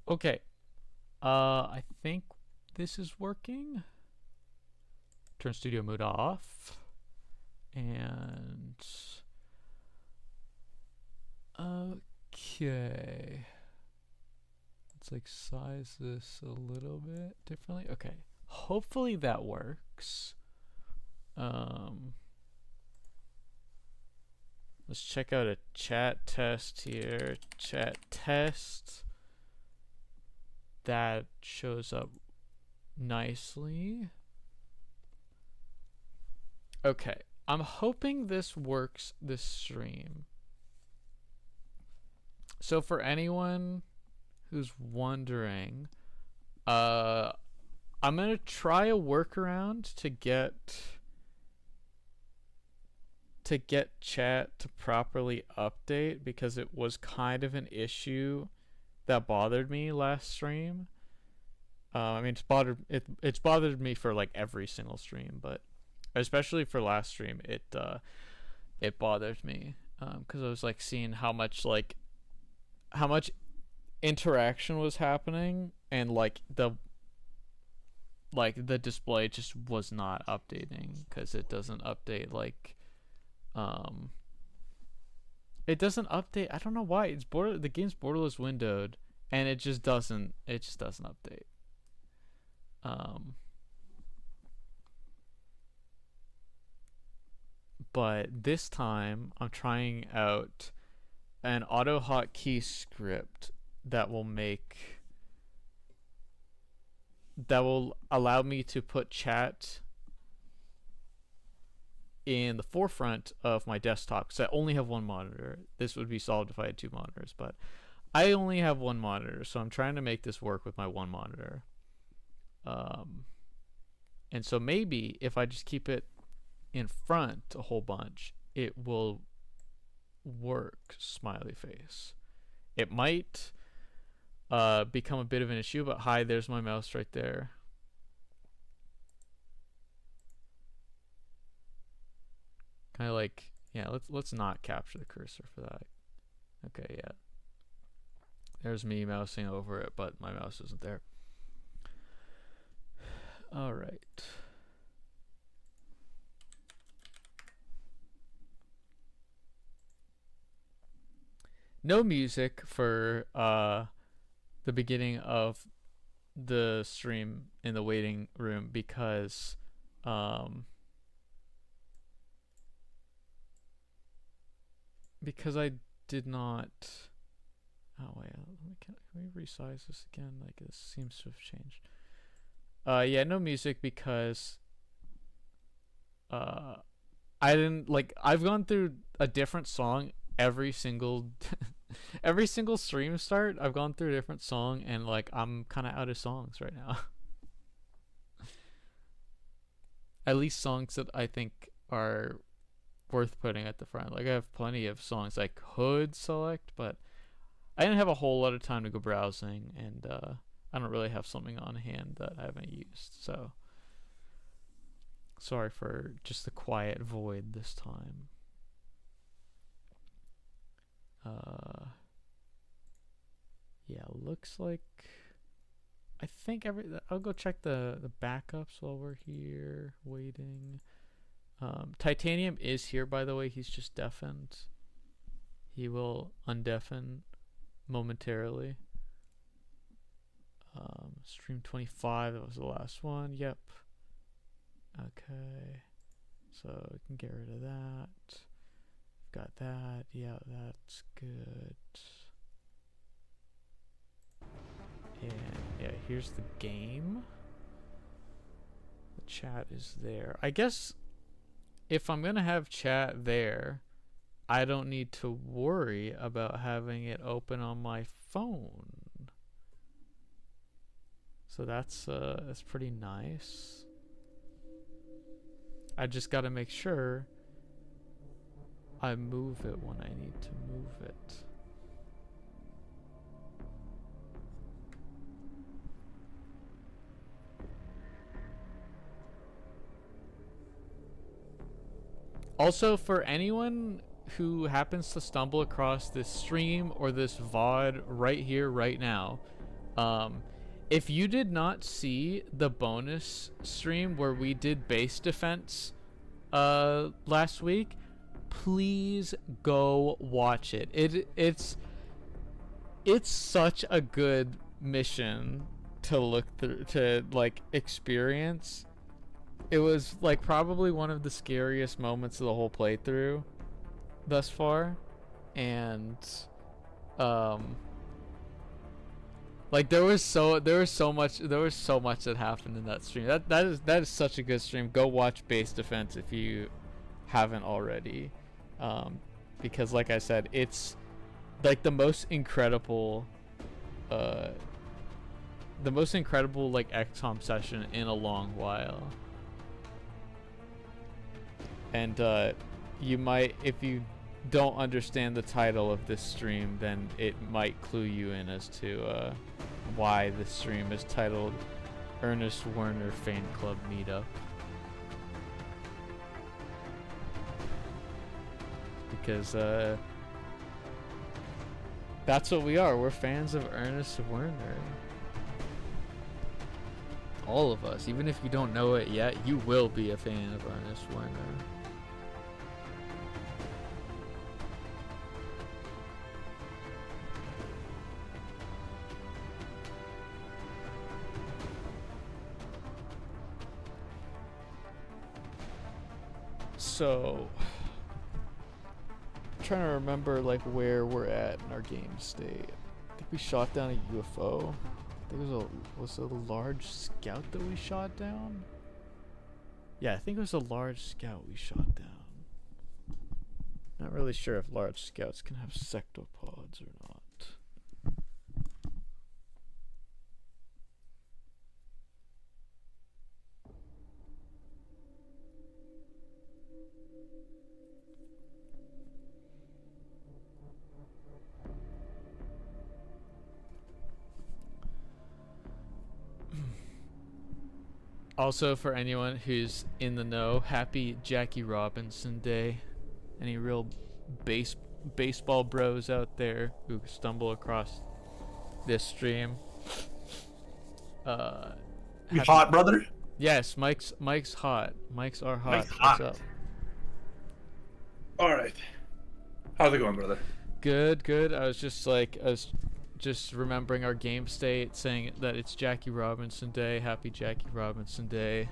Okay. I think this is working. Turn studio mode off. And okay. Let's like size this a little bit differently. Okay. Hopefully that works. Let's check out a chat test here. Chat test. That shows up nicely. Okay. I'm hoping this works this stream. So for anyone who's wondering, I'm gonna try a workaround to get chat to properly update, because it was kind of an issue that bothered me last stream. I mean, it's bothered me for like every single stream, but especially for last stream, it bothered me because I was like seeing how much interaction was happening, and like the display just was not updating, because it doesn't update it doesn't update. I don't know why. The game's borderless windowed, and it just doesn't update. But this time I'm trying out an auto hotkey script that will allow me to put chat in the forefront of my desktop, because I only have one monitor. This would be solved if I had two monitors, but I only have one monitor, so I'm trying to make this work with my one monitor. And so maybe if I just keep it in front a whole bunch, it will work. Smiley face. It might become a bit of an issue, but hi, there's my mouse right there. Kind of like, yeah, let's not capture the cursor for that. Okay, yeah. There's me mousing over it, but my mouse isn't there. All right. No music for the beginning of the stream in the waiting room, because I did not. Oh wait, can we resize this again? Like, this seems to have changed. Yeah, no music, because I didn't like. I've gone through a different song every single stream start. I've gone through a different song, and like I'm kind of out of songs right now. At least songs that I think are worth putting at the front. Like, I have plenty of songs I could select, but I didn't have a whole lot of time to go browsing, and I don't really have something on hand that I haven't used, so sorry for just the quiet void this time. Yeah, looks like I think I'll go check the backups while we're here waiting. Titanium is here, by the way. He's just deafened. He will undeafen momentarily. Stream 25, that was the last one. Yep. Okay, so we can get rid of that. Got that. Yeah, that's good. And yeah, here's the game. The chat is there. I guess if I'm gonna have chat there, I don't need to worry about having it open on my phone. So that's pretty nice. I just gotta make sure I move it when I need to move it. Also, for anyone who happens to stumble across this stream or this VOD right here, right now, If you did not see the bonus stream where we did base defense last week, please go watch it. It's such a good mission to look through, to like experience. It was like probably one of the scariest moments of the whole playthrough thus far, and like there was so much that happened in that stream. That is such a good stream. Go watch base defense if you haven't already, because like I said, it's like the most incredible like XCOM session in a long while. And you might, if you don't understand the title of this stream, then it might clue you in as to why this stream is titled Ernst Werner Fan Club Meetup. Because that's what we are. We're fans of Ernst Werner. All of us. Even if you don't know it yet, you will be a fan of Ernst Werner. So, I'm trying to remember like where we're at in our game state. I think we shot down a UFO. I think was it a large scout that we shot down? Yeah, I think it was a large scout we shot down. Not really sure if large scouts can have sectopods or not. Also, for anyone who's in the know, happy Jackie Robinson Day. Any real baseball bros out there who stumble across this stream? You hot, brother? Yes, Mike's hot. Mike's are hot. Mike's hot. What's up? All right. How's it going, brother? Good. I was just remembering our game state, saying that it's Jackie Robinson Day. Happy Jackie Robinson Day.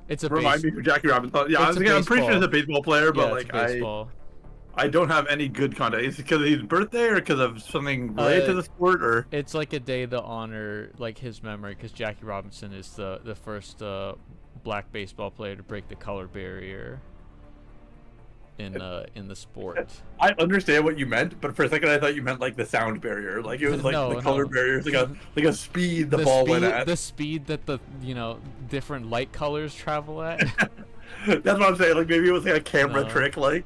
It's a remind me for Jackie Robinson. Yeah, I'm pretty sure he's a baseball player, but like I don't have any good context. Is it because of his birthday or because of something related to the sport, or it's like a day to honor like his memory, because Jackie Robinson is the first black baseball player to break the color barrier in the sport. I understand what you meant, but for a second I thought you meant like the sound barrier. Like it was like the color barrier. It's like a speed the ball went at. The speed that the different light colors travel at. That's what I'm saying. Like maybe it was like a camera trick. Like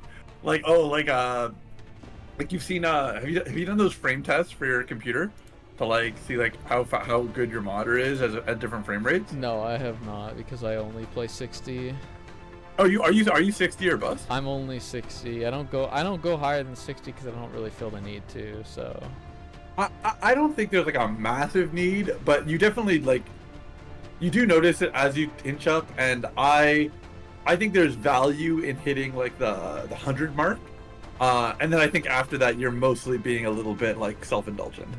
you've seen have you done those frame tests for your computer to like see like how good your monitor is at different frame rates? No, I have not, because I only play 60. Oh, are you 60 or bust? I'm only 60. I don't go higher than 60 because I don't really feel the need to. So I don't think there's like a massive need, but you definitely like you do notice it as you inch up, and I think there's value in hitting like the 100 mark, and then I think after that you're mostly being a little bit like self-indulgent.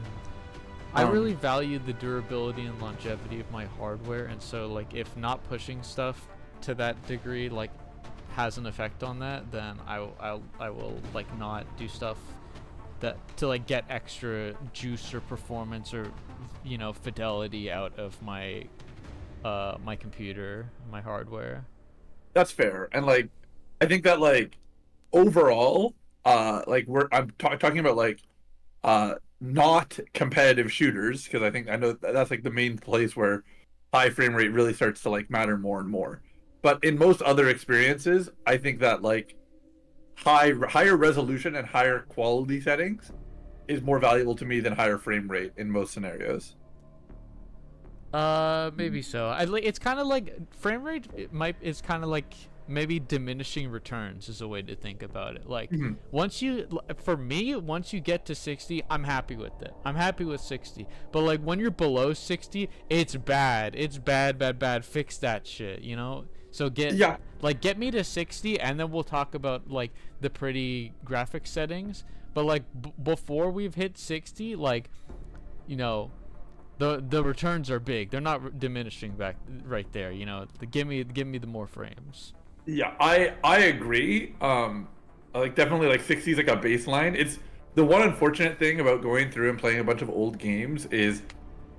I really value the durability and longevity of my hardware, and so like if not pushing stuff to that degree like has an effect on that, then I will like not do stuff that to like get extra juice or performance or fidelity out of my my computer, my hardware. That's fair. And like I think that like overall like I'm talking about like not competitive shooters, because I know that's like the main place where high frame rate really starts to like matter more and more. But in most other experiences, I think that like higher resolution and higher quality settings is more valuable to me than higher frame rate in most scenarios. Maybe so. It's kind of like frame rate. It's kind of like maybe diminishing returns is a way to think about it. Like Mhm. for me, once you get to 60, I'm happy with it. I'm happy with 60. But like when you're below 60, it's bad. It's bad, bad, bad. Fix that shit, you know? So Yeah. get me to 60, and then we'll talk about like the pretty graphic settings. But like before we've hit 60, like, you know, the returns are big. They're not diminishing back right there. You know, give me the more frames. Yeah, I agree. Like definitely like 60 is like a baseline. It's the one unfortunate thing about going through and playing a bunch of old games is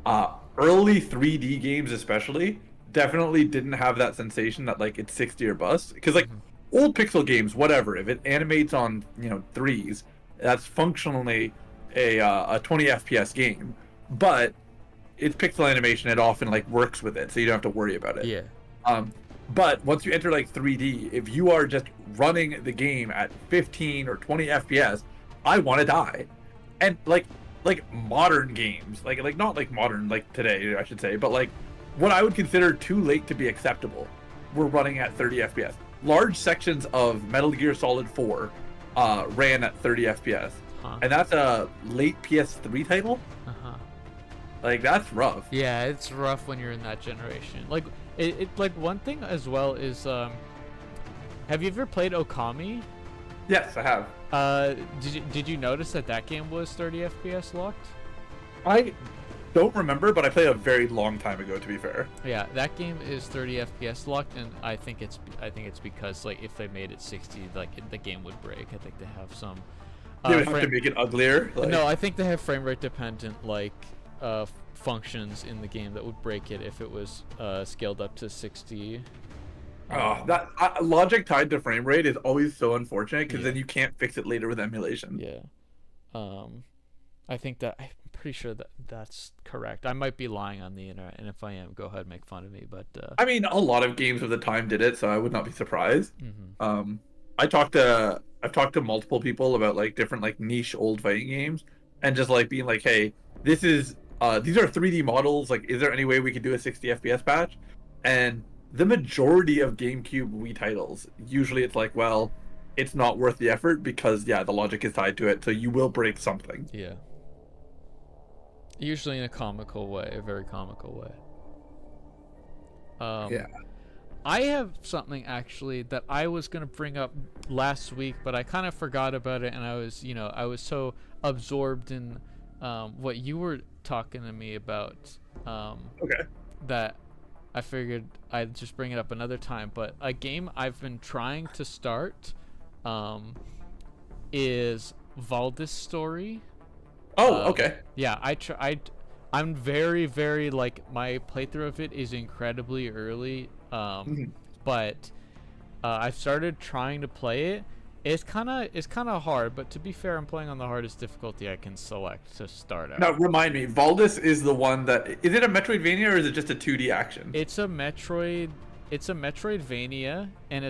early 3D games especially definitely didn't have that sensation that like it's 60 or bust. Because like old pixel games, whatever, if it animates on, you know, threes, that's functionally a 20 FPS game. But it's pixel animation, it often like works with it, so you don't have to worry about it. Yeah. But once you enter like 3D, if you are just running the game at 15 or 20 FPS, I want to die. And like modern games, like not like modern like today, I should say, but like what I would consider too late to be acceptable, we're running at 30 FPS. Large sections of Metal Gear Solid 4 ran at 30 FPS. And that's a late PS3 title. Like that's rough. Yeah, it's rough when you're in that generation. Like it like one thing as well is have you ever played Okami? Yes, I have. Did you notice that game was 30 FPS locked? I don't remember, but I played a very long time ago, to be fair. Yeah, that game is 30 FPS locked, and I think it's because like if they made it 60, like the game would break. I think they have some They would have to make it uglier. Like... No, I think they have frame rate dependent like functions in the game that would break it if it was scaled up to 60. That logic tied to frame rate is always so unfortunate because then you can't fix it later with emulation. Yeah. I think that I'm pretty sure that's correct. I might be lying on the internet, and if I am, go ahead and make fun of me. But I mean, a lot of games of the time did it, so I would not be surprised. I've talked to multiple people about like different like niche old fighting games, and just like being like, hey, these are 3D models. Like, is there any way we could do a 60 FPS patch? And the majority of GameCube Wii titles, usually it's like, well, it's not worth the effort because the logic is tied to it, so you will break something. Yeah. Usually in a comical way, a very comical way. Yeah. I have something actually that I was gonna bring up last week, but I kind of forgot about it, and I was so absorbed in what you were talking to me about. Okay. That I figured I'd just bring it up another time. But a game I've been trying to start is Valdis Story. Oh, okay. Yeah, I'm very, very like my playthrough of it is incredibly early. But I've started trying to play it. It's kind of hard, but to be fair, I'm playing on the hardest difficulty I can select to start out. Now, remind me, Valdis is the one that is it a Metroidvania or is it just a 2D action? It's a Metroidvania, and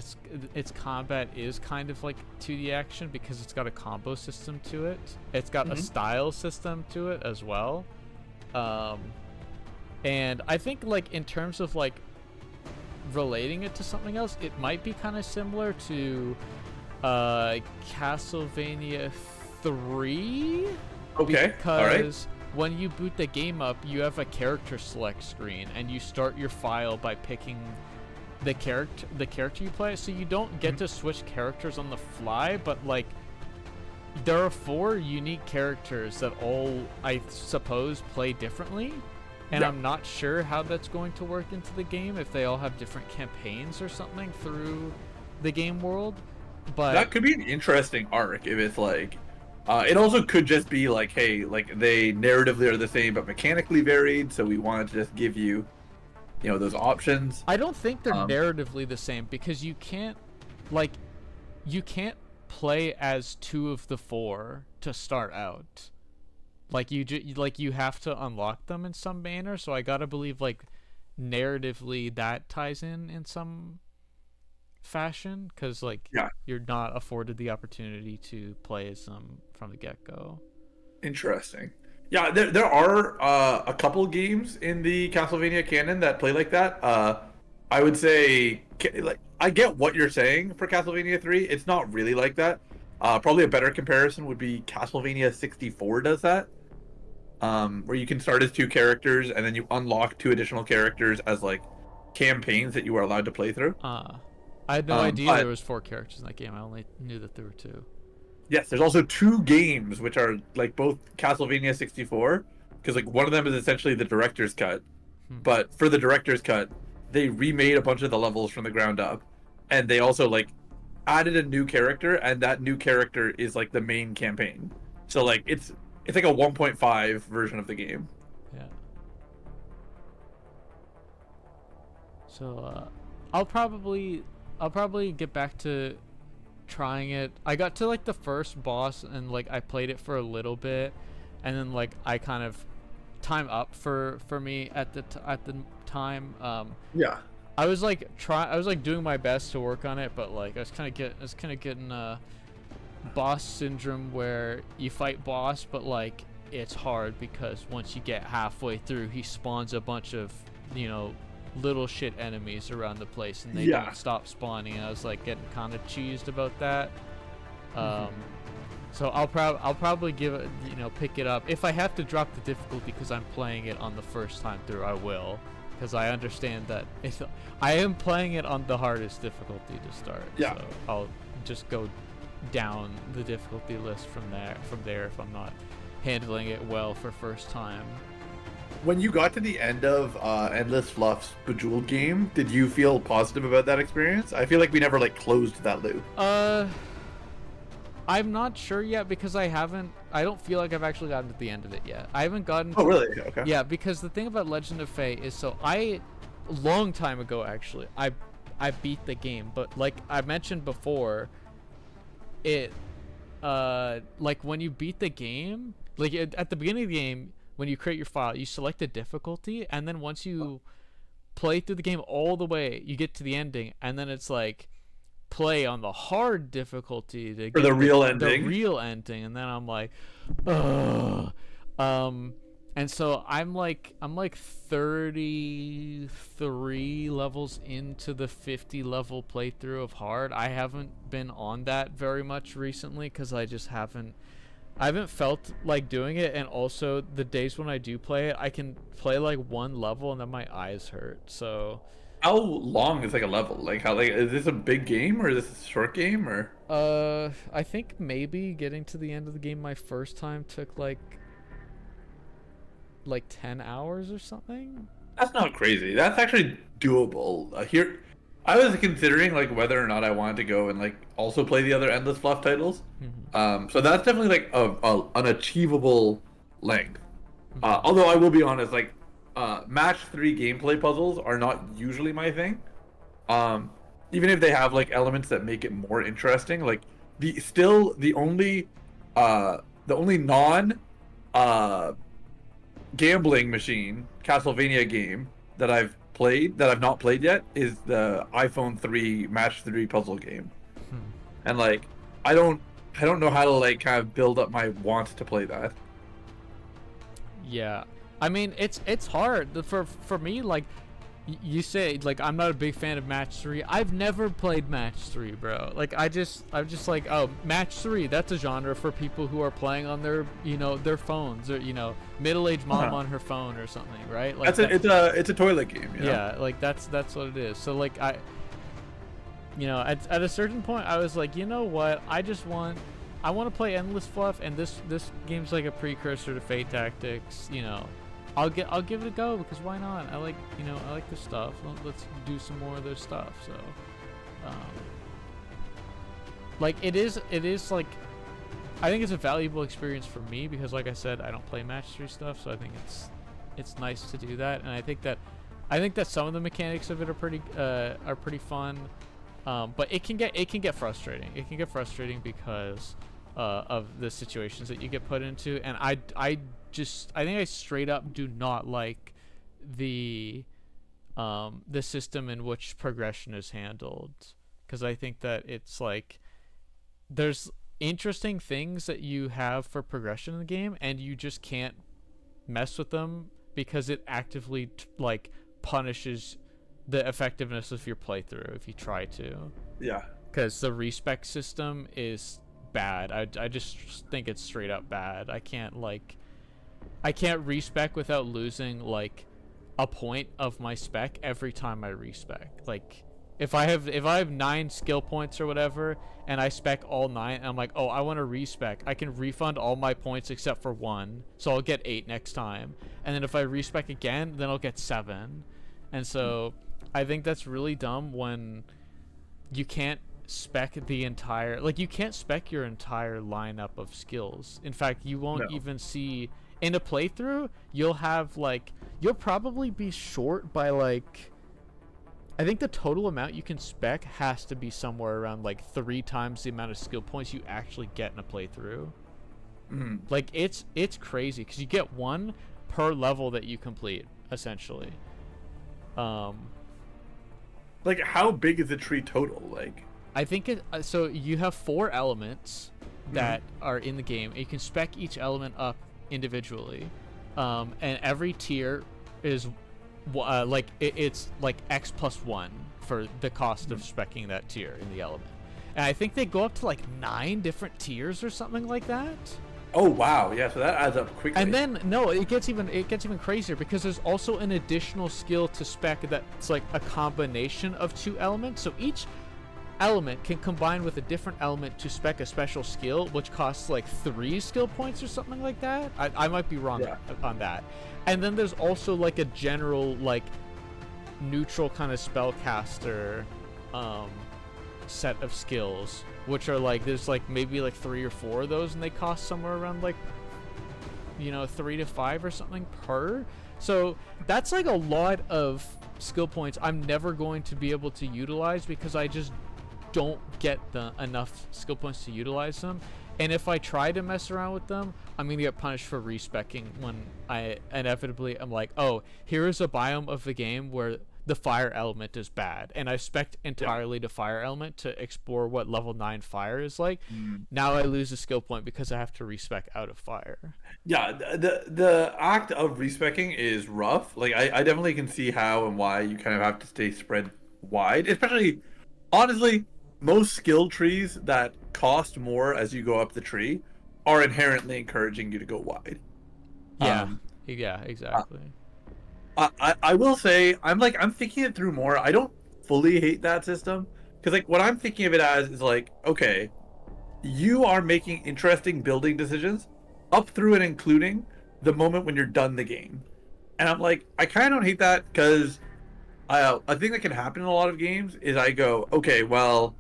its combat is kind of like 2D action because it's got a combo system to it. It's got a style system to it as well. And I think like in terms of like relating it to something else, it might be kind of similar to Castlevania 3. Okay. All right. Because when you boot the game up, you have a character select screen, and you start your file by picking the character you play. So you don't get to switch characters on the fly, but like there are 4 unique characters that all, I suppose, play differently. And I'm not sure how that's going to work into the game, if they all have different campaigns or something through the game world. But that could be an interesting arc if it's like it also could just be like, hey, like they narratively are the same but mechanically varied, so we wanted to just give you those options. I don't think they're narratively the same, because you can't play as 2 of the 4 to start out. Like you have to unlock them in some manner, so I gotta believe like narratively that ties in some fashion, because like you're not afforded the opportunity to play as them from the get-go. Interesting. Yeah, there are a couple games in the Castlevania canon that play like that. I would say like I get what you're saying for Castlevania 3. It's not really like that. Probably a better comparison would be Castlevania 64 does that. Where you can start as two characters and then you unlock two additional characters as like campaigns that you are allowed to play through. I had no idea but there was 4 characters in that game. I only knew that there were 2. yes, there's also 2 games which are like both Castlevania 64, because like one of them is essentially the director's cut. But for the director's cut, they remade a bunch of the levels from the ground up, and they also like added a new character, and that new character is like the main campaign. So like it's like a 1.5 version of the game. Yeah. So I'll probably get back to trying it. I got to like the first boss and like I played it for a little bit, and then like I kind of time up for me at the time. Yeah. I was like doing my best to work on it, but like I was kind of getting boss syndrome, where you fight boss, but like it's hard because once you get halfway through, he spawns a bunch of, you know, little shit enemies around the place, and they don't stop spawning. And I was like getting kind of cheesed about that. So I'll probably give it, you know, pick it up. If I have to drop the difficulty because I'm playing it on the first time through, I will, because I understand that I am playing it on the hardest difficulty to start. Yeah. So I'll just go down the difficulty list from there if I'm not handling it well for first time. When you got to the end of Endless Fluff's Bejeweled game, did you feel positive about that experience? I feel like we never like closed that loop. I'm not sure yet, because I don't feel like I've actually gotten to the end of it yet. I haven't gotten to, oh really? Okay. Yeah, because the thing about Legend of Fae is, so long time ago actually, I beat the game, but like I mentioned before, it like when you beat the game, like at the beginning of the game, when you create your file, you select a difficulty, and then once you play through the game all the way, you get to the ending, and then it's like play on the hard difficulty to for get the real ending. The real ending, and then I'm like, ugh. And so I'm like 33 levels into the 50 level playthrough of hard. I haven't been on that very much recently because I haven't felt like doing it, and also the days when I do play it, I can play like one level and then my eyes hurt. So how long is like a level? Like how, like, is this a big game or is this a short game or? I think maybe getting to the end of the game my first time took like 10 hours or something. That's not crazy. That's actually doable. Here, I was considering like whether or not I wanted to go and like also play the other Endless Fluff titles. So that's definitely like an achievable length. Although I will be honest, like match 3 gameplay puzzles are not usually my thing. Even if they have like elements that make it more interesting, like the only non gambling machine Castlevania game that I've not played yet is the iPhone 3 match 3 puzzle game. And like I don't know how to like kind of build up my want to play that. Yeah, I mean it's hard for me. Like you say, like I'm not a big fan of match 3. I've never played match 3, bro. Like I'm just like, oh, match 3, that's a genre for people who are playing on their, you know, their phones, or, you know, middle-aged mom on her phone or something, right? Like it's a toilet game, you know? Yeah, like that's what it is. So like I at a certain point I was like, you know what, I want to play Endless Fluff, and this game's like a precursor to Fate Tactics, you know. I'll give it a go, because why not? I like this stuff. Let's do some more of this stuff. So, like it is like, I think it's a valuable experience for me, because like I said, I don't play match 3 stuff, so I think it's nice to do that, and I think that some of the mechanics of it are pretty fun, but it can get frustrating. It can get frustrating because of the situations that you get put into, and I think I straight up do not like the system in which progression is handled, because I think that it's like there's interesting things that you have for progression in the game, and you just can't mess with them because it actively like punishes the effectiveness of your playthrough if you try to. Yeah. Because the respec system is bad. I just think it's straight up bad. I can't respec without losing like a point of my spec every time I respec. Like if I have 9 skill points or whatever and I spec all 9 and I'm like, oh, I want to respec, I can refund all my points except for 1, so I'll get 8 next time. And then if I respec again, then I'll get 7. And so I think that's really dumb when you can't spec the entire, like, you can't spec your entire lineup of skills. In fact, you won't even see in a playthrough. You'll probably be short by like, I think the total amount you can spec has to be somewhere around like 3 times the amount of skill points you actually get in a playthrough. Like it's crazy because you get 1 per level that you complete essentially. Like how big is the tree total? Like I think so you have 4 elements that are in the game. You can spec each element up individually, and every tier is it's like X plus 1 for the cost of specking that tier in the element. And I think they go up to like 9 different tiers or something like that. Oh wow, yeah, so that adds up quickly. And then no, it gets even crazier because there's also an additional skill to spec that's like a combination of 2 elements. So each element can combine with a different element to spec a special skill, which costs like 3 skill points or something like that. I might be wrong on that. And then there's also like a general like neutral kind of spellcaster set of skills, which are like, there's like maybe like 3 or 4 of those, and they cost somewhere around like, 3 to 5 or something per. So that's like a lot of skill points I'm never going to be able to utilize because I just don't get enough skill points to utilize them. And if I try to mess around with them, I'm gonna get punished for respecking when I inevitably am like, oh, here is a biome of the game where the fire element is bad, and I spec'd entirely to fire element to explore what level 9 fire is like. Now I lose a skill point because I have to respec out of fire. Yeah, the act of respecking is rough. Like I definitely can see how and why you kind of have to stay spread wide, especially honestly. Most skill trees that cost more as you go up the tree are inherently encouraging you to go wide. Yeah, exactly. I will say I'm thinking it through more. I don't fully hate that system because like what I'm thinking of it as is like, okay, you are making interesting building decisions up through and including the moment when you're done the game, and I'm like, I kind of don't hate that because I think that can happen in a lot of games is I go, okay, well,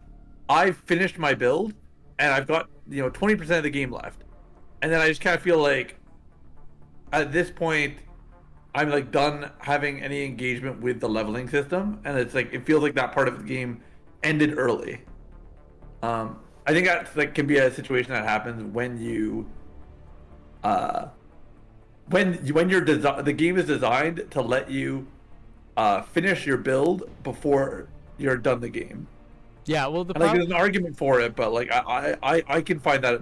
I've finished my build and I've got 20% of the game left, and then I just kind of feel like at this point I'm like done having any engagement with the leveling system, and it's like it feels like that part of the game ended early. I think that like can be a situation that happens when you the game is designed to let you finish your build before you're done the game. Yeah, well, there's an argument for it, but like I can find that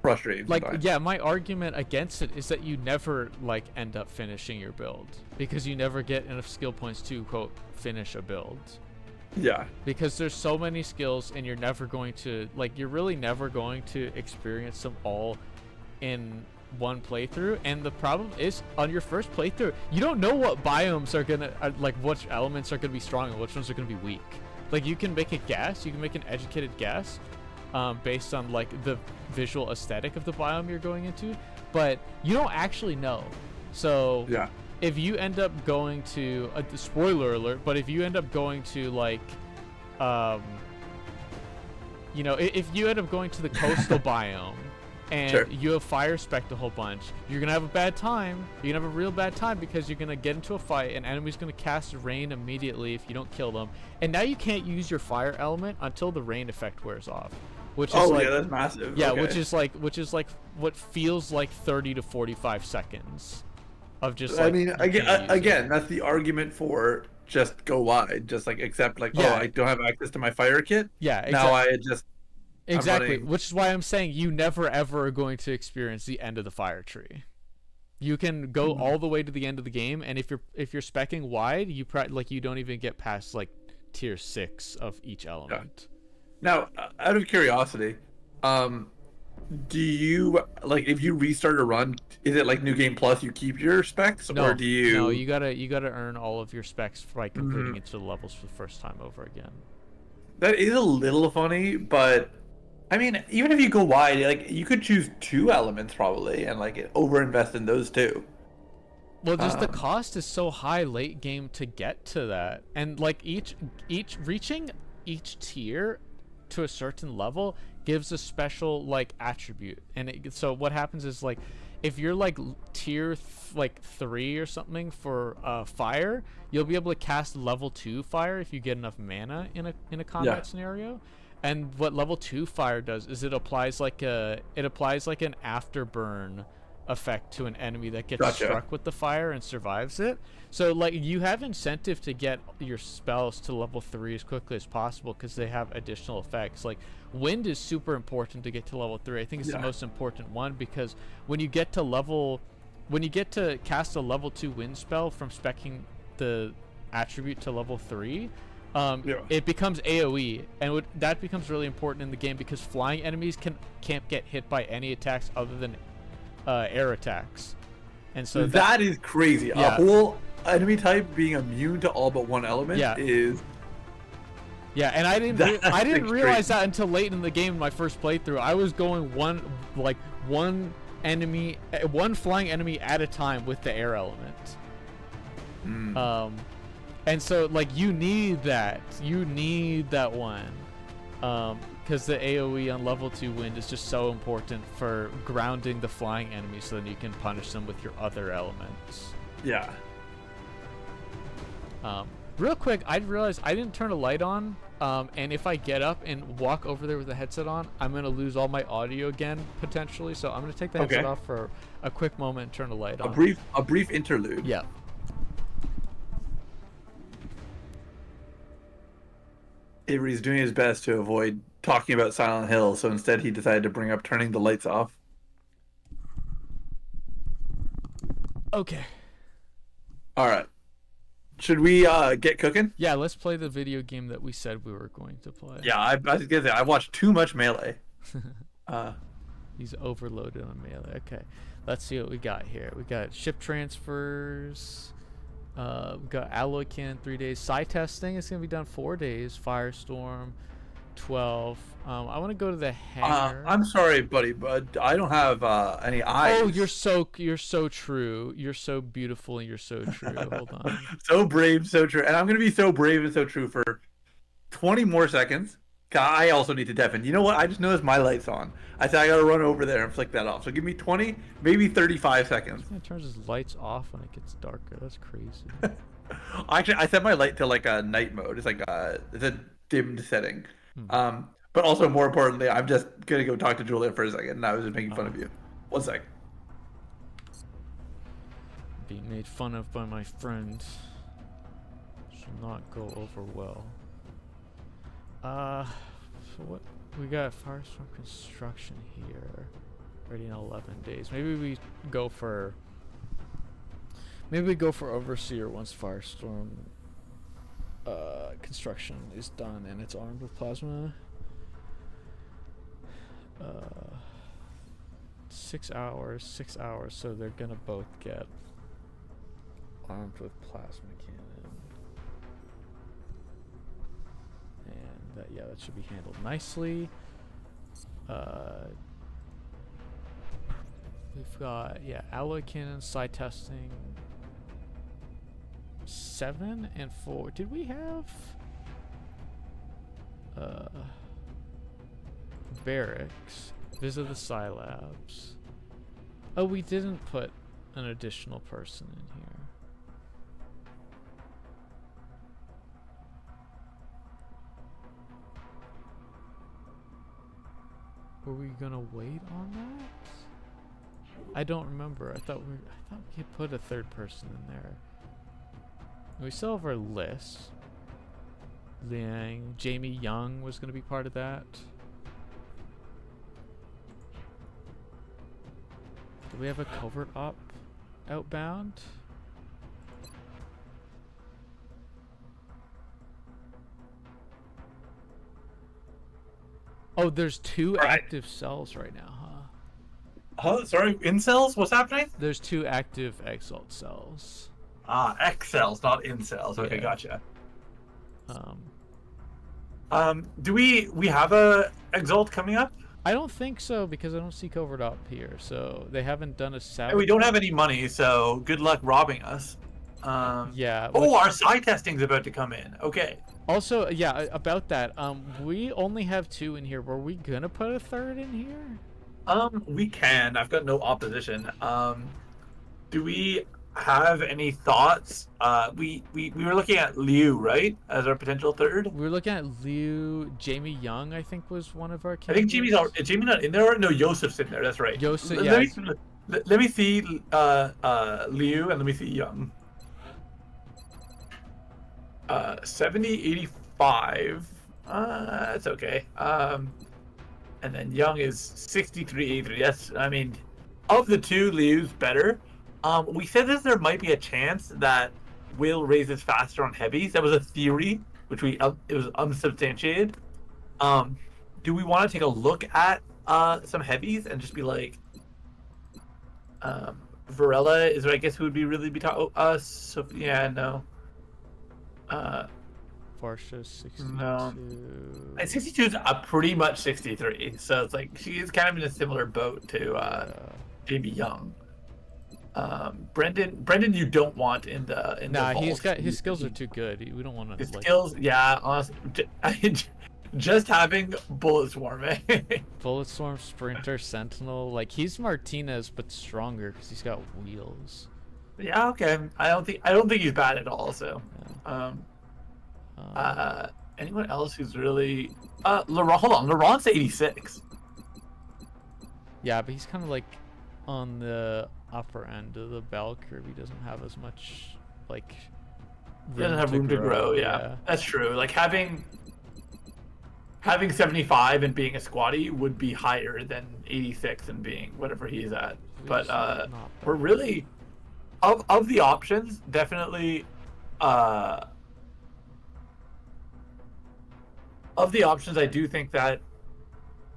frustrating. Like, sometimes. yeah, my argument against it is that you never like end up finishing your build because you never get enough skill points to quote finish a build. Yeah. Because there's so many skills, and you're really never going to experience them all in one playthrough. And the problem is on your first playthrough, you don't know what biomes are gonna like which elements are gonna be strong and which ones are gonna be weak. Like, you can make a guess, you can make an educated guess based on like the visual aesthetic of the biome you're going into, but you don't actually know. So yeah, if you end up going to spoiler alert, but if you end up going to like if you end up going to the coastal biome and you have fire spec'd a whole bunch, you're gonna have a bad time. You're gonna have a real bad time because you're gonna get into a fight and enemy's gonna cast rain immediately if you don't kill them, and now you can't use your fire element until the rain effect wears off, which is yeah, that's massive. Yeah, okay. which is like what feels like 30 to 45 seconds of just like, I mean, again that's the argument for just go wide, just like accept like, oh, I don't have access to my fire kit, now I just exactly, which is why I'm saying you never ever are going to experience the end of the fire tree. You can go all the way to the end of the game, and if you're specking wide, you like you don't even get past like tier 6 of each element. Now, out of curiosity, do you like if you restart a run? Is it like New Game Plus? You keep your specs, or do you? No, you gotta earn all of your specs by completing each of the levels for the first time over again. That is a little funny, but I mean, even if you go wide, like you could choose 2 elements probably, and like overinvest in those 2. Well, just the cost is so high late game to get to that, and like each reaching each tier to a certain level gives a special like attribute, and so what happens is like if you're like tier 3 or something for fire, you'll be able to cast level 2 fire if you get enough mana in a combat scenario. And what level 2 fire does is it applies like an afterburn effect to an enemy that gets struck with the fire and survives it. So like you have incentive to get your spells to level 3 as quickly as possible because they have additional effects. Like wind is super important to get to level 3. I think it's the most important one, because when you get to cast a level 2 wind spell from speccing the attribute to level 3, it becomes AoE, and that becomes really important in the game because flying enemies can't get hit by any attacks other than air attacks, and so that is crazy. A whole enemy type being immune to all but one element is. Yeah, and I didn't realize that until late in the game in my first playthrough. I was going one flying enemy at a time with the air element. And so like you need that one, because the AoE on level 2 wind is just so important for grounding the flying enemies, so then you can punish them with your other elements. Real quick, I realized I didn't turn a light on, and if I get up and walk over there with the headset on, I'm going to lose all my audio again, potentially, so I'm going to take the headset off for a quick moment and turn the light on. A brief interlude. Yeah. Avery's doing his best to avoid talking about Silent Hill, so instead he decided to bring up turning the lights off. Okay. All right. Should we get cooking? Yeah, let's play the video game that we said we were going to play. Yeah, I was gonna say I watched too much Melee. He's overloaded on Melee. Okay, let's see what we got here. We got ship transfers. We got alloy cannon 3 days. Side testing is gonna be done 4 days. Firestorm 12. I want to go to the hangar. I'm sorry, buddy, but I don't have any eyes. Oh, you're so true. You're so beautiful and you're so true. Hold on. So brave, so true. And I'm gonna be so brave and so true for 20 more seconds. I also need to deafen. You know what? I just noticed my light's on. I said I gotta run over there and flick that off. So give me 20, maybe 35 seconds. It turns his lights off when it gets darker. That's crazy. Actually, I set my light to like a night mode. It's like it's a dimmed setting. But also more importantly, I'm just gonna go talk to Julia for a second, and I was just making fun of you. 1 sec. Being made fun of by my friend should not go over well. So what we got? Firestorm construction here, ready in 11 days. Maybe we go for overseer once Firestorm construction is done and it's armed with plasma. 6 hours, so they're gonna both get armed with plasma cannon. And that should be handled nicely. We've got alloy cannon side testing 7 and 4. Did we have barracks? Visit the Scilabs. Oh, we didn't put an additional person in here. Were we gonna wait on that? I don't remember. I thought we had put a third person in there. We still have our list. Liang, Jamie Young was gonna be part of that. Do we have a covert op? outbound. Oh, there's 2 Alright. active cells right now, huh? Huh? Sorry, incels? What's happening? There's 2 active exalt cells. Ah, X cells, not incels. Okay, Yeah. gotcha. Um, Do we have a exalt coming up? I don't think so because I don't see covert up here, so they haven't done a And sabotage. we don't have any money, so good luck robbing us. Yeah. Oh, our side testing's about to come in. Okay. Also, yeah, about that. We only have 2 in here. Were we gonna put a 3rd in here? We can. I've got no opposition. Do we have any thoughts? We were looking at Liu, right, as our potential 3rd. We were looking at Liu. Jamie Young, I think, was one of our I candidates. think Jamie's not in there. No, Yosef's in there. That's right. Yosef, Let me see Liu and let me see Young. 70-85. That's okay. And then Young is 63-83. Yes, I mean, of the 2, Liu's better. We said that there might be a chance that Will raises faster on heavies. That was a theory, which it was unsubstantiated. Do we want to take a look at some heavies and just be like, Varela is, I guess, who would be really be talking us? So yeah, no. Varsha 62. No. 62 is pretty much 63, so it's like she is kind of in a similar boat to Jamie Young. Brendan, you don't want in the Nah, vault. he's got his skills are too good. We don't want to. His skills, yeah. Honestly, just having bullet swarming. Bulletstorm, Sprinter, Sentinel. Like he's Martinez but stronger because he's got wheels. Yeah, okay. I don't think he's bad at all. So, anyone else who's really Laurent? Hold on, Laurent's 86. Yeah, but he's kind of like on the upper end of the bell curve. He doesn't have as much like. He doesn't have room to grow. Yeah, that's true. Like having 75 and being a squatty would be higher than 86 and being whatever he's at. But we're really of the options, definitely of the options, I do think that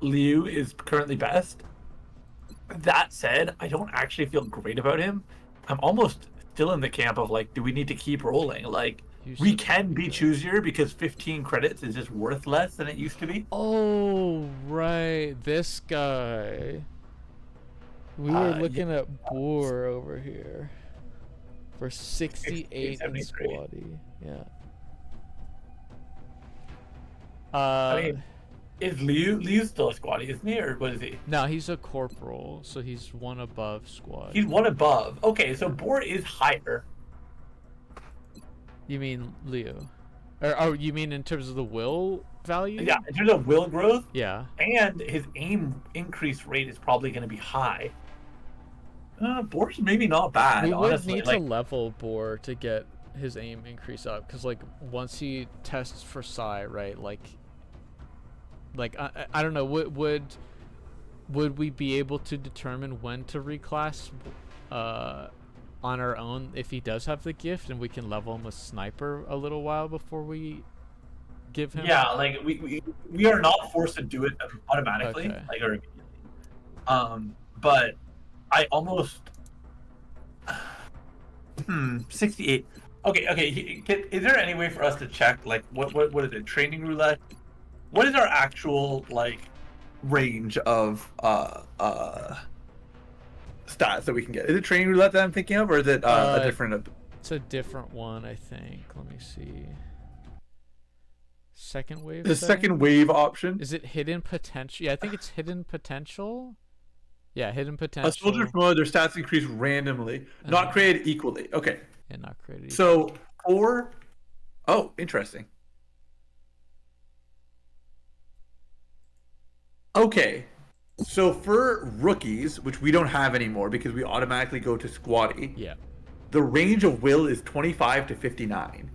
Liu is currently best. That said, I don't actually feel great about him. I'm almost still in the camp of like, do we need to keep rolling? Like, we can be choosier because 15 credits is just worth less than it used to be. Oh, right. This guy. We were looking at Boar over here for 68 and squatty. Yeah. I mean, is Liu's still a squatty, isn't he, or what is he? No, he's a corporal, so he's 1 above squad. He's 1 above. Okay, so Boar is higher. You mean Leo? Or you mean in terms of the will value? Yeah, in terms of will growth. Yeah. And his aim increase rate is probably going to be high. Boar's maybe not bad. We honestly. would need to level Boar to get his aim increase up, because like once he tests for psi, right? Like I don't know. Would we be able to determine when to reclass on our own if he does have the gift, and we can level him with sniper a little while before we give him? Yeah, like we are not forced to do it automatically, Okay. like or immediately. But I almost 68. Okay. Is there any way for us to check like what is it? Training roulette? What is our actual like range of stats that we can get? Is it training roulette that I'm thinking of, or is it a different? It's a different one, I think. Let me see. Second wave. The setting? second wave option. Is it hidden potential? Yeah, I think it's hidden potential. Yeah, hidden potential. A soldier promoted, their stats increase randomly, not created equally. Okay. And not created equally. So oh, interesting. Okay. So for rookies, which we don't have anymore because we automatically go to squatty, Yeah. the range of will is 25 to 59.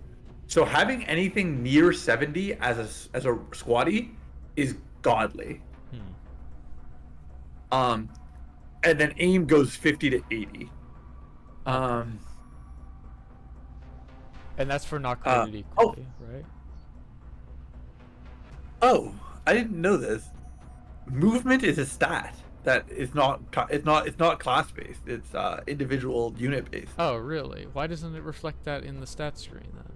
So having anything near 70 as a squatty is godly. And then aim goes 50 to 80. Um. And that's for not created Oh. equally, right? Oh, I didn't know this. Movement is a stat that is not. It's not class based. It's individual unit based. Oh, really? Why doesn't it reflect that in the stat screen then?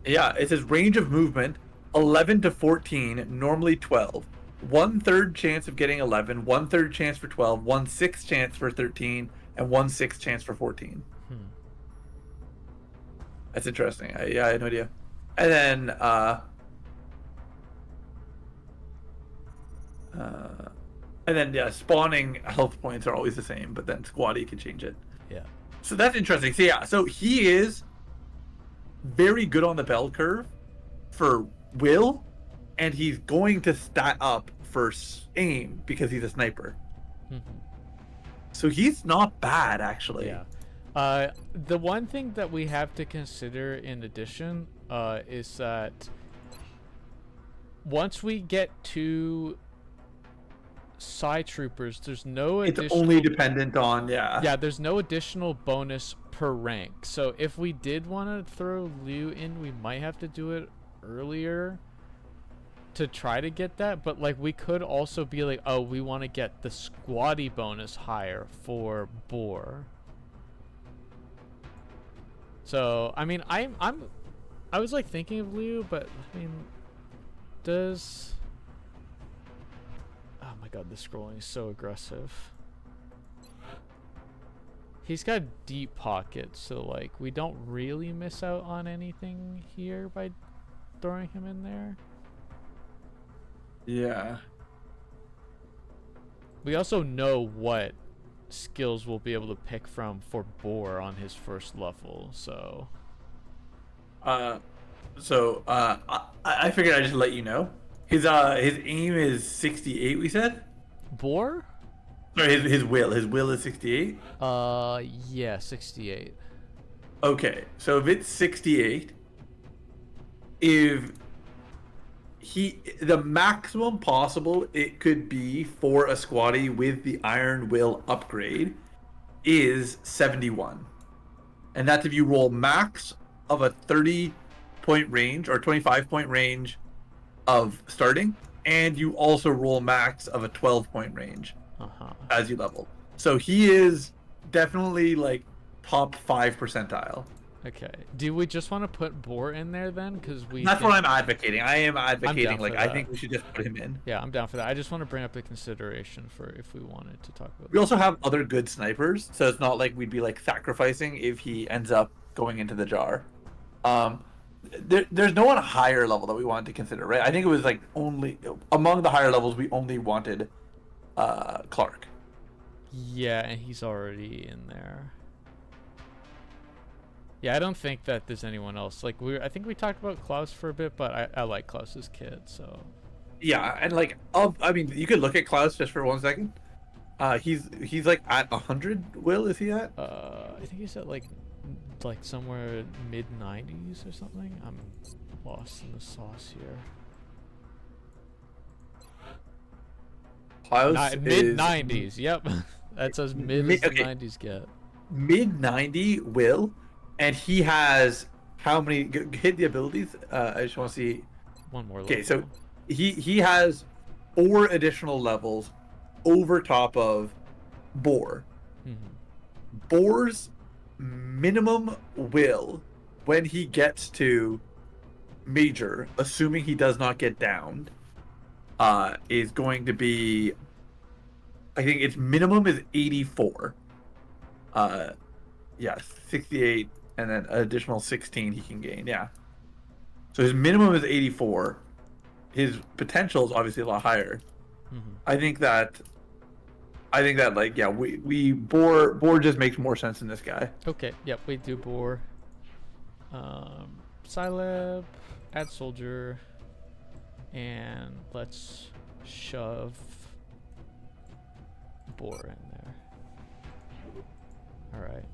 Yeah, it says range of movement 11 to 14, normally 12. 1/3 chance of getting 11, 1/3 chance for 12, 1/6 chance for 13, and 1/6 chance for 14. Hmm. That's interesting. I had no idea. And then yeah, spawning health points are always the same, but then squatty can change it. Yeah. So that's interesting. So yeah, so he is very good on the bell curve for will, and he's going to stat up for aim because he's a sniper. Mm-hmm. So he's not bad, actually. Yeah. The one thing that we have to consider in addition is that once we get to side troopers, there's no additional... It's only dependent on, yeah, there's no additional bonus per rank. So if we did want to throw Liu in, we might have to do it earlier to try to get that, but like we could also be like, oh, we want to get the squatty bonus higher for Boar. So I mean, I was like thinking of Liu, but I mean, does... Oh my god, the scrolling is so aggressive. He's got deep pockets, so like we don't really miss out on anything here by throwing him in there. Yeah. We also know what skills we'll be able to pick from for Boar on his first level, so... I figured I'd just let you know. His aim is 68, we said? Boar? Sorry, his will is 68? Yeah, 68. Okay, so if it's 68, if the maximum possible it could be for a squatty with the Iron Will upgrade is 71. And that's if you roll max of a 30-point range or 25-point range of starting, and you also roll max of a 12-point range as you level. So he is definitely like top 5 percentile. Okay. Do we just want to put Boar in there then? Because that's what I'm advocating. I am advocating. Like, I think we should just put him in. Yeah, I'm down for that. I just want to bring up the consideration for if we wanted to talk about. We also have other good snipers, so it's not like we'd be like sacrificing if he ends up going into the jar. There's no one higher level that we wanted to consider, right? I think it was like only among the higher levels we only wanted Clark. Yeah, and he's already in there. Yeah, I don't think that there's anyone else. Like I think we talked about Klaus for a bit, but I like Klaus's kid, so. Yeah, and like I mean, you could look at Klaus just for 1 second. He's like at 100. Will is he at? I think he's at like somewhere mid 90s or something. I'm lost in the sauce here. Klaus mid 90s. Yep, that's as mid as the 90s get. Mid 90 Will, and he has how many? Hit the abilities. I just want to see. One more level. Okay, so he has 4 additional levels over top of Boar. Mm-hmm. Boar's minimum will when he gets to major, assuming he does not get downed, is going to be, I think its minimum is 84. Yeah, 68, and then an additional 16 he can gain. Yeah. So his minimum is 84. His potential is obviously a lot higher. Mm-hmm. I think that like, yeah, we Boar just makes more sense than this guy. Okay, yep, we do Boar. Scilab, add soldier, and let's shove Boar in there. Alright.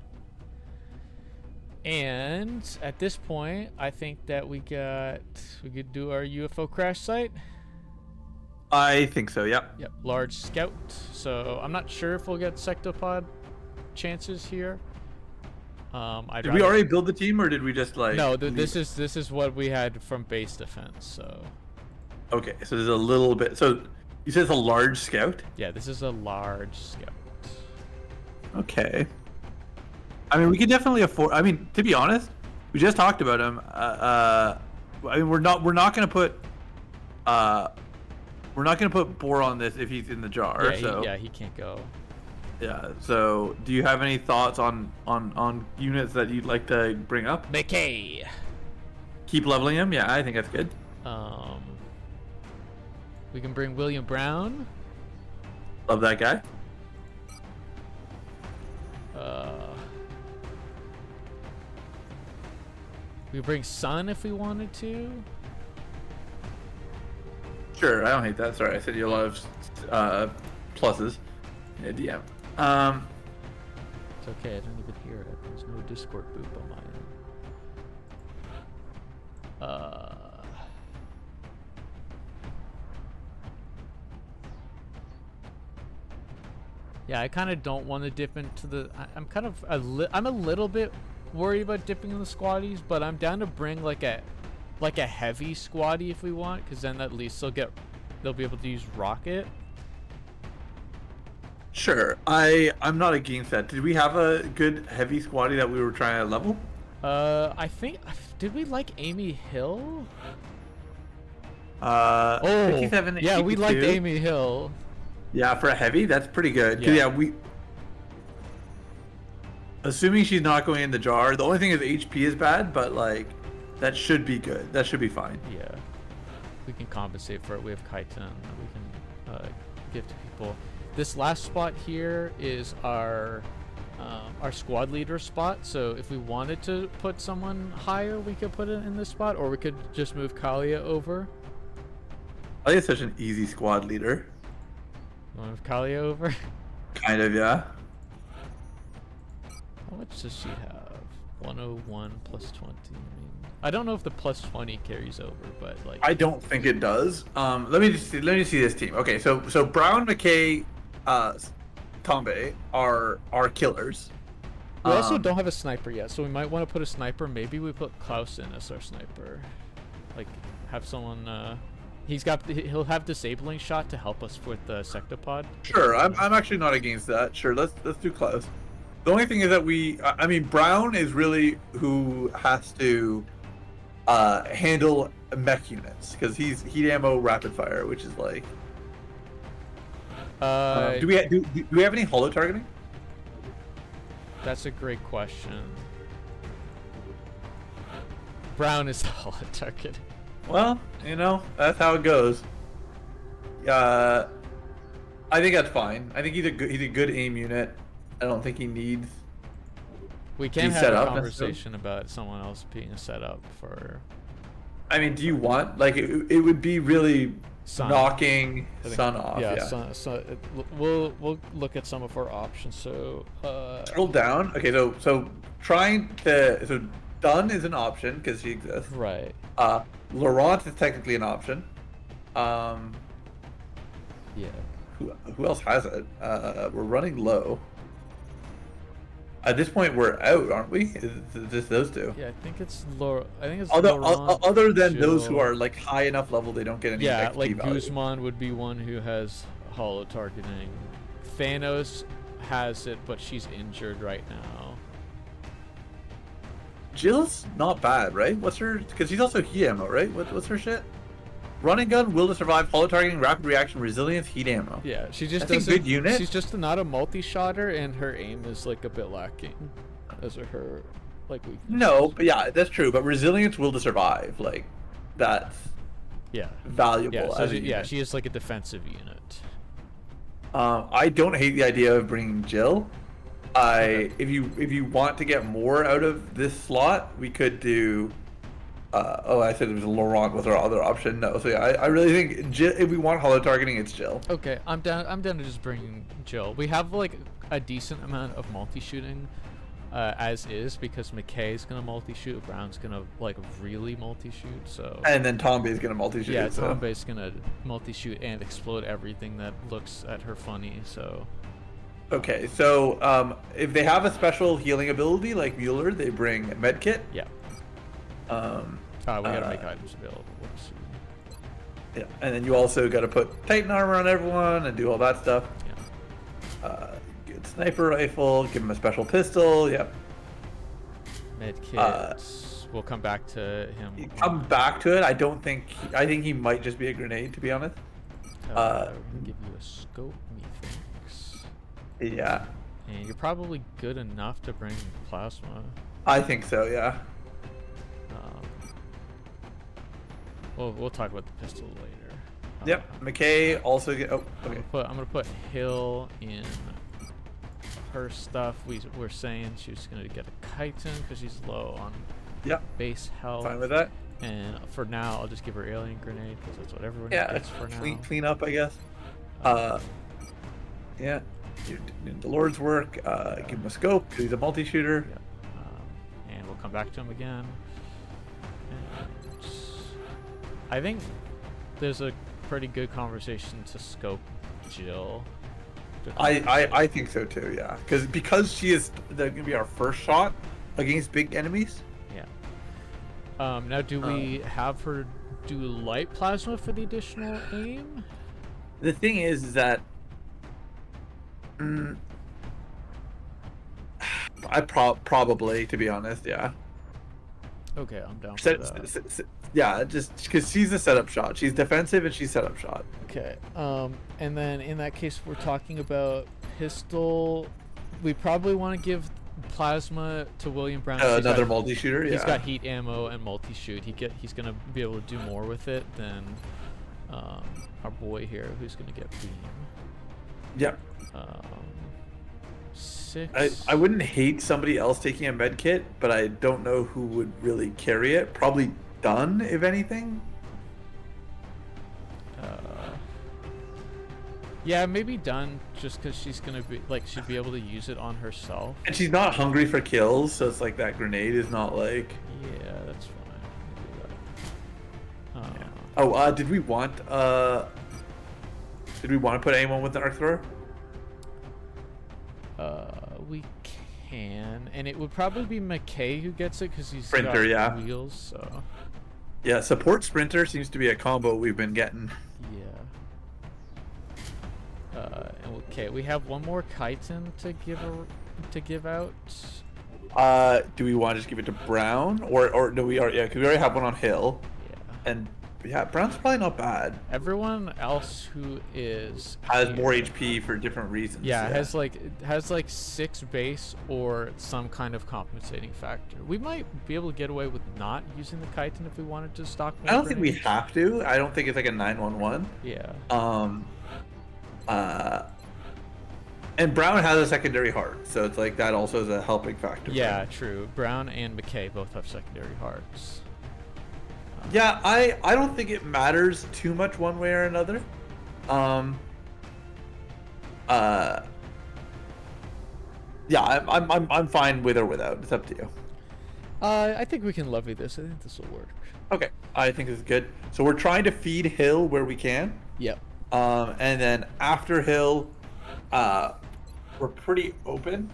And at this point, I think that we could do our UFO crash site. I think so, yep. Yep, large scout. So I'm not sure if we'll get sectopod chances here. I'd Did we rather- already build the team, or did we just like? No, leave this it? is what we had from base defense. So Okay, so there's a little bit. So you said it's a large scout. yeah, this is a large scout. Okay. I mean, we could definitely afford. I mean, to be honest, we just talked about him. I mean, we're not gonna put. We're not gonna put Boar on this if he's in the jar. Yeah, so he can't go. yeah. So, do you have any thoughts on units that you'd like to bring up? McKay. Keep leveling him. Yeah, I think that's good. We can bring William Brown. Love that guy. We could bring Sun if we wanted to. Sure, I don't hate that. Sorry, I said you a lot of pluses. Yeah, DM. It's okay, I don't even hear it. There's no Discord boop on my end. Yeah, I kind of don't want to dip into the. I'm kind of I'm a little bit worried about dipping in the squaddies, but I'm down to bring like a heavy squaddie if we want, because then at least they'll be able to use rocket. Sure, I'm not against that. Did we have a good heavy squaddie that we were trying to level? I think did we like Amy Hill? 57, yeah, we 82. liked Amy Hill. Yeah, for a heavy, that's pretty good. 'Cause, Yeah. we. Assuming she's not going in the jar, the only thing is HP is bad, but like, that should be good. That should be fine. Yeah, we can compensate for it. We have Kaiten that we can give to people. This last spot here is our squad leader spot. So if we wanted to put someone higher, we could put it in this spot, or we could just move Kalia over. I think it's such an easy squad leader. You want to move Kalia over? Kind of, yeah. How much does she have? 101 plus 20. I mean, I don't know if the plus 20 carries over, but like. I don't think it does. Let me see this team. Okay, so Brown, McKay, Tombe are killers. We also don't have a sniper yet, so we might want to put a sniper. Maybe we put Klaus in as our sniper. Like, have someone. He'll have disabling shot to help us with the sectopod. Sure, I'm actually not against that. Sure, let's do Klaus. The only thing is that I mean, Brown is really who has to handle mech units, because he's heat ammo rapid fire, which is like. Do we have any holo targeting? That's a great question. Brown is the holo target. Well, that's how it goes. I think that's fine. I think he's a good aim unit. I don't think he needs. We can He's have set a up, conversation about someone else being set up for. I mean, do you want it would be really Sun. knocking I think- Sun off? Yeah. We'll look at some of our options. So. Scroll down. Okay, so Dunn is an option because she exists. Right. Laurent is technically an option. Yeah. Who else has it? We're running low. At this point, we're out, aren't we? Is it just those two? Yeah, I think it's Laura. I think it's Other Laurent, other than those who Jill. are like high enough level, they don't get any Yeah, XP like value. Guzman would be one who has holo targeting. Thanos has it, but she's injured right now. Jill's not bad, right? What's her? Because she's also heat ammo, right? What's her shit? Running gun, will to survive, holo targeting, rapid reaction, resilience, heat ammo. Yeah, she just That's a doesn't. good unit. She's just not a multi-shotter, and her aim is like a bit lacking. Those are her like weaknesses. No, but yeah, that's true. But resilience, will to survive, like that's Yeah. valuable. Yeah. So as a she, unit. she is like a defensive unit. I don't hate the idea of bringing Jill. If you want to get more out of this slot, we could do. I said it was Laurent with our other option. No, so yeah, I really think Jill, if we want holo targeting, it's Jill. Okay, I'm down to just bring Jill. We have like a decent amount of multi-shooting, as is, because McKay's gonna multi-shoot, Brown's gonna like really multi-shoot. So. And then Tombe is gonna multi-shoot. Yeah, so. Tombe's gonna multi-shoot and explode everything that looks at her funny. So. Okay, so if they have a special healing ability like Mueller, they bring medkit. Yeah. Um, We gotta make items available. Whoops. yeah, and then you also got to put Titan armor on everyone and do all that stuff. Yeah. Good sniper rifle. Give him a special pistol. Yep. Medkits. We'll come back to him. Come back to it. I don't think. I think he might just be a grenade, to be honest. We're gonna give you a scope, methinks. Yeah. And you're probably good enough to bring plasma. I think so. Yeah. We'll talk about the pistol later. Yep. McKay also get. Oh, okay. I'm gonna put Hill in her stuff. We're saying she's gonna get a chitin because she's low on base health. Fine with that. And for now, I'll just give her alien grenade because that's what everyone Yeah. gets for now. Clean up, I guess. Yeah. You're doing the Lord's work. Give him a scope because he's a multi-shooter. Yep. And we'll come back to him again. And I think there's a pretty good conversation to scope Jill. I think so too. Yeah, because she is gonna be our first shot against big enemies. Yeah. Now, do we have her do light plasma for the additional aim? The thing is that I probably, to be honest, yeah. Okay, I'm down for that. Yeah, just because she's a setup shot. She's defensive and she's setup shot. Okay. And then in that case, we're talking about pistol. We probably want to give plasma to William Brown. Another multi-shooter. He's got heat ammo and multi-shoot. He's gonna be able to do more with it than our boy here, who's gonna get beam. Yeah. 6. I wouldn't hate somebody else taking a med kit, but I don't know who would really carry it. Probably Dunn, if anything. Yeah, maybe Dunn, just because she's gonna be she'd be able to use it on herself. And she's not hungry for kills, so it's like that grenade is not like. Yeah, that's fine. Did we want to put anyone with the arc thrower? We can, and it would probably be McKay who gets it because he's Sprinter, got wheels. So. Yeah, support sprinter seems to be a combo we've been getting. Yeah. Okay, we have one more chitin to give out. Do we want to just give it to Brown, or do we already? Yeah, because we already have one on Hill. Yeah. And yeah, Brown's probably not bad. Everyone else who has more HP for different reasons. Yeah, has like 6 base or some kind of compensating factor. We might be able to get away with not using the chitin if we wanted to stock more. I don't think we have to. I don't think it's like a 911. Yeah. And Brown has a secondary heart, so it's like that also is a helping factor. Yeah, true. Brown and McKay both have secondary hearts. Yeah, I don't think it matters too much one way or another. Yeah, I'm fine with or without. It's up to you. I think we can levy this. I think this will work. Okay, I think this is good. So we're trying to feed Hill where we can. Yep. And then after Hill, we're pretty open.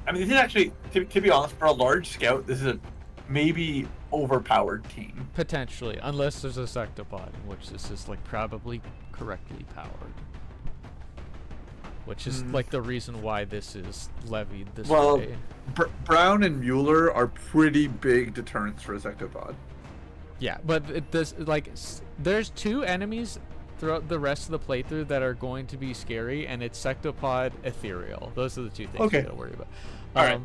I mean, this is actually, to be honest, for a large scout, this is a maybe overpowered team. Potentially, unless there's a sectopod, in which this is like probably correctly powered. Which is like the reason why this is levied this way. Brown and Mueller are pretty big deterrents for a sectopod. Yeah, but there's 2 enemies throughout the rest of the playthrough that are going to be scary, and it's sectopod, ethereal. Those are the 2 things you gotta worry about. All right,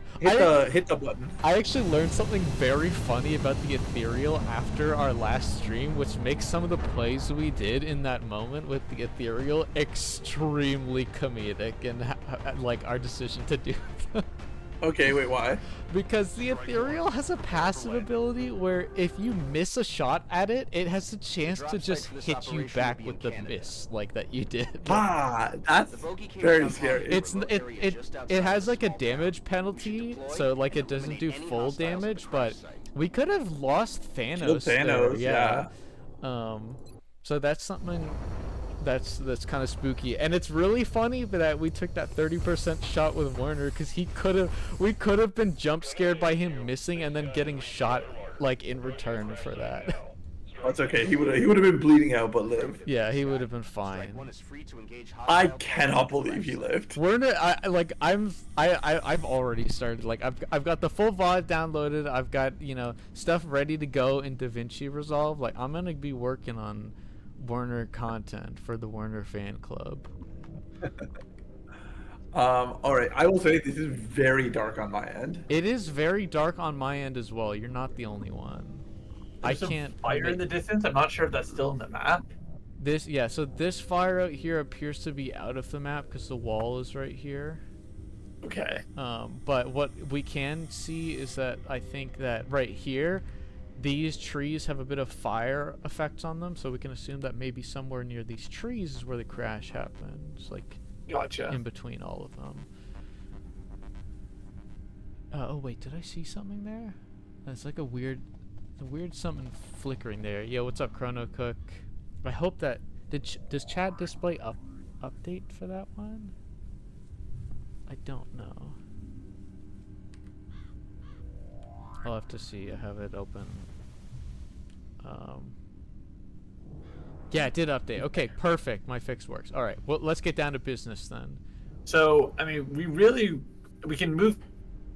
hit the button. I actually learned something very funny about the ethereal after our last stream, which makes some of the plays we did in that moment with the ethereal extremely comedic, and like our decision to do them. Okay, wait, why? Because the ethereal has a passive ability where if you miss a shot at it, it has a chance to just hit you back with the miss like that you did. That's very scary. It has like a damage penalty, so like it doesn't do full damage, but we could have lost Thanos. Yeah. So that's something that's kind of spooky, and it's really funny that we took that 30% shot with Werner, because we could have been jump scared by him missing and then getting shot like in return for that. That's okay. He would have been bleeding out but lived. Yeah, he would have been fine. I cannot believe he lived. Werner, I've already started. Like I've got the full VOD downloaded. I've got stuff ready to go in DaVinci Resolve. Like I'm gonna be working on Werner content for the Werner fan club. All right. I will say this is very dark on my end. It is very dark on my end as well. You're not the only one. There's some fire in the distance. I'm not sure if that's still in the map. So this fire out here appears to be out of the map because the wall is right here. Okay. But what we can see is that I think that right here, these trees have a bit of fire effects on them, so we can assume that maybe somewhere near these trees is where the crash happens, like Gotcha. in between all of them. Oh wait, did I see something there? That's like a weird something flickering there. Yo, what's up, Chrono Cook? I hope that does chat display update for that one? I don't know. I'll have to see. I have it open. Yeah, it did update. Okay, perfect. My fix works. All right. Well, let's get down to business then. So, I mean, we can move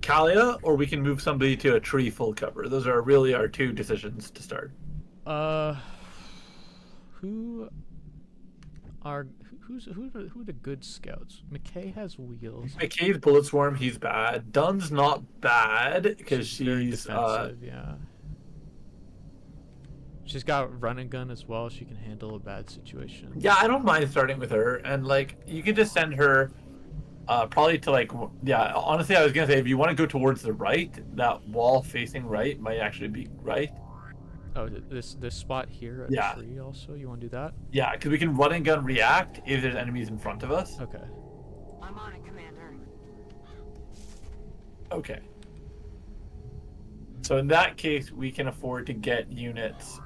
Kalia, or we can move somebody to a tree full cover. Those are really our two decisions to start. Who are the good scouts? McKay has wheels. McKay's bullet swarm, he's bad. Dunn's not bad because very she's defensive, yeah. She's got run and gun as well. She can handle a bad situation. Yeah, I don't mind starting with her, and like you can just send her probably to like, yeah, honestly I was gonna say if you want to go towards the right, that wall facing right might actually be right. Oh, this spot here at Yeah. tree also? You want to do that? Yeah, because we can run and gun react if there's enemies in front of us. Okay. I'm on it, Commander. Okay. So in that case, we can afford to get units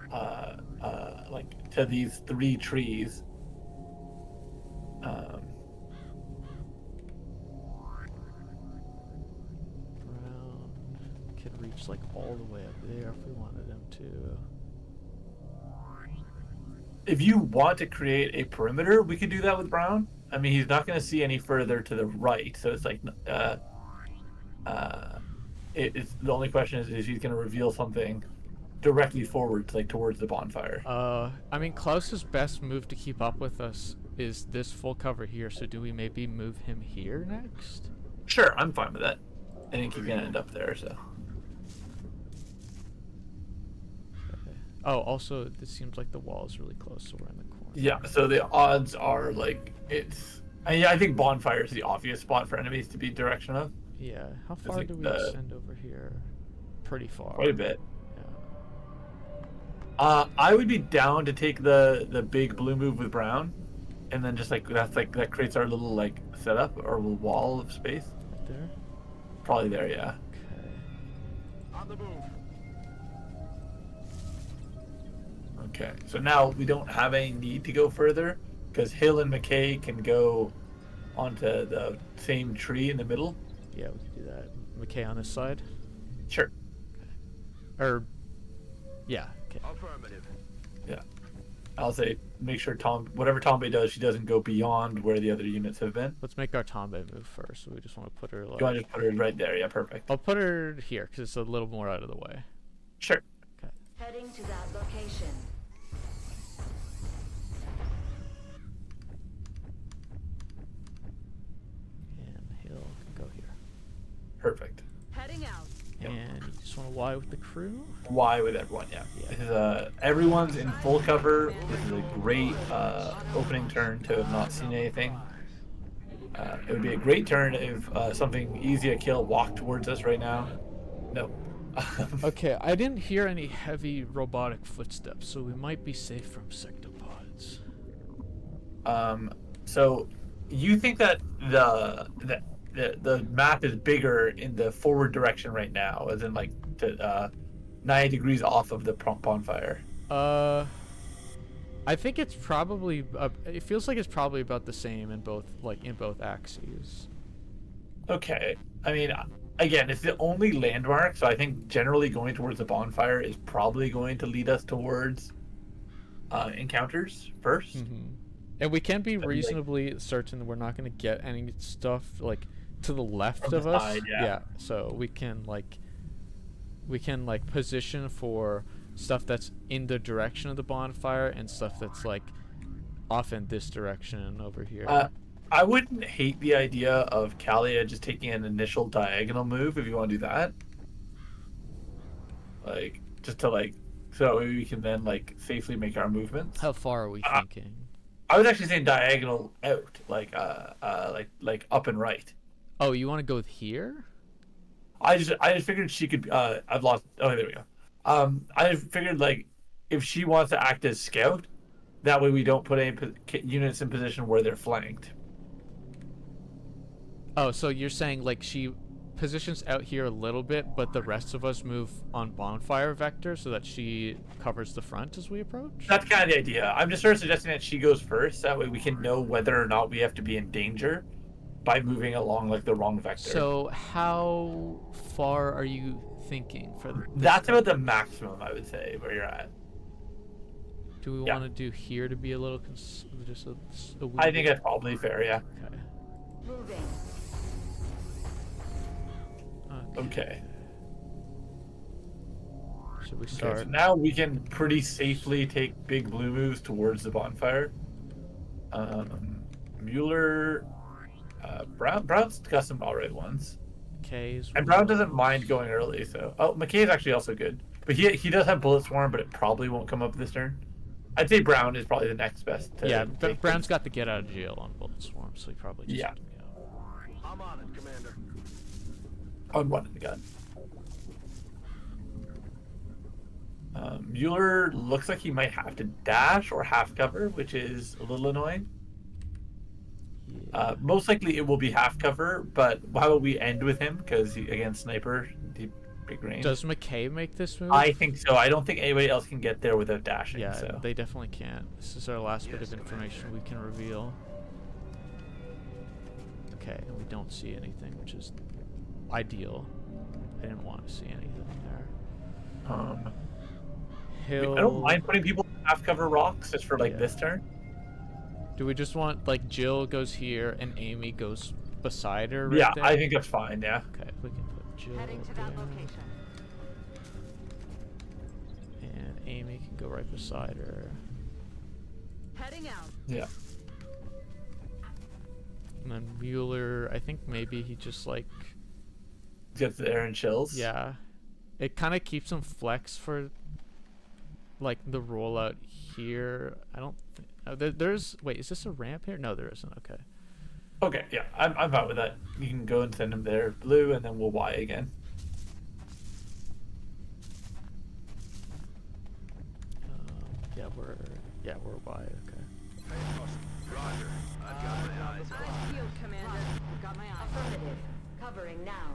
like to these 3 trees. Brown could reach like all the way up there if we wanted him to. If you want to create a perimeter, we could do that with Brown. I mean, he's not going to see any further to the right, so it's like it's the only question is he's going to reveal something directly forward, like towards the bonfire. I mean, Klaus's best move to keep up with us is this full cover here, so do we maybe move him here next? Sure, I'm fine with that. I think he's going to end up there, so. Okay. Oh, also, this seems like the wall is really close, so we're in the corner. Yeah, so the odds are like I think bonfire is the obvious spot for enemies to be direction of. Yeah. How far like do we extend over here? Pretty far. Quite a bit. Yeah. I would be down to take the big blue move with Brown, and then just like that creates our little like setup or wall of space. Right there. Probably there, yeah. Okay. On the move. Okay, so now we don't have any need to go further because Hill and McKay can go onto the same tree in the middle. Yeah, we could do that. McKay on this side. Sure. Or, yeah. Okay. Affirmative. Yeah. I'll say make sure whatever Tombe does, she doesn't go beyond where the other units have been. Let's make our Tombe move first. So we just want to put her like. You want to just put her right there? Yeah, perfect. I'll put her here because it's a little more out of the way. Sure. Okay. Heading to that location. And he'll go here. Perfect. Heading out. Yep. And you just want to Y with the crew. Why with everyone? Yeah. Yeah. This is everyone's in full cover. This is a great opening turn to have not seen anything. It would be a great turn if something easy to kill walked towards us right now. No. Okay, I didn't hear any heavy robotic footsteps, so we might be safe from sectopods. So you think that the map is bigger in the forward direction right now, as in like to 90 degrees off of the bonfire? I think it's probably it feels like it's probably about the same in both axes. Okay. I mean, again, it's the only landmark, so I think generally going towards the bonfire is probably going to lead us towards encounters first. And we can be But, like- reasonably certain that we're not going to get any stuff like to the left From the of us. side, yeah. So we can position for stuff that's in the direction of the bonfire and stuff that's like off in this direction over here. I wouldn't hate the idea of Kalia just taking an initial diagonal move if you want to do that. Like, just to like, so we can then like safely make our movements. How far are we thinking? I was actually saying diagonal out, like up and right. Oh, you want to go here? I just figured she could. I've lost. Oh, there we go. I figured like if she wants to act as scout, that way we don't put any units in position where they're flanked. Oh, so you're saying like she positions out here a little bit, but the rest of us move on bonfire vector so that she covers the front as we approach? That's kind of the idea. I'm just sort of suggesting that she goes first. That way we can know whether or not we have to be in danger by moving along like the wrong vector. So how far are you thinking for this? That's about the maximum, I would say, where you're at. Do we Yeah. want to do here to be a little just a wee I think bit? that's probably fair, yeah. Okay. Moving. Okay. Should we Okay, start? so now we can pretty safely take big blue moves towards the bonfire. Mueller, Brown's got some alright ones. K's. And Brown doesn't mind going early, so... Oh, McKay's actually also good. But he does have Bullet Swarm, but it probably won't come up this turn. I'd say Brown is probably the next best to Yeah, take Brown's this. got to get out of jail on Bullet Swarm, so he probably just... Yeah. I'm on it, Commander. On one in the gun. Mueller looks like he might have to dash or half cover, which is a little annoying. Most likely it will be half cover, but how about we end with him? Because again, sniper, deep, big range. Does McKay make this move? I think so. I don't think anybody else can get there without dashing. Yeah, so. they definitely can't. This is our last bit of information we can reveal. Okay, and we don't see anything, which is ideal. I didn't want to see anything there. Hill. I don't mind putting people in half cover rocks just for like Yeah. this turn. Do we just want like Jill goes here and Amy goes beside her? Right Yeah, there? I think that's fine. Yeah. Okay, we can put Jill Heading to that there, location. and Amy can go right beside her. Heading out. Yeah. And then Mueller, I think maybe he just like, Gets there and chills. yeah, it kind of keeps him flex for like the rollout here. I don't think there's. Wait, is this a ramp here? No, there isn't. Okay. Okay. Yeah, I'm fine with that. You can go and send him there, blue, and then we'll Y again. Yeah, we're wide. Okay. Hey, boss. Roger. I've got my eyes. Eyes peeled, Commander. Got my eye. Affirmative. Covering now.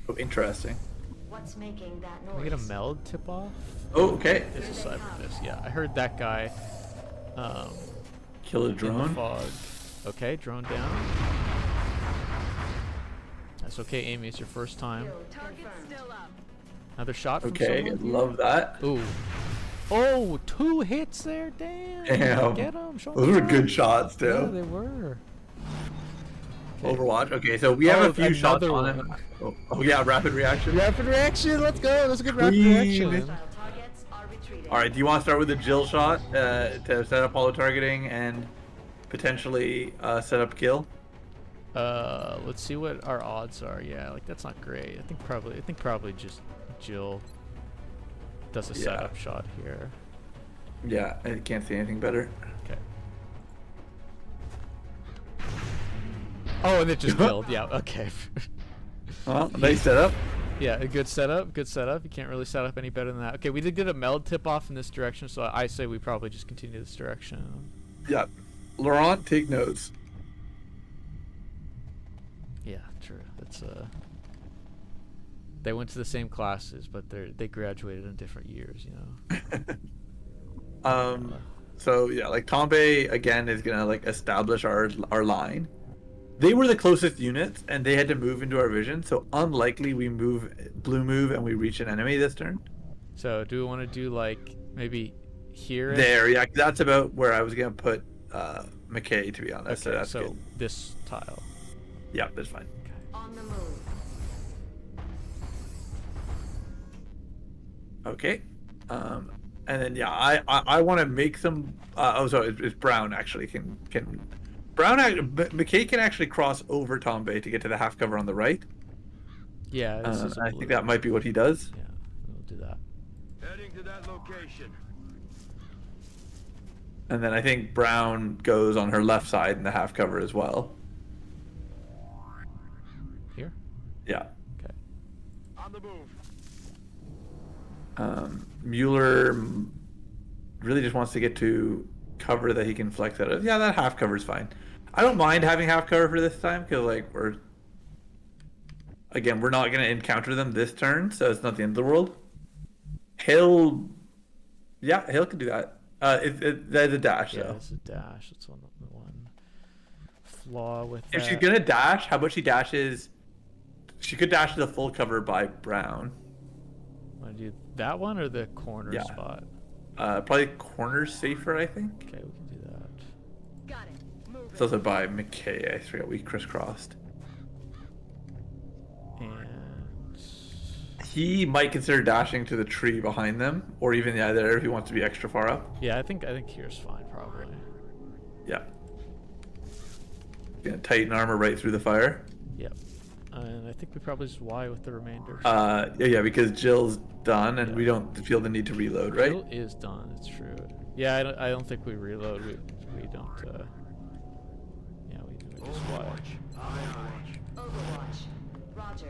Oh, interesting. What's making that noise? Can we get a meld tip off? Oh, okay. It's aside from this. Yeah, I heard that guy. Kill a In the drone. fog. Okay, drone down. That's okay, Amy. It's your first time. Target still up. Another shot from Okay, someone. love that. Ooh. Oh, 2 hits there. Damn. Damn. Get him. Show 'em Those were love. good shots Yeah, too. they were. Overwatch. Okay, so we have Oh, a few shots another on him. one. Oh yeah, rapid reaction. Rapid reaction. Let's go. That's a good rapid Clean. reaction. Hostile targets are retreating. All right, do you want to start with the Jill shot to set up auto targeting and potentially set up kill? Let's see what our odds are. Yeah, like that's not great. I think probably just Jill does a Yeah. setup shot here. Yeah, I can't see anything better. Okay. Oh, and it just killed. Yeah. Okay. Well, nice setup. Yeah, a good setup. Good setup. You can't really set up any better than that. Okay, we did get a meld tip off in this direction, so I say we probably just continue this direction. Yeah, Laurent, take notes. Yeah, true. That's They went to the same classes, but they graduated in different years, you know. So yeah, like Tombe again is gonna like establish our line. They were the closest units, and they had to move into our vision. So unlikely we blue move and we reach an enemy this turn. So do we want to do like maybe here? There, yeah, that's about where I was gonna put McKay, to be honest. Okay, so that's so good. this tile. Yeah, that's fine. On the move. Okay. And then yeah, I want to make some. Sorry, it's Brown actually can Brown McKay can actually cross over Tombe to get to the half cover on the right. Yeah, this is a I blue. think that might be what he does. Yeah, we'll do that. Heading to that location. And then I think Brown goes on her left side in the half cover as well. Here. Yeah. Okay. On the move. Mueller really just wants to get to cover that he can flex out of. Yeah, that half cover is fine. I don't mind having half cover for this time because like we're not going to encounter them this turn, so it's not the end of the world. Hill can do that. There's a dash. Yeah, So. it's a dash. It's one flaw with If that. she's gonna dash, how about she dashes? She could dash to the full cover by Brown. Want to do that one or the corner Yeah. spot? Probably corners safer, I think. Okay, we can do that. Got it. Move It's it. also by McKay. I forgot we crisscrossed. And He might consider dashing to the tree behind them, or even there if he wants to be extra far up. yeah, I think here's fine probably. Yeah. Gonna tighten armor right through the fire. Yep. And I think we probably just Y with the remainder. Yeah, because Jill's done, and Yeah. we don't feel the need to reload, right? Kill is done. It's true. Yeah, I don't think we reload. We don't. Yeah, we just Y. Overwatch. Eye on watch. Overwatch. Roger.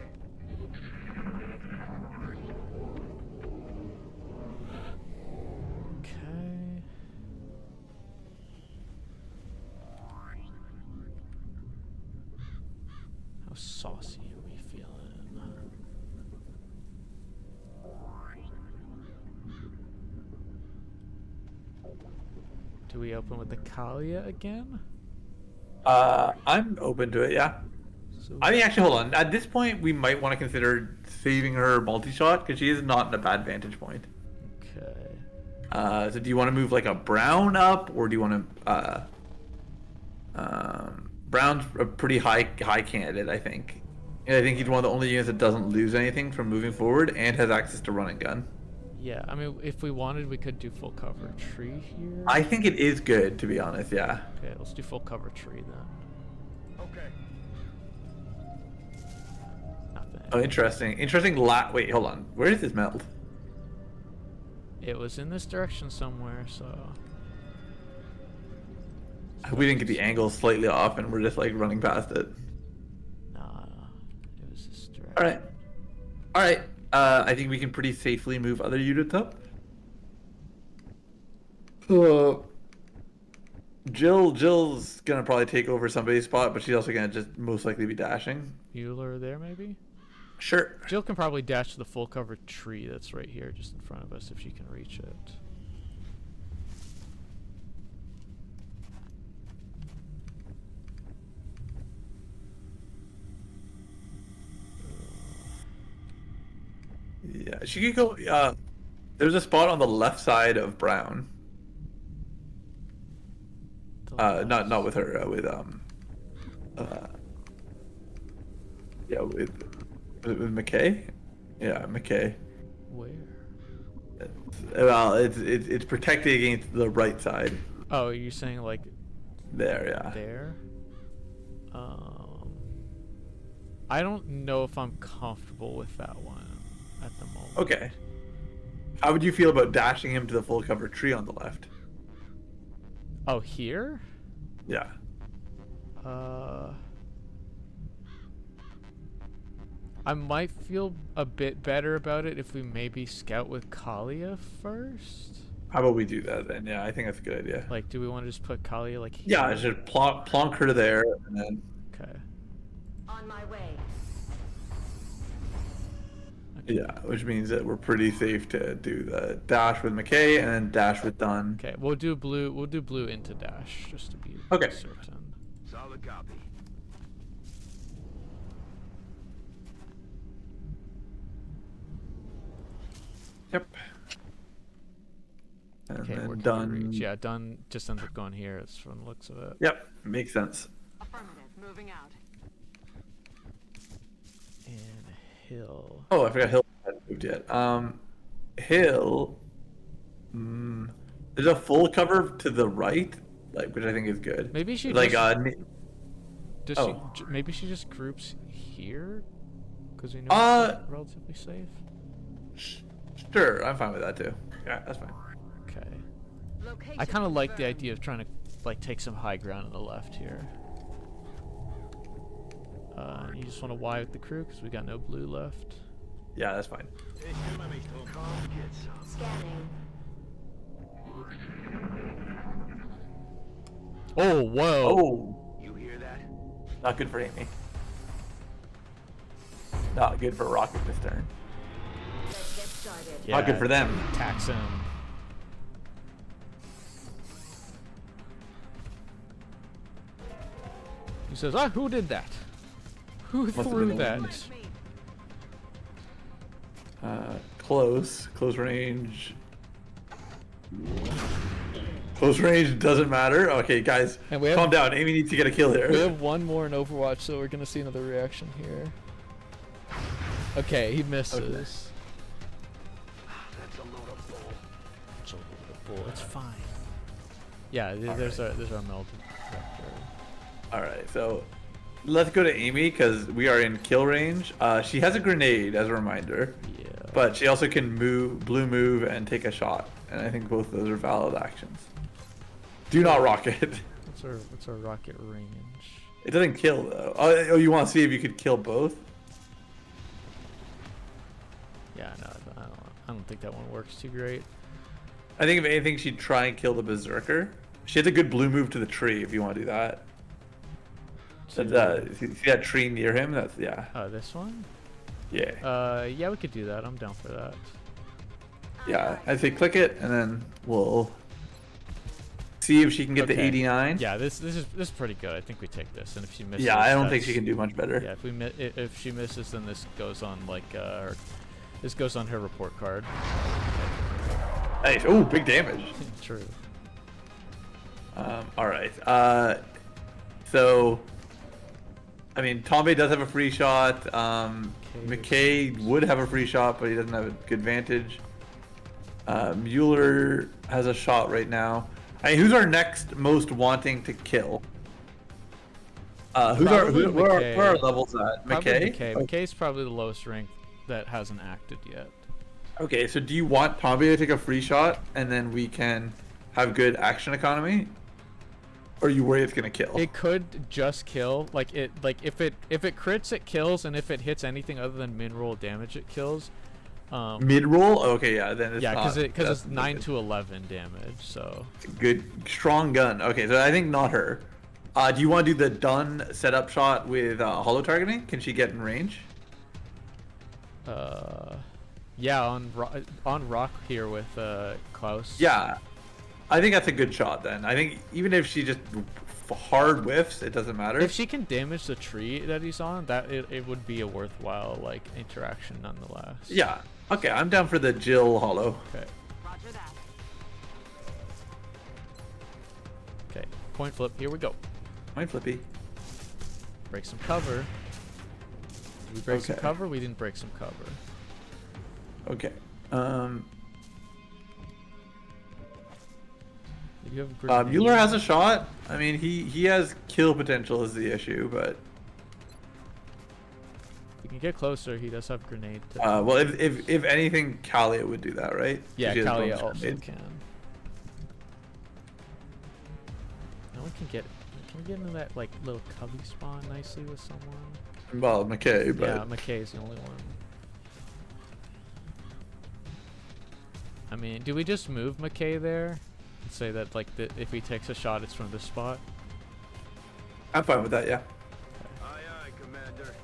Okay. How saucy are we feeling? Do we open with the Kalia again? I'm open to it. Yeah. So I mean, actually, hold on. At this point, we might want to consider saving her multi-shot because she is not in a bad vantage point. okay. So do you want to move like a Brown up, or do you want to? Brown's a pretty high candidate, I think. And I think he's one of the only units that doesn't lose anything from moving forward and has access to run and gun. Yeah, I mean, if we wanted, we could do full cover tree here. I think it is good, to be honest. Yeah. Okay, let's do full cover tree then. Okay. Nothing. Oh, interesting. Wait, hold on. Where is this meld? It was in this direction somewhere, so. We didn't get the angle slightly off, and we're just like running past it. Nah, it was this direction. All right. All right. I think we can pretty safely move other units up. Jill's gonna probably take over somebody's spot, but she's also gonna just most likely be dashing. Bueller there, maybe? Sure. Jill can probably dash to the full cover tree that's right here, just in front of us, if she can reach it. Yeah, she could go. There's a spot on the left side of Brown. Not with her. With McKay. Yeah, McKay. Where? Well, it's protected against the right side. Oh, you're saying like There, yeah. there? I don't know if I'm comfortable with that one at the moment. Okay. How would you feel about dashing him to the full cover tree on the left? Oh, here? Yeah. I might feel a bit better about it if we maybe scout with Kalia first. How about we do that then? Yeah, I think that's a good idea. Like, do we want to just put Kalia like here? Yeah, just plonk her there, and then Okay. On my way. Yeah, which means that we're pretty safe to do the dash with McKay and then dash with Dunn. Okay, we'll do blue. We'll do blue into dash just to be Okay. certain. Solid copy. Yep. And Okay, then we're Dunn. reach. Yeah, done. Just ends up going here. It's from the looks of it. Yep, makes sense. Affirmative. Moving out. And hill. Oh, I forgot Hill hasn't moved yet. Hill. There's a full cover to the right, like which I think is good. Maybe she like just, ne- does oh. maybe she just groups here, because we know Uh, it's relatively safe. Sure, I'm fine with that too. Yeah, that's fine. Okay. Location I kind of like the confirmed. idea of trying to like take some high ground on the left here. You just want to Y with the crew because we got no blue left. Yeah, that's fine. Come get some. Scanning. Oh, whoa! Oh, You hear that? not good for Amy. Not good for Rocket this turn. Let's get started. Not good for them. Tax him. He says, "Ah, who did that? Who have threw been the that?" wind. Close range. Close range doesn't matter. Okay, guys, And we have- calm down. Amy needs to get a kill here. We have one more in Overwatch, so we're gonna see another reaction here. Okay, he misses. That's a load of bull. It's a little bull. It's fine. Yeah, there's our melded vector. All right, so let's go to Amy because we are in kill range. She has a grenade as a reminder, Yeah. but she also can blue move, and take a shot. And I think both of those are valid actions. Do not rocket. What's our rocket range? It doesn't kill though. Oh, you want to see if you could kill both? Yeah, no, I don't think that one works too great. I think if anything, she'd try and kill the berserker. She has a good blue move to the tree if you want to do that. See that tree near him? That's yeah. This one? Yeah. Yeah, we could do that. I'm down for that. Yeah. I'd say click it and then we'll see if she can get the Okay. 89. Yeah, this is pretty good. I think we take this, and if she misses, Yeah, I don't think that's- she can do much better. Yeah, if she misses, then this goes on like this goes on her report card. Nice. Oh, big damage. True. All right. So, I mean, Tombe does have a free shot. McKay would have a free shot, but he doesn't have a good vantage. Mueller has a shot right now. I mean, who's our next most wanting to kill? Where are our levels at? Probably McKay? McKay. McKay's probably the lowest rank that hasn't acted yet. Okay, so do you want Tombe to take a free shot and then we can have good action economy? Or are you worried it's gonna kill? It could just kill. Like if it crits, it kills, and if it hits anything other than min-roll damage, it kills. Mid-roll? Okay, yeah, then it's Yeah, not. because it's that's 9 to 11 damage. So good, strong gun. Okay, so I think not her. Do you want to do the done setup shot with hollow targeting? Can she get in range? yeah, on rock here with Klaus. Yeah, I think that's a good shot then. I think even if she just hard whiffs, it doesn't matter. If she can damage the tree that he's on, that it would be a worthwhile like interaction nonetheless. Yeah. Okay, I'm down for the Jill hollow. Okay. Roger that. Okay. Point flip. Here we go. Mind flippy. Break some cover. Did we break some Okay. cover? We didn't break some cover. Okay. Did you have a grenade? Mueller has a shot. I mean, he has kill potential is the issue, but We can get closer. He does have grenade. well, if anything, Kalia would do that, right? Yeah, She has Kalia bonus also grenade. can. No one can get. Can we get into that like little cubby spawn nicely with someone? Well, McKay, but Yeah, McKay's the only one. I mean, do we just move McKay there and say that like if he takes a shot, it's from this spot? I'm fine with that. Yeah. Aye, aye, Commander.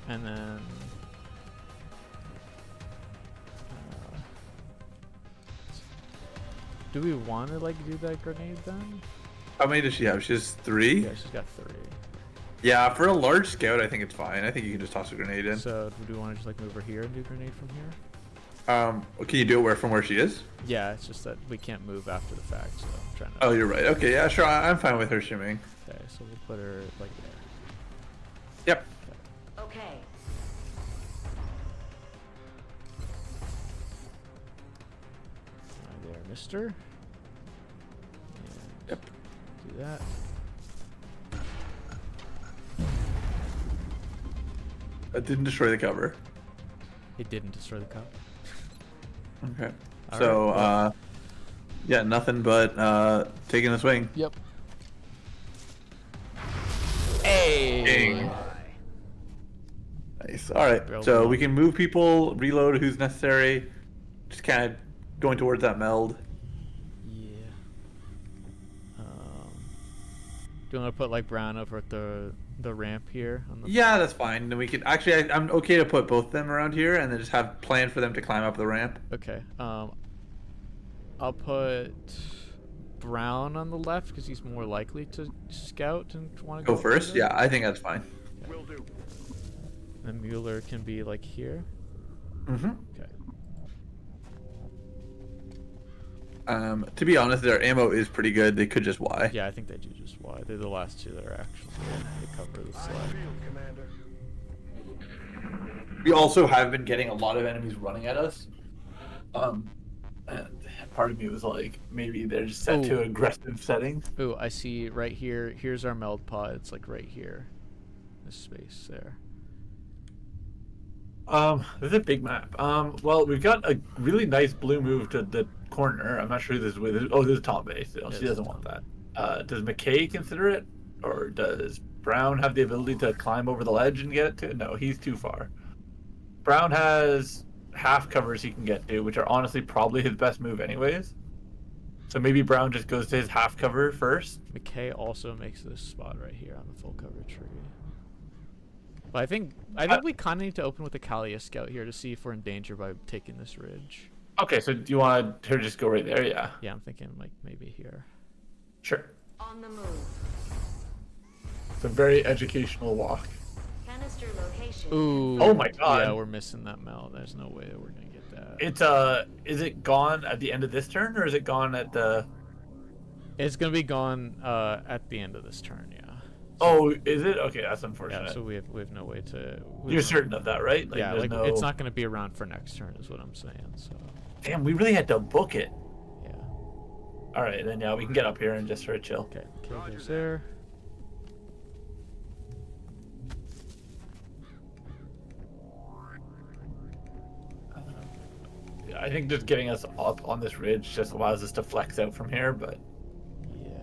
And then Do we want to like do that grenade then? How many does she have? She has 3? Yeah, she's got 3. Yeah, for a large scout, I think it's fine. I think you can just toss a grenade in. So do we want to just like move her here and do grenade from here? Can you do it from where she is? Yeah, it's just that we can't move after the fact, so I'm trying to. Oh, you're right. Okay, yeah, sure. I'm fine with her shimming. Okay, so we'll put her like there. Yep. Okay. Right there, mister. And Yep. do that. That didn't destroy the cover. It didn't destroy the cup. Okay. All So, right. yeah, nothing but taking a swing. Yep. Hey. Ding. Nice. All right. Barrel So down. we can move people, reload who's necessary. Just kind of going towards that meld. Yeah. Do you want to put like Brown over at the ramp here? On the... Yeah, that's fine. Then we can actually. I'm okay to put both of them around here, and then just have plan for them to climb up the ramp. Okay. I'll put Brown on the left because he's more likely to scout and want to Go first. Yeah, I think that's fine. Will do. And Mueller can be like here. Mm-hmm. Okay. To be honest, their ammo is pretty good. They could just Y. Yeah, I think they do just why. They're the last two that are actually they cover the I slide. feel, Commander. We also have been getting a lot of enemies running at us. And part of me was like, maybe they're just set to aggressive settings. Ooh, I see right here. Here's our meld pod. It's like right here. This space there. This is a big map. Well, we've got a really nice blue move to the corner. I'm not sure who this is with. Oh, this is Tombe. So she doesn't want that. Does McKay consider it? Or does Brown have the ability to climb over the ledge and get it to? No, he's too far. Brown has half covers he can get to, which are honestly probably his best move anyways. So maybe Brown just goes to his half cover first. McKay also makes this spot right here on the full cover tree. But I think we kind of need to open with the Kalia scout here to see if we're in danger by taking this ridge. Okay, so do you want her to just go right there? Yeah. Yeah, I'm thinking like maybe here. Sure. On the move. It's a very educational walk. Canister location. Ooh. Oh my God. Yeah, we're missing that meld. There's no way that we're gonna get that. It's is it gone at the end of this turn, or is it gone at the? It's gonna be gone at the end of this turn. Yeah. Oh, is it? Okay, that's unfortunate. Yeah. So we have no way to. You're certain of that, right? Yeah. there's Like no... it's not gonna be around for next turn, is what I'm saying. So. Damn, we really had to book it. Yeah. All right, then yeah, we can get up here and just sort of chill. Okay. Okay. Goes there. Yeah, I think just getting us up on this ridge just allows us to flex out from here, but Yeah.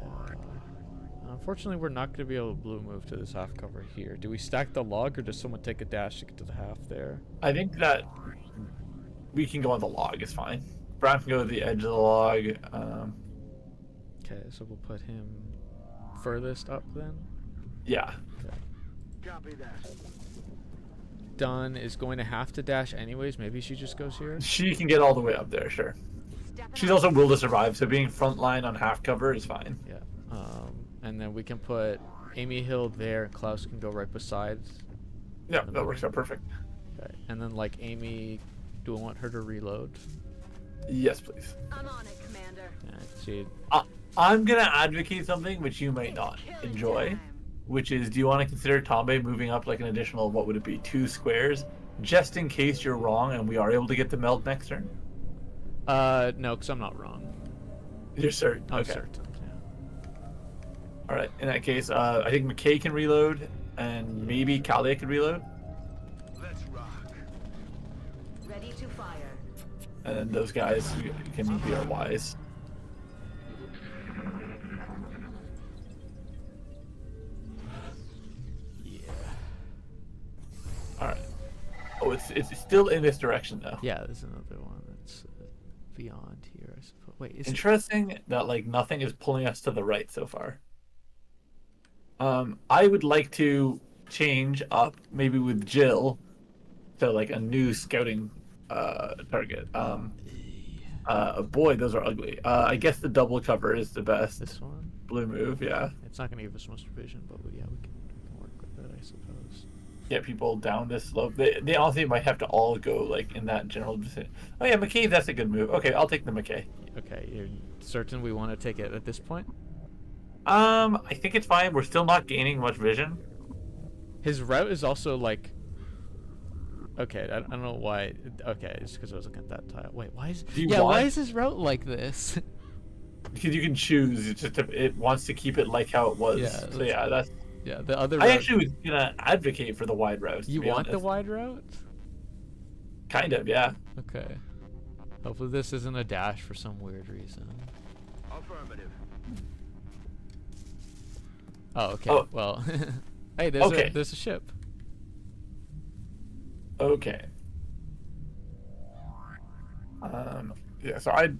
Unfortunately, we're not going to be able to blue move to this half cover here. Do we stack the log, or does someone take a dash to get to the half there? I think that we can go on the log. It's fine. Brown can go to the edge of the log. Okay, so we'll put him furthest up then. Yeah. Okay. Copy that. Dunn is going to have to dash anyways. Maybe she just goes here. She can get all the way up there, sure. Stepping She's up. also will to survive, so being front line on half cover is fine. Yeah. And then we can put Amy Hill there, and Klaus can go right beside. Yeah, that works out perfect. Okay. And then like Amy, do I want her to reload? Yes, please. I'm on it, Commander. Yeah, she. I'm gonna advocate something which you might not enjoy, which is, do you want to consider Tombe moving up like an additional, what would it be, 2 squares, just in case you're wrong and we are able to get the meld next turn? No, because I'm not wrong. You're certain? I'm Okay. certain. Yeah. All right. In that case, I think McKay can reload, and maybe Kalia can reload, Let's rock. Ready to fire. and then those guys can be our Ys. Yeah. All right. Oh, it's still in this direction though. Yeah, there's another one that's beyond here, I suppose. Wait, is it? Interesting that like nothing is pulling us to the right so far. I would like to change up maybe with Jill to like a new scouting target. I'm Boy, those are ugly. I guess the double cover is the best This one. blue move. Yeah. It's not gonna give us much vision, but yeah, we can work with it, I suppose. Get people down this slope. They honestly might have to all go like in that general vicinity. Oh yeah, McKay, that's a good move. Okay, I'll take the McKay. Okay, you're certain we want to take it at this point? I think it's fine. We're still not gaining much vision. His route is also like. Okay, I don't know why. Okay, it's because I was looking at that tile. Wait, why is? Do you Yeah, why want- is his route like this? Because you can choose. It wants to keep it like how it was. Yeah, So yeah, that's. Yeah, the other. I route- actually was gonna advocate for the wide route. You want the wide route? Kind of, yeah. Okay. Hopefully this isn't a dash for some weird reason. Affirmative. Oh, okay. Oh. Well, hey, there's Okay. there's a ship. Okay. Yeah. So I'm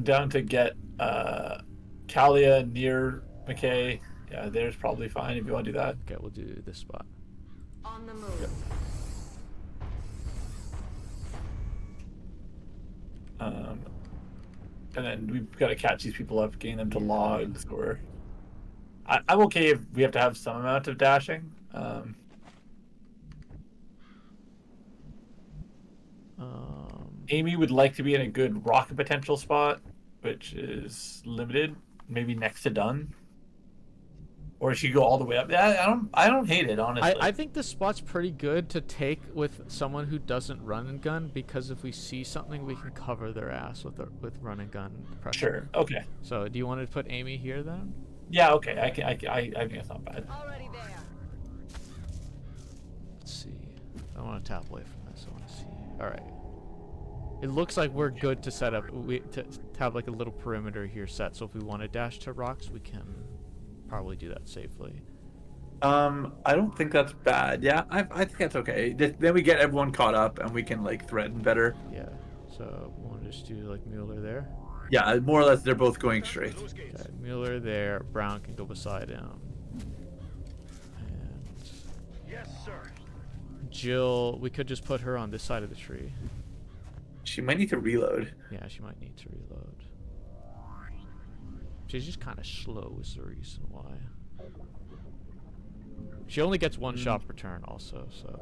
down to get Kalia near McKay. Yeah, there's probably fine if you want to do that. Okay, we'll do this spot. On the move. And then we've got to catch these people up, gain them to logs, or I'm okay if we have to have some amount of dashing. Amy would like to be in a good rocket potential spot, which is limited, maybe next to done. Or she go all the way up. Yeah, I don't hate it, honestly. I think this spot's pretty good to take with someone who doesn't run and gun, because if we see something, we can cover their ass with run and gun pressure. Sure. Okay. So, do you want to put Amy here then? Yeah. Okay. I think it's not bad. Already there. Let's see. I don't want to tap away from this. I want to see. All right. It looks like we're good to set up. To have like a little perimeter here set. So if we want to dash to rocks, we can probably do that safely. I don't think that's bad. Yeah, I think that's okay. Then we get everyone caught up and we can like threaten better. Yeah. So we want to just do like Mueller there. Yeah, more or less they're both going straight. Those gates. Okay, Mueller there. Brown can go beside him. And Yes, sir. Jill, we could just put her on this side of the tree. She might need to reload. Yeah, she might need to reload. She's just kind of slow is the reason why. She only gets one shot per turn also, so.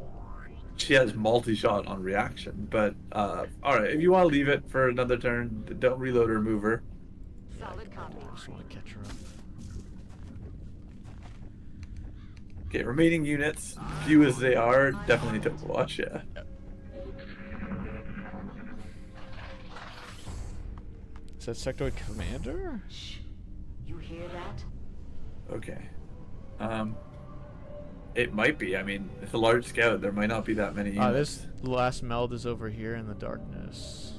She has multi-shot on reaction, but all right. If you want to leave it for another turn, don't reload or move her. Solid copy. I just want to catch her up. Okay, remaining units, few as they are, definitely took a watch. Yeah. Is that Sectoid Commander? Shh. You hear that? Okay. It might be. I mean, it's a large scout. There might not be that many units. This last meld is over here in the darkness.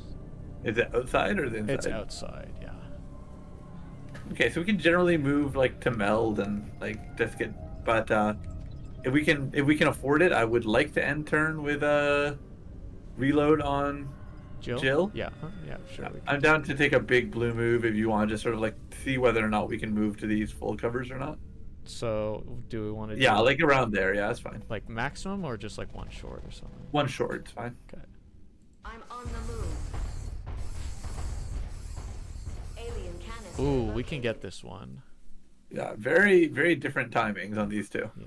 Is it outside or the inside? It's outside, yeah. Okay, so we can generally move like to meld and like just get. But if we can afford it, I would like to end turn with a reload on Jill? Yeah, yeah, sure. We can. I'm down to take a big blue move if you want to just sort of like see whether or not we can move to these full covers or not. So, do we want to Yeah, do like around there. Yeah, that's fine. like maximum or just like one short or something? One short, it's fine. Okay. I'm on the move. Alien canister. Ooh, we can get this one. Yeah, very, very different timings on these two. Yeah.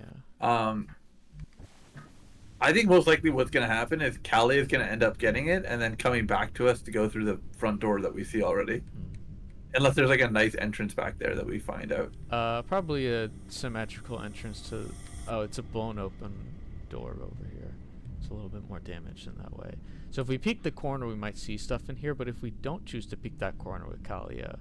I think most likely what's going to happen is Callie is going to end up getting it and then coming back to us to go through the front door that we see already. Unless there's like a nice entrance back there that we find out. Probably a symmetrical entrance to. Oh, it's a blown open door over here. It's a little bit more damage in that way. So if we peek the corner, we might see stuff in here. But if we don't choose to peek that corner with Kalia,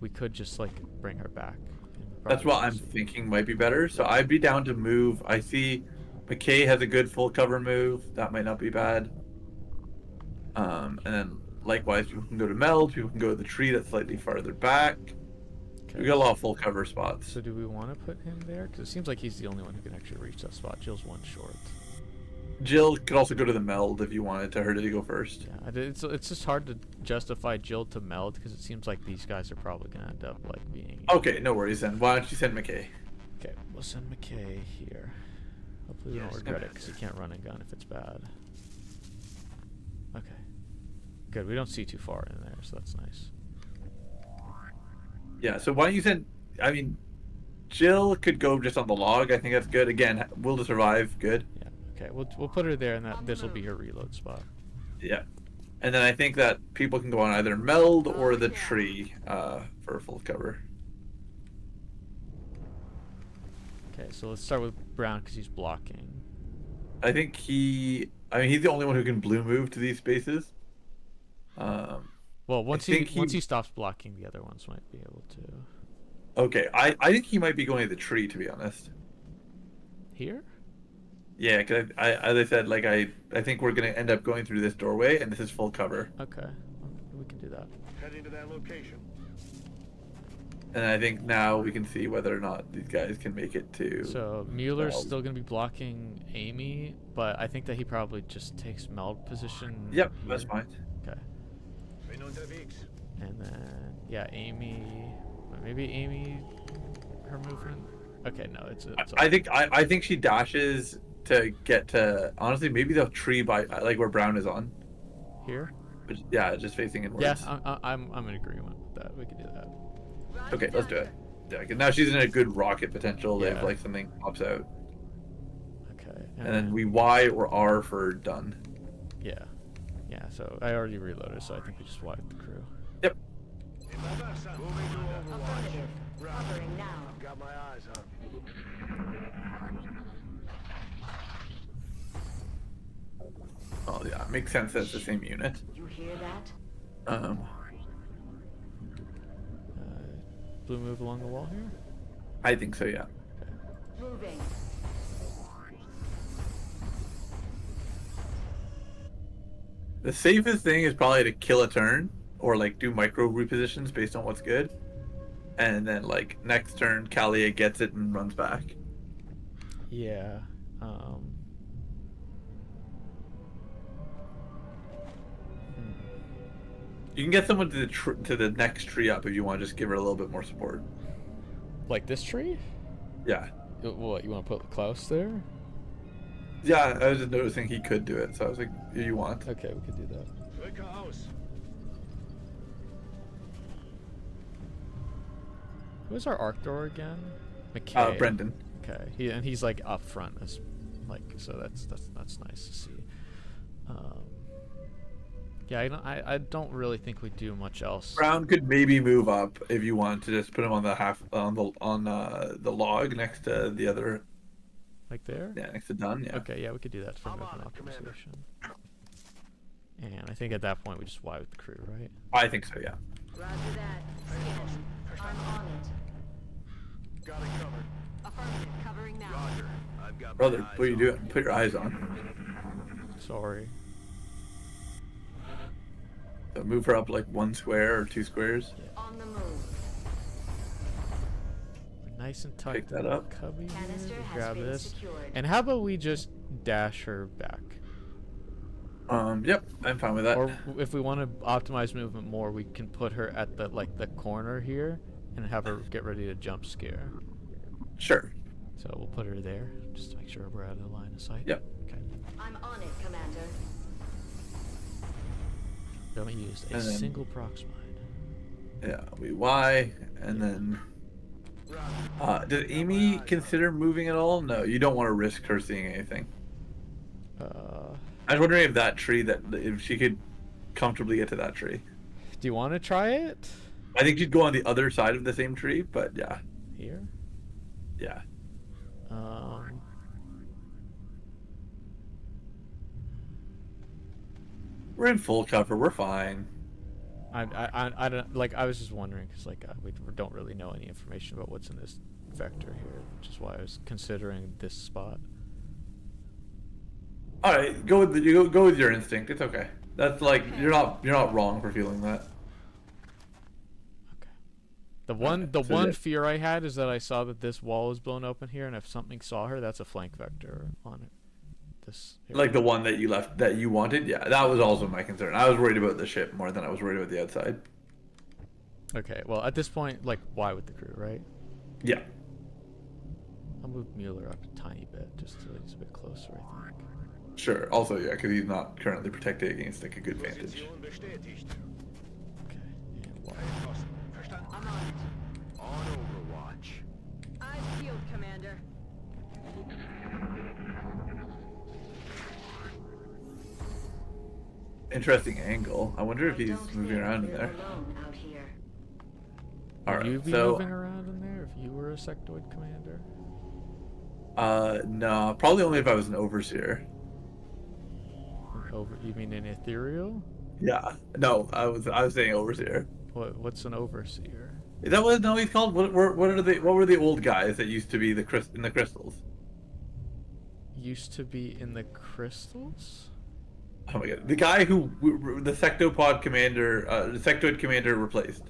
we could just like bring her back. and That's probably what I'm just- thinking might be better. So I'd be down to move. I see McKay has a good full cover move. That might not be bad. And then likewise, people can go to meld. People can go to the tree that's slightly farther back. Okay. We got a lot of full cover spots. So do we want to put him there? Because it seems like he's the only one who can actually reach that spot. Jill's one short. Jill could also go to the meld if you wanted to her to go first. Yeah, it's just hard to justify Jill to meld because it seems like these guys are probably gonna end up like being. Okay, no worries then. Why don't you send McKay? Okay, we'll send McKay here. Hopefully we don't Yes, regret it okay. because he can't run and gun if it's bad. Okay. Good. We don't see too far in there, so that's nice. Yeah. So why don't you send? I mean, Jill could go just on the log. I think that's good. Again, will to survive. Good. Yeah. Okay. We'll put her there, and this will be her reload spot. Yeah. And then I think that people can go on either meld or the tree for full cover. Okay. So let's start with Brown because he's blocking. I think he's the only one who can blue move to these spaces. Well, once he stops blocking, the other ones might be able to. Okay, I think he might be going to the tree, to be honest. Here? Yeah, because as I said, like I think we're gonna end up going through this doorway, and this is full cover. Okay, we can do that. Heading to that location. And I think now we can see whether or not these guys can make it to. So Mueller's still gonna be blocking Amy, but I think that he probably just takes meld position. Yep, that's here. fine. Okay. Been on the Vix. And then yeah, Amy. Maybe Amy. Her movement. Okay, no, it's. I think she dashes to get to. Honestly, maybe the tree by like where Brown is on. Here. But yeah, just facing inwards. Yeah, I'm in agreement with that. We can do that. Okay, let's do it. Yeah, 'cause now she's in a good rocket potential if Yeah. like something pops out. Okay. And then we Y or R for done. Yeah. Yeah. So I already reloaded, so I think we just wiped the crew. Yep. Moving to Overwatch. Affirmative. Covering now. I've got my eyes on. Oh yeah, makes sense. That's the same unit. You hear that? Blue move along the wall here. I think so. Yeah. Moving. The safest thing is probably to kill a turn or like do micro repositions based on what's good, and then like next turn Kalia gets it and runs back. Yeah. You can get someone to the next tree up if you want to just give her a little bit more support. Like this tree? Yeah. What, you want to put Klaus there? Yeah, I was just noticing he could do it, so I was like, you want? Okay, we could do that. Quick house. Who's our arc door again? McKay. Brendan. Okay, he's like up front, as like, so that's nice to see. Yeah, I don't really think we do much else. Brown could maybe move up if you want to just put him on the log next to the other. Like there? Yeah, next to Dunn. Yeah. Okay, yeah, we could do that for I'm movement on it, Commander. optimization. And I think at that point we just Y with the crew, right? I think so. Yeah. Roger that. Scan. I'm on it. Got it covered. Affirmative. Covering now. Roger. I've got Brother, my eyes what are you on. doing? Put your eyes on. Sorry. So move her up like 1 square or 2 squares. On the move. We're nice and tight. Pick that up. Cubby. Canister has Grab been this. secured. And how about we just dash her back? Yep, I'm fine with that. Or if we want to optimize movement more, we can put her at the corner here and have her get ready to jump scare. Sure. So we'll put her there just to make sure we're out of the line of sight. Yep. Okay. I'm on it, Commander. Don't use a And then- single proximide. Yeah, we Y, and then. Does Amy consider moving at all? No, you don't want to risk her seeing anything. I was wondering if that tree, if she could comfortably get to that tree. Do you want to try it? I think she'd go on the other side of the same tree, but yeah. Here? Yeah. We're in full cover. We're fine. I don't like. I was just wondering because we don't really know any information about what's in this vector here, which is why I was considering this spot. All right, go with your instinct. It's okay. That's like you're not wrong for feeling that. Okay. The one so one fear I had is that I saw that this wall is blown open here, and if something saw her, that's a flank vector on it. This area. Like the one that you left that you wanted. Yeah, that was also my concern. I was worried about the ship more than I was worried about the outside. Okay. Well, at this point, like, why with the crew, right? Yeah. I'll move Mueller up a tiny bit, just so he's a bit closer, I think. Sure. Also, yeah, because he's not currently protected against like a good vantage. Position bestätigt. Okay. And why? Einpassen. Verstanden? I'm on it. On Overwatch. Eyes peeled, Commander. Interesting angle. I wonder if I he's don't moving think around in we're there. alone out here. All Would you right. be So, moving around in there if you were a sectoid commander? no, probably only if I was an overseer. Over? You mean an ethereal? Yeah. No, I was saying overseer. What's an overseer? Is that what no he's called? What were the old guys that used to be in the crystals? Used to be in the crystals? Oh my god, the guy who the sectopod commander, the sectoid commander replaced.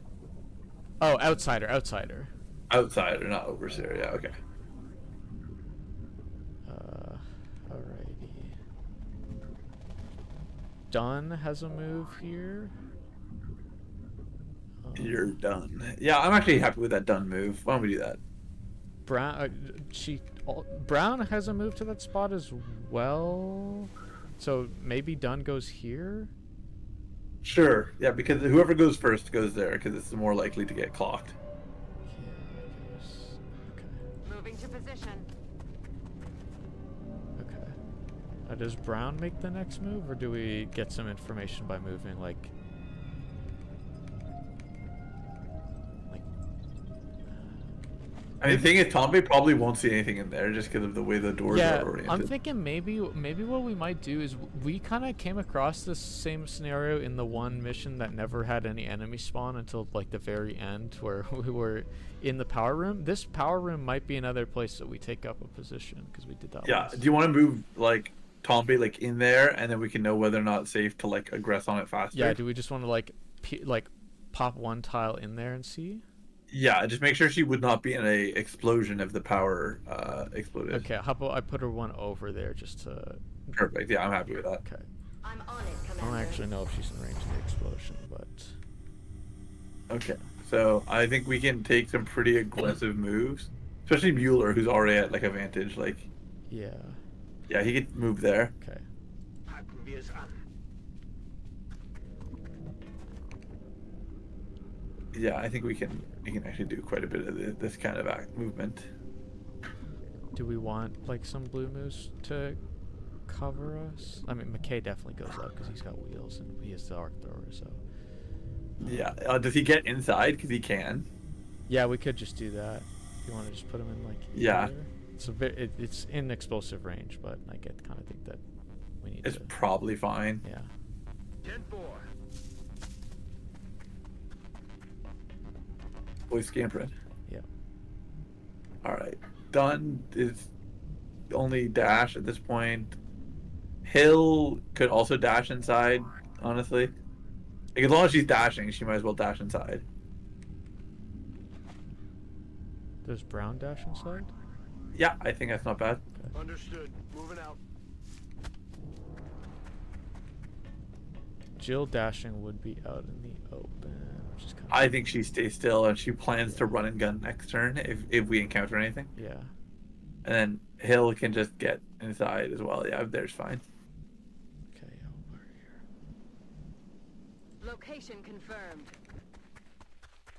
Oh, outsider. Outsider. Outsider, not overseer. Yeah, okay. Alrighty. Dunn has a move here. You're done. Yeah, I'm actually happy with that done move. Why don't we do that? Brown has a move to that spot as well. So maybe Dunn goes here. Sure. Yeah, because whoever goes first goes there because it's more likely to get clocked. Yeah, I guess. Okay. Moving to position. Okay. Does Brown make the next move, or do we get some information by moving like? I mean, the thing is, Tombe probably won't see anything in there just because of the way the doors are oriented. I'm thinking maybe what we might do is we kind of came across this same scenario in the one mission that never had any enemy spawn until like the very end, where we were in the power room. This power room might be another place that we take up a position because we did that. Yeah. once. Do you want to move like Tombe like in there, and then we can know whether or not it's safe to like aggress on it faster? Yeah. Do we just want to like pop one tile in there and see? Yeah, just make sure she would not be in a explosion if the power exploded. Okay. How about I put her one over there just to? Perfect. Yeah, I'm happy with that. Okay. I'm on it, I Commander. don't actually know if she's in range of the explosion, but. Okay. So I think we can take some pretty aggressive moves, especially Mueller, who's already at like a vantage. Like, Yeah. yeah, he could move there. Okay. Packen wir es an. Yeah, I think we can actually do quite a bit of this kind of movement. Do we want like some blue moose to cover us? I mean, McKay definitely goes up because he's got wheels and he has the arc thrower. So Yeah. Does he get inside? Because he can. yeah, we could just do that. You want to just put him in like Yeah. here? It's a bit. It's in explosive range, but I kind of think that we need It's to. probably fine. Yeah. 10-4. Boy scampering. Yeah. All right. Dunn is only dash at this point. Hill could also dash inside, honestly. Like, as long as she's dashing, she might as well dash inside. Does Brown dash inside? Yeah, I think that's not bad. Understood. Moving out. Jill dashing would be out in the open, which is kind of. I think she stays still and she plans to run and gun next turn if we encounter anything. Yeah. And then Hill can just get inside as well. Yeah, there's fine. Okay. Over here. Location confirmed.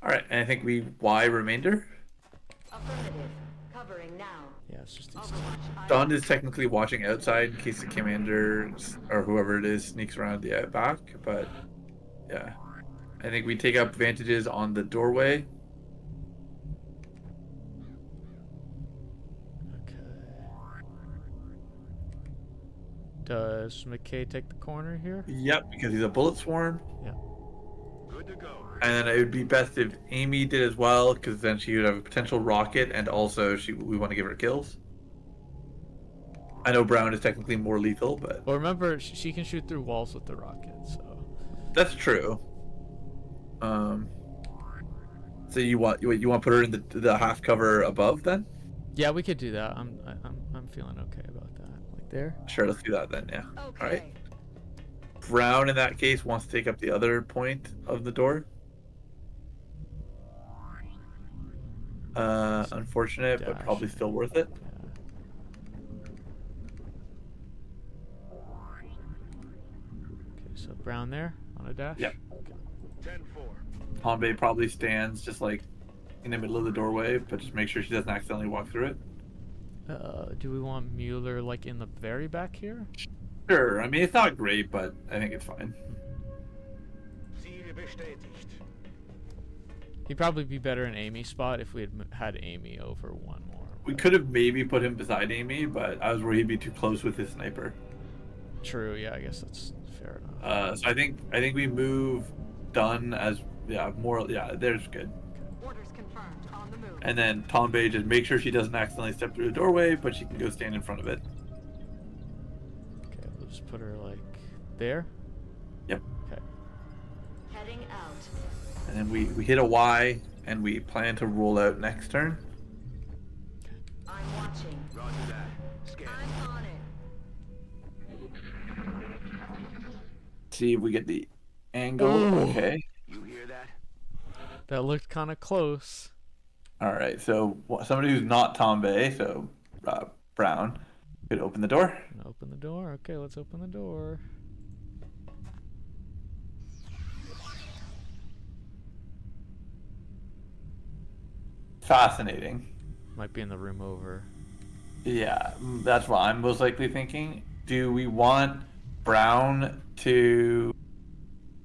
All right, and I think we Y remainder. Affirmative. Covering now. Yeah, it's just these two. Overwatch. Don is technically watching outside in case the commander or whoever it is sneaks around the back, but yeah. I think we take up vantages on the doorway. Okay. Does McKay take the corner here? Yep, because he's a bullet swarm. Yeah. Good to go. And then it would be best if Amy did as well, because then she would have a potential rocket, and also we want to give her kills. I know Brown is technically more lethal, but Well, remember, she can shoot through walls with the rocket, so. that's true. So you want to put her in the half cover above then? Yeah, we could do that. I'm feeling okay about that. Like there. Sure, let's do that then. Yeah. Okay. All right. Brown in that case wants to take up the other point of the door. Unfortunate, but probably Dash. still worth it. Yeah. So Brown there on a dash? Yep. 10-4. Tombe probably stands just like in the middle of the doorway, but just make sure she doesn't accidentally walk through it. Do we want Mueller like in the very back here? Sure. I mean, it's not great, but I think it's fine. Ziel bestätigt. He'd probably be better in Amy's spot if we had had Amy over one more. We could have maybe put him beside Amy, but I was worried he'd be too close with his sniper. True, yeah, I guess that's fair enough. So I think we move done as there's good. Orders confirmed. On the move. And then Tombe, just make sure she doesn't accidentally step through the doorway, but she can go stand in front of it. Okay, we'll just put her like there. Yep. Okay. Heading out. And then we hit a Y, and we plan to roll out next turn. I'm watching. Roger that. Scan. I'm on it. See if we get the angle. Ooh. Okay. You hear that? That looked kind of close. All right. So somebody who's not Tombe, so Brown, could open the door. Gonna open the door. Okay, let's open the door. Fascinating. Might be in the room over. Yeah, that's what I'm most likely thinking. Do we want Brown to,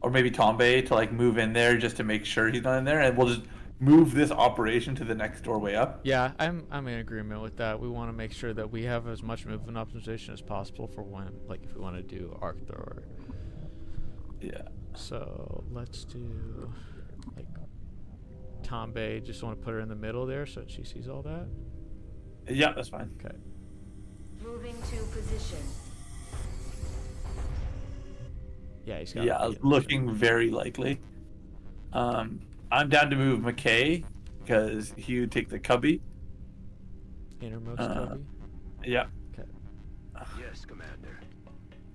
or maybe Tombe to like move in there just to make sure he's not in there, and we'll just move this operation to the next doorway up? Yeah, I'm in agreement with that. We want to make sure that we have as much movement optimization as possible for when, like, if we want to do arc thrower. Yeah. So let's do like Tombe. Just want to put her in the middle there so that she sees all that. Yeah, that's fine. Okay. Moving to position. Yeah, he's got. Yeah, looking very likely. I'm down to move McKay because he would take the cubby. Innermost cubby. Yeah. Okay. Yes, Commander.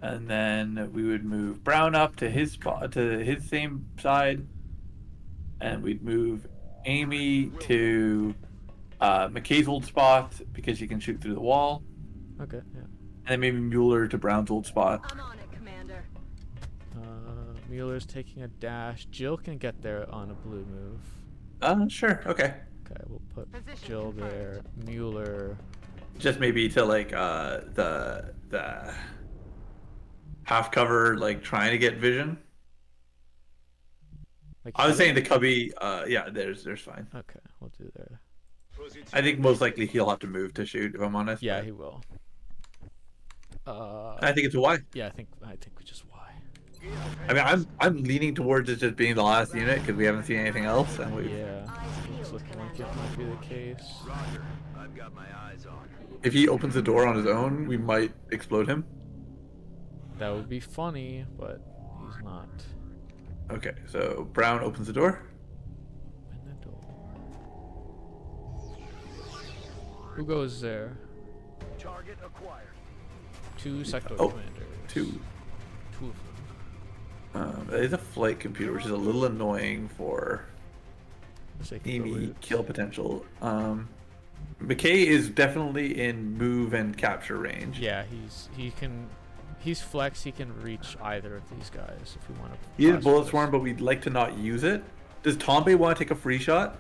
And then we would move Brown up to his spot, to his same side, and we'd move Amy to McKay's old spot because he can shoot through the wall, Okay. Yeah. and then maybe Mueller to Brown's old spot. I'm on it, Commander. Mueller's taking a dash. Jill can get there on a blue move. Sure, okay. Okay, we'll put Position Jill confirmed. there. Mueller. Just maybe to like the half cover, like trying to get vision. Like I was here? saying the cubby. Yeah, there's fine. Okay, we'll do there. I think most likely he'll have to move to shoot, if I'm honest. Yeah, but he will. I think it's a Y. Yeah, I think we just Y. I mean, I'm leaning towards it just being the last unit because we haven't seen anything else, and we. Yeah, Eyes it's peeled, looking like it Commander. might be the case. Roger. I've got my eyes on. If he opens the door on his own, we might explode him. That would be funny, but he's not. Okay, so Brown opens the door. Open the door. Who goes there? Target acquired. 2 sector Oh, commanders. 2. 2 of them. That is a flight computer, which is a little annoying for So they can go Amy loot. kill potential. McKay is definitely in move and capture range. Yeah, he's flex. He can reach either of these guys if we want to. He is bullet swarm, but we'd like to not use it. Does Tombe want to take a free shot?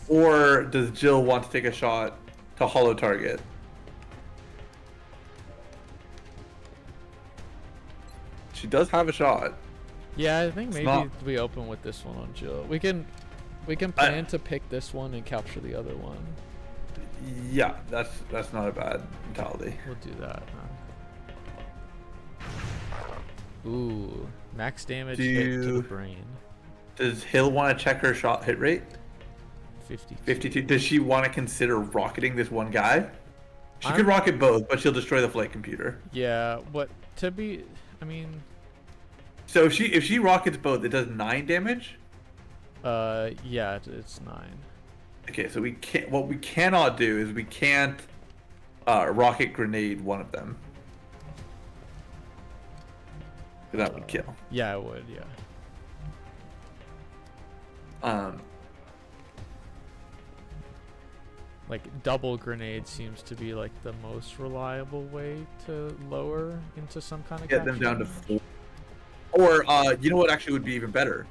Or does Jill want to take a shot to hollow target? She does have a shot. Yeah, I think maybe not- we open with this one on Jill. We can plan to pick this one and capture the other one. Yeah, that's not a bad mentality. We'll do that. Ooh, max damage hit to the brain. Does Hill want to check her shot hit rate? 50. 52. Does she want to consider rocketing this one guy? She could I'm- rocket both, but she'll destroy the flight computer. Yeah, but to be, I mean, So if she rockets both, it does 9 damage. yeah, it's 9. Okay, so we can't. What we cannot do is we can't rocket grenade one of them. That would kill. Yeah, it would. Yeah. like double grenade seems to be like the most reliable way to lower into some kind of Get them capture down to damage. 4. Or you know what actually would be even better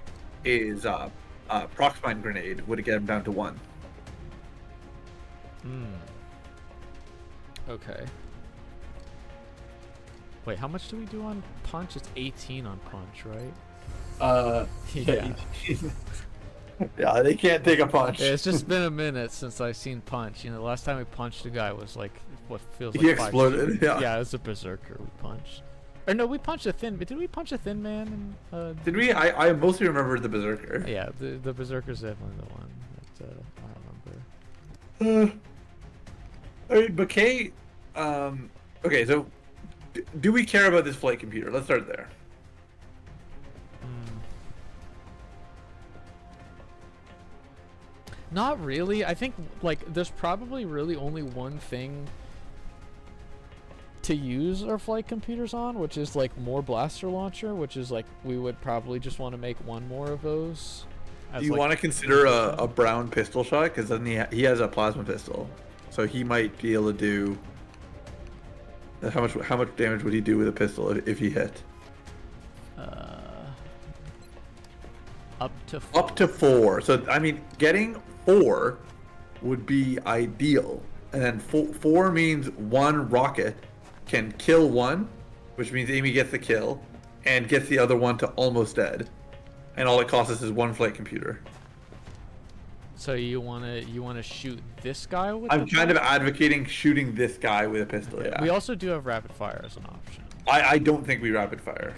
is proximine grenade would get them down to 1. Okay. Wait, how much do we do on punch? It's 18 on punch, right? Yeah. Yeah, they can't take a punch. Yeah, it's just been a minute since I've seen punch. You know, the last time we punched a guy was like what feels like He 5 exploded, seconds. yeah. Yeah, it was a berserker we punched. Or no, we punched a thin. Did we punch a thin man? Did we? I mostly remember the berserker. Yeah, the berserker's definitely the one that I remember. I mean, McKay. Okay, so do we care about this flight computer? Let's start there. Not really. I think like there's probably really only one thing to use our flight computers on, which is like more blaster launcher, which is like we would probably just want to make one more of those. Do you want to consider a brown pistol shot? Because then he has a plasma pistol, so he might be able to do. How much damage would he do with a pistol if he hit? Up to 4. Up to 4. So I mean, getting 4 would be ideal, and then 4 means 1 rocket can kill 1, which means Amy gets the kill and gets the other one to almost dead, and all it costs us is 1 flight computer. So you wanna shoot this guy with? I'm the kind of pistol? advocating shooting this guy with a pistol. Yeah. We also do have rapid fire as an option. I don't think we rapid fire.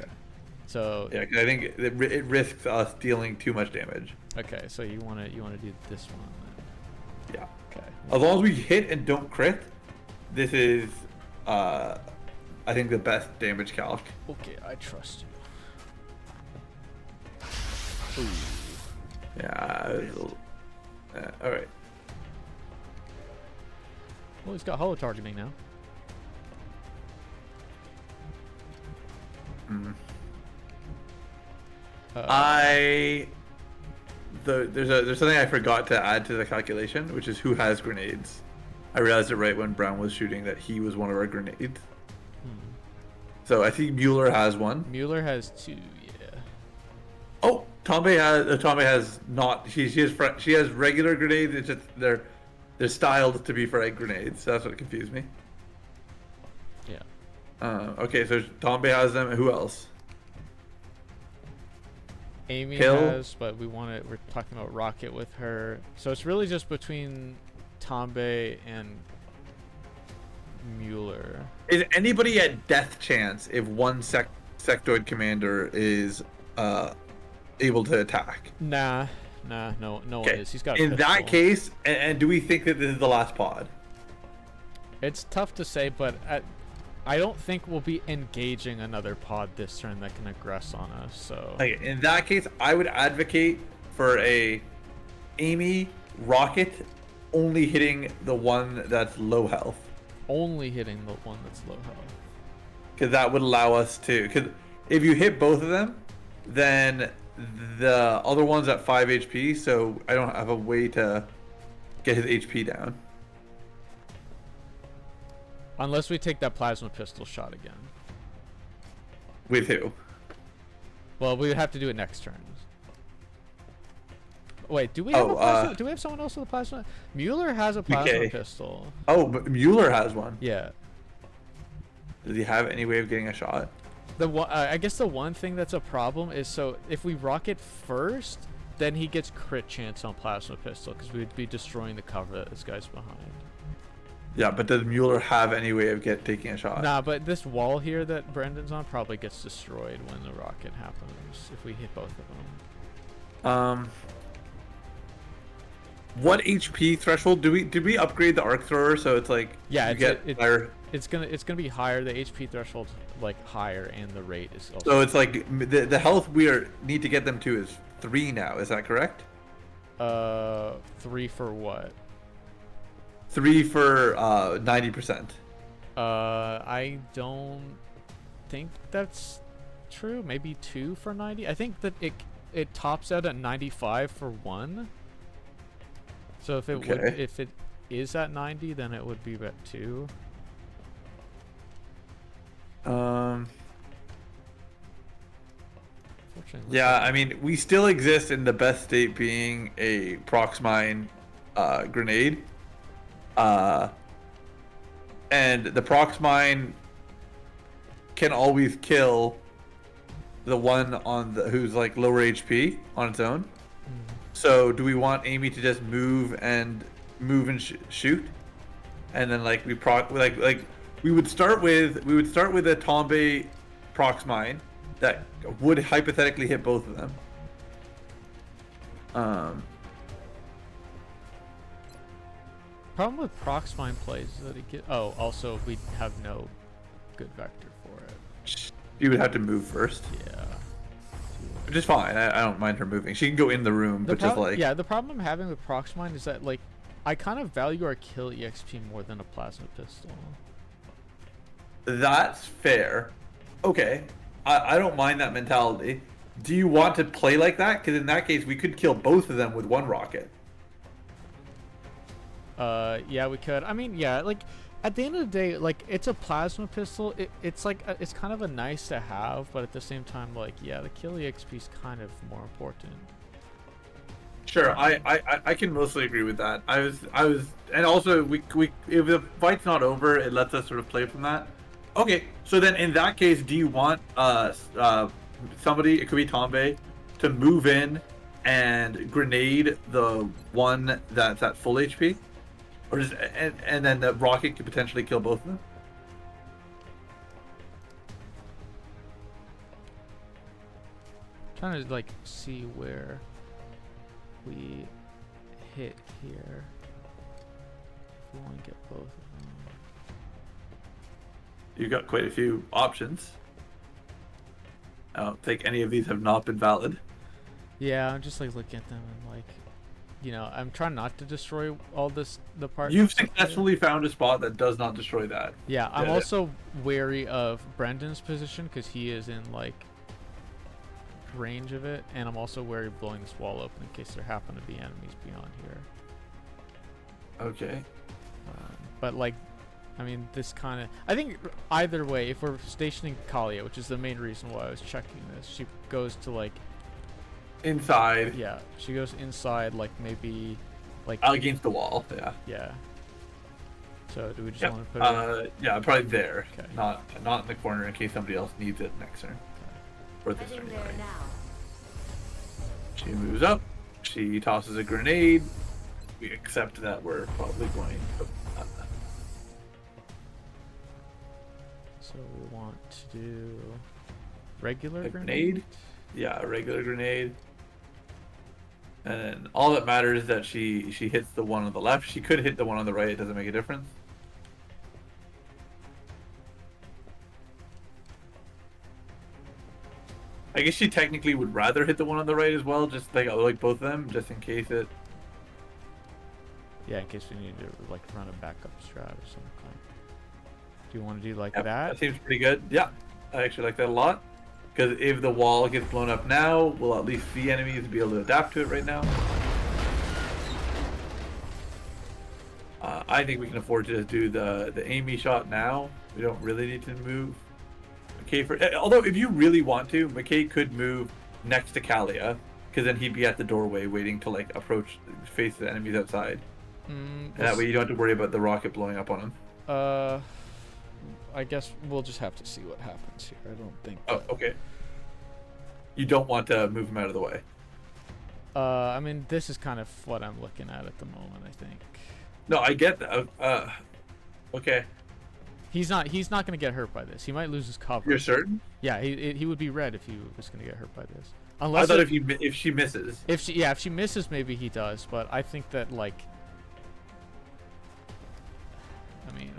So Yeah, 'cause I think it risks us dealing too much damage. okay, so you wanna do this one then. Yeah. Okay. As long as we hit and don't crit, this is, I think, the best damage calc. Okay, I trust you. Ooh. Yeah. All right. Well, he's got holo targeting now. There's something I forgot to add to the calculation, which is who has grenades. I realized it right when Brown was shooting that he was one of our grenades. So I think Mueller has one. Mueller has 2. Yeah. Oh, Tombe has not. She has regular grenades. It's just they're styled to be frag grenades. So that's what confused me. Yeah. Okay, so Tombe has them. Who else? Amy Kill. has, but we're talking about Rocket with her. So it's really just between Tombe and Mueller. Is anybody at death chance if one sectoid commander is able to attack? Nah, no one Okay. is. He's got a In that pistol. case, and do we think that this is the last pod? It's tough to say, but I don't think we'll be engaging another pod this turn that can aggress on us. So Okay, in that case, I would advocate for a Amy Rocket only hitting the one that's low health, only hitting the one that's low health. because that would allow us to. Because if you hit both of them, then the other one's at 5 HP, so I don't have a way to get his HP down. Unless we take that plasma pistol shot again. With who? Well, we would have to do it next turn. Wait, do we have a plasma? Do we have someone else with a plasma? Mueller has a plasma Okay. pistol. Oh, but Mueller has one. Yeah. Does he have any way of getting a shot? The one, I guess the one thing that's a problem is, so if we rocket first, then he gets crit chance on plasma pistol because we'd be destroying the cover that this guy's behind. Yeah, but does Mueller have any way of taking a shot? Nah, but this wall here that Brendan's on probably gets destroyed when the rocket happens if we hit both of them. What HP threshold did we upgrade the arc thrower so it's like Yeah, you get higher? it's gonna be higher. The HP threshold's like higher, and the rate is also. So it's like the health need to get them to is 3 now. Is that correct? 3 for what? 3 for 90%. I don't think that's true. Maybe 2 for 90. I think that it tops out at 95 for 1. So if it would, Okay. is at 90, then it would be at 2. Fortunately, Yeah, I mean, we still exist in the best state being a prox mine grenade. And the prox mine can always kill the one on the who's like lower HP on its own. So do we want Amy to just move and shoot, and then like we would start with a Tombe prox mine that would hypothetically hit both of them. Problem with prox mine plays is that it get. Oh, also we have no good vector for it. You would have to move first, Yeah. which is fine. I don't mind her moving. She can go in the room, but just like yeah, the problem I'm having with prox mine is that like I kind of value our kill EXP more than a plasma pistol. that's fair. Okay, I don't mind that mentality. Do you want to play like that? Because in that case, we could kill both of them with one rocket. Yeah, we could. I mean, yeah, like at the end of the day, like it's a plasma pistol. It's like it's kind of a nice to have, but at the same time, like yeah, the kill EXP is kind of more important. Sure, I can mostly agree with that. I was, and also we if the fight's not over, it lets us sort of play from that. Okay, so then in that case, do you want somebody, it could be Tombe, to move in and grenade the one that's at full HP, or just and then the rocket could potentially kill both of them? Trying to like see where we hit here. If we want to get both of them. You've got quite a few options. I don't think any of these have not been valid. Yeah, I'm just like looking at them and like, you know, I'm trying not to destroy all the parts. You've successfully found a spot that does not destroy that. Yeah, I'm Yeah. also wary of Brendan's position because he is in like range of it, and I'm also wary of blowing this wall open in case there happen to be enemies beyond here. Okay. But like, I mean, this kind of, I think either way, if we're stationing Kalia, which is the main reason why I was checking this, she goes to like, Inside. yeah, she goes inside, like maybe, like, Against the wall. Yeah. yeah. So do we just Yep. want to put it? Yeah, probably there. Okay. Not in the corner in case somebody else needs it next turn. Or this Heading turn. there Sorry. now. She moves up. She tosses a grenade. We accept that we're probably going. So we want to do regular A grenade. grenade? Yeah, a regular grenade. And then all that matters is that she hits the one on the left. She could hit the one on the right. It doesn't make a difference. I guess she technically would rather hit the one on the right as well, just like both of them, just in case it. Yeah, in case we need to like run a backup strat or something. Do you want to do like Yep, that? that seems pretty good. Yeah, I actually like that a lot. Because if the wall gets blown up now, we'll at least see enemies be able to adapt to it right now. I think we can afford to just do the Amy shot now. We don't really need to move McKay for. Although if you really want to, McKay could move next to Kalia, because then he'd be at the doorway waiting to like approach, face the enemies outside. And that way you don't have to worry about the rocket blowing up on him. I guess we'll just have to see what happens here. I don't think. Oh, okay. You don't want to move him out of the way. I mean, this is kind of what I'm looking at the moment. I think No, I get that. Okay. he's not going to get hurt by this. He might lose his cover. You're certain? Yeah, he would be red if he was going to get hurt by this. I Unless thought if she misses. if she misses, maybe he does. But I think that like, I mean,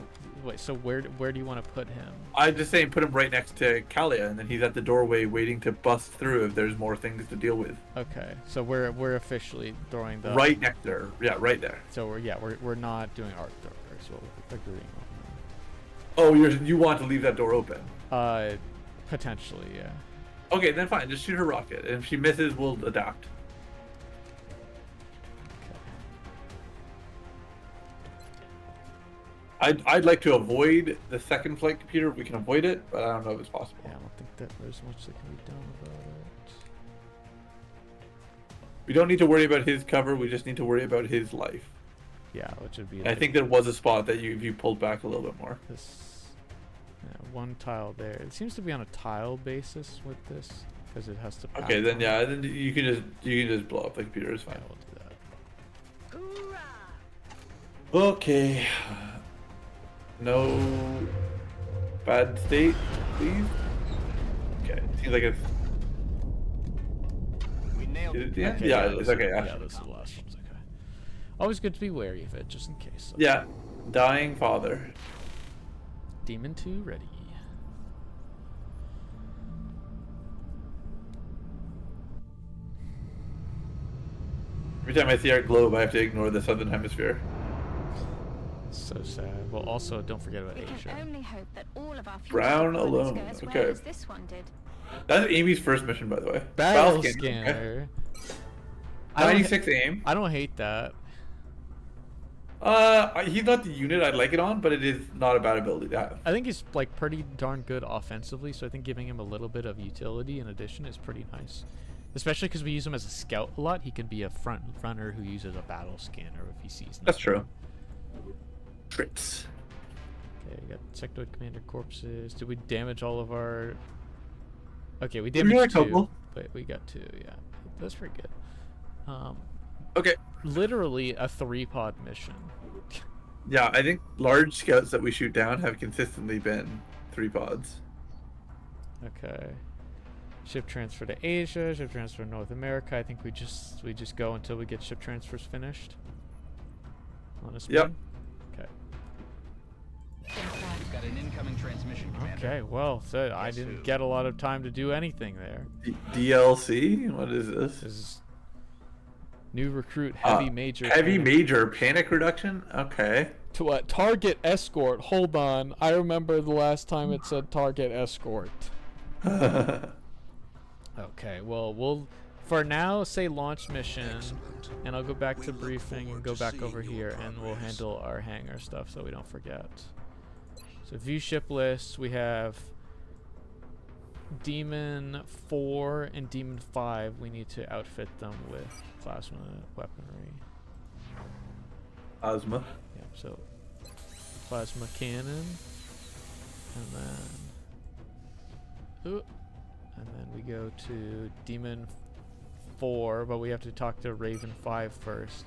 wait. So where do you want to put him? I'm just saying put him right next to Kalia, and then he's at the doorway waiting to bust through if there's more things to deal with. Okay, so we're officially throwing the Right next to her. Yeah, right there. So we're not doing art thrower. So agreeing Oh, you want to leave that door open? on that. Potentially, yeah. Okay, then fine. Just shoot her rocket, and if she misses, we'll adapt. I'd like to avoid the second flight computer if we can avoid it, but I don't know if it's possible. Yeah, I don't think that there's much that can be done about it. We don't need to worry about his cover. We just need to worry about his life. Yeah, which would be. And I think there was a spot that you pulled back a little bit more. This, one tile there. It seems to be on a tile basis with this because it has to. Okay, then yeah, then you can just blow up the computer. It's Yeah, fine. we'll do that. Okay. No bad state, please. Okay, seems like it's. We nailed Is it. it the end? Okay, Yeah, this it's is- okay. Yeah, this is the last one. Okay. Always good to be wary of it, just in case. So. Yeah, dying father. Demon 2 ready. Every time I see our globe, I have to ignore the southern hemisphere. So sad. Well, also don't forget about We can Asia. only hope that all of our future Brown deployments alone, go as well okay. as this one did. That's Amy's first mission, by the way. Battle Okay. scanner. I don't, 96 aim. I don't hate that. He's not the unit I'd like it on, but it is not a bad ability to have. I think he's like pretty darn good offensively, so I think giving him a little bit of utility in addition is pretty nice. Especially because we use him as a scout a lot. He can be a front runner who uses a battle scanner if he sees. That's nothing. true. Tricks. Okay, we got sectoid commander corpses. Did we damage all of our? Okay, we got a damaged two, couple. but we got two. Yeah, that's pretty good. Okay. Literally a 3-pod mission. Yeah, I think large scouts that we shoot down have consistently been 3 pods. Okay. Ship transfer to Asia. Ship transfer to North America. I think we just go until we get ship transfers finished. On a spin. Yep. Okay. We've got an incoming transmission, Commander. Okay. Well, so I Guess didn't who? get a lot of time to do anything there. DLC? What is this? This is new recruit heavy major. Heavy panic. major panic reduction? Okay. To what? Target escort. Hold on. I remember the last time it said target escort. Okay, well, we'll for now say launch mission, and I'll go back to briefing and go back over here, and we'll handle our hangar stuff so we don't forget. So view ship list, we have Demon 4 and Demon 5. We need to outfit them with plasma weaponry. Ozma. Yep, so plasma cannon, and then we go to Demon 4, but we have to talk to Raven 5 first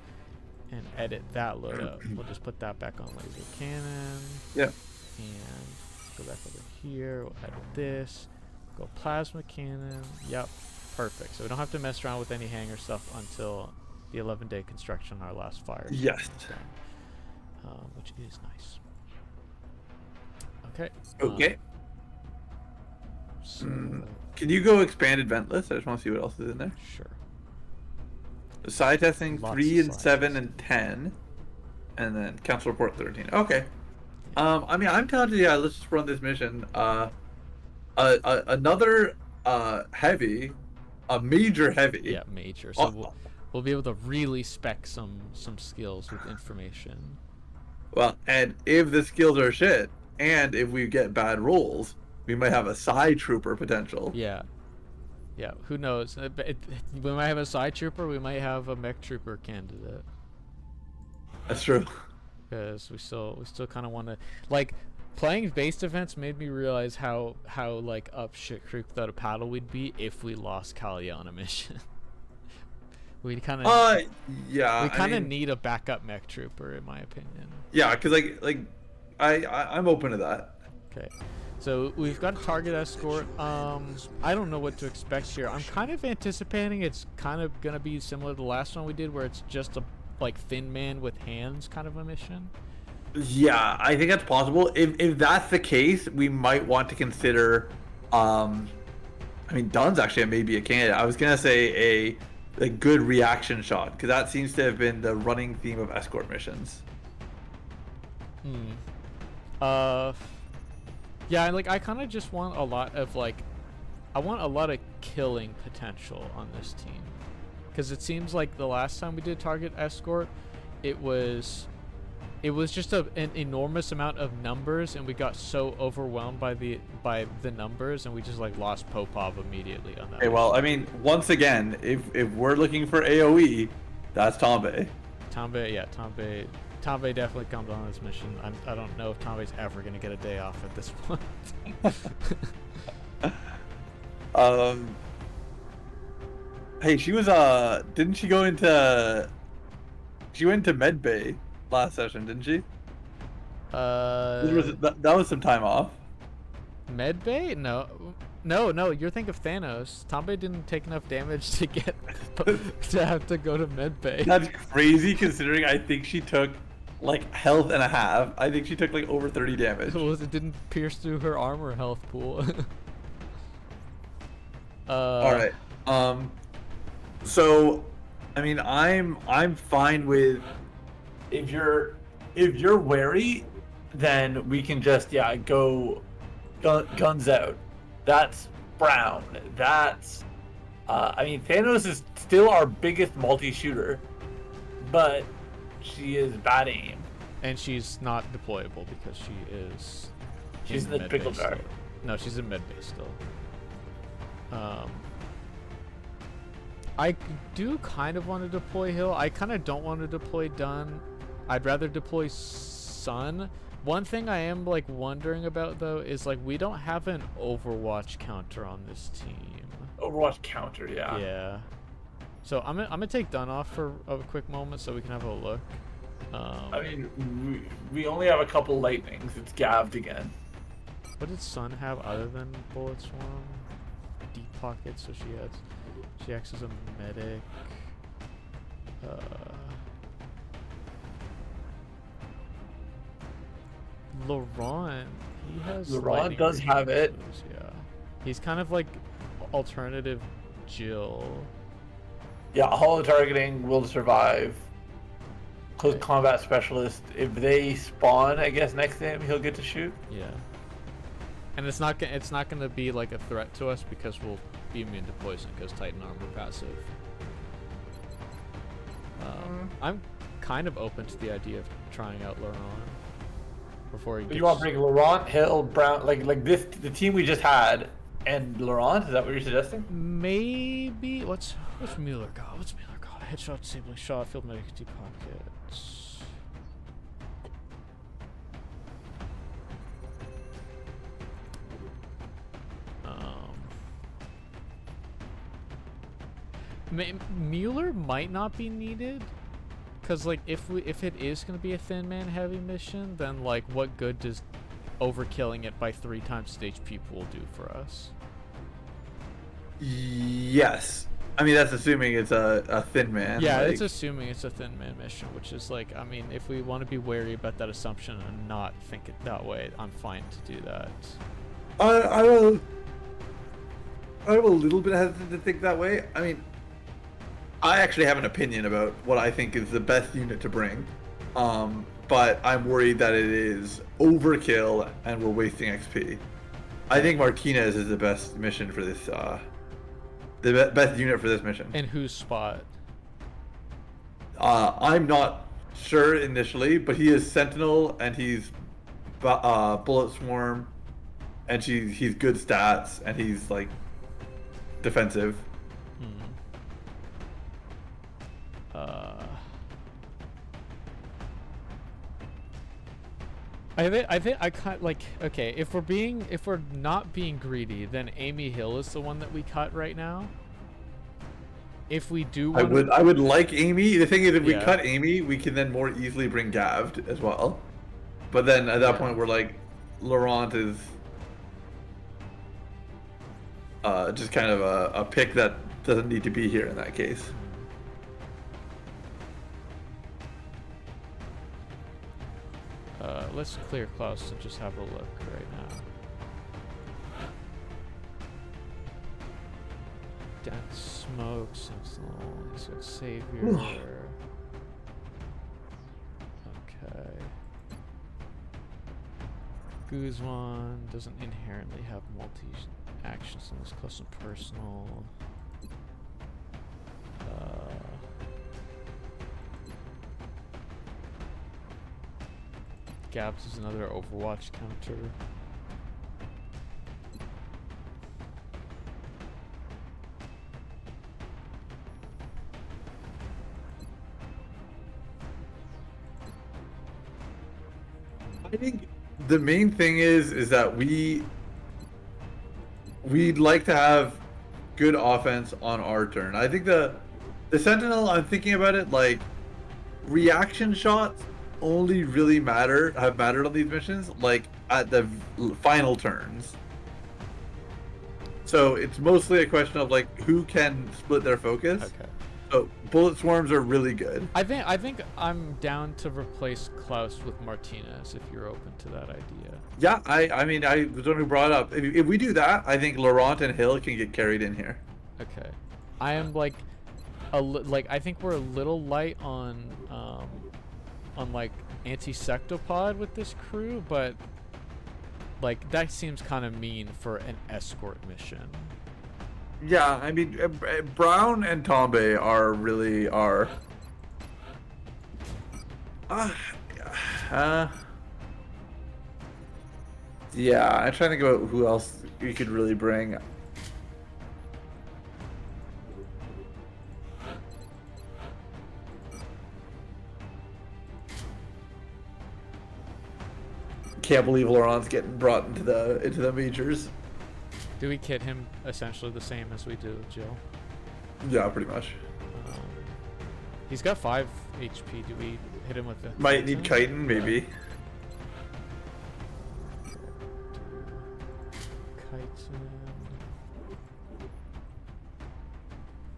and edit that load up. We'll just put that back on laser cannon. Yep. And go back over here. We'll edit this. Go plasma cannon. Yep. Perfect. So we don't have to mess around with any hangar stuff until the 11-day construction on our last fire. Yes. Which is nice. Okay. Okay. So, Can you go expanded vent list? I just want to see what else is in there. sure. Side testing Lots 3 of and side 7 testing. and 10. And then council report 13. Okay. I mean, I'm telling you, yeah, let's just run this mission. Another heavy, a major heavy. Yeah, major. So we'll be able to really spec some skills with information. Well, and if the skills are shit, and if we get bad rolls, we might have a side trooper potential. Yeah. Yeah, who knows? We might have a side trooper, we might have a mech trooper candidate. That's true. Because we still kind of want to, like, playing based events made me realize how like up shit creek without a paddle we'd be if we lost Kalia on a mission. We kind of Yeah. we kind of I mean, need a backup mech trooper, in my opinion. Yeah, because I'm open to that. Okay, so we've got a target escort. I don't know what to expect here. I'm kind of anticipating it's kind of gonna be similar to the last one we did, where it's just a like thin man with hands kind of a mission. Yeah, I think that's possible. If that's the case, we might want to consider. I mean, Dunn's actually maybe a candidate. I was gonna say a good reaction shot, because that seems to have been the running theme of escort missions. Yeah, like I kind of just want a lot of I want a lot of killing potential on this team, because it seems like the last time we did target escort, it it was just an enormous amount of numbers, and we got so overwhelmed by the numbers, and we just like lost Popov immediately on that. Okay, well, I mean, once again, if we're looking for AOE, that's Tombe. Tombe definitely comes on this mission. I don't know if Tombe's ever gonna get a day off at this point. Hey, she was didn't she go into? She went to Medbay last session, didn't she? That was some time off. Medbay? No, you're thinking of Thanos. Tombe didn't take enough damage to get to have to go to Medbay. That's crazy considering I think she took like health and a half. I think she took like over 30 damage. Well, it didn't pierce through her armor health pool. All right. So, I mean, I'm fine with If you're wary, then we can just go guns out. That's Brown. That's I mean, Thanos is still our biggest multi-shooter, but she is bad aim. And she's not deployable because she is. She's in the med pickle base jar. still. No, she's in medbay still. I do kind of want to deploy Hill. I kind of don't want to deploy Dunn. I'd rather deploy Sun. One thing I am like wondering about though is like we don't have an Overwatch counter on this team. Overwatch counter, yeah. Yeah. So I'm gonna take Dunn off for a quick moment so we can have a look. I mean, we only have a couple lightnings. It's Gavd again. What did Sun have other than Bullet Swarm? Deep Pocket, so she acts as a medic. Laurent, he has. Laurent lightning does have it. moves, yeah, he's kind of like alternative Jill. Yeah, holo targeting will survive. Close combat specialist. If they spawn, I guess next to him, he'll get to shoot. Yeah. And it's not gonna be like a threat to us because we'll be immune to poison because Titan armor passive. I'm kind of open to the idea of trying out Laurent before he gets. You want to bring Laurent, Hill, Brown, like this, the team we just had, and Laurent? Is that what you're suggesting? Maybe. What's Mueller got? What's Mueller got? Headshot, disabling shot, field medic, deep pockets. Mueller might not be needed, cause like if it is gonna be a thin man heavy mission, then like what good does overkilling it by 3 times its HP pool do for us? yes. I mean, that's assuming it's a thin man. Yeah, like, it's assuming it's a thin man mission, which is like, I mean, if we want to be wary about that assumption and not think it that way, I'm fine to do that. I'm a little bit hesitant to think that way. I mean, I actually have an opinion about what I think is the best unit to bring, but I'm worried that it is overkill and we're wasting XP. I think Martinez is the best mission for this, the best unit for this mission. In whose spot? I'm not sure initially, but he is Sentinel and he's Bullet Swarm, and he's good stats and he's like defensive. I think I kind like, okay, if we're not being greedy, then Amy Hill is the one that we cut right now. If we do, I would like Amy. The thing is, if we Yeah. cut Amy, we can then more easily bring Gavd as well. But then at that point, we're like, Laurent is just kind of a pick that doesn't need to be here in that case. Let's clear Klaus and just have a look right now. Dense Smoke, Sentinel, he's got Savior. Okay. Guzman doesn't inherently have multi-actions in this close and personal. Gabs is another Overwatch counter. I think the main thing is that we'd like to have good offense on our turn. I think the Sentinel, I'm thinking about it like reaction shots only really have mattered on these missions like at the final turns. So it's mostly a question of like who can split their focus. Okay. So bullet swarms are really good. I think I'm down to replace Klaus with Martinez if you're open to that idea. Yeah, I mean I was the one who brought it up. If we do that, I think Laurent and Hill can get carried in here. Okay. I am like I think we're a little light on like anti-sectopod with this crew, but like that seems kind of mean for an escort mission. Yeah, I mean Brown and Tombe are really are. Yeah, I'm trying to think about who else you could really bring. Can't believe Laurent's getting brought into the majors. Do we kit him essentially the same as we do with Jill? Yeah, pretty much. He's got 5 HP. Do we hit him with the... Might need chitin, maybe. Chitin.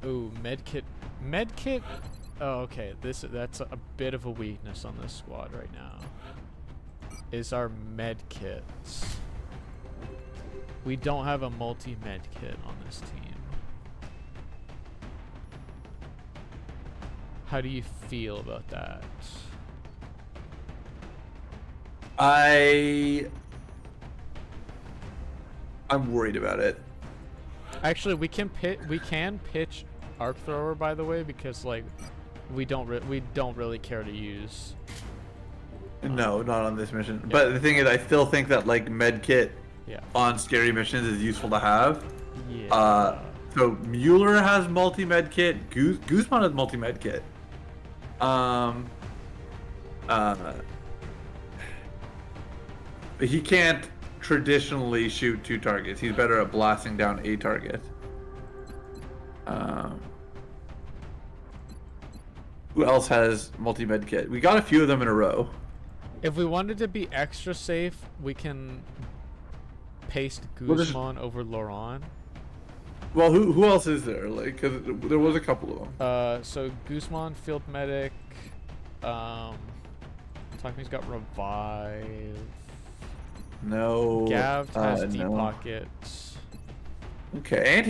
Ooh, medkit. Medkit. Oh, okay. That's a bit of a weakness on this squad right now. Is our medkits. We don't have a multi-med kit on this team. How do you feel about that? I'm worried about it. Actually, we can pitch arc thrower, by the way, because like we don't really care to use. No, not on this mission. Yeah. But the thing is, I still think that like med kit Yeah. on scary missions is useful to have. Yeah. So Mueller has multi-med kit. Guzman has multi-med kit. But he can't traditionally shoot 2 targets. He's better at blasting down a target. Who else has multi-med kit? We got a few of them in a row. If we wanted to be extra safe, we can paste We'll just- Guzman over Laurent. Well, who else is there? Like, 'cause there was a couple of them. So Guzman, field medic. Takami's got revive. No. Gav has deep no. pockets. Okay, and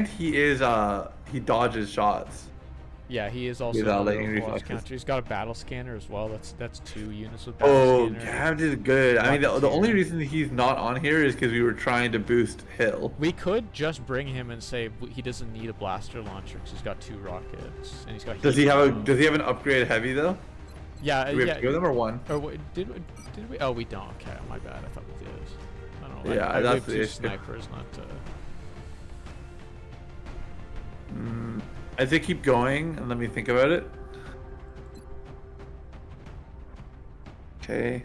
he dodges shots. Yeah, he is also Without another letting Overwatch reflexes. counter. He's got a battle scanner as well. That's 2 units with battle Oh, scanner. Gav is good. I mean, the Rocket only tier. reason he's not on here is because we were trying to boost Hill. We could just bring him and say he doesn't need a blaster launcher because he's got 2 rockets and he's got. Does heat he have bomb. Does he have an upgrade heavy though? Yeah, Do we have yeah. 2 of them or 1? Or did we? Oh, we don't. Okay, my bad. I thought we did. I don't know. Yeah, I that's have the 2 issue. snipers, not. I say keep going and let me think about it. Okay.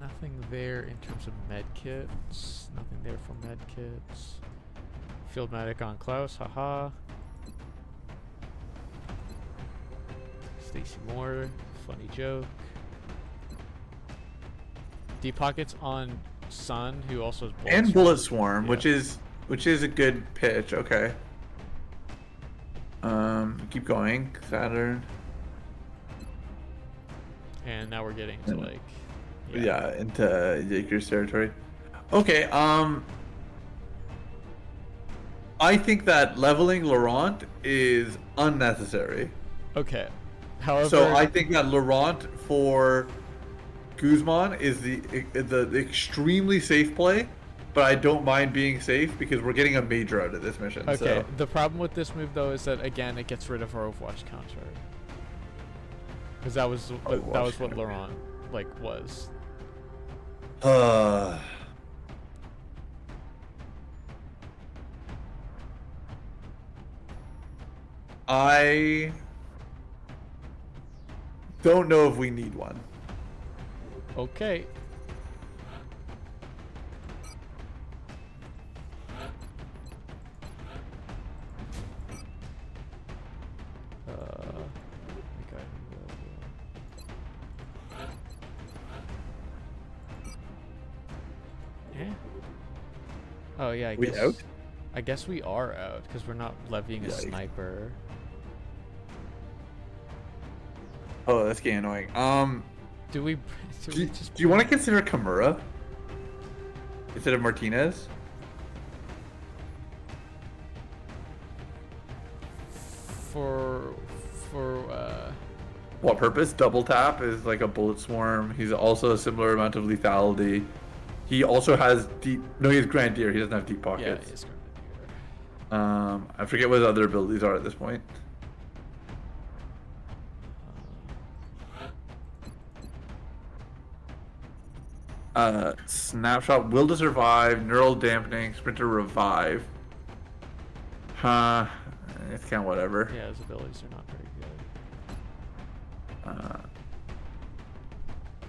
Nothing there in terms of med kits. Nothing there for med kits. Field medic on Klaus. Haha. Stacy Moore. Funny joke. Deep pockets on Sun, who also has And swarm. bullet swarm, Yeah. which is a good pitch. Okay. Keep going. Saturn. And now we're getting to like. Yeah, into Jaker's territory. Okay, I think that leveling Laurent is unnecessary. Okay. However. So I think that Laurent for Guzman is the extremely safe play, but I don't mind being safe because we're getting a major out of this mission. Okay. So. The problem with this move though is that again it gets rid of our Overwatch counter. Because that was what Overwatch Laurent like was. I don't know if we need one. Okay. Okay. Eh? Oh yeah, I We guess. out? I guess we are out because we're not levying a Yikes. sniper. Oh, that's getting annoying. Do we? Do you want to consider Kimura instead of Martinez? for What purpose? Double tap is like a bullet swarm. He's also a similar amount of lethality. He also has deep. No, he has Grandier. He doesn't have deep yeah, pockets. it's I forget what his other abilities are at this point. Snapshot, will to survive, neural dampening, sprinter revive. It's kind of whatever. yeah, his abilities are not very good.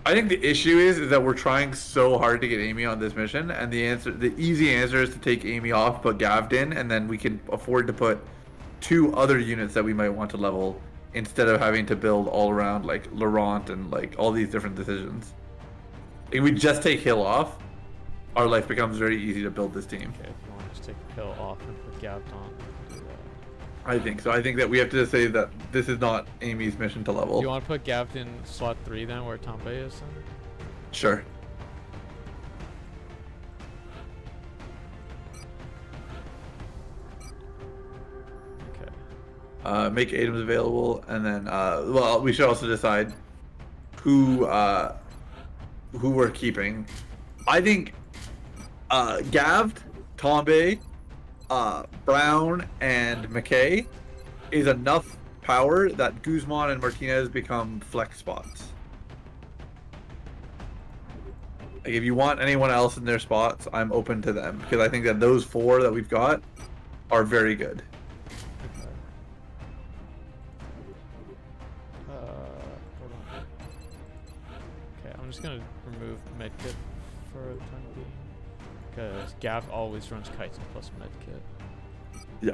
I think the issue is that we're trying so hard to get Amy on this mission, and the easy answer is to take Amy off, put Gavd in, and then we can afford to put 2 other units that we might want to level instead of having to build all around like Laurent and like all these different decisions. If we just take Hill off, our life becomes very easy to build this team. Okay, if you want to just take Hill off and put Gavd on, we can do that. I think so. I think that we have to say that this is not Amy's mission to level. Do you want to put Gavd in slot 3 then, where Tombe is then? Sure. Okay. Make items available, and then well, we should also decide who we're keeping. I think Gavd, Tombe, Brown, and McKay is enough power that Guzman and Martinez become flex spots. Like, if you want anyone else in their spots, I'm open to them because I think that those 4 that we've got are very good. Okay. Hold on. Okay, I'm just gonna remove medkit for the time being because Gav always runs kites plus medkit. Yeah.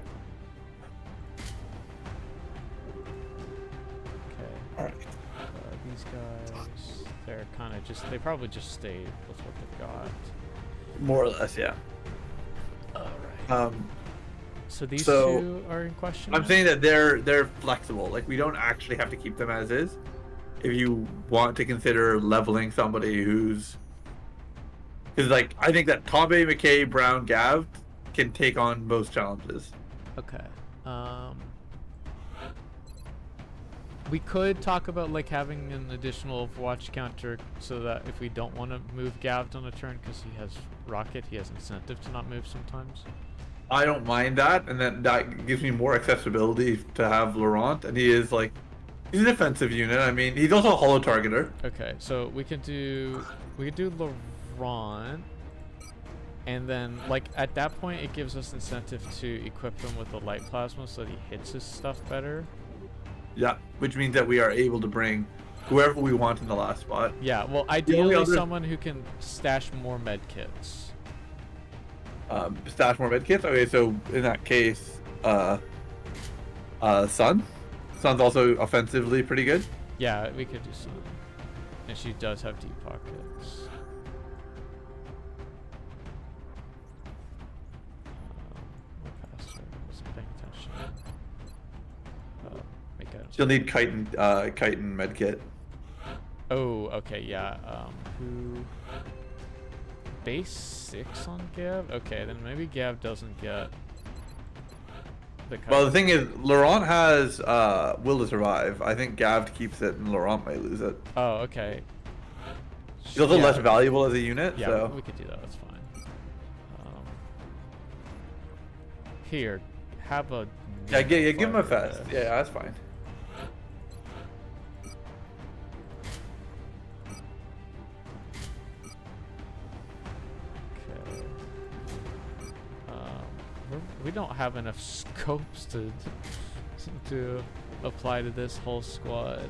Okay. All right. These guys, they're kind of just, they probably just stayed with what they've got. More or less, yeah. Alright. So these so 2 are in question? I'm now? saying that they're flexible. Like, we don't actually have to keep them as is. If you want to consider leveling somebody who's, because like I think that Tombe, McKay, Brown, Gav can take on most challenges. Okay. We could talk about like having an additional Overwatch counter so that if we don't want to move Gavd on a turn because he has rocket, he has incentive to not move sometimes. I don't mind that, and then that gives me more accessibility to have Laurent, and he is like, he's an offensive unit. I mean, he's also a hollow targeter. Okay, so we could do Laurent, and then like at that point it gives us incentive to equip him with the light plasma so that he hits his stuff better. Yeah, which means that we are able to bring whoever we want in the last spot. Yeah, well, only ideally other- someone who can stash more med kits. Stash more medkits. Okay, so in that case, Sun. Sun's also offensively pretty good. Yeah, we could do some. And she does have deep pockets. We'll pass her. I wasn't paying attention. Make items. She'll need kite and medkit. Oh, okay, yeah. Who? Base 6 on Gav? Okay, then maybe Gav doesn't get the kite. Well, the thing is, Laurent has will to survive. I think Gav keeps it, and Laurent might lose it. Oh, okay. He's also Yeah, less valuable as a unit. Yeah, so we could do that. That's fine. Here, have a. yeah, give him a fire fest. this. Yeah, that's fine. We don't have enough scopes to apply to this whole squad.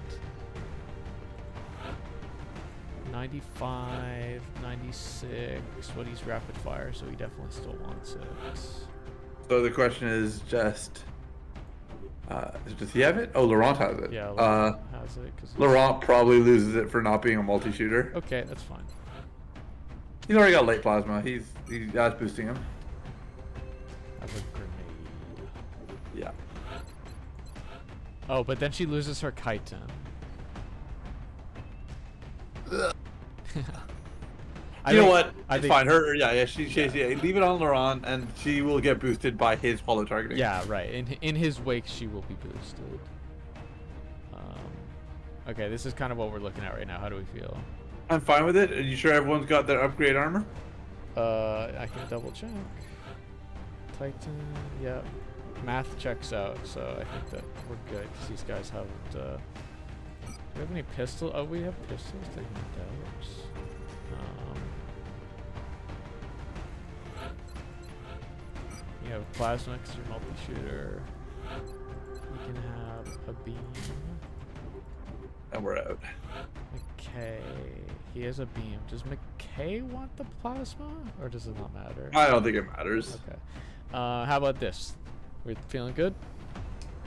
95, 96. What he's rapid fire, so he definitely still wants it. So the question is just, does he have it? Oh, Laurent has it. Yeah, Laurent has it. Laurent probably loses it for not being a multi-shooter. Okay, that's fine. He's already got light plasma. That's boosting him. Have a grenade. Yeah. Oh, but then she loses her chitin. You know what? I It's think- fine. Yeah. Leave it on Laurent, and she will get boosted by his holo targeting. Yeah, right. In his wake, she will be boosted. Okay, this is kind of what we're looking at right now. How do we feel? I'm fine with it. Are you sure everyone's got their upgrade armor? I can double check. Titan, yeah. Math checks out, so I think that we're good because these guys haven't. Do we have any pistols? Oh, we have pistols. Taking out. You have plasma because you're multi-shooter. You can have a beam. And we're out. McKay. He has a beam. Does McKay want the plasma? Or does it not matter? I don't think it matters. Okay. How about this? We're feeling good?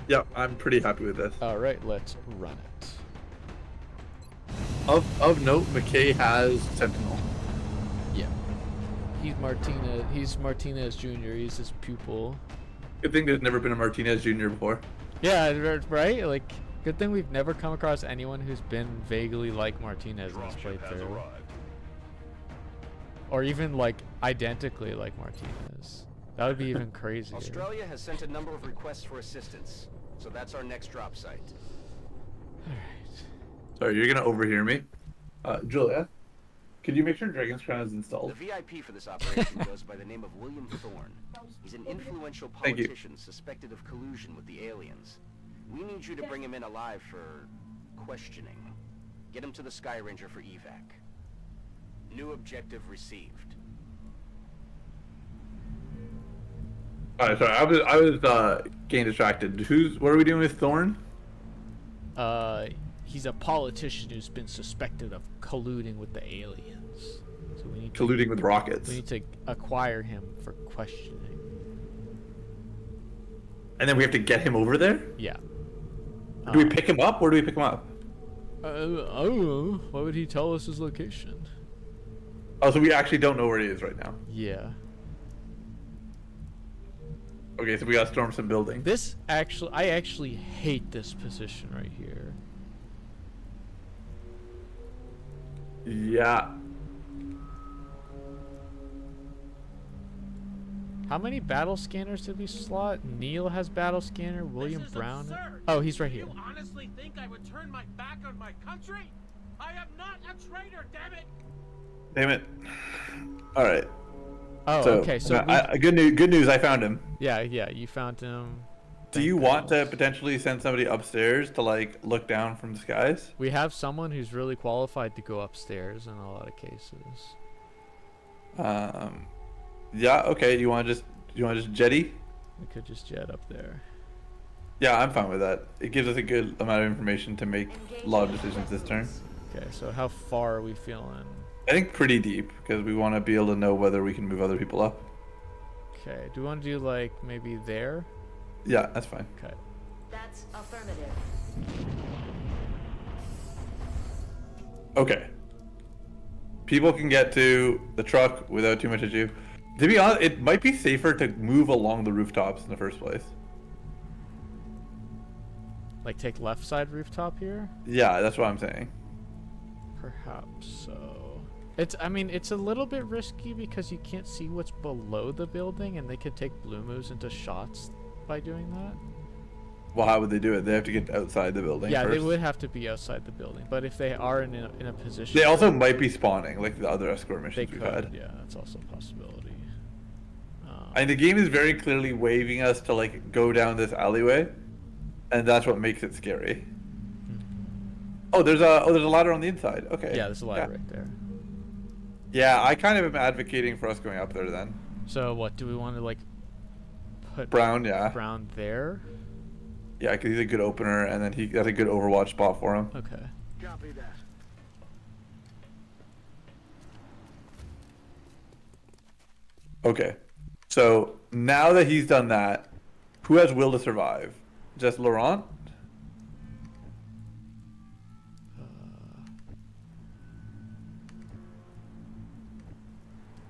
Yep, I'm pretty happy with this. Alright, let's run it. Of note, McKay has Sentinel. Yeah. He's Martinez Jr. He's his pupil. Good thing there's never been a Martinez Jr. before. Yeah, right? Like, good thing we've never come across anyone who's been vaguely like Martinez in this playthrough. Or even, like, identically like Martinez. That would be even crazier. Australia has sent a number of requests for assistance, so that's our next drop site. Alright. Sorry, you're gonna overhear me. Julia, could you make sure Dragon's Crown is The installed? VIP for this operation goes by the name of William Thorne. He's an influential Thank you. politician suspected of collusion with the aliens. We need you to bring him in alive for questioning. Get him to the Sky Ranger for evac. New objective received. Alright, sorry, I was getting distracted. What are we doing with Thorn? He's a politician who's been suspected of colluding with the aliens. So we need to, Colluding with rockets. we need to acquire him for questioning. And then we have to get him over there? Yeah. Do we pick him up? Where do we pick him up? I don't know. Why would he tell us his location? Oh, so we actually don't know where he is right now. Yeah. Okay, so we gotta storm some buildings. I actually hate this position right here. Yeah. How many battle scanners did we slot? Neil has battle scanner. William This is Brown. absurd. Oh, he's right here. You honestly think I would turn my back on my country? I am not a traitor, damn it! Damn it. Alright. Oh, So, okay. So good news, I found him. yeah, you found him. Do you want to potentially send somebody upstairs to, like, look down from the skies? We have someone who's really qualified to go upstairs in a lot of cases. Yeah, okay. You wanna just jetty? We could just jet up there. Yeah, I'm fine with that. It gives us a good amount of information to make a lot of decisions this turn. Okay, so how far are we feeling? I think pretty deep, because we want to be able to know whether we can move other people up. Okay, do we want to do like maybe there? Yeah, that's fine. Okay. That's affirmative. Okay. People can get to the truck without too much issue. To be honest, it might be safer to move along the rooftops in the first place. Like take left side rooftop here? Yeah, that's what I'm saying. Perhaps so. I mean, it's a little bit risky because you can't see what's below the building and they could take blue moves into shots by doing that. Well, how would they do it? They have to get outside the building Yeah, first. they would have to be outside the building, but if they are in a position... They also might be spawning, like the other escort they missions we've could, had. yeah, that's also a possibility. And the game is very clearly waving us to, like, go down this alleyway, and that's what makes it scary. Oh, there's a ladder on the inside. Okay. Yeah, there's a ladder right there. Yeah, I kind of am advocating for us going up there then. So what, do we want to like put Brown, yeah. Brown there. Yeah, because he's a good opener, and then he got a good Overwatch spot for him. Okay. Copy that. Okay. So now that he's done that, who has will to survive? Just Laurent?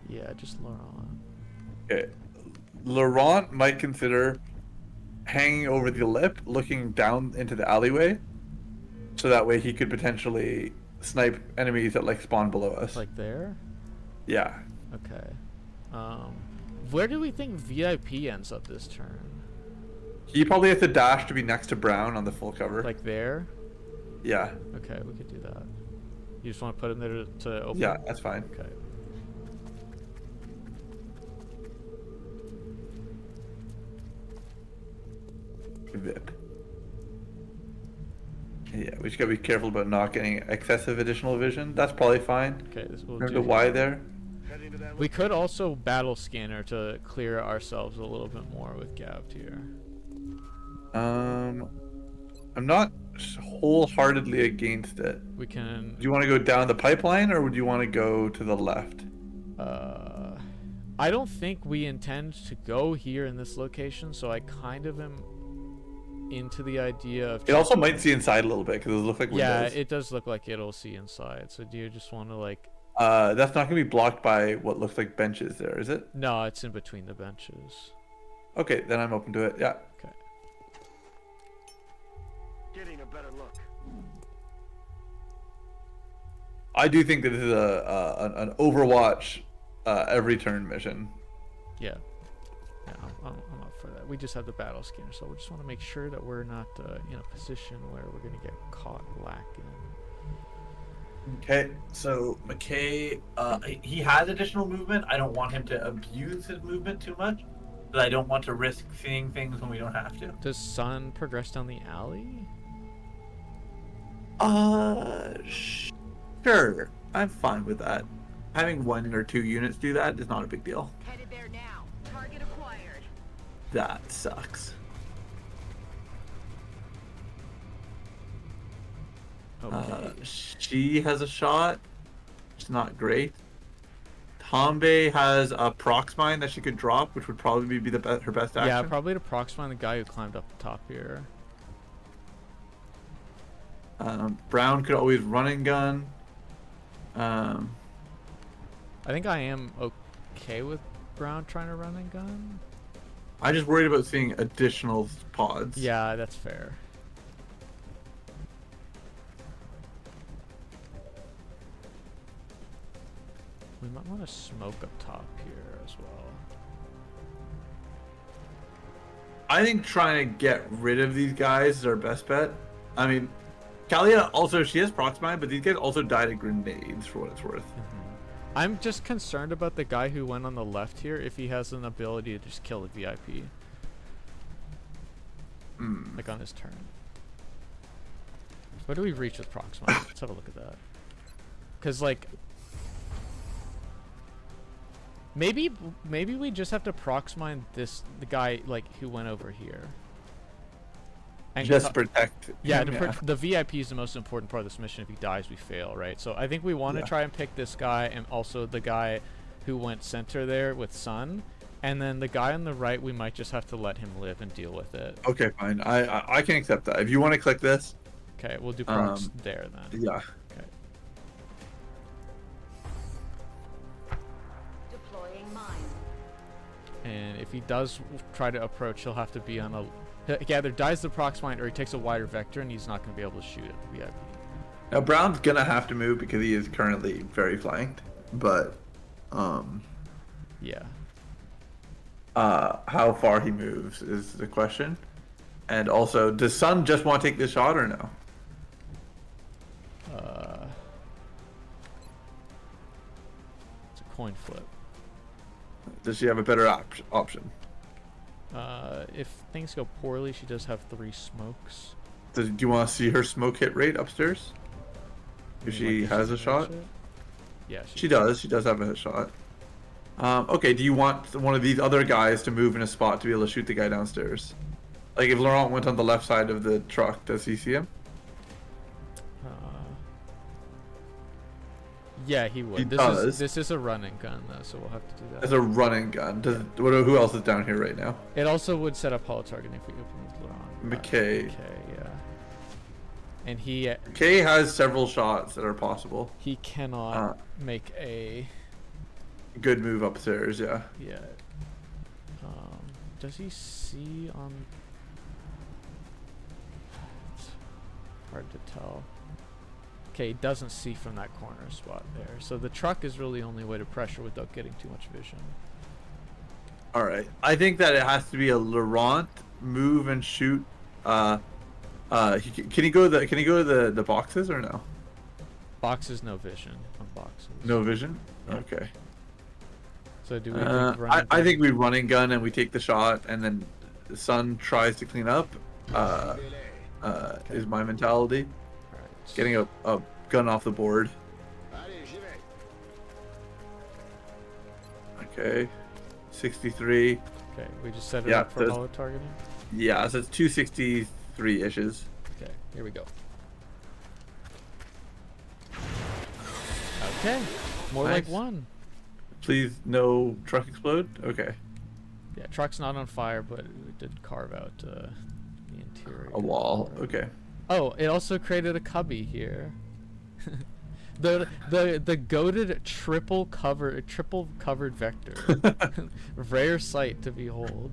Yeah, just Laurent. Okay. Laurent might consider hanging over the lip, looking down into the alleyway, so that way he could potentially snipe enemies that like spawn below us. Like there? Yeah. Okay. Where do we think VIP ends up this turn? He probably has to dash to be next to Brown on the full cover. Like there? Yeah. Okay, we could do that. You just want to put him there to open? Yeah, that's fine. Okay. VIP. Yeah, we just gotta be careful about not getting excessive additional vision. That's probably fine. Okay, this will Remember do. the Y there? Heading to that We could also battle scanner to clear ourselves a little bit more with Gabbed here. I'm not wholeheartedly against it. We can. Do you want to go down the pipeline, or would you want to go to the left? I don't think we intend to go here in this location, so I kind of am into the idea of. It also might see inside a little bit because it looks like Yeah, windows. it does look like it'll see inside. So do you just want to like? That's not gonna be blocked by what looks like benches there, is it? No, it's in between the benches. Okay, then I'm open to it. Yeah. Okay. getting a better look. I do think that this is an Overwatch every turn mission. Yeah. Yeah, I'm up for that. We just have the battle scanner, so we just want to make sure that we're not in a position where we're gonna get caught lacking. Okay, so McKay, he has additional movement. I don't want him to abuse his movement too much, but I don't want to risk seeing things when we don't have to. Does Sun progress down the alley? Sure. I'm fine with that. Having 1 or 2 units do that is not a big deal. Headed there now. Target acquired. That sucks. Okay. She has a shot. It's not great. Tombe has a prox mine that she could drop, which would probably be her best action. Yeah, probably to proximate the guy who climbed up the top here. Brown could always run and gun. I think I am okay with Brown trying to run and gun. I'm just worried about seeing additional pods. Yeah, that's fair. We might want to smoke up top here as well. I think trying to get rid of these guys is our best bet. I mean, Kalia also, she has prox mine, but these guys also died of grenades for what it's worth. I'm just concerned about the guy who went on the left here, if he has an ability to just kill the VIP. Like on his turn. What do we reach with Proxima? Let's have a look at that. Because, like... Maybe we just have to Proxmine the guy, like, who went over here. And Just protect. Yeah, him, the VIP is the most important part of this mission. If he dies, we fail, right? So I think we want to try and pick this guy and also the guy who went center there with Sun. And then the guy on the right, we might just have to let him live and deal with it. Okay, fine. I can accept that. If you want to click this. Okay, we'll do prox there then. Yeah. Okay. Deploying mine. And if he does try to approach, he'll have to be on a... He either dies the prox mine or he takes a wider vector and he's not going to be able to shoot at the VIP. Now Brown's gonna have to move because he is currently very flanked, but Yeah. how far he moves is the question. And also, does Sun just want to take this shot or no? It's a coin flip. Does she have a better option? If things go poorly, she does have 3 smokes. Do you want to see her smoke hit rate upstairs? If I mean, she like, has a does shot? it? Yeah, She does. She does have a shot. Okay, do you want one of these other guys to move in a spot to be able to shoot the guy downstairs? Like if Laurent went on the left side of the truck, does he see him? Yeah, he would. He This does. is this is a running gun though, so we'll have to do that. As a running gun. Who else is down here right now? It also would set up hollow targeting if we open with Laurent. McKay. McKay, yeah. And he Kay has several shots that are possible. he cannot make a Good move upstairs, yeah. yeah. Does he see on? It's hard to tell. Okay, he doesn't see from that corner spot there. So the truck is really the only way to pressure without getting too much vision. All right. I think that it has to be a Laurent move and shoot. Can he go to the boxes or no? Boxes, no vision on boxes. No vision. Okay. So do we think I think we running gun and we take the shot and then the sun tries to clean up. Is my mentality. Alright. Getting a gun off the board. Okay. 63. Okay, we just set it Yeah, up for so- hollow targeting. Yeah, so it's 263 ishes. Okay, here we go. Okay, more like Nice. one. Please no truck explode. Okay. Yeah, truck's not on fire, but we did carve out the interior. A wall. Okay. Oh, it also created a cubby here. the goated triple covered vector. Rare sight to behold.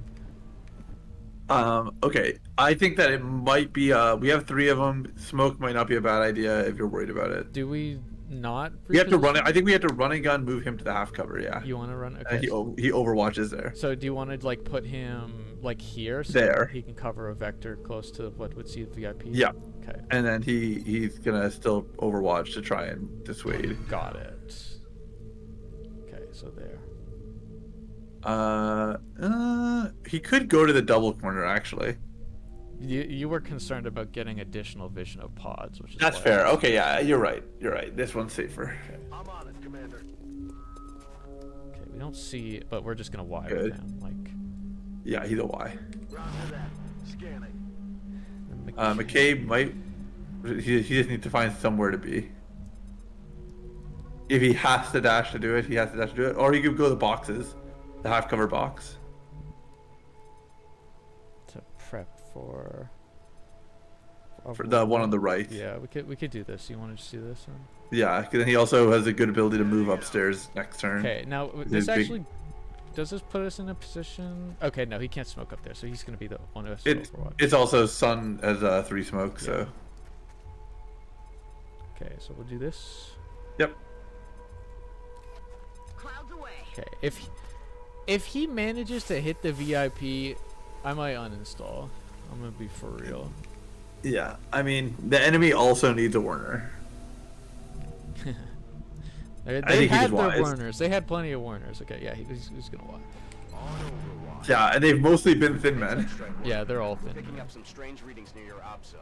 Okay. I think that it might be we have 3 of them. Smoke might not be a bad idea if you're worried about it. Do we not? We have to run it. reposition? I think we have to run a gun, move him to the half cover, yeah. You want to run? And Okay. he overwatches there. So do you want to like put him like here so There. he can cover a vector close to what would see the VIP? Yeah. Okay. And then he's gonna still overwatch to try and dissuade. Got it. Okay, so there. He could go to the double corner actually. You were concerned about getting additional vision of pods, which is That's why- fair. Okay, yeah, you're right. You're right. This one's safer. I'm on it, Commander. Okay, we don't see, but we're just gonna wire Good. him like. Yeah, he's a Y. Roger that. Scanning. McCabe might. He just needs to find somewhere to be. If he has to dash to do it, he has to dash to do it. Or he could go to the boxes, the half cover box. To prep for. For the one on the right. Yeah, we could do this. You want to just do this one? Yeah, 'cause then he also has a good ability to move upstairs next turn. Okay, now His this big- actually does this put us in a position? Okay, no, he can't smoke up there, so he's gonna be the one who has to overwatch. It's also sun as 3 smoke, so. Okay, so we'll do this. Yep. Clouds away. Okay, if he manages to hit the VIP, I might uninstall. I'm gonna be for real. Yeah, I mean, the enemy also needs a Werner. They think he had was their wise. Warners. They had plenty of Warners. Okay, yeah, he's gonna watch. Yeah, and they've mostly been thin men. Yeah, they're all thin. Picking up some strange readings near your op zone.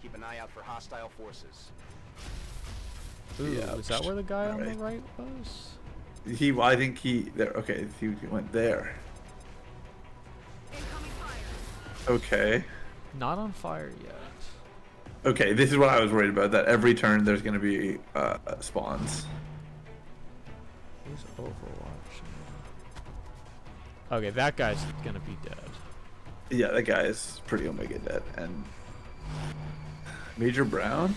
Keep an eye out for hostile forces. Ooh, Yeah, is that where the guy on the alright. right was? I think he there. Okay, he went there. Incoming fire. Okay. Not on fire yet. Okay, this is what I was worried about. That every turn there's gonna be spawns. Who's overwatching? Okay, that guy's gonna be dead. Yeah, that guy is pretty omega dead. And Major Brown,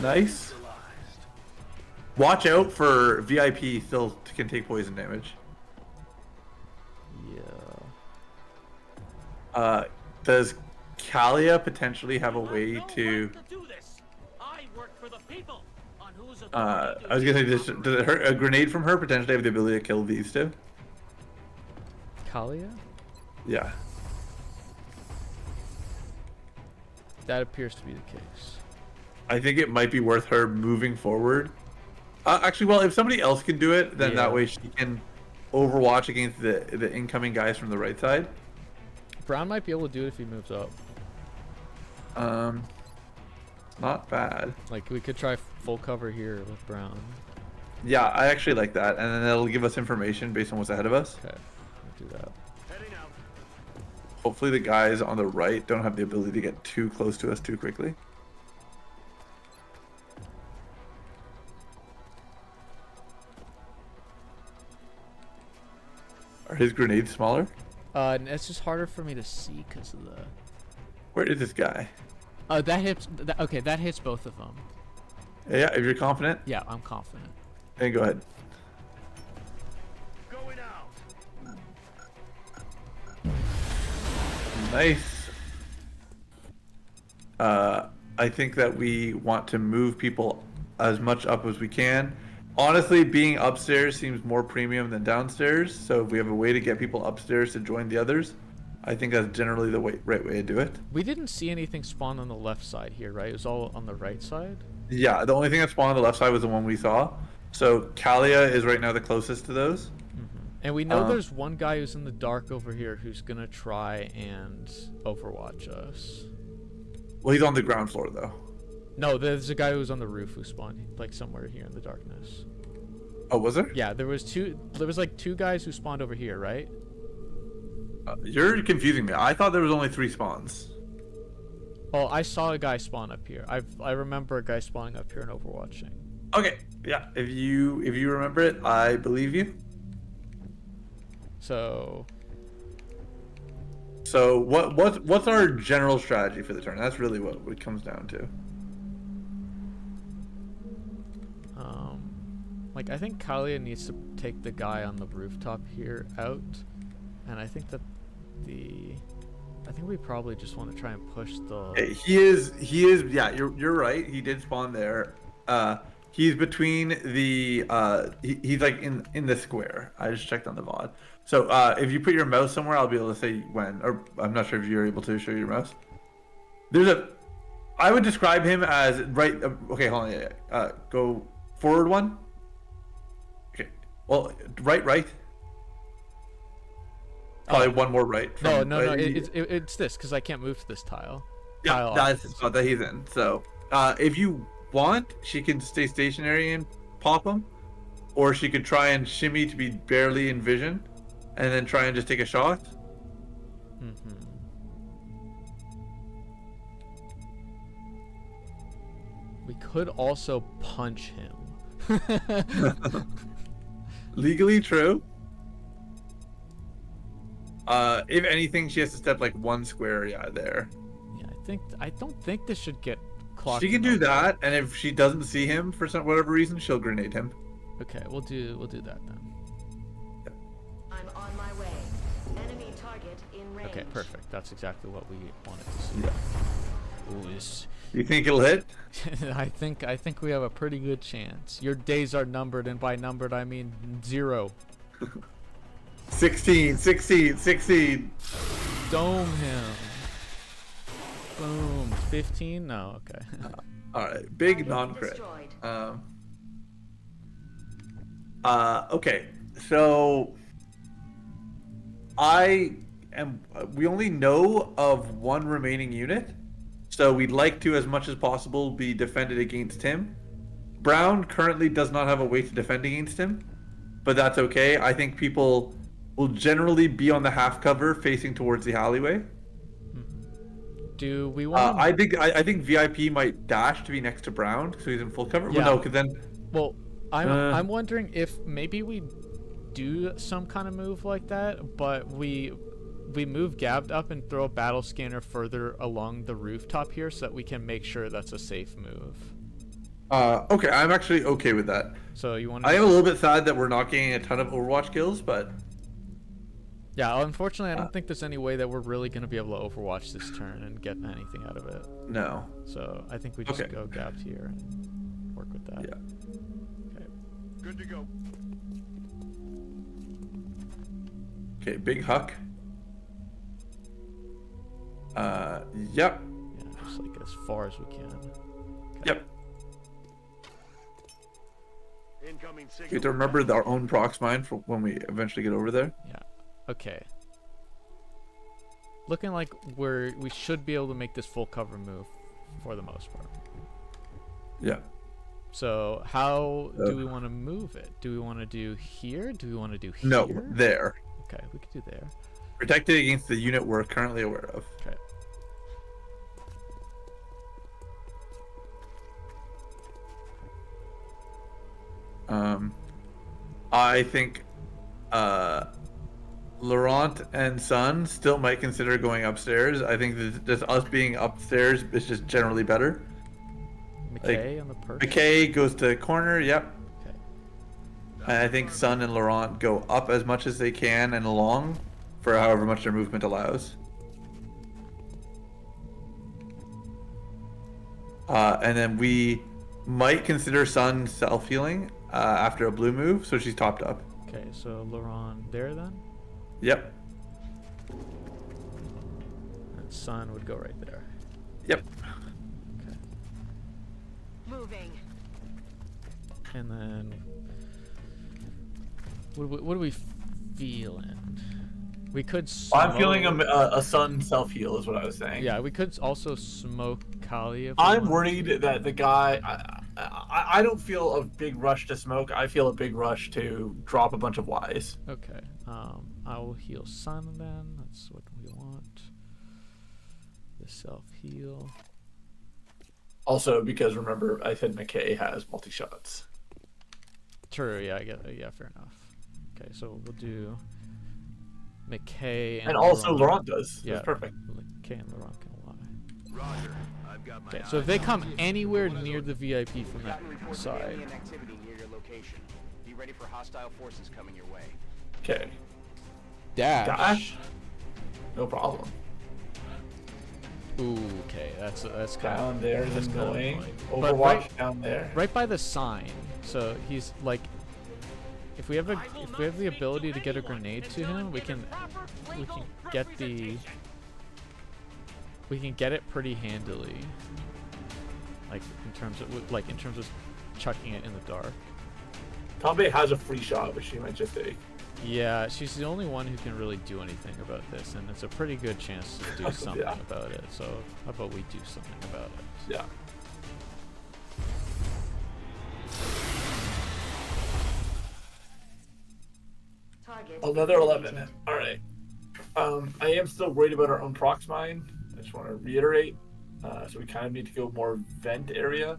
nice. Watch out for VIP. Still can take poison damage. Yeah. Does Kalia potentially have a way I to? don't want do this. I work for the people. On whose I was gonna say, does it hurt, a grenade from her potentially have the ability to kill these two? Kalia? Yeah. That appears to be the case. I think it might be worth her moving forward. Actually, well, if somebody else can do it, then Yeah. that way she can overwatch against the incoming guys from the right side. Brown might be able to do it if he moves up. Not bad. Like we could try full cover here with Brown. Yeah, I actually like that, and then it'll give us information based on what's ahead of us. Okay, we'll do that. Heading out. Hopefully the guys on the right don't have the ability to get too close to us too quickly. Are his grenades smaller? And it's just harder for me to see because of the. Where is this guy? That hits. Okay, that hits both of them. Yeah, if you're confident, Yeah, I'm confident. then go ahead. Going out. Nice. I think that we want to move people as much up as we can. Honestly, being upstairs seems more premium than downstairs. So if we have a way to get people upstairs to join the others, I think that's generally the right way to do it. We didn't see anything spawn on the left side here, right? It was all on the right side. Yeah, the only thing that spawned on the left side was the one we saw. So Kalia is right now the closest to those. And we know there's one guy who's in the dark over here who's gonna try and overwatch us. Well, he's on the ground floor though. No, there's a guy who's on the roof who spawned like somewhere here in the darkness. Oh, was there? Yeah, there was like two guys who spawned over here, right? You're confusing me. I thought there was only 3 spawns. Oh, I saw a guy spawn up here. I remember a guy spawning up here and overwatching. Okay, yeah. If you remember it, I believe you. So So what's our general strategy for the turn? That's really what it comes down to. like I think Kalia needs to take the guy on the rooftop here out, and I think we probably just want to try and push the. He is. Yeah, you're right. He did spawn there. He's between the. He's like in the square. I just checked on the VOD. So if you put your mouse somewhere, I'll be able to say when. Or I'm not sure if you're able to show your mouse. There's a. I would describe him as right. Okay, hold on. Yeah. Go forward one. Okay. Well, right. Probably one more right. No. It's this because I can't move to this tile. Yeah, Tile that's off. the spot that he's in. So, if you want, she can stay stationary and pop him, or she could try and shimmy to be barely in vision, and then try and just take a shot. We could also punch him. Legally true. If anything, she has to step like 1 square, there. Yeah, I don't think this should get clocked. She can in do over. that, and if she doesn't see him for whatever reason, she'll grenade him. Okay, we'll do that then. I'm on my way. Enemy target in range. Okay, perfect. That's exactly what we wanted to see. Yeah. Ooh, this. You think it'll hit? I think we have a pretty good chance. Your days are numbered, and by numbered I mean 0. 16. Dome him. Boom. 15? No, okay. All right, big Target non-crit. destroyed. Okay, so we only know of 1 remaining unit, so we'd like to, as much as possible, be defended against him. Brown currently does not have a way to defend against him, but that's okay. I think people will generally be on the half cover facing towards the alleyway. Do we want? I think VIP might dash to be next to Brown, so he's in full cover. Yeah. Well, no, because then. Well, I'm wondering if maybe we do some kind of move like that, but we move Gabbed up and throw a battle scanner further along the rooftop here so that we can make sure that's a safe move. Okay, I'm actually okay with that. So you want? I am a little bit sad that we're not getting a ton of Overwatch kills, but. Yeah, unfortunately, I don't think there's any way that we're really going to be able to overwatch this turn and get anything out of it. No. So I think we just go gapped here and work with that. Yeah. Okay. Good to go. Okay, big huck. Yep. Yeah, just like as far as we can. Okay. Yep. Incoming We have signal. to remember our own prox mine for when we eventually get over there. Yeah. Okay. Looking like we should be able to make this full cover move for the most part. Yeah. So how do we want to move it? Do we want to do here? Do we want to do here? No, there. Okay, we could do there. Protected against the unit we're currently aware of. Okay. I think Laurent and Son still might consider going upstairs. I think that just us being upstairs is just generally better. McKay on the person. McKay goes to corner, yep. Okay. And I think Son and Laurent go up as much as they can and along for however much their movement allows. And then we might consider Son self-healing after a blue move, so she's topped up. Okay, so Laurent there then? Yep. And Sun would go right there. Yep. Okay. Moving. And then what are we feeling? We could smoke. I'm feeling a Sun self heal is what I was saying. Yeah, we could also smoke Kali if we I'm want. worried that the guy. I don't feel a big rush to smoke. I feel a big rush to drop a bunch of Ys. Okay. I will heal Sun then. That's what we want. The self heal. Also, because remember, I said McKay has multi shots. True. Yeah. I get. Yeah. Fair enough. Okay. So we'll do McKay And also Laurent does. Yeah. That's perfect. McKay and Laurent can lie. Roger. I've got my Okay. So if they come anywhere near the VIP from that Gotten reports of side. alien activity near your location. Be ready for hostile forces coming your way. Okay. Dash. No problem. Ooh, okay, that's kind Down of there is that's kind of annoying. annoying. Overwatch But right, down there. right by the sign. So he's like, if we have the ability to get a grenade to him, we can get it pretty handily. Like in terms of chucking it in the dark. Tombe has a free shot, which she might just take. Yeah, she's the only one who can really do anything about this, and it's a pretty good chance to do something Yeah. about it. So how about we do something about it? Yeah. Target. Another 11. All right. I am still worried about our own prox mine. I just want to reiterate. So we kind of need to go more vent area.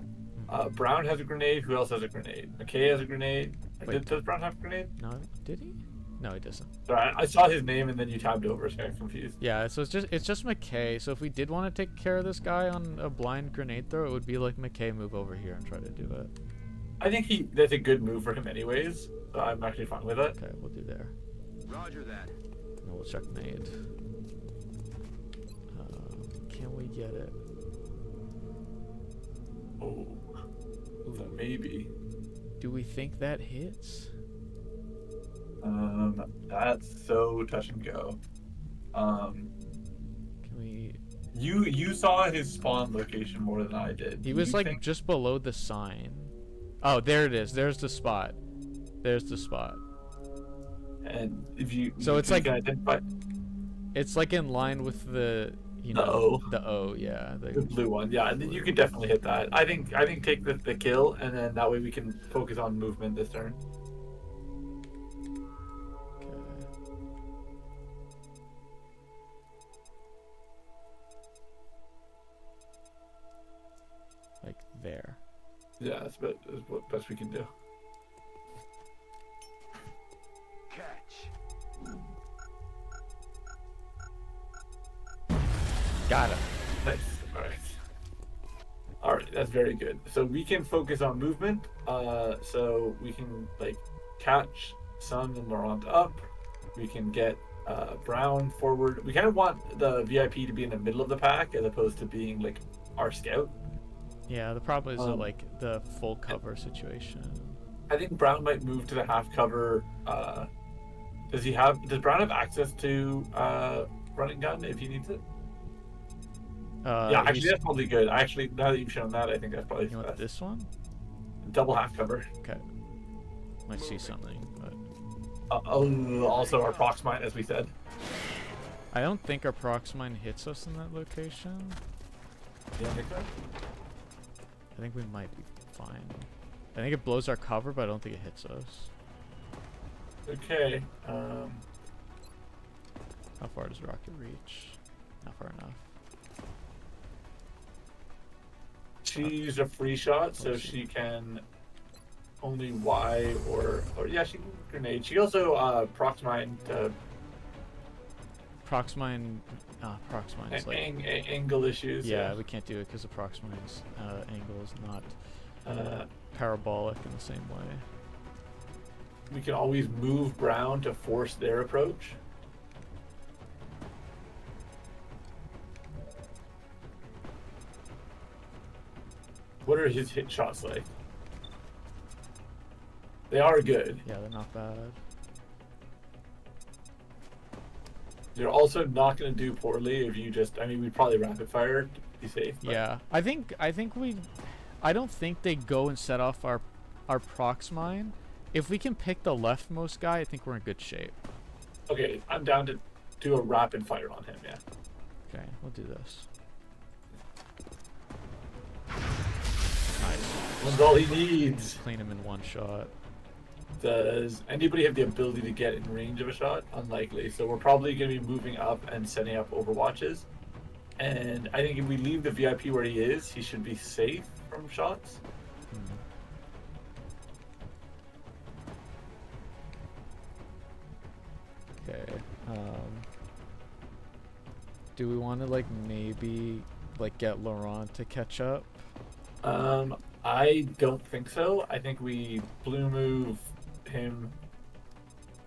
Brown has a grenade. Who else has a grenade? McKay has a grenade. Wait. Does Brown have a grenade? No, did he? No, he doesn't. Sorry, I saw his name and then you tabbed over, so I got confused. Yeah, so it's just McKay. So if we did want to take care of this guy on a blind grenade throw, it would be like McKay move over here and try to do it. I think that's a good move for him anyways. So I'm actually fine with it. Okay, we'll do there. Roger that. And we'll check nade. Can we get it? Oh, so maybe. Do we think that hits? That's so touch and go. Can we? You saw his spawn location more than I did. He Do was you like think- just below the sign. Oh, there it is. There's the spot. There's the spot. And if you So it's you like- can identify It's like in line with the The O. The O, yeah. the blue one, yeah, and then you could definitely hit that. I think take the kill, and then that way we can focus on movement this turn. Okay. Like there. Yeah, that's what best we can do. Catch. Got it. Nice. All right. All right, that's very good. So we can focus on movement. So we can like catch Sun and Laurent up. We can get Brown forward. We kind of want the VIP to be in the middle of the pack as opposed to being like our scout. Yeah, the problem is like the full cover situation. I think Brown might move to the half cover. Does Brown have access to running gun if he needs it? Yeah, actually he's- that's probably good. Actually, now that you've shown that, I think that's probably you want best. this one? Double half cover. Okay. Might see something, but Also our prox mine, as we said. I don't think our prox mine hits us in that location. Yeah, I think so. I think we might be fine. I think it blows our cover, but I don't think it hits us. Okay. How far does rocket reach? Not far enough. She used a free shot, so she can only Y or yeah, she can grenade. She also prox mine to Proxmine is like angle issues. yeah, we can't do it because the Proxmine's angle is not parabolic in the same way. We can always move Brown to force their approach. What are his hit shots like? They are good. Yeah, they're not bad. They're also not going to do poorly if you just. I mean, we'd probably rapid fire to be safe. But Yeah, I don't think they go and set off our prox mine. If we can pick the leftmost guy, I think we're in good shape. Okay, I'm down to do a rapid fire on him. Yeah. Okay, we'll do this. Nice. That's all he needs. Clean him in one shot. Does anybody have the ability to get in range of a shot? Unlikely. So we're probably going to be moving up and setting up overwatches. And I think if we leave the VIP where he is, he should be safe from shots. Okay. Do we want to like maybe like get Laurent to catch up? I don't think so. I think we blue move him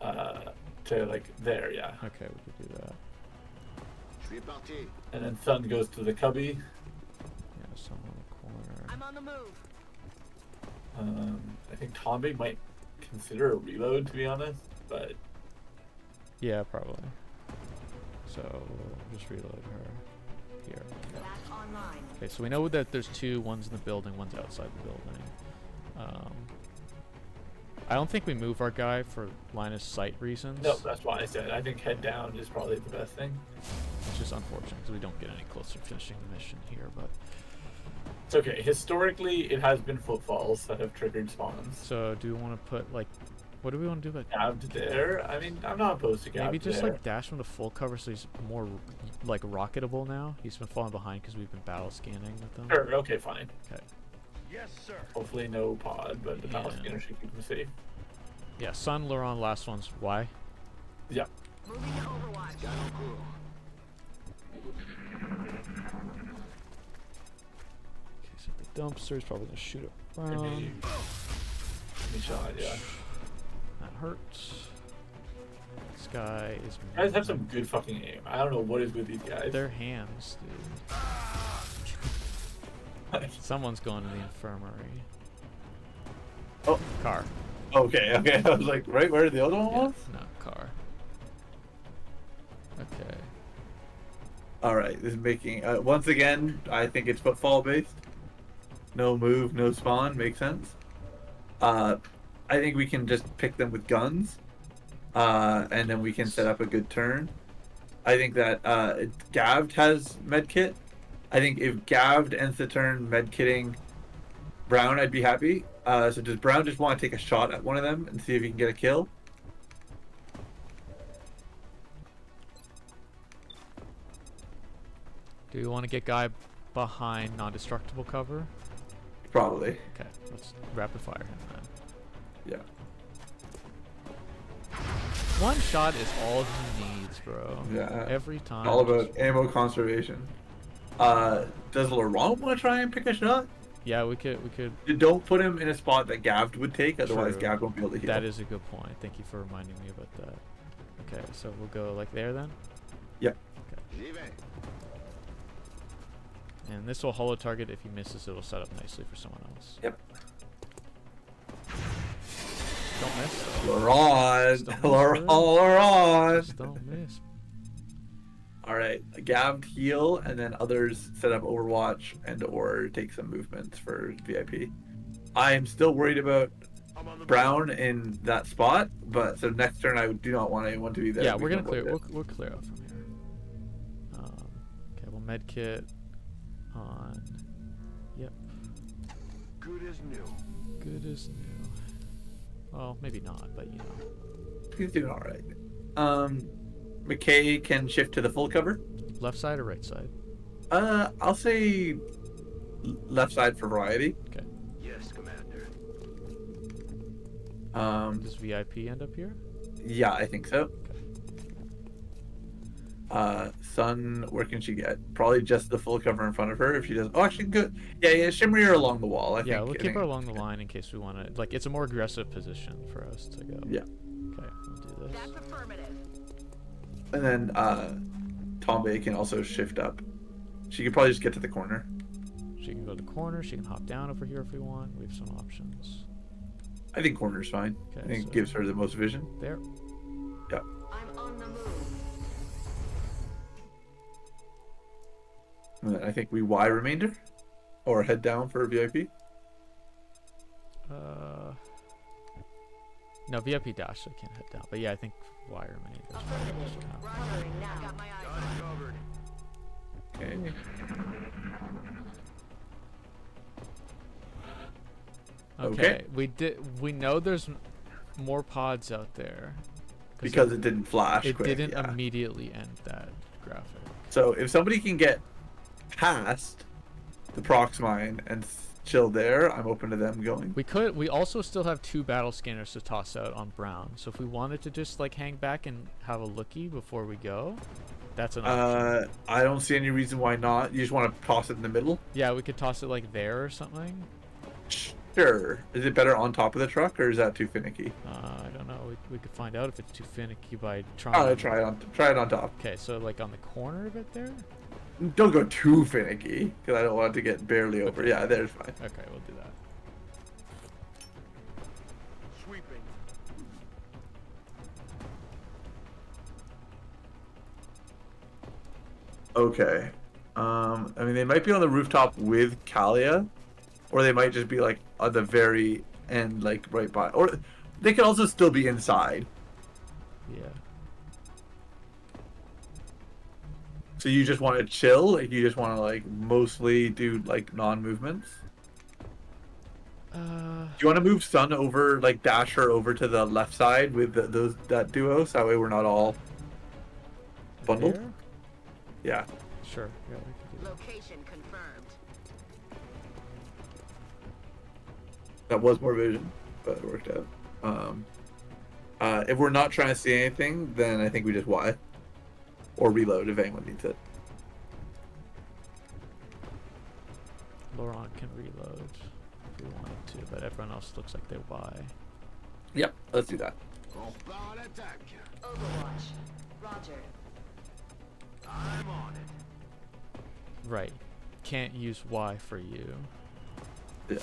to like there, yeah. Okay, we could do that. And then Sun goes to the cubby. Yeah, some on the corner. I'm on the move. I think Tommy might consider a reload, to be honest, but Yeah, probably. So we'll just reload her here. Okay. Back online. Okay, so we know that there's two, one's in the building, one's outside the building. I don't think we move our guy for line of sight reasons. no, that's why I said I think head down is probably the best thing. It's just unfortunate because we don't get any closer to finishing the mission here, but... It's okay. Historically, it has been footfalls that have triggered spawns. So do we want to put, like... What do we want to do about... Gabbed there? I mean, I'm not opposed to gabbed Maybe just, there. like, dash him to full cover so he's more, like, rocketable now? He's been falling behind because we've been battle scanning with him. Sure, okay, fine. Okay. Yes, sir. Hopefully no pod, but the battle Yeah. scanner should keep him safe. Yeah, Sun, Laurent, last one's Y. Yeah. Moving to Overwatch. Okay, so the dumpster's probably going to shoot it Maybe, around. maybe shot, yeah. That hurts. This guy is... You guys have some good fucking aim. I don't know what is with these guys. They're hams, dude. Someone's going to the infirmary. Oh. Car. Okay, okay. I was like, right where the other one Yeah, was? no, car. Okay. All right, this is making once again. I think it's footfall based. No move, no spawn. Makes sense. I think we can just pick them with guns, and then we can set up a good turn. I think that Gavd has medkit. I think if Gavd ends the turn medkitting Brown, I'd be happy. So does Brown just want to take a shot at one of them and see if he can get a kill? Do you want to get guy behind non-destructible cover? Probably. Okay, let's rapid fire him then. Yeah. One shot is all he needs, bro. Yeah. Every time. All about ammo conservation. Does Laurent want to try and pick a shot? Yeah, we could. Don't put him in a spot that Gavd would take, otherwise True. Gavd won't be able to heal. That is a good point. Thank you for reminding me about that. Okay, so we'll go like there then. Yep. Okay. And this will hollow target. If he misses, it'll set up nicely for someone else. Yep. Don't miss. Laurent! Just don't miss, Laurent! bro. Laurent! Just don't miss. Alright, Gavd heal, and then others set up Overwatch and or take some movements for VIP. I am still worried about Brown in that spot, but so next turn I do not want anyone to be there. Yeah, We we're can gonna clear. avoid it. We'll clear out from here. Okay, we'll medkit on. Yep. Good as new. Good as new. Well, maybe not, but you know. He's doing all right. McKay can shift to the full cover. Left side or right side? I'll say left side for variety. Okay. Yes, Commander. Does VIP end up here? Yeah, I think so. Sun, where can she get? Probably just the full cover in front of her if she does. Oh, actually, good. Yeah, shimmer her along the wall. I Yeah, think. we'll keep her along the line in case we want to. Like, it's a more aggressive position for us to go. Yeah. Okay, we'll do this. That's affirmative. And then Tombe can also shift up. She could probably just get to the corner. She can go to the corner. She can hop down over here if we want. We have some options. I think corner's fine. Okay, I think so- it gives her the most vision. There. Yeah. I'm on the move. And then I think we Y remainder, or head down for VIP. No, VIP dash. I can't head down. But yeah, I think wire main. Affirmative. Covering now. Got my eyes Got it covered. Okay. Okay. We know there's more pods out there. Because it didn't flash. It quick, didn't yeah. immediately end that graphic. So if somebody can get past the prox mine and chill there, I'm open to them going. We also still have 2 battle scanners to toss out on Brown. So if we wanted to just like hang back and have a lookie before we go, that's an option. I don't see any reason why not. You just want to toss it in the middle? Yeah, we could toss it like there or something. Sure. Is it better on top of the truck, or is that too finicky? I don't know. We could find out if it's too finicky by trying. Oh, try it on top. Okay, so like on the corner of it there. Don't go too finicky, because I don't want it to get barely over. Okay. Yeah, there's fine. Okay, we'll do that. Sweeping. Okay. I mean, they might be on the rooftop with Kalia, or they might just be like at the very end, like right by, or they could also still be inside. Yeah. So you just want to chill, like you just want to like mostly do like non-movements. Do you want to move Sun over, like dash her over to the left side with that duo, so that way we're not all bundled? There? Yeah. Sure. Yeah, we could do that. Location confirmed. That was more vision, but it worked out. If we're not trying to see anything, then I think we just Y. Or reload if anyone needs it. Laurent can reload if we wanted to, but everyone else looks like they Y. Yep, let's do that. Overwatch. Roger. I'm on it. Right. Can't use Y for you. Yeah.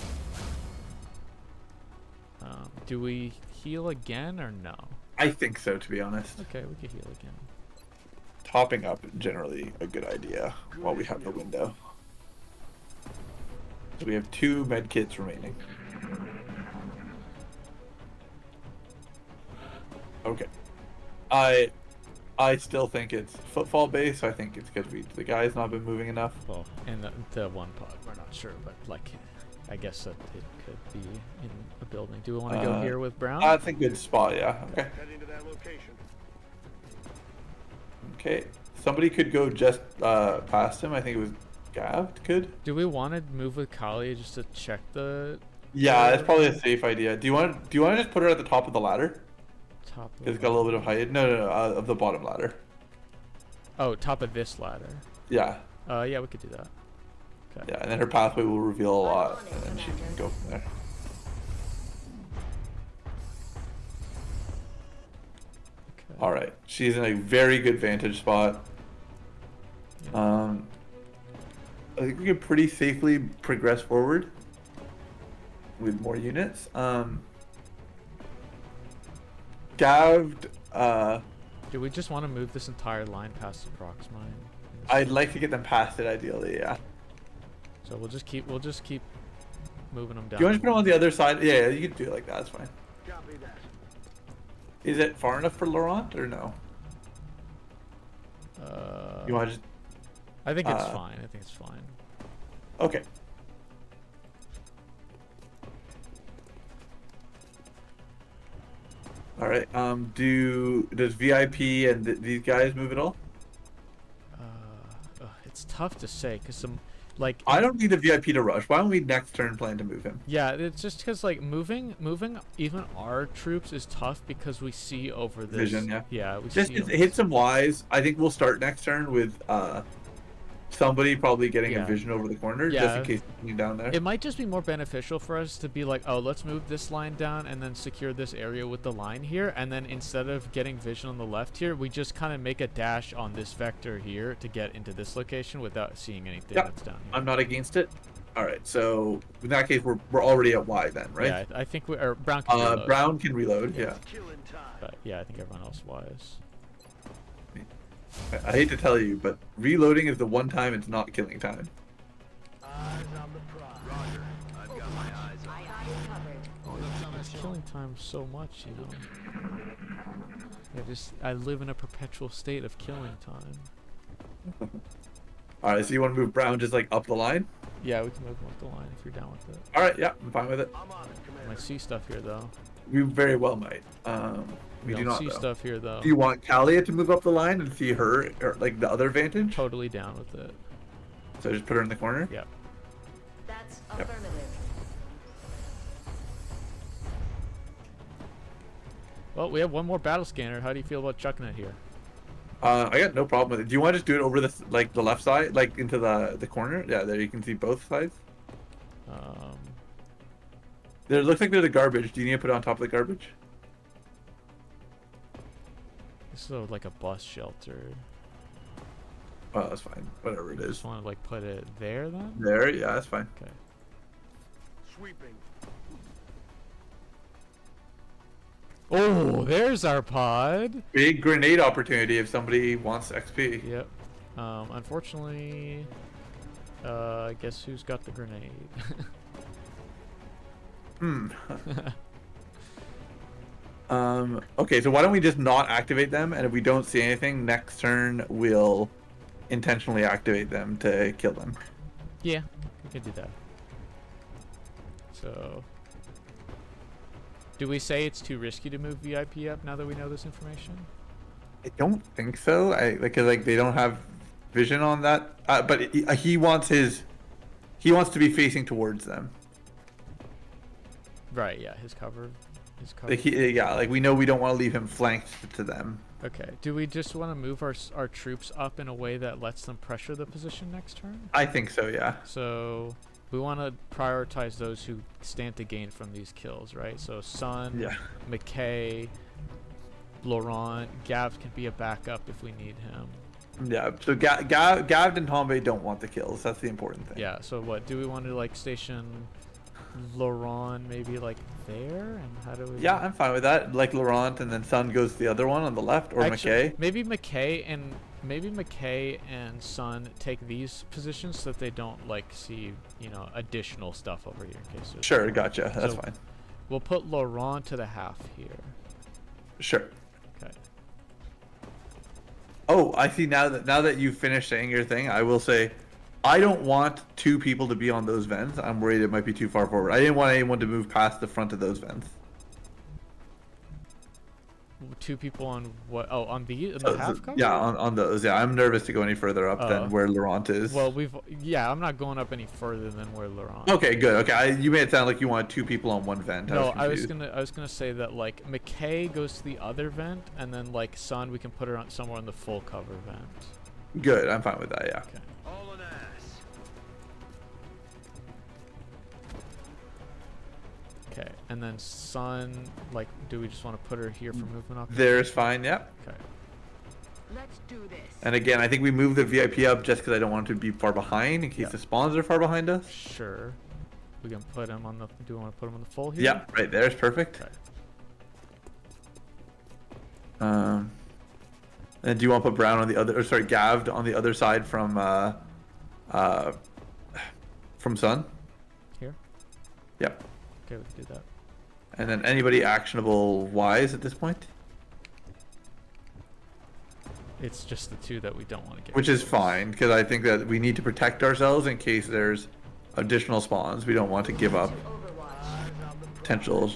Do we heal again or no? I think so, to be honest. Okay, we could heal again. Topping up generally a good idea while we have the window. So we have 2 med kits remaining. Okay. I still think it's footfall based. So I think it's because the guy's not been moving enough. Well, in the one pod, we're not sure, but like, I guess that it could be in a building. Do we want to go here with Brown? That's a good spot, yeah. Okay. Heading to that location. Okay. Somebody could go just past him. I think it was Gav could. Do we want to move with Kali just to check the Yeah, that's probably a safe idea. Do you want to just put her at the top of the ladder? top? It's got a little bit of height. No, of the bottom ladder. Oh, top of this ladder. Yeah. Yeah, we could do that. Okay. Yeah, and then her pathway will reveal a lot, on it, and then she can Commander. go from there. Okay. All right, she's in a very good vantage spot. Yeah. I think we can pretty safely progress forward with more units. Gavd, Do we just want to move this entire line past the prox mine? I'd like to get them past it ideally. Yeah. So we'll just keep moving them down. Do you want to put them on the other side? Yeah, you can do it like that. That's fine. Copy that. Is it far enough for Laurent or no? You want to just? I think it's fine. I think it's fine. Okay. All right. Does VIP and these guys move at all? It's tough to say because some like I don't need a VIP to rush. Why don't we next turn plan to move him? yeah, it's just because like moving even our troops is tough because we see over this Vision, yeah. yeah we Just see over hit some Ys. I think we'll start next turn with somebody probably getting Yeah. a vision over the corner just Yeah. in case you're down there. It might just be more beneficial for us to be like, oh, let's move this line down and then secure this area with the line here, and then instead of getting vision on the left here, we just kind of make a dash on this vector here to get into this location without seeing anything Yeah. that's down here. I'm not against it. All right, so in that case, we're already at Y then, right? Yeah, I think we or Brown can reload, Brown can reload. Yeah. but yeah, I think everyone else was. I hate to tell you, but reloading is the one time it's not killing time. It's killing time so much, you know. I live in a perpetual state of killing time. All right, so you want to move Brown just like up the line? Yeah, we can move him up the line if you're down with it. All right, yeah, I'm fine with it. Might see stuff here though. We very well might. We do don't not see though. stuff here though. Do you want Kalia to move up the line and see her, or like the other vantage? Totally down with it. So just put her in the corner? Yep. That's Yep. affirmative. Well, we have one more battle scanner. How do you feel about chucking it here? I got no problem with it. Do you want to just do it over the left side, like into the corner? Yeah, there you can see both sides. There looks like there's a garbage. Do you need to put it on top of the garbage? This is like a bus shelter. Oh, that's fine. Whatever it You is. just want to like put it there then? There, yeah, that's fine. Okay. Sweeping. Oh, there's our pod. Big grenade opportunity if somebody wants XP. Yep. Unfortunately, guess who's got the grenade? Okay, so why don't we just not activate them, and if we don't see anything, next turn we'll intentionally activate them to kill them. Yeah, we can do that. So, do we say it's too risky to move VIP up now that we know this information? I don't think so. Because they don't have vision on that. But he wants to be facing towards them. Right. Yeah. His cover. Like we know we don't want to leave him flanked to them. Okay. Do we just want to move our troops up in a way that lets them pressure the position next turn? I think so. Yeah. So we want to prioritize those who stand to gain from these kills, right? So Sun, Yeah. McKay, Laurent, Gav can be a backup if we need him. Yeah. So Gavd and Tombe don't want the kills. That's the important thing. Yeah. So what do we want to like station Laurent maybe like there, and how do we? Yeah, I'm fine with that. Like Laurent, and then Sun goes to the other one on the left, or McKay. Maybe McKay and Sun take these positions so that they don't like see additional stuff over here in case. Sure, gotcha. That's So- fine. We'll put Laurent to the half here. Sure. Okay. Oh, I see. Now that you've finished saying your thing, I will say, I don't want two people to be on those vents. I'm worried it might be too far forward. I didn't want anyone to move past the front of those vents. Two people on what? Oh, on the half cover? Yeah, on those. Yeah, I'm nervous to go any further up than where Laurent is. Well, I'm not going up any further than where Laurent. Okay, good. Okay, you made it sound like you wanted two people on one vent. No, I was confused. gonna say that like McKay goes to the other vent, and then like Sun, we can put her on somewhere on the full cover vent. Good. I'm fine with that. Yeah. Okay. All an ass. Okay, and then Sun, like, do we just want to put her here for movement up? There's fine. Yep. Okay. Let's do this. And again, I think we moved the VIP up just because I don't want it to be far behind in case Yeah. the spawns are far behind us. Sure. We can put him on the. Do we want to put him on the full here? Yeah, right there is perfect. Okay. And do you want to put Brown on the other, or sorry, Gavd on the other side from Sun? Here. Yep. Okay, we can do that. And then anybody actionable wise at this point, It's just the two that we don't want to get. which is rid of. fine because I think that we need to protect ourselves in case there's additional spawns. We don't want to give up Overwatch. potential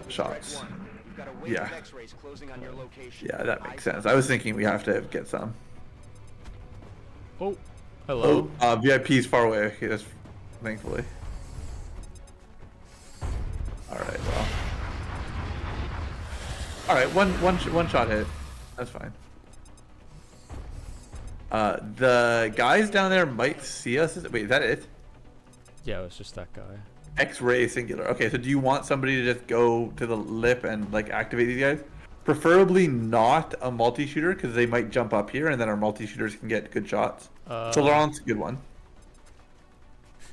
shots. You've got a wave Yeah. of X-rays closing on your location. Yeah, that makes sense. I was thinking we have to get some. Oh, hello. Oh, VIP's far away. Okay, that's thankfully. All right, well. All right, one shot hit. That's fine. The guys down there might see us. Wait, is that it? Yeah, it was just that guy. X-ray singular. Okay, so do you want somebody to just go to the lip and like activate these guys? Preferably not a multi-shooter because they might jump up here and then our multi-shooters can get good shots. So Laurent's a good one.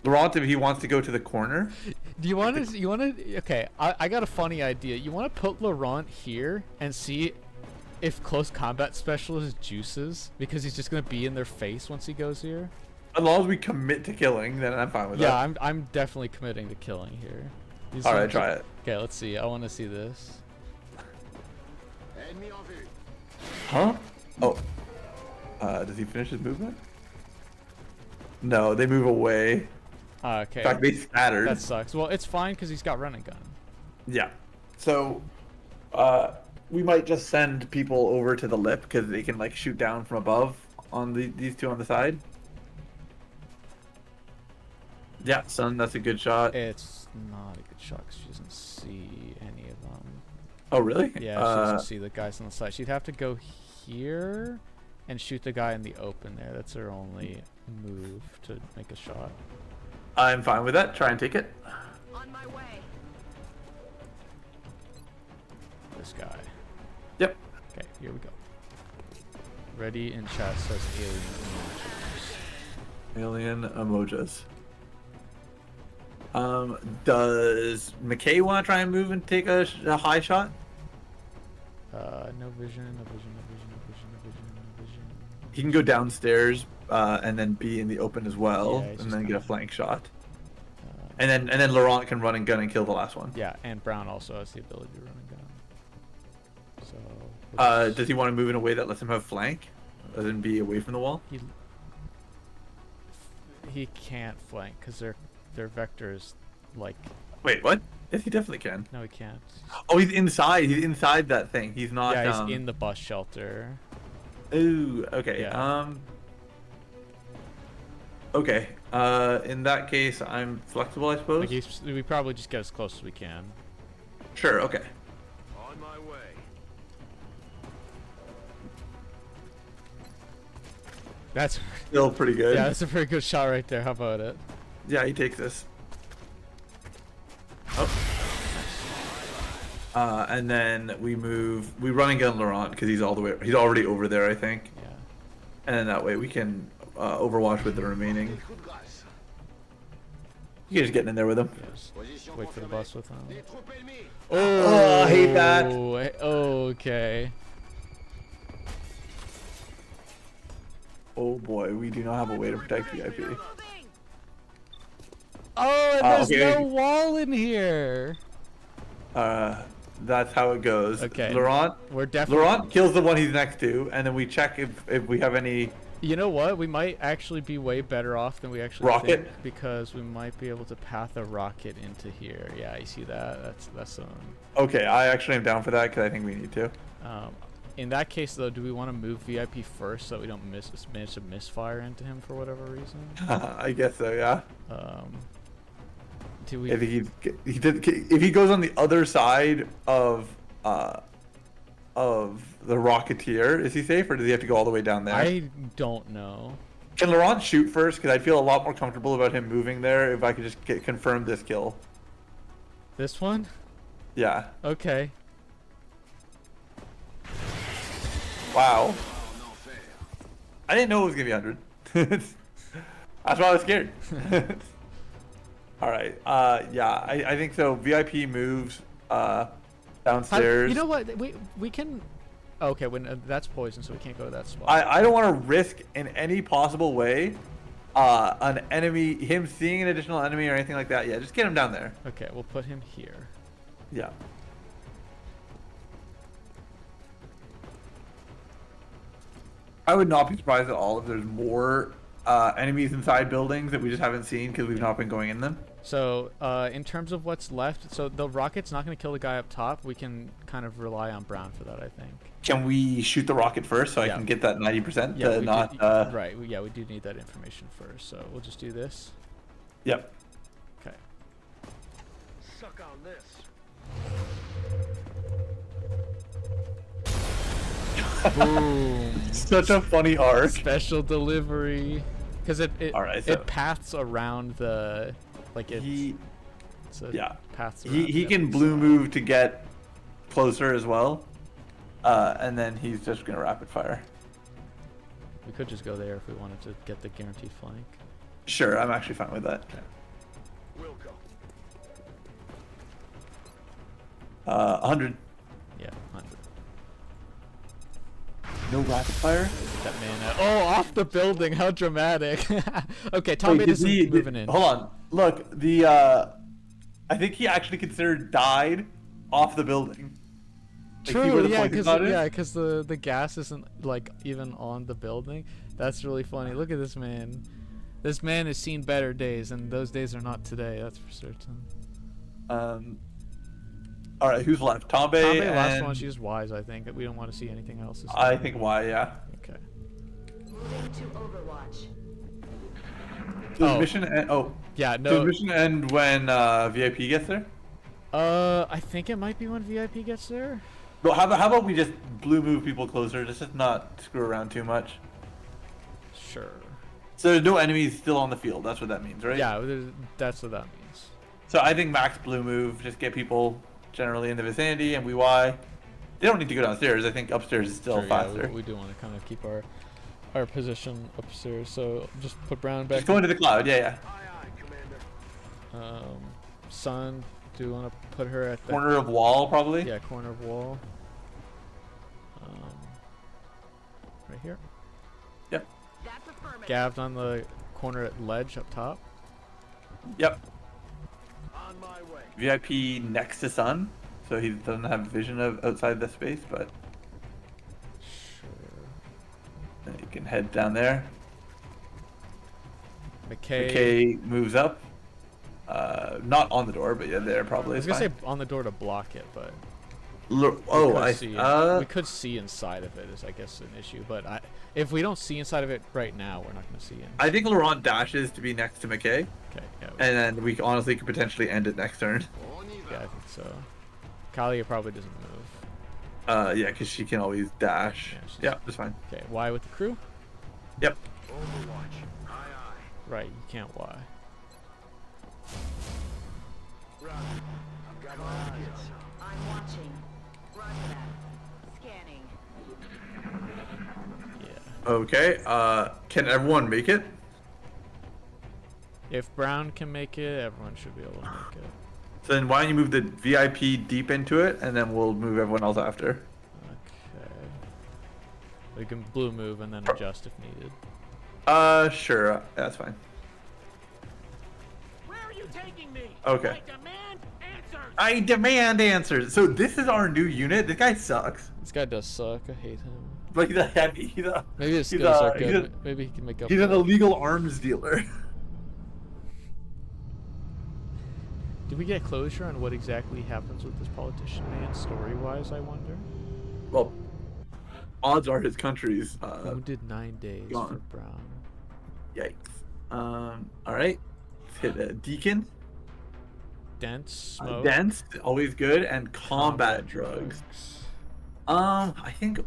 Laurent, if he wants to go to the corner. Do you want to? You want to? Okay, I got a funny idea. You want to put Laurent here and see if close combat specialist juices because he's just gonna be in their face once he goes here. As long as we commit to killing, then I'm fine with that. Yeah, I'm definitely committing to killing here. All right, try it. Okay, let's see. I want to see this. Huh? Oh. Does he finish his movement? No, they move away. Okay. In fact, they scattered. That sucks. Well, it's fine because he's got running gun. Yeah. So, we might just send people over to the lip because they can like shoot down from above on these two on the side. Yeah, son, that's a good shot. It's not a good shot 'cause she doesn't see any of them. Oh, really? Yeah, she doesn't see the guys on the side. She'd have to go here and shoot the guy in the open there. That's her only move to make a shot. I'm fine with that. Try and take it. On my way. This guy. Yep. Okay, here we go. Ready in chat says alien. Alien emojis. Does McKay want to try and move and take a high shot? No vision, no vision, no vision, no vision, no vision, no vision. He can go downstairs and then be in the open as well, Yeah, he's and just then get a gonna- flank shot. And then Laurent can run and gun and kill the last one. Yeah, and Brown also has the ability to run and gun. So. Does he want to move in a way that lets him have flank, other than be away from the wall? He can't flank because their vector is like. Wait, what? Yes, he definitely can. No, he can't. Oh, he's inside. He's inside that thing. He's not. Yeah, he's in the bus shelter. Ooh. Okay. Yeah. Okay. In that case, I'm flexible, I suppose. Like we probably just get as close as we can. Sure. Okay. On my way. That's Still pretty good. yeah, that's a pretty good shot right there. How about it? Yeah, he takes this. Oh. And then we run and gun Laurent because he's already over there, I think. Yeah. And then that way we can overwatch with the remaining. You guys getting in there with him? Yeah, just wait for the bus with him. Oh, I hate that. Okay. Oh boy, we do not have a way to protect VIP. Oh, and there's okay. no wall in here. That's how it goes. Okay. Laurent We're definitely. Laurent kills the one he's next to, and then we check if we have any. You know what? We might actually be way better off than we actually Rocket? think because we might be able to path a rocket into here. Yeah, you see that? That's Okay, I actually am down for that because I think we need to. In that case, though, do we want to move VIP first so that we don't manage to misfire into him for whatever reason? I guess so. Yeah. Do we? I think if he goes on the other side of the Rocketeer, is he safe, or does he have to go all the way down there? I don't know. Can Laurent shoot first? Because I'd feel a lot more comfortable about him moving there if I could just confirm this kill. This one? Yeah. Okay. Wow. I didn't know it was gonna be 100. That's why I was scared. All right. Yeah, I think so. VIP moves downstairs. You know what? We can. Okay, when that's poison, so we can't go to that spot. I don't want to risk in any possible way an enemy, him seeing an additional enemy or anything like that. Yeah, just get him down there. Okay, we'll put him here. Yeah. I would not be surprised at all if there's more enemies inside buildings that we just haven't seen because we've not been going in them? So, in terms of what's left, so the rocket's not going to kill the guy up top. We can kind of rely on Brown for that, I think. Can we shoot the rocket first so I Yeah. can get that 90% Yeah, to we not... do, right. Yeah, we do need that information first. So we'll just do this. Yep. Okay. Suck on this. Boom. Such a funny arc. Special delivery. Because it Alright, so- it paths around the like it. Yeah. Paths around He the can other blue side. move to get closer as well. And then he's just going to rapid fire. We could just go there if we wanted to get the guaranteed flank. Sure, I'm actually fine with that. We'll go. 100. Yeah, 100. No rapid fire? That man. Oh, off the building! How dramatic! Okay, Tom Wait, is moving in. Hold on. Look, the I think he actually considered died off the building. Like, see where True, the yeah, pointed because dot is? the gas isn't like even on the building. That's really funny. Look at this man. This man has seen better days, and those days are not today. That's for certain. All right, who's left? Tombe Tombe, last and one. She's wise, I think. We don't want to see anything else. This I time. think why, yeah. Okay. Moving to Overwatch. Does Oh. mission end? Oh, Yeah. does No. mission end when VIP gets there? I think it might be when VIP gets there. Well, how about we just blue move people closer, just to not screw around too much. Sure. So there's no enemies still on the field. That's what that means, right? Yeah, that's what that means. So I think max blue move, just get people generally in the vicinity, and we Y. They don't need to go downstairs. I think upstairs is still Sure, yeah, faster. we do want to kind of keep our position upstairs. So just put Brown back. Just go into the cloud. Yeah, yeah. Aye, aye, Commander. Sun. Do you want to put her at the Corner of wall, probably. Yeah, corner of wall. Right here. Yep. That's affirmative. Gabbed on the corner at ledge up top. Yep. On my way. VIP next to Sun, so he doesn't have vision of outside the space, but Sure. then you can head down there. McKay. McKay moves up. Not on the door, but yeah, there probably. I was is gonna fine. say on the door to block it, but Oh, could I see see. we could see inside of it is I guess an issue, but if we don't see inside of it right now, we're not gonna see it. I think Laurent dashes to be next to McKay, Okay, yeah, and then we honestly could potentially end it next turn. yeah, I think so. Kalia probably doesn't move. Yeah, because she can always dash. Yeah, she's- Yeah, that's fine. Okay, Y with the crew. Yep. Overwatch. Aye, aye. Right, you can't Y. Roger. I've got my eyes on. I'm watching. Roger that. Scanning. Yeah. Okay. Can everyone make it? If Brown can make it, everyone should be able to make it. So then why don't you move the VIP deep into it, and then we'll move everyone else after. Okay. We can blue move and then adjust if needed. Sure. That's fine. Where are you taking me? Okay. I demand answers. I demand answers. So this is our new unit. This guy sucks. This guy does suck. I hate him. Like he's a Maybe his he's skills a- are he's good. a- Maybe he can make up. he's for an it. illegal arms dealer. Did we get closure on what exactly happens with this politician man, story-wise? I wonder. Well, odds are his country's Wounded 9 days for gone. Brown. yikes. All right. Let's hit a deacon. Dense smoke. Dense, always good, and combat drugs. I think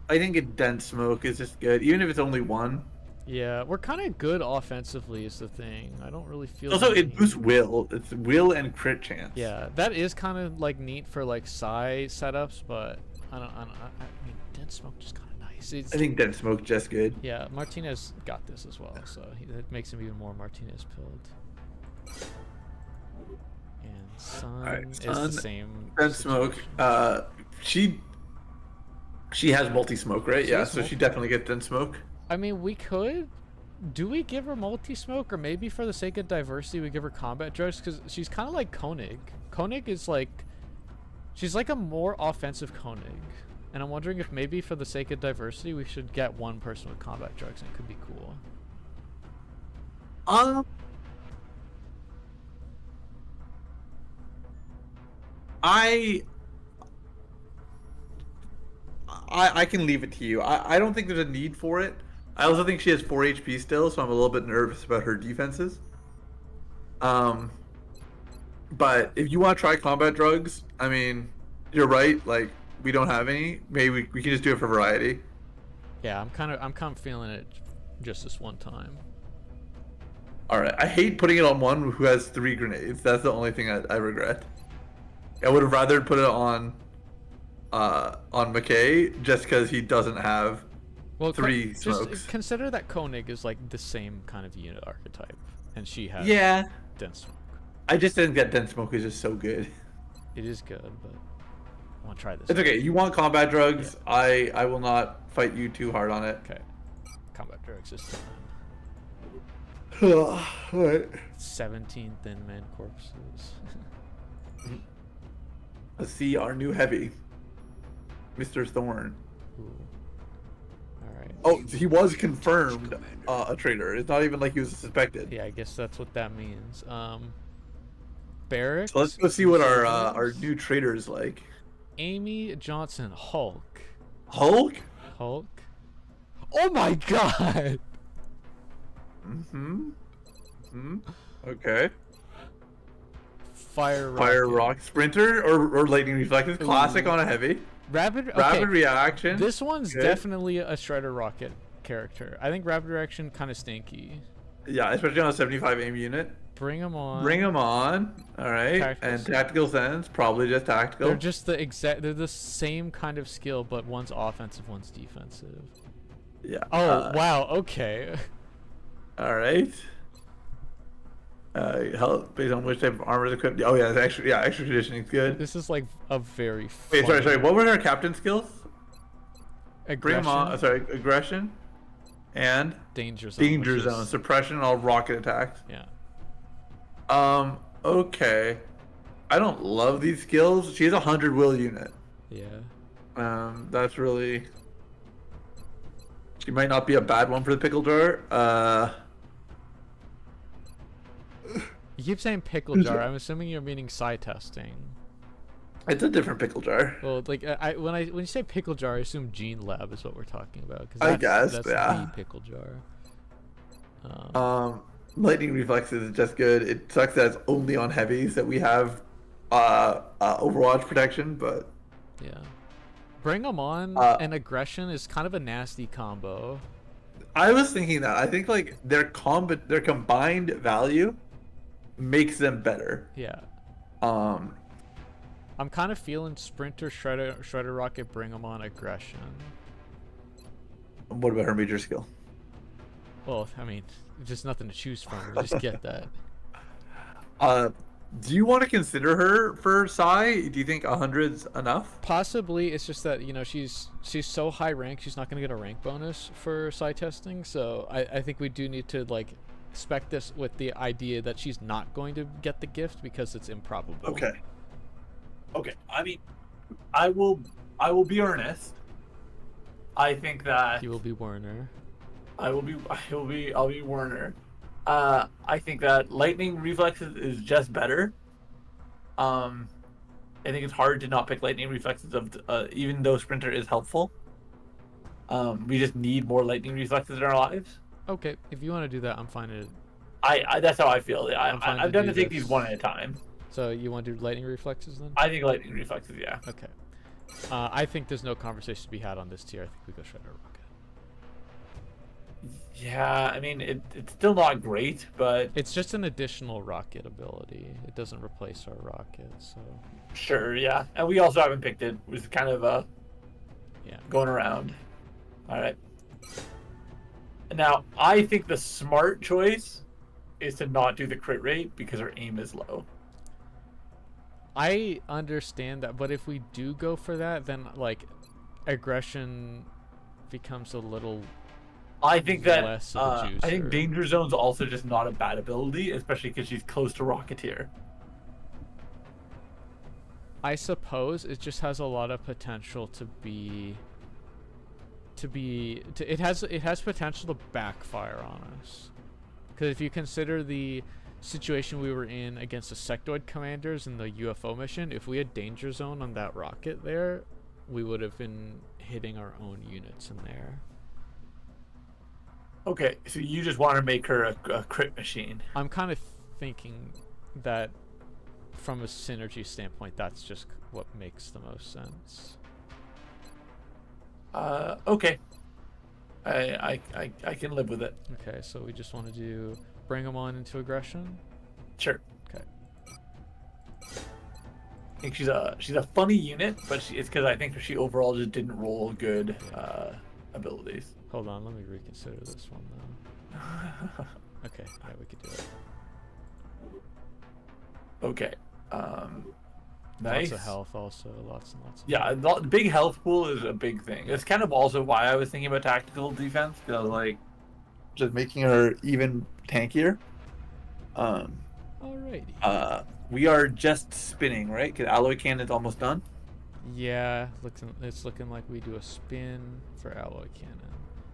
a dense smoke is just good, even if it's only one. Yeah, we're kind of good offensively is the thing. I don't really feel. Also, the it need- boosts will. It's will and crit chance. Yeah, that is kind of like neat for like psi setups, but I mean, dense smoke just kind of nice. It's, I think dense smoke just good. yeah, Martinez got this as well, so it makes him even more Martinez pilled. And Sun Alright, is Sun, the same. Dense smoke. She has multi smoke, right? She Yeah, has so she definitely gets dense smoke. I mean, we could. Do we give her multi-smoke, or maybe for the sake of diversity, we give her combat drugs? Because she's kind of like Koenig. Koenig is like, she's like a more offensive Koenig, and I'm wondering if maybe for the sake of diversity, we should get one person with combat drugs, and it could be cool. Um, I I can leave it to you. I don't think there's a need for it. I also think she has 4 HP still, so I'm a little bit nervous about her defenses. But if you want to try combat drugs, I mean, you're right. Like, we don't have any. Maybe we can just do it for variety. Yeah, I'm kind of feeling it just this one time. All right. I hate putting it on one who has 3 grenades. That's the only thing I regret. I would have rather put it on McKay just because he doesn't have Well, 3 smokes. Just consider that Koenig is like the same kind of unit archetype, and she has Yeah. dense smoke. I just think that dense smoke is just so good. It is good, but I want to try this. It's okay. You want combat drugs? Yeah. I will not fight you too hard on it. Okay. Combat drugs is Alright. 17 thin man corpses. Let's see our new heavy, Mr. Thorn. Ooh. All right. Oh, he was confirmed a traitor. It's not even like he was suspected. Yeah, I guess that's what that means. Barracks. So let's go see what our new traitor is like. Amy Johnson, Hulk. Hulk? Hulk. Oh my God. Okay. Fire Rock Sprinter or lightning reflexes. Classic on a heavy. Rapid reaction. This one's Good. definitely a Shredder Rocket character. I think rapid reaction kind of stinky. Yeah, especially on a 75 aim unit. Bring them on. Bring them on. All right. And tactical sense, probably just tactical. They're just they're the same kind of skill, but one's offensive, one's defensive. Yeah. Oh wow. Okay. All right. Health based on which type of armor is equipped. Oh yeah, extra conditioning is good. This is like a very. Wait, sorry. What were our captain skills? Aggression. Bring them on. Sorry, aggression, and danger zone. Danger zone, suppression, all rocket attacks. Yeah. Okay. I don't love these skills. She has a 100 will unit. Yeah. That's really. She might not be a bad one for the pickle jar. You keep saying pickle jar. I'm assuming you're meaning psi testing. It's a different pickle jar. Well, like when you say pickle jar, I assume Gene Lab is what we're talking about. I guess, that's yeah. the pickle jar. Lightning reflexes is just good. It sucks that it's only on heavies that we have Overwatch protection, but yeah. Bring them on and aggression is kind of a nasty combo. I was thinking that. I think like their combined value makes them better. Yeah. I'm kind of feeling Sprinter, Shredder Rocket, bring them on aggression. What about her major skill? Well, I mean, just nothing to choose from. We just get that. Do you want to consider her for Psi? Do you think 100's enough? Possibly. It's just that, you know, she's so high rank, she's not going to get a rank bonus for Psi testing. So I think we do need to, like, spec this with the idea that she's not going to get the gift because it's improbable. Okay. I mean, I will be earnest. I think that You will be Werner. I'll be Werner. I think that lightning reflexes is just better. I think it's hard to not pick lightning reflexes even though Sprinter is helpful. We just need more lightning reflexes in our lives. Okay, if you want to do that, I'm fine with it. I that's how I feel. I'm fine I'm to done do to take this. these one at a time. So you want to do lightning reflexes then? I think lightning reflexes, yeah. Okay. I think there's no conversation to be had on this tier. I think we go Shredder Rocket. Yeah, I mean it's still not great, but It's just an additional rocket ability. It doesn't replace our rocket, so sure, yeah. And we also haven't picked it. It was kind of yeah. going around. All right. Now, I think the smart choice is to not do the crit rate because our aim is low. I understand that, but if we do go for that, then like aggression becomes a little I think that less of a I think juicer. Danger Zone's also just not a bad ability, especially because she's close to Rocketeer. I suppose it just has a lot of potential it has potential to backfire on us. Because if you consider the situation we were in against the sectoid commanders in the UFO mission, if we had danger zone on that rocket there, we would have been hitting our own units in there. Okay, so you just want to make her a crit machine. I'm kind of thinking that from a synergy standpoint, that's just what makes the most sense. Okay. I can live with it. Okay, so we just want to do bring them on into aggression. Sure. Okay. I think she's a funny unit, but it's because I think she overall just didn't roll good abilities. Hold on, let me reconsider this one though. Okay, yeah, we could do it. Okay. Lots Nice. of health also, lots and lots of Yeah, the big health pool is a big thing. It's kind of also why I was thinking about tactical defense, because I was like, Just making her even tankier. Alrighty. We are just spinning, right? Because alloy cannon's almost done. Yeah, it's looking like we do a spin for alloy cannon.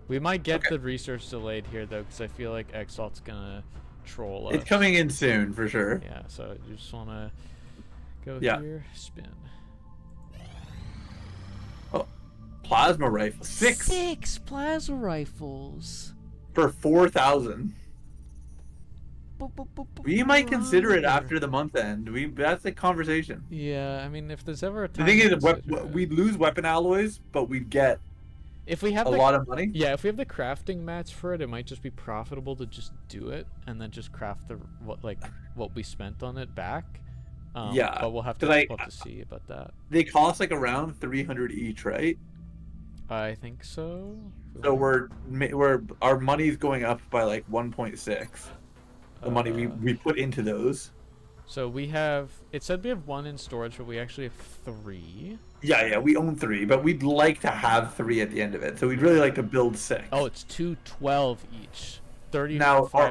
We might get the research delayed here though, because I feel like Exalt's gonna troll us. It's coming in soon for sure. Yeah, so you just wanna go Yeah. here, spin. Oh, plasma rifle. Six plasma rifles. For 4,000. We might consider it after the month end. That's a conversation. Yeah, I mean, if there's ever a The time thing to is, consider it. we'd lose weapon alloys, but we'd get if we have a lot of money. Yeah, if we have the crafting mats for it, it might just be profitable to just do it and then just craft what we spent on it back. Yeah, but we'll have to see about that. They cost like around 300 each, right? I think so. So our money's going up by like 1.6. The money we put into those. So we have. It said we have 1 in storage, but we actually have 3. Yeah, we own 3, but we'd like to have 3 at the end of it. So we'd really like to build 6. Oh, it's 212 each. 35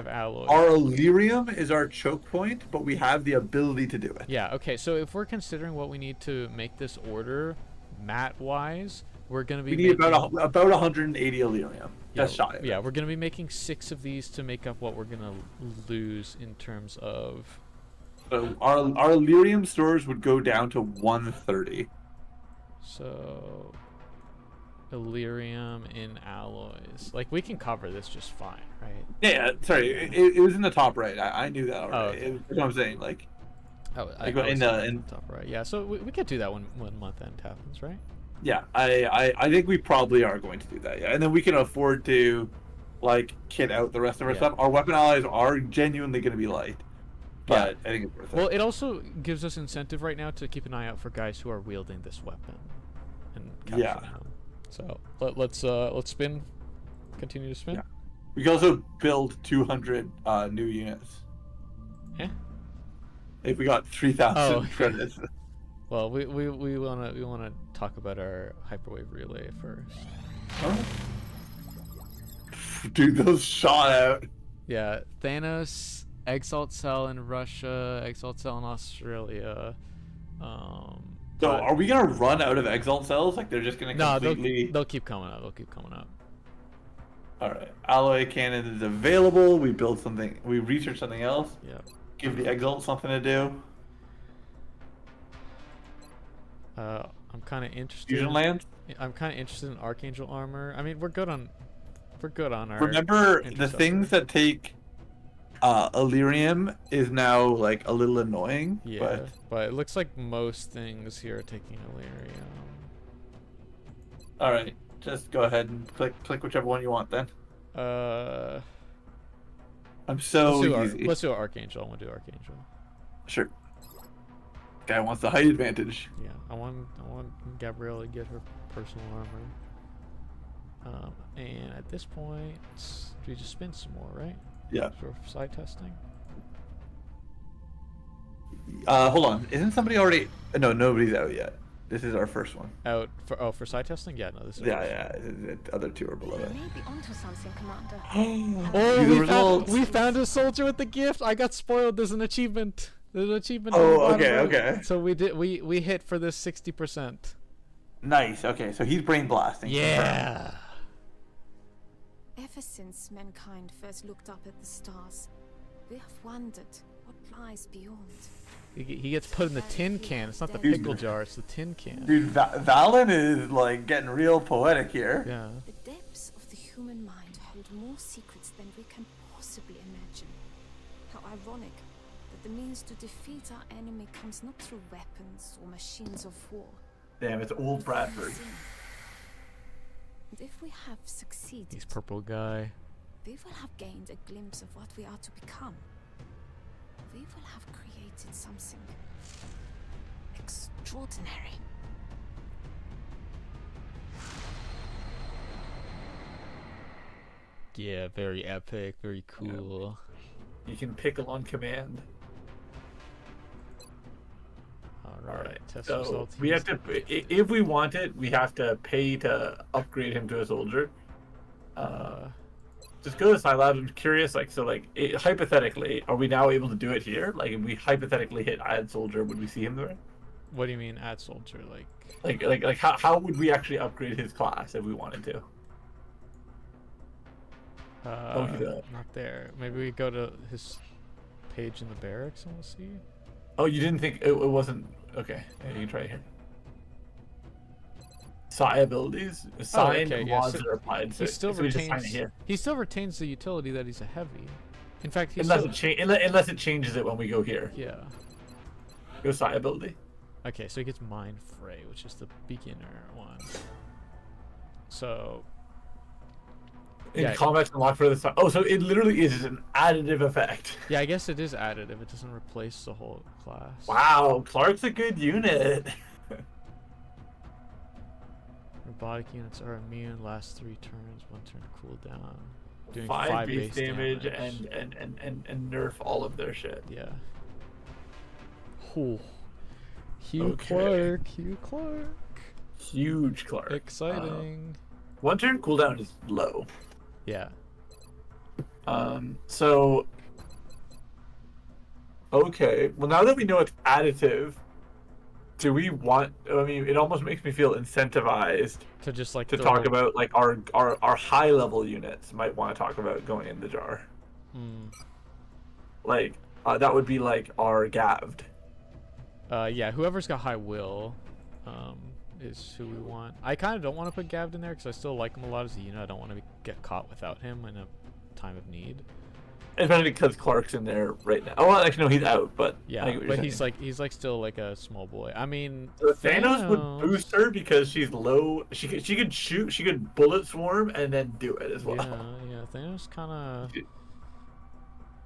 now, alloys. Our Illyrium is our choke point, but we have the ability to do it. Yeah. Okay. So if we're considering what we need to make this order, mat-wise, we're gonna be. We need about 180 Illyrium. Just shy of it. Yeah, we're gonna be making 6 of these to make up what we're gonna lose in terms of. So our Illyrium stores would go down to 130. So, Illyrium in alloys. Like, we can cover this just fine, right? Yeah, sorry, it was in the top right. I knew that already. Oh, okay. That's what I'm saying. Like, I in the top right. Yeah, so we could do that when month end happens, right? yeah, I think we probably are going to do that. Yeah, and then we can afford to, like, kit out the rest of our stuff. Our weapon allies are genuinely going to be light, but I think it's worth it. Well, it also gives us incentive right now to keep an eye out for guys who are wielding this weapon and capturing them. So let's spin. Continue to spin. Yeah. We can also build 200 new units. Yeah. If we got 3,000 credits. Well, we wanna talk about our hyperwave relay first. Oh. Dude, those shot out. Yeah, Thanos, Exalt Cell in Russia, Exalt Cell in Australia. So are we gonna run out of exalt cells? Like they're just gonna completely? No, they'll keep coming up. They'll keep coming up. All right, alloy cannon is available. We build something. We research something else. Yeah. Give the exalt something to do. I'm kind of interested. Fusion land. I'm kind of interested in Archangel armor. I mean, we're good on our. Remember the things that take Illyrium is now like a little annoying. Yeah, but it looks like most things here are taking Illyrium. All right, just go ahead and click whichever one you want then. I'm so easy. Let's do Archangel. I want to do Archangel. Sure. Guy wants the height advantage. Yeah, I want Gabrielle to get her personal armor. And at this point, we just spin some more, right? Yeah. For side testing. Hold on. Isn't somebody already? No, nobody's out yet. This is our first one. Out for side testing? Yeah, no, this is. Yeah. The other 2 are below it. You may be onto something, Commander. Oh, we found a soldier with the gift. I got spoiled. There's an achievement. There's an achievement. Oh, okay. So we hit for this 60%. Nice. Okay, so he's brain blasting. Yeah. Ever since mankind first looked up at the stars, we have wondered what lies beyond. He gets put in the tin can. It's not the pickle jar, it's the tin can. Dude, Valen is like getting real poetic here. Yeah. The depths of the human mind hold more secrets than we can possibly imagine. How ironic that the means to defeat our enemy comes not through weapons or machines of war. Damn, it's old Bradford. And if we have succeeded, He's purple guy. we will have gained a glimpse of what we are to become. We will have created something extraordinary. Yeah, very epic, very cool. You can pickle on command. Alright, test So results. we have to, if we want it, we have to pay to upgrade him to a soldier. Just go to Scilab. I'm curious, like, so, like, hypothetically, are we now able to do it here? Like, if we hypothetically hit add soldier, would we see him there? What do you mean add soldier? Like, how would we actually upgrade his class if we wanted to? Not there. Maybe we go to his page in the barracks and we'll see. Oh, you didn't think it wasn't okay? Yeah, you can try it here. Psi abilities, assigned mods So are applied. So, he still so we just sign it retains. here. He still retains the utility that he's a heavy. In fact, he's Unless still, unless it changes it when we go here. yeah. Go psi ability. Okay, so he gets Mind Fray, which is the beginner one. So In yeah, combat unlocked for the side. Oh, so it literally is an additive effect. yeah, I guess it is additive. It doesn't replace the whole class. Wow, Clark's a good unit. Robotic units are immune last 3 turns, 1 turn cooldown. Doing 5 base damage and nerf all of their shit. yeah. Oh. Hugh Okay. Clark. Huge Clark. Exciting. 1 turn cooldown is low. Yeah. So okay. Well, now that we know it's additive, do we want? I mean, it almost makes me feel incentivized To just like to throw- talk about like our high level units might want to talk about going in the jar. Hmm. Like that would be like our Gavd. Yeah, whoever's got high will is who we want. I kind of don't want to put Gavd in there because I still like him a lot as a unit. I don't want to get caught without him in a time of need. Especially because Clark's in there right now. Oh, well, actually, no, he's out. But Yeah, I get what you're but saying. he's like still like a small boy. I mean, So Thanos would boost her because she's low. She could shoot. She could bullet swarm and then do it as well. Yeah, Thanos kind of.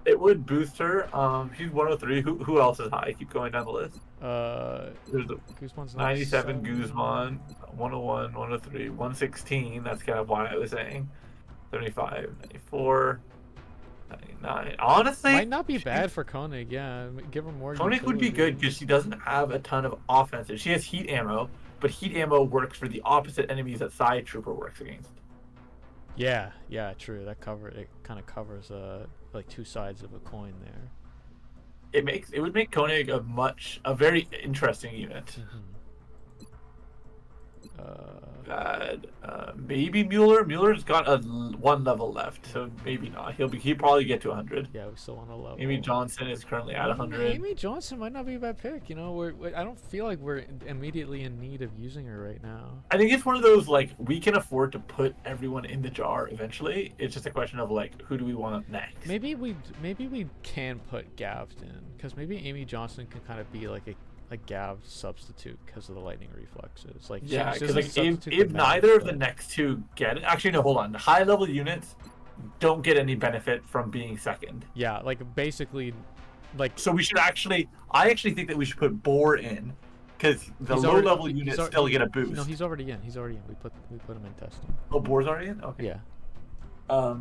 It would boost her. She's 103. Who else is high? Keep going down the list. There's the Guzman's 97 Guzman, 101, 103, 116. That's kind of why I was saying 75, 94, 99. Honestly, Might not be bad for Koenig. Yeah, give her more. Koenig would be good utility. because she doesn't have a ton of offensive. She has heat ammo, but heat ammo works for the opposite enemies that Side Trooper works against. Yeah, true. It kind of covers like 2 sides of a coin there. It would make Koenig a very interesting unit. Maybe Mueller. Mueller's got 1 level left, so maybe not. He'll probably get to 100. Yeah, we still want to level. Amy Johnson is currently at 100. Amy Johnson might not be a bad pick. You know, I don't feel like we're immediately in need of using her right now. I think it's one of those like we can afford to put everyone in the jar eventually. It's just a question of like who do we want next. Maybe we can put Gavd in because maybe Amy Johnson can kind of be like a Gavd substitute because of the lightning reflexes. Like Yeah, she because doesn't like substitute if the neither magic, of the but- next two get it, actually no, hold on. High level units don't get any benefit from being second. Yeah, like basically, like So we should I actually think that we should put Boar in, because the he's low already- level he's units already- still get a boost. No, he's already in. We put him in testing. Oh, Boar's already in. Okay. Yeah.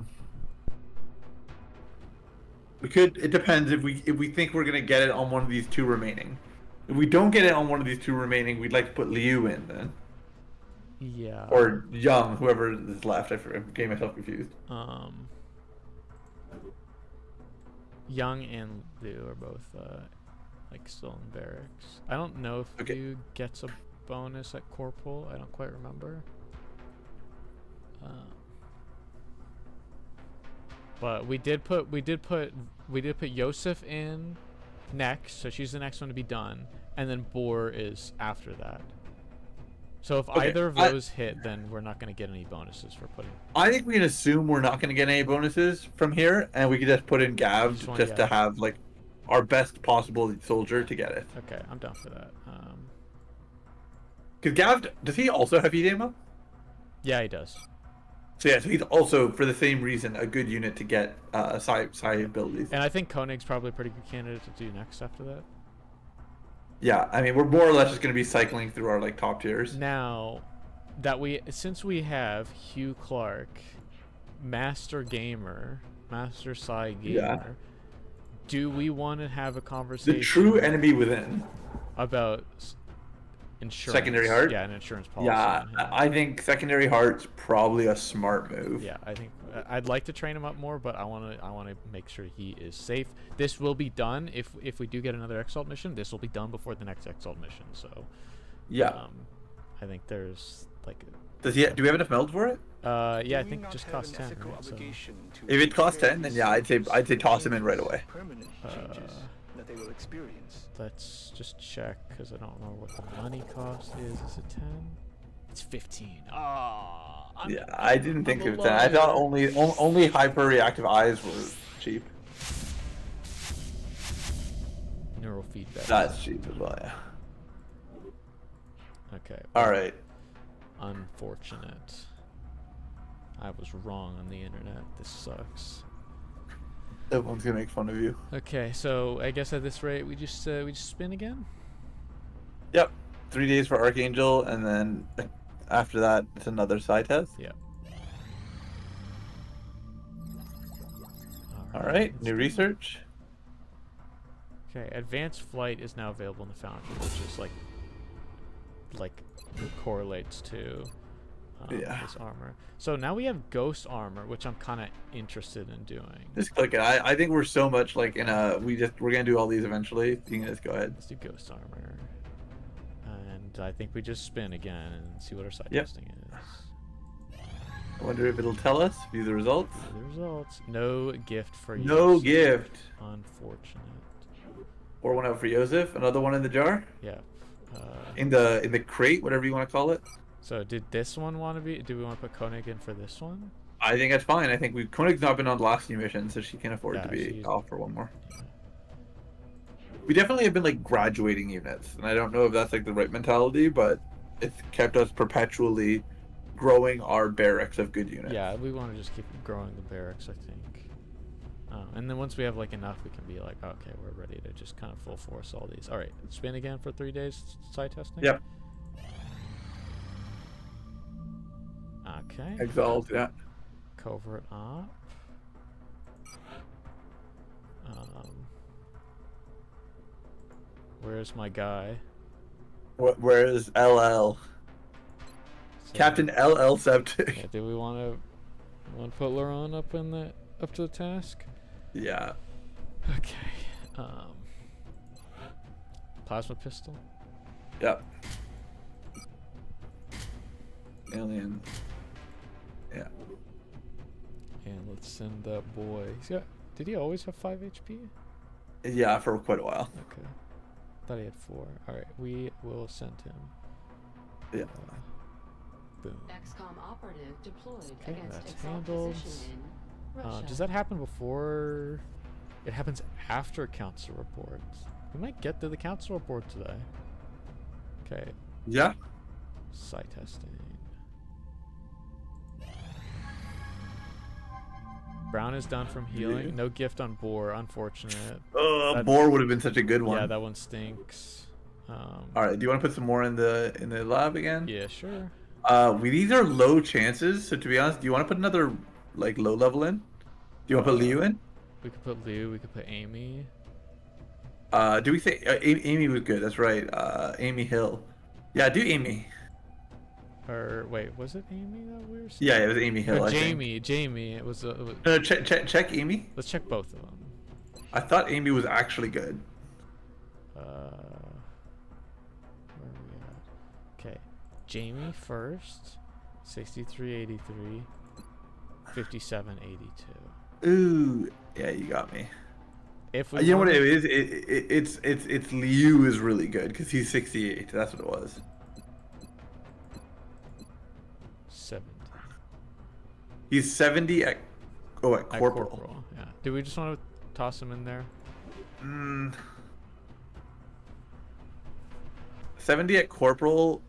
We could. It depends if we think we're gonna get it on one of these 2 remaining. If we don't get it on one of these 2 remaining, we'd like to put Liu in then, Yeah. or Young, whoever is left. I'm getting myself confused. Young and Liu are both like still in barracks. I don't know if Okay. Liu gets a bonus at corporal. I don't quite remember. But we did put Yosef in next, so she's the next one to be done, and then Boar is after that. So if Okay, either of those hit, then we're not going to get any bonuses for putting. I think we can assume we're not going to get any bonuses from here, and we can just put in Gav just to have like our best possible soldier to get it. Okay, I'm down for that. Because Gav, does he also have heat ammo? Yeah, he does. So yeah, so he's also, for the same reason, a good unit to get side abilities. And I think Koenig's probably a pretty good candidate to do next after that. Yeah, I mean, we're more or less just going to be cycling through our like top tiers. Now, since we have Hugh Clark, Master Gamer, Master Psy Gamer, do we want to have a conversation? The true enemy within. About insurance. Secondary heart? Yeah, an insurance policy. Yeah, I think secondary heart's probably a smart move. Yeah, I think I'd like to train him up more, but I want to make sure he is safe. This will be done if we do get another Exalt mission. This will be done before the next Exalt mission. So yeah, I think there's like. Do we have enough meld for it? Yeah, I think it just costs 10. Right? So, if it costs 10, then yeah, I'd say toss him in right away. That they will experience. Let's just check because I don't remember what the money cost is. Is it 10? It's 15. Ah. Yeah, I didn't think it was 10. I thought only hyper reactive eyes were cheap. Neural feedback. That's cheap as well, yeah. Okay. All right. Unfortunate. I was wrong on the internet. This sucks. Everyone's gonna make fun of you. Okay, so I guess at this rate we just spin again. Yep. 3 days for Archangel, and then after that it's another side test. Yeah. All right. New research. Okay, advanced flight is now available in the foundry, which is like correlates to this armor. So now we have ghost armor, which I'm kind of interested in doing. Just click it. I think we're so much like in a we're gonna do all these eventually. You can just go ahead. Let's do ghost armor, and I think we just spin again and see what our side Yep. testing is. I wonder if it'll tell us. View the results. The results. No gift for you. No gift. Unfortunate. Or one out for Joseph. Another one in the jar. Yeah. In the crate, whatever you want to call it. So did this one want to be? Do we want to put Koenig in for this one? I think that's fine. I think Koenig's not been on the last few missions, so she can afford Yeah, to be she's- off for one more. Yeah. We definitely have been like graduating units, and I don't know if that's like the right mentality, but it's kept us perpetually growing our barracks of good units. Yeah, we want to just keep growing the barracks, I think. And then once we have like enough, we can be like, okay, we're ready to just kind of full force all these. All right, spin again for 3 days side testing. Yep. Okay. Exalt, yeah. Covert op. Where's my guy? Where's LL? So, Captain LL Septic. Yeah, do we want to put Laurent up to the task? Yeah. Okay. Plasma pistol. Yep. Alien. Yeah. And let's send that boy. Did he always have 5 HP? Yeah, for quite a while. Okay. Thought he had 4. Alright, we will send him. Yeah. Boom. XCOM operative deployed Okay, against that's Exalt handled. position in Russia. Does that happen before? It happens after council reports. We might get to the council report today. Okay, Yeah. site testing. Brown is done from healing. Yeah. No gift on Boar, unfortunate. Boar would have been such a good one. Yeah, that one stinks. All right. Do you want to put some more in the lab again? Yeah, sure. These are low chances. So to be honest, do you want to put another like low level in? Do you want to put Liu in? We could put Liu. We could put Amy. Do we say Amy was good? That's right. Amy Hill. Yeah, do Amy. Or wait, was it Amy that we were saying? Yeah, it was Amy Hill. Or I think. Jamie. Jamie. It was. No, check Amy. Let's check both of them. I thought Amy was actually good. Where are we at? Okay, Jamie first, 6383, 5782. Ooh, yeah, you got me. If we You know what wanna- it is? It's Liu is really good because he's 68. That's what it was. 70. He's 70 at At corporal. Yeah. Do we just want to toss him in there? 70 at corporal.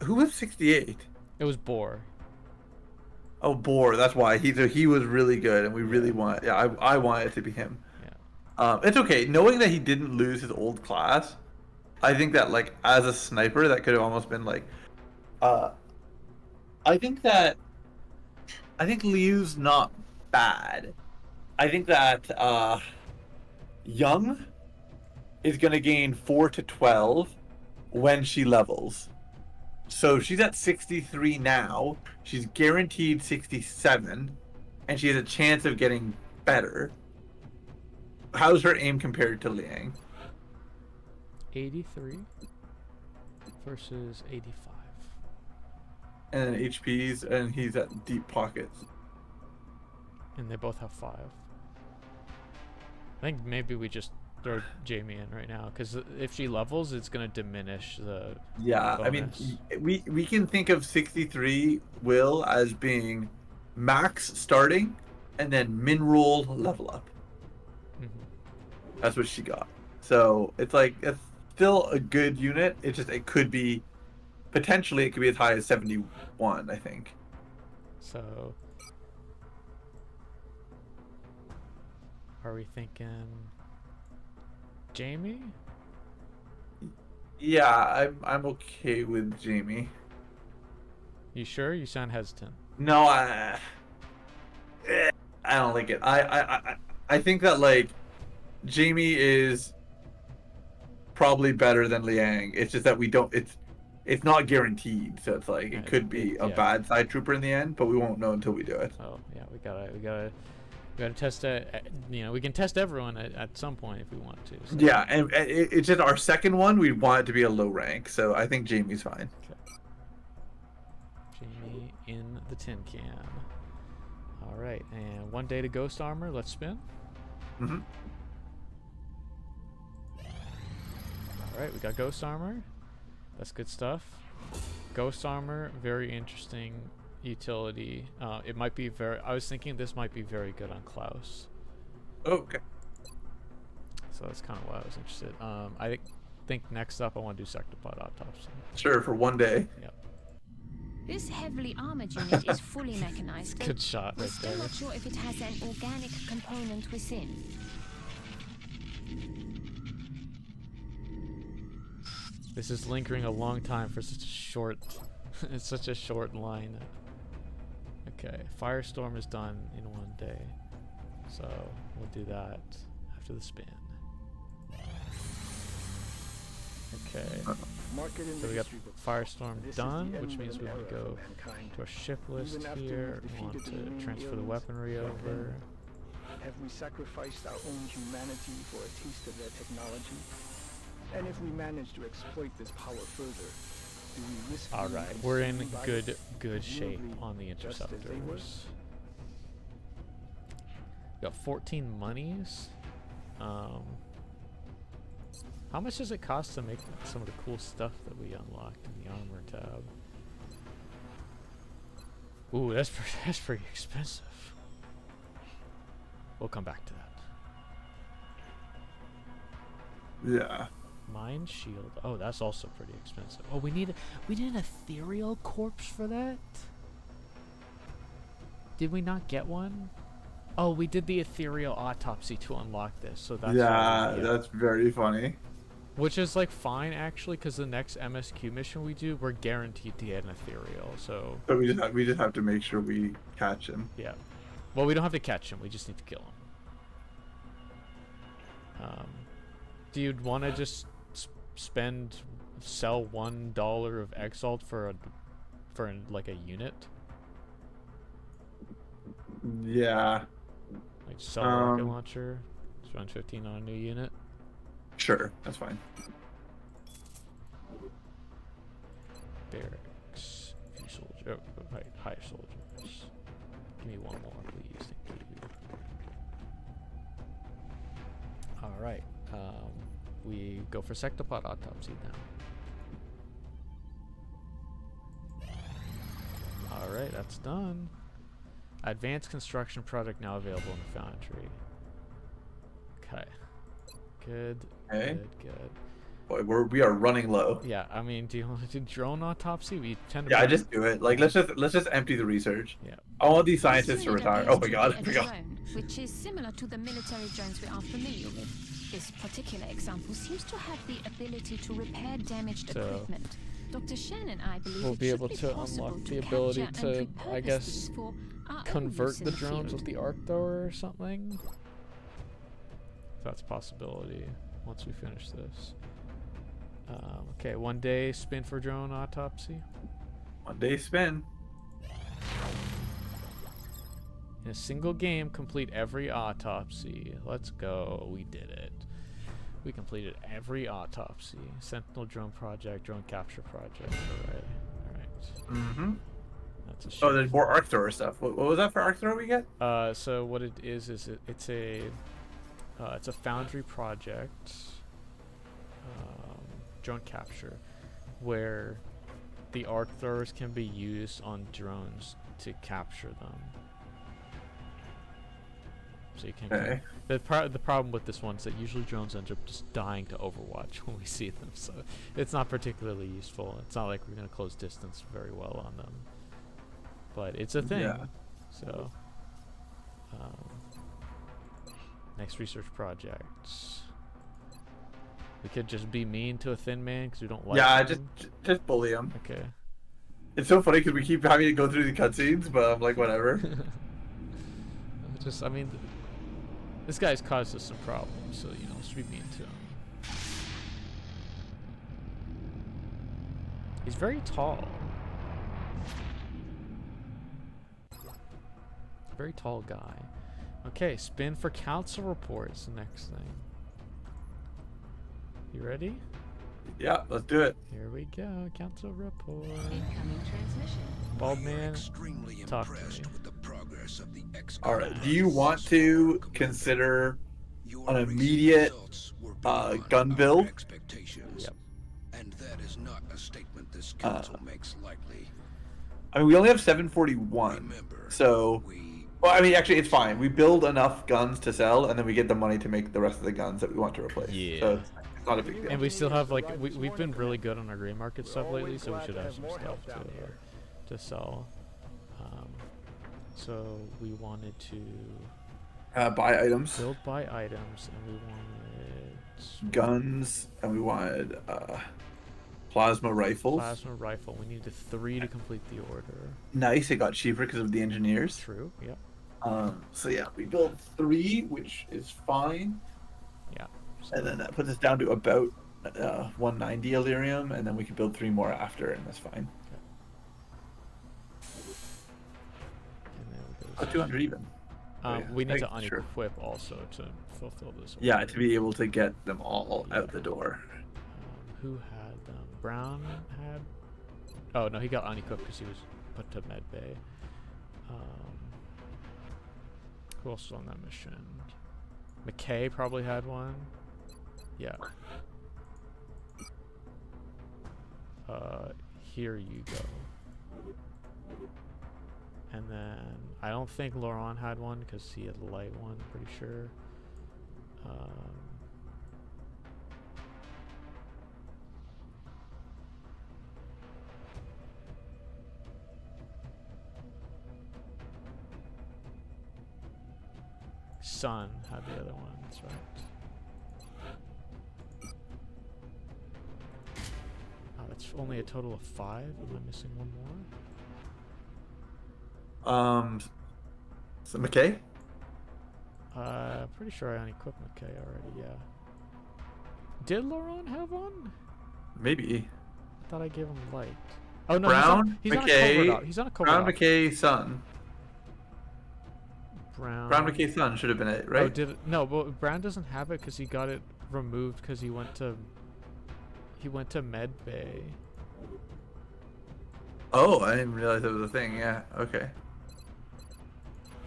Who was 68? It was Boar. Oh, Boar. That's why he was really good, and we really want. Yeah, I want it to be him. Yeah. It's okay. Knowing that he didn't lose his old class, I think that like as a sniper, that could have almost been like. I think Liu's not bad. I think that Young is gonna gain 4 to 12 when she levels. So she's at 63 now. She's guaranteed 67, and she has a chance of getting better. How's her aim compared to Liang? 83 versus 85. And then HPs, and he's at deep pockets. And they both have 5. I think maybe we just throw Jamie in right now, because if she levels, it's going to diminish the Yeah, bonus. I mean, we can think of 63 Will as being max starting, and then min roll level up. That's what she got. So it's like it's still a good unit. It's just it could be potentially it could be as high as 71. I think. So, are we thinking Jamie? Yeah, I'm okay with Jamie. You sure? You sound hesitant. No, I don't like it. I think that like Jamie is probably better than Liang. It's just that we don't. It's not guaranteed, so it's like it could be a bad side trooper in the end, but we won't know until we do it. Oh yeah, we gotta test it. You know, we can test everyone at some point if we want to. So. Yeah, and it's just our second one. We want it to be a low rank, so I think Jamie's fine. Okay. Jamie in the tin can. All right, and 1 day to ghost armor. Let's spin. Mhm. All right, we got ghost armor. That's good stuff. Ghost armor, very interesting utility. It might be I was thinking this might be very good on Klaus. Oh, okay. So that's kind of why I was interested. I think next up I want to do Sectopod autopsy. Sure, for 1 day. Yep. This heavily armored unit is fully mechanized. Good shot We're right still there. not sure if it has an organic component within. This is lingering a long time for such a short. It's such a short line. Okay, Firestorm is done in 1 day, so we'll do that after the spin. Okay, so we got Firestorm done, which means we want to go to our ship list here. We want to transfer the weaponry over. Have we sacrificed our own humanity for a taste of their technology? And if we manage to exploit this power further, do we risk All being right, we're in consumed by good it, shape presumably on the just as they were? interceptors. We got 14 monies. How much does it cost to make some of the cool stuff that we unlocked in the armor tab? Ooh, that's pretty expensive. We'll come back to that. Yeah. Mind shield. Oh, that's also pretty expensive. Oh, we need an ethereal corpse for that? Did we not get one? Oh, we did the ethereal autopsy to unlock this, so that's Yeah, why that's very funny. which is like fine actually, because the next MSQ mission we do, we're guaranteed to get an ethereal. So But we just have to make sure we catch him. yeah, well, we don't have to catch him. We just need to kill him. Do you want to just sell $1 of Exalt for like a unit? Yeah. Like sell a rocket launcher, spend 15 on a new unit. Sure, that's fine. Barracks, few soldiers. Oh, right, higher soldiers. Give me one more, please. Thank you. All right. We go for sectopod autopsy now. All right, that's done. Advanced construction project now available in the foundry. Okay. Good. Okay. Good. Boy, we are running low. Yeah, I mean, do you want to do drone autopsy? We tend to. Yeah, I just do it. Like, let's just empty the research. Yeah. I want these scientists to This retire. unit Oh my appears god. to I be a forgot. drone, which is similar to the military drones we are familiar with. This particular example seems to have the ability to repair damaged So, equipment. Dr. Shen and I believe we'll it be should able be to possible unlock to the ability capture and to, I repurpose guess, these for our own convert use in the drones field. with the arc thrower or something. That's a possibility once we finish this. Okay, 1 day spin for drone autopsy. 1 day spin. In a single game, complete every autopsy. Let's go. We did it. We completed every autopsy. Sentinel drone project, drone capture project. Alright. Mm-hmm. That's a Oh, shame. there's more arc thrower stuff. What was that for arc thrower we get? So what it is it's a foundry project, drone capture, where the arc throwers can be used on drones to capture them. So you can. Okay. The problem with this one is that usually drones end up just dying to Overwatch when we see them, so it's not particularly useful. It's not like we're gonna close distance very well on them, but it's a thing. Yeah. So, next research project. We could just be mean to a thin man because we don't like. Yeah, him. just bully him. Okay. It's so funny because we keep having to go through the cutscenes, but I'm like, whatever. I mean, this guy's caused us some problems, so you know, let's be mean to him. He's very tall. Very tall guy. Okay, spin for council reports. The next thing. You ready? Yeah, let's do it. Here we go. Council report. Incoming transmission. Bald man, Extremely talk to impressed me. with the progress of the XCOM. All right. Do you want to consider Your an recent immediate results were beyond gun our build? expectations. Yep. And that is not a statement this council makes lightly. I mean, we only have 741, Remember, so. Well, I mean, actually, it's fine. We build enough guns to sell, and then we get the money to make the rest of the guns that we want to replace. Yeah. So it's not a big deal. And we still have like we've been really good on our gray market stuff lately, so we should have some stuff to sell. So we wanted to Buy items, build by items, and we wanted guns, and we wanted plasma rifles. plasma rifle. We needed 3 to complete the order. Nice. It got cheaper because of the engineers. True. Yep. So yeah, we built 3, which is fine. Yeah. And then that puts us down to about 190 Illyrium, and then we can build 3 more after, and that's fine. And then we Oh, go 200 even. we need to Like, sure. unequip also to fulfill this. Yeah, order. to be able to get them all out the door. Who had them? Brown had. Oh no, he got unequipped because he was put to med bay. Who else was on that mission? McKay probably had one. Yeah. Here you go. And then I don't think Laurent had one because he had a light one. Pretty sure. Sun had the other one, that's right. Oh, that's only a total of 5? Am I missing one more? So McKay? Pretty sure I unequipped McKay already, yeah. Did Laurent have one? Maybe. I thought I gave him light. Oh no, Brown, he's on a covert McKay, op. He's on a covert Brown, op. McKay, Sun. Brown. Brown, McKay, Sun should have been it, right? Oh, did it? No, but Brown doesn't have it because he got it removed because he went to med bay. Oh, I didn't realize that was a thing. Yeah. Okay.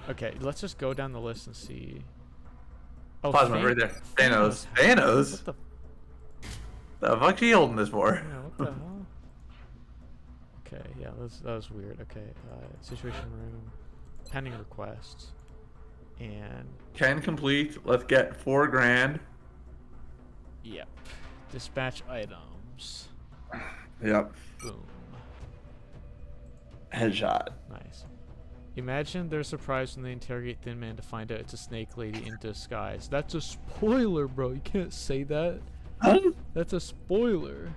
Okay, let's just go down the list and see. Oh, Plasma right there. Thanos. Thanos? What The fuck's he holding this for? yeah, what the hell? Okay, yeah, that was weird. Okay, situation room, pending requests, and Can complete. Let's get 4 grand. yep, dispatch items. Yep. Boom. Headshot. Nice. Imagine they're surprised when they interrogate Thin Man to find out it's a snake lady in disguise. That's a spoiler, bro. You can't say that. Huh? That's a spoiler.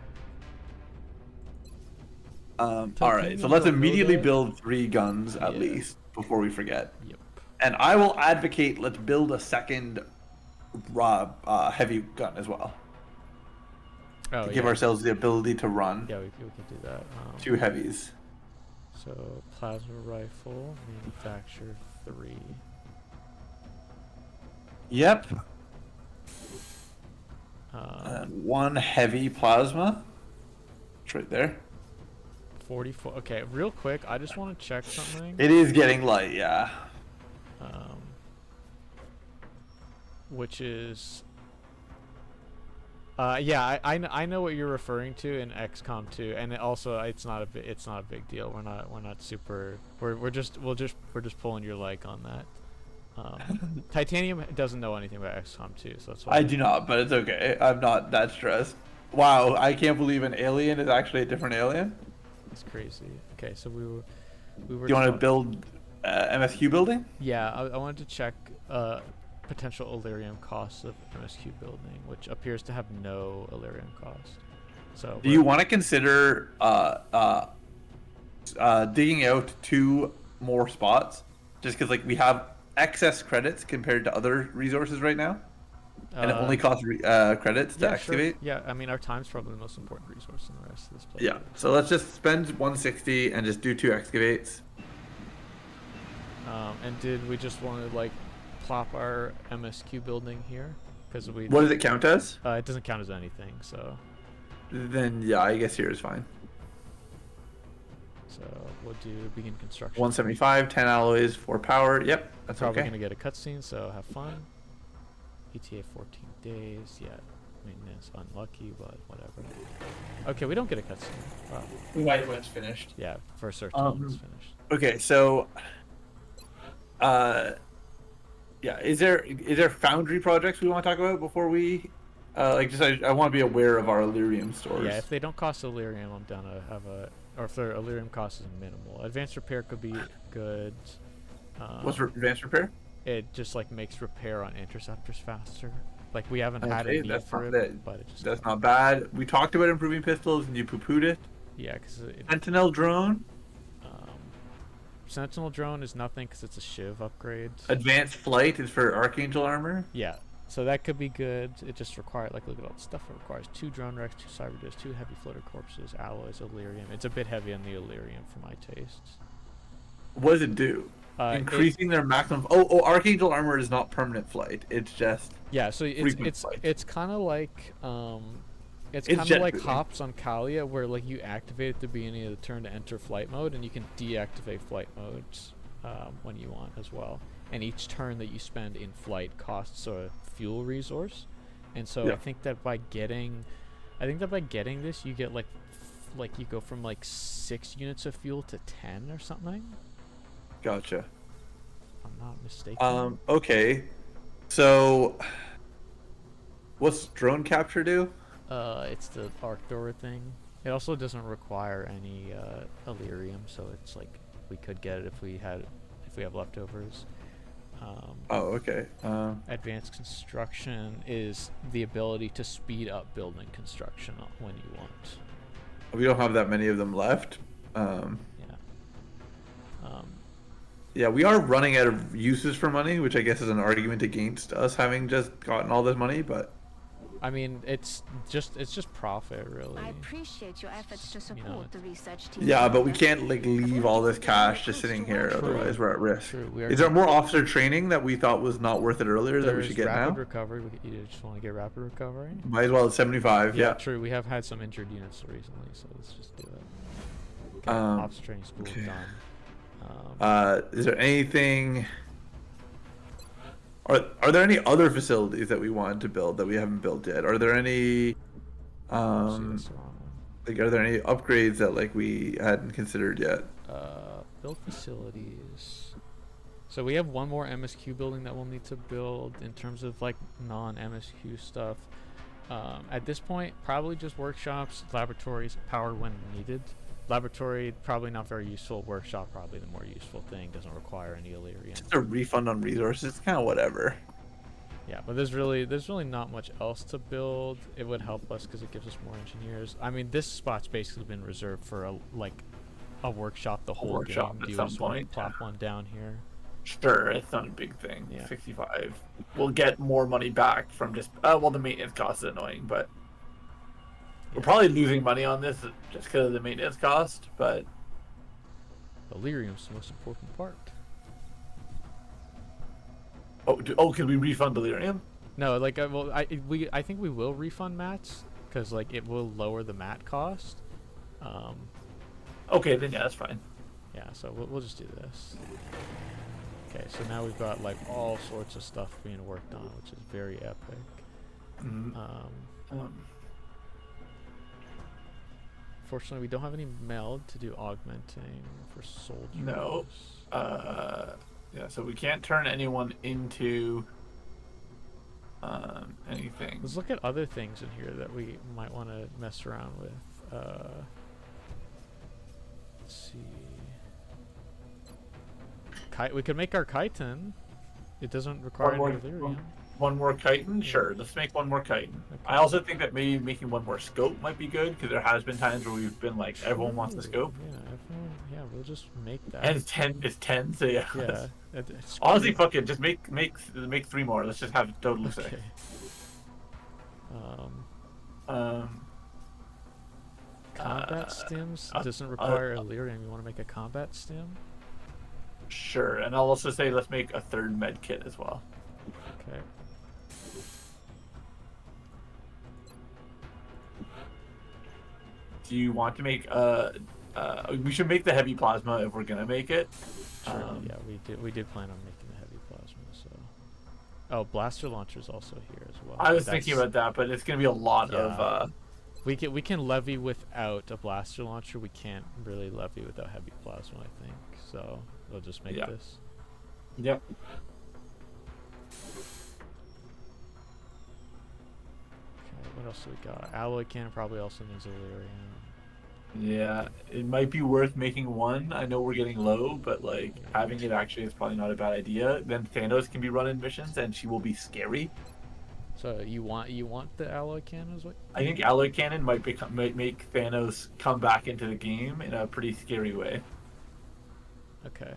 Alright, so let's immediately that? build 3 guns at Yeah. least before we forget. Yep. And I will advocate let's build a second heavy gun as well. Oh, To give yeah. ourselves the ability to run Yeah, we can do that. 2 heavies. So, plasma rifle, manufacture 3. Yep. Um, And 1 heavy plasma. It's right there. 44. Okay, real quick, I just want to check something. It is getting light, yeah. Which is, yeah, I know what you're referring to in XCOM 2, and it's not a big deal. We're not super. We're just pulling your leg on that. Titanium doesn't know anything about XCOM 2, so that's why. I do not, but it's okay. I'm not that stressed. Wow, I can't believe an alien is actually a different alien. It's crazy. Okay, so we were. Do you want to build MSQ building? Yeah, I wanted to check potential Illyrium costs of MSQ building, which appears to have no Illyrium cost. So Do you want to consider digging out 2 more spots? Just because like we have excess credits compared to other resources right now, and it only costs credits to excavate. Sure. Yeah, I mean our time's probably the most important resource in the rest of this place. Yeah, so let's just spend 160 and just do 2 excavates. And did we just want to like plop our MSQ building here? Because we. What does it count as? It doesn't count as anything, so. Then yeah, I guess here is fine. So we'll do begin construction. 175, 10 alloys, 4 power. Yep, that's Probably okay. gonna get a cutscene, so have fun. ETA 14 days. Yeah, maintenance unlucky, but whatever. Okay, we don't get a cutscene. Wow. We might when it's finished. Yeah, for certain it's finished. Okay, so yeah, is there foundry projects we want to talk about before we I want to be aware of our Illyrium stores. Yeah, if they don't cost Illyrium, I'm down to have a, or if their Illyrium cost is minimal. Advanced repair could be good. What's advanced repair? It just like makes repair on interceptors faster. Like we haven't had a Okay, need that's for not it, bad. but it just That's not bad. We talked about improving pistols and you poo-pooed it. yeah, because Sentinel drone. Sentinel drone is nothing because it's a shiv upgrade. Advanced flight is for Archangel armor. Yeah, so that could be good. It just requires, like, look at all the stuff it requires: 2 drone wrecks, 2 cyber discs, 2 heavy floater corpses, alloys, Illyrium. It's a bit heavy on the Illyrium for my tastes. What does it do? Increasing their maximum. Oh, Archangel armor is not permanent flight. It's just yeah. So frequent flight. it's kind of like It's It's kind jet of like booting. hops on Kalia, where like you activate at the beginning of the turn to enter flight mode, and you can deactivate flight modes when you want as well. And each turn that you spend in flight costs a fuel resource, and so Yeah. I think that by getting this, you get like you go from like 6 units of fuel to 10 or something. Gotcha. If I'm not mistaken. Okay. So, what's drone capture do? It's the arc door thing. It also doesn't require any Illyrium, so it's like we could get it if we have leftovers. Oh, okay. Advanced construction is the ability to speed up building construction when you want. We don't have that many of them left. Yeah, we are running out of uses for money, which I guess is an argument against us having just gotten all this money, but I mean, it's just profit, really. I appreciate your efforts to support the research team. yeah, but we can't like leave all this cash just sitting here, otherwise we're at risk. True. We are Is there more officer training that we thought was not worth it earlier that we should get rapid now? recovery. You just want to get rapid recovery? Might as well at 75. Yeah. True. We have had some injured units recently, so let's just do it. Okay, Um, officer training school okay. done. Is there anything? Are there any other facilities that we wanted to build that we haven't built yet? Are there any like are there any upgrades that like we hadn't considered yet? Build facilities. So we have one more MSQ building that we'll need to build in terms of like non-MSQ stuff. At this point, probably just workshops, laboratories, powered when needed. Laboratory, probably not very useful. Workshop, probably the more useful thing. Doesn't require any Illyrian. Just a refund on resources, kind of whatever. Yeah, but there's really not much else to build. It would help us because it gives us more engineers. I mean, this spot's basically been reserved for a workshop the whole workshop game. at Do you some just want to point, plop one down here? Sure, it's not a big thing. Yeah. 65. We'll get more money back from just well, the maintenance cost is annoying, but we're probably losing money on this just because of the maintenance cost. But Delirium's the most important part. Can we refund delirium? No, like I think we will refund mats because like it will lower the mat cost. Okay, then yeah, that's fine. Yeah, so we'll just do this. Okay, so now we've got like all sorts of stuff being worked on, which is very epic. Fortunately, we don't have any meld to do augmenting for soldiers. No. Yeah, so we can't turn anyone into anything. Let's look at other things in here that we might want to mess around with. Let's see. We could make our chitin. It doesn't require any Illyrian. One more chitin? Sure, let's make one more chitin. Okay. I also think that maybe making one more scope might be good, because there has been times where we've been like, everyone wants the scope. Yeah, we'll just make that. And it's 10, so yeah. Yeah. Honestly, fuck it, just make 3 more. Let's just have a total of 6. Combat stims doesn't require Illyrian. You want to make a combat stim? Sure, and I'll also say let's make a 3rd med kit as well. Okay. Do you want to make we should make the heavy plasma if we're gonna make it. Sure. Yeah, we did plan on making the heavy plasma. So, oh, blaster launcher's also here as well. I was thinking about that, but it's gonna be a lot of. We can levy without a blaster launcher. We can't really levy without heavy plasma, I think. So we'll just make this. Yep. Okay, what else do we got? Alloy cannon probably also needs Illyrian. Yeah, it might be worth making one. I know we're getting low, but like having it actually is probably not a bad idea. Then Thanos can be running missions, and she will be scary. So you want the alloy cannon as well? I think alloy cannon might make Thanos come back into the game in a pretty scary way. Okay,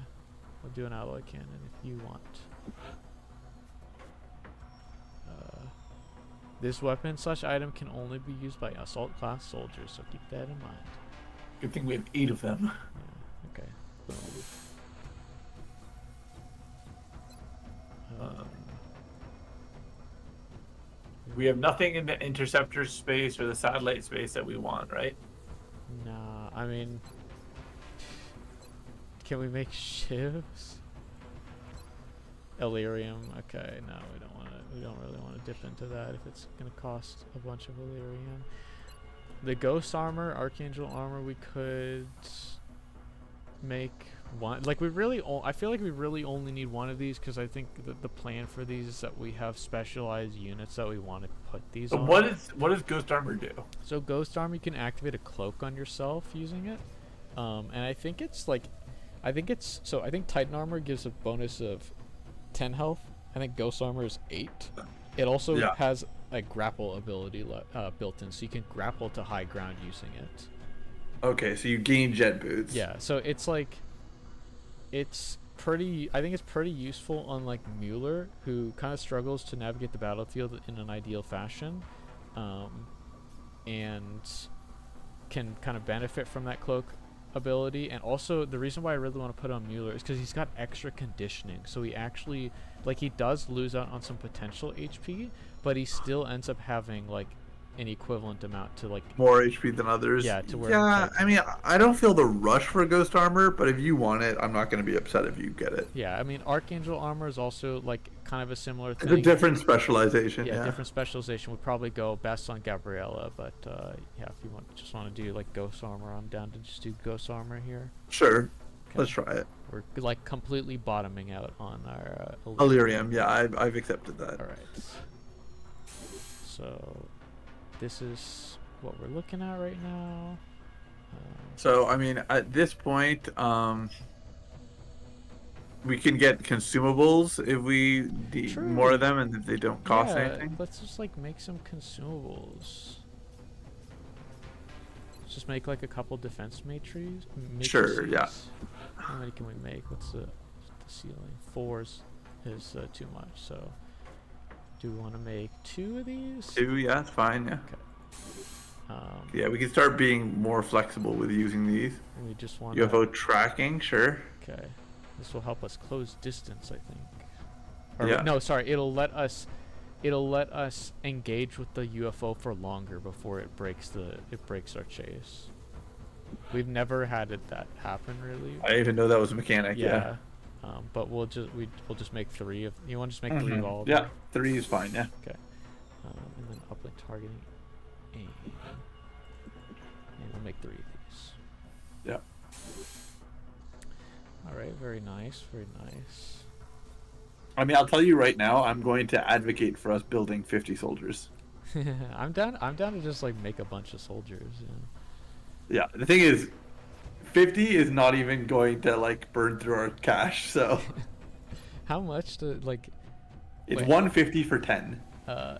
we'll do an alloy cannon if you want. This weapon/item can only be used by assault class soldiers, so keep that in mind. Good thing we have 8 of them. Yeah, okay. We have nothing in the interceptor space or the satellite space that we want, right? Nah, I mean, can we make shivs? Illyrium. Okay, no, we don't want to. We don't really want to dip into that if it's gonna cost a bunch of Illyrium. The ghost armor, archangel armor, we could make one. Like we really, I feel like we really only need one of these because I think the plan for these is that we have specialized units that we want to put these on. What does ghost armor do? So ghost armor, you can activate a cloak on yourself using it, and I think it's like, I think Titan armor gives a bonus of 10 health. I think ghost armor is 8. It also has a grapple ability built in, so you can grapple to high ground using it. Okay, so you gain jet boots. Yeah, so it's like, it's pretty. I think it's pretty useful on like Mueller, who kind of struggles to navigate the battlefield in an ideal fashion, and can kind of benefit from that cloak ability. And also the reason why I really want to put on Mueller is because he's got extra conditioning, so he actually, like, he does lose out on some potential HP, but he still ends up having like an equivalent amount to like more HP than others. Yeah, to where yeah, I mean, I don't feel the rush for ghost armor, but if you want it, I'm not going to be upset if you get it. Yeah, I mean, Archangel armor is also like kind of a similar thing. It's a different specialization. Yeah, different specialization would probably go best on Gabriella, but yeah, if you just want to do like ghost armor, I'm down to just do ghost armor here. Sure, okay. Let's try it. We're like completely bottoming out on our Illyrium. Yeah, I've accepted that. All right. So this is what we're looking at right now. So I mean, at this point, we can get consumables if we need more of them, and if they don't cost anything. Let's just like make some consumables. Let's just make like a couple defense matrices. Sure. Yeah. How many can we make? What's the ceiling? 4 is too much. So. Do we want to make 2 of these? 2, yeah, that's fine, yeah. Okay. Yeah, we can start being more flexible with using these. We just want UFO tracking, sure. Okay. This will help us close distance, I think. Or, yeah. No, sorry. It'll let us engage with the UFO for longer before it breaks our chase. We've never had that happen, really. I didn't even know that was a mechanic. Yeah. But we'll just make 3 of. You want to just make 3 of all of them? Yeah, 3 is fine. Yeah. Okay. And then uplink targeting, and we'll make 3 of these. Yeah. All right. Very nice. Very nice. I mean, I'll tell you right now, I'm going to advocate for us building 50 soldiers. I'm down to just like make a bunch of soldiers. Yeah. The thing is, 50 is not even going to like burn through our cash, so how much to like it's 150 for 10.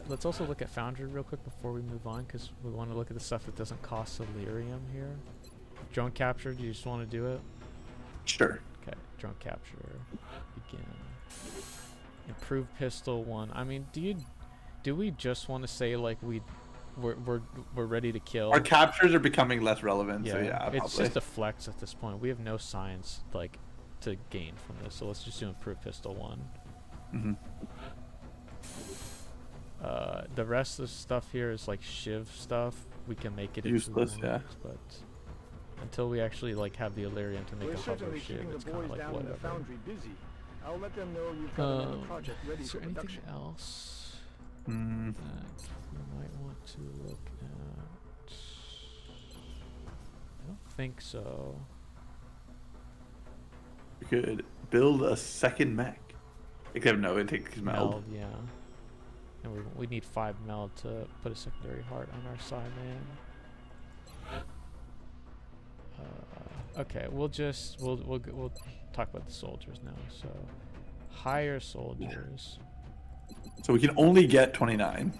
Let's also look at Foundry real quick before we move on, because we want to look at the stuff that doesn't cost Illyrium here. Drone capture, do you just want to do it? Sure. Okay, drone capture, begin. Improved pistol 1. I mean, do we just want to say like we're ready to kill? Our captures are becoming less relevant, yeah, so yeah, it's just a flex at this point. We have no science like to gain from this, so let's just do improved pistol 1. Mm-hmm. The rest of the stuff here is like shiv stuff. We can make it useless, yeah. But until we actually like have the Illyrium to make a hover shiv, it's kind of like whatever. I'll let them know you've got another project ready is there for anything production. else that we might want to look at? I don't think so. We could build a second mech. Except no, it takes meld. Yeah. And we need 5 meld to put a secondary heart on our Psyman. Okay, we'll talk about the soldiers now. So hire soldiers. So we can only get 29.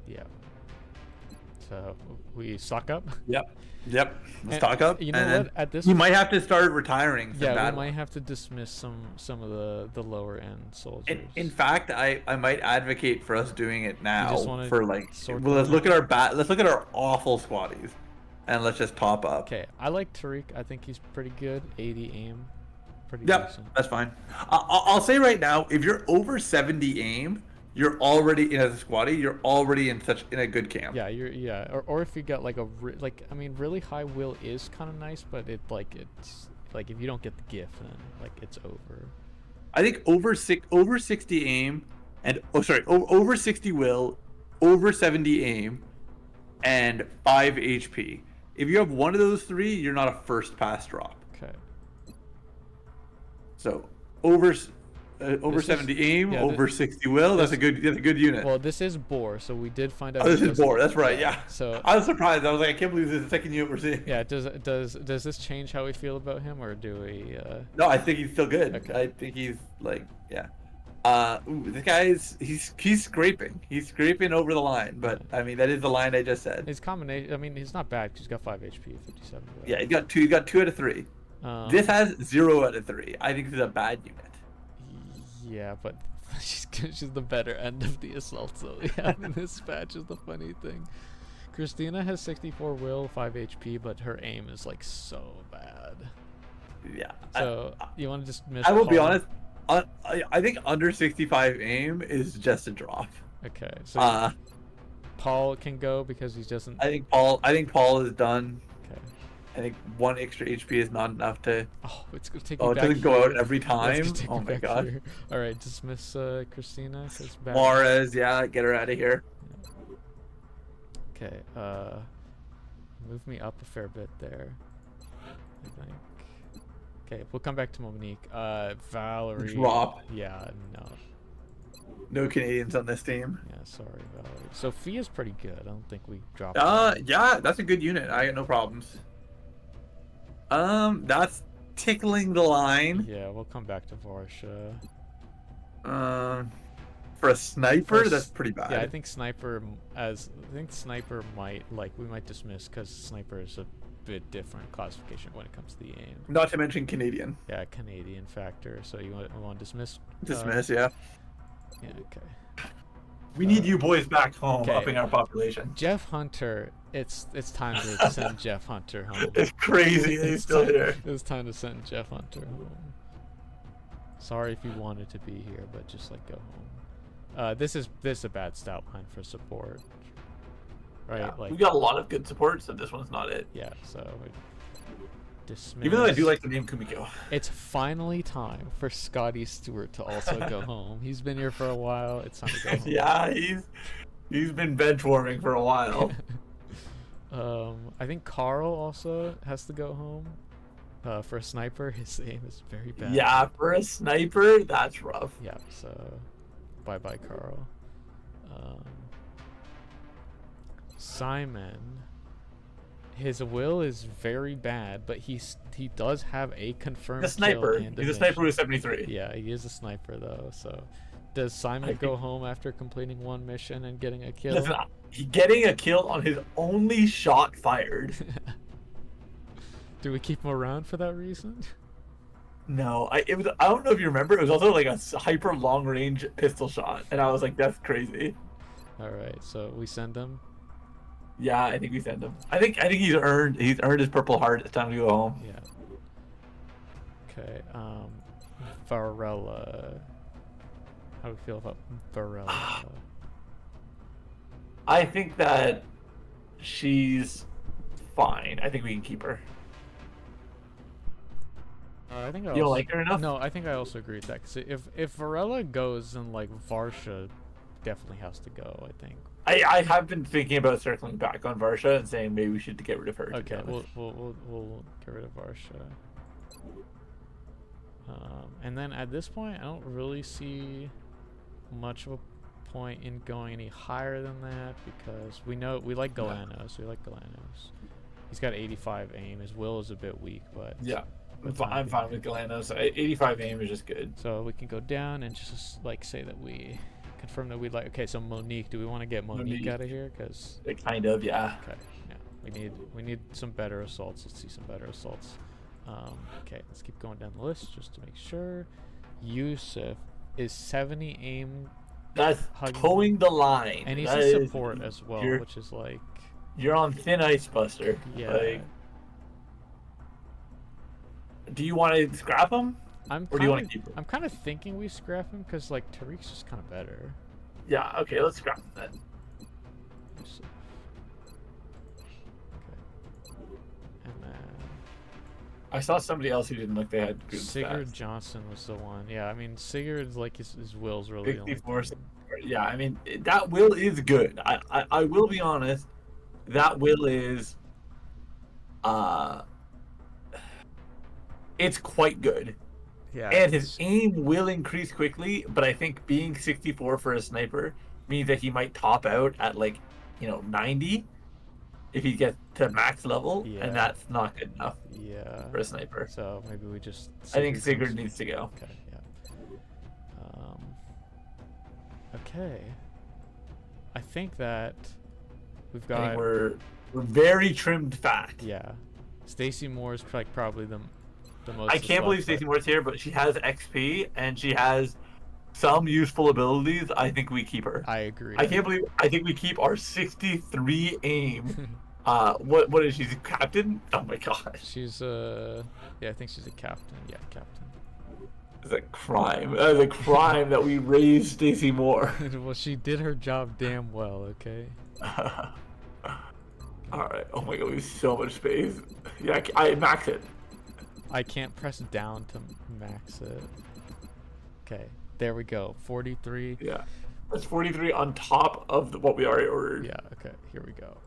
Yeah. So we stock up. Yep. Let's stock up. You know what? At this, you might have to start retiring. Yeah, we might have to dismiss some of the lower end soldiers. In fact, I might advocate for us doing it now for like. Well, let's look at our awful squaddies, and let's just top up. Okay, I like Tariq. I think he's pretty good. 80 aim, pretty decent. That's fine. I'll say right now, if you're over 70 aim, you're already as a squaddie. You're already in a good camp. Yeah, or if you got like I mean, really high will is kind of nice, but it's like if you don't get the gift, then like it's over. I think over 60 aim and over 60 will, over 70 aim, and 5 HP. If you have one of those 3, you're not a first pass drop. Okay. So over 70 aim, over 60 will. That's a good unit. Well, this is Boar, so we did find out. Oh, this is Boar. That's right. Yeah. So I was surprised. I was like, I can't believe this is the second unit we're seeing. Yeah. Does this change how we feel about him, or do we? No, I think he's still good. Okay. I think he's like, yeah. This guy's he's scraping. He's scraping over the line, but I mean that is the line I just said. His combination. I mean, he's not bad. 'Cause he's got 5 HP, 57. Yeah, he got 2. He got 2 out of 3. This has 0 out of 3. I think this is a bad unit. Yeah, but she's the better end of the assault. So yeah, this patch is the funny thing. Christina has 64 will, 5 HP, but her aim is like so bad. Yeah. So you want to just miss? I will be honest. I think under 65 aim is just a drop. Okay, so Uh, Paul can go because he doesn't. I think Paul is done. Okay. I think 1 extra HP is not enough to. Oh, it's gonna take Oh, me it back doesn't go here. out every Yeah, it's time. gonna take Oh me my back god. here. All right, dismiss Christina. 'Cause bad. Juarez, yeah, get her out of here. Okay. Move me up a fair bit there. I think. Okay, we'll come back to Monique. Valerie. Drop. Yeah, no. No Canadians on this team. Yeah, sorry, Valerie. Sophia's pretty good. I don't think we dropped her. Yeah, that's a good unit. I got no problems. That's tickling the line. Yeah, we'll come back to Varsha. For a sniper, For that's pretty bad. Yeah, I think sniper might we might dismiss because sniper is a bit different classification when it comes to the aim. Not to mention Canadian. Yeah, Canadian factor. So you want to dismiss? Dismiss, yeah. Yeah, okay. We need you boys back home, okay. upping our population. Jeff Hunter, it's time to send Jeff Hunter home. It's crazy that he's still here. It's time to send Jeff Hunter home. Sorry if you wanted to be here, but just like go home. This is a bad stat line for support, right? Yeah, like we got a lot of good support, so this one's not it. Yeah, so dismiss. Even though I do like the name Kumiko. It's finally time for Scotty Stewart to also go home. He's been here for a while. It's time to go home. Yeah, he's been bench warming for a while. I think Carl also has to go home. For a sniper, his aim is very bad. Yeah, for a sniper, that's rough. Yeah, so bye, Carl. Simon, his will is very bad, but he does have a confirmed The sniper. kill and He's a sniper with 73. Yeah, he is a sniper though. So, does Simon go home after completing one mission and getting a kill? Listen, getting a kill on his only shot fired. Do we keep him around for that reason? No, I don't know if you remember. It was also like a hyper long range pistol shot, and I was like, "That's crazy." All right, so we send him. Yeah, I think we send him. I think he's earned his Purple Heart. It's time to go home. Yeah. Okay. Varela. How do we feel about Varela? I think that she's fine. I think we can keep her. I think you don't like her enough? No, I think I also agree with that. Cause if Varela goes, then like Varsha definitely has to go. I think. I have been thinking about circling back on Varsha and saying maybe we should get rid of her. Okay, we'll get rid of Varsha. And then at this point, I don't really see much of a point in going any higher than that because we like Galanos. We like Galanos. He's got 85 aim. His will is a bit weak, but yeah. I'm fine with Galanos. 85 aim is just good. So we can go down and just like say that we confirm that we'd like. Okay, so Monique, do we want to get Monique out of here? Because kind of, yeah. Okay, yeah. We need some better assaults. Let's see some better assaults. Okay, let's keep going down the list just to make sure. Yusuf is 70 aim. That's towing the line. And he's a support as well, which is like you're on thin ice, Buster. Yeah. Like, do you want to scrap him? Or do you want to keep him? I'm kind of thinking we scrap him because like Tariq's just kind of better. Yeah. Okay. Let's scrap him then. Okay. And then I saw somebody else who didn't look. They had good Sigurd stats. Johnson was the one. Yeah. I mean Sigurd's like his will's really. 64. Yeah. I mean that will is good. I will be honest. That will is. It's quite good. Yeah. And his aim will increase quickly, but I think being 64 for a sniper means that he might top out at 90 if he gets to max level, and that's not good enough. Yeah. For a sniper. So maybe we just. I think Sigurd needs to go. Okay. Yeah. Okay. I think that we've got. I think we're very trimmed fat. Yeah. Stacey Moore is probably the most. I can't believe Stacey Moore's here, but she has XP and she has some useful abilities. I think we keep her. I agree. I think we keep our 63 aim. What is she? She's a captain? Oh my gosh. She's yeah, I think she's a captain. Yeah, captain. It's a crime. That is a crime that we raised Stacy Moore. Well, she did her job damn well, okay? Alright. Oh my god, we have so much space. Yeah, I max it. I can't press down to max it. Okay, there we go. 43. Yeah. That's 43 on top of what we already ordered. Yeah, okay, here we go.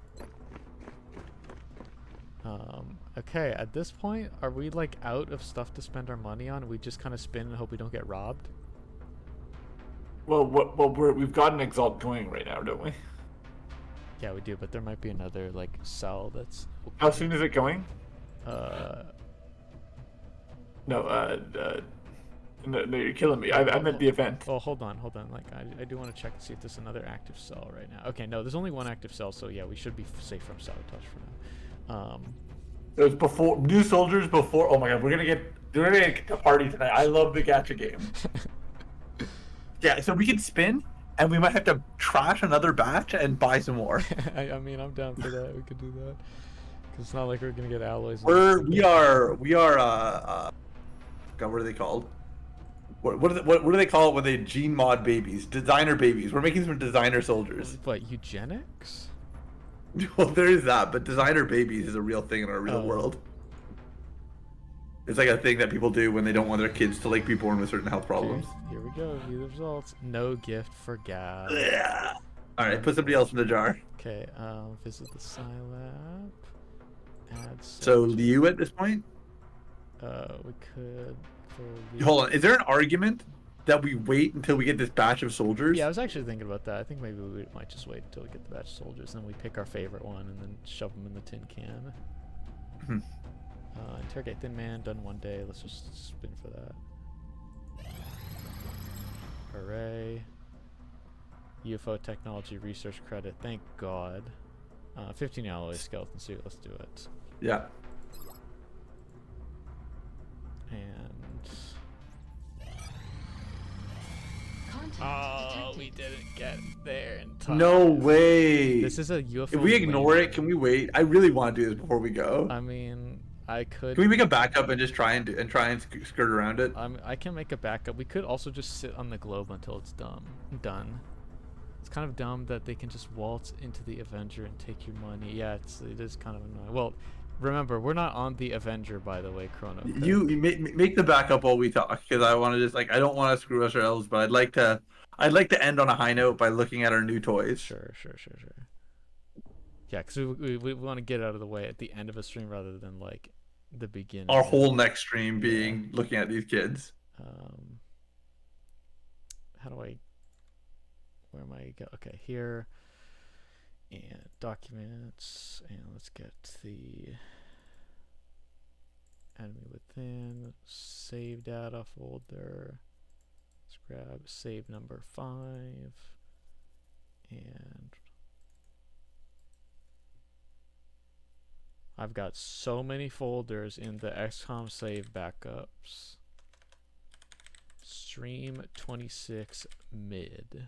Okay, at this point, are we like out of stuff to spend our money on? We just kind of spin and hope we don't get robbed? Well, we've got an Exalt going right now, don't we? Yeah, we do, but there might be another like cell that's open. How soon is it going? No, you're killing me. I meant the event. Oh, hold on. Like, I do want to check to see if there's another active cell right now. Okay, no, there's only one active cell, so yeah, we should be safe from sabotage for now. It was before new soldiers before. Oh my god, we're gonna get a party tonight. I love the gacha game. Yeah, so we can spin, and we might have to trash another batch and buy some more. I mean, I'm down for that. We could do that. Cause it's not like we're gonna get alloys. We are. God, what are they called? What do they call it when they gene mod babies? Designer babies. We're making some designer soldiers. What, eugenics? Well, there is that, but designer babies is a real thing in our real world. It's like a thing that people do when they don't want their kids to like be born with certain health problems. Okay, here we go. View the results. No gift for Gab. Yeah. All right, put somebody else in the jar. Okay. Visit the Scilab. Add. So Liu at this point. We could. For Hold on. Is there an argument that we wait until we get this batch of soldiers? Yeah, I was actually thinking about that. I think maybe we might just wait until we get the batch of soldiers, and then we pick our favorite one, and then shove them in the tin can. Interrogate Thin Man, done one day. Let's just spin for that. Hooray. UFO technology research credit. Thank God. 15 alloy skeleton suit. Let's do it. Yeah. And oh, we didn't get there in time. No way. This is a UFO. If we ignore it, can we wait? I really want to do this before we go. I mean, I could. Can we make a backup and just try and skirt around it? I can make a backup. We could also just sit on the globe until it's done. It's kind of dumb that they can just waltz into the Avenger and take your money. Yeah, it is kind of annoying. Well, remember, we're not on the Avenger, by the way, Chrono. You make the backup while we talk, because I want to just I don't want to screw ourselves, but I'd like to end on a high note by looking at our new toys. Sure. Yeah, because we want to get out of the way at the end of a stream rather than like the beginning. Our whole next stream being looking at these kids. How do I? Where am I? Okay, here. And documents, and let's get the enemy within save data folder. Let's grab save number 5, and I've got so many folders in the XCOM save backups. Stream 26 mid.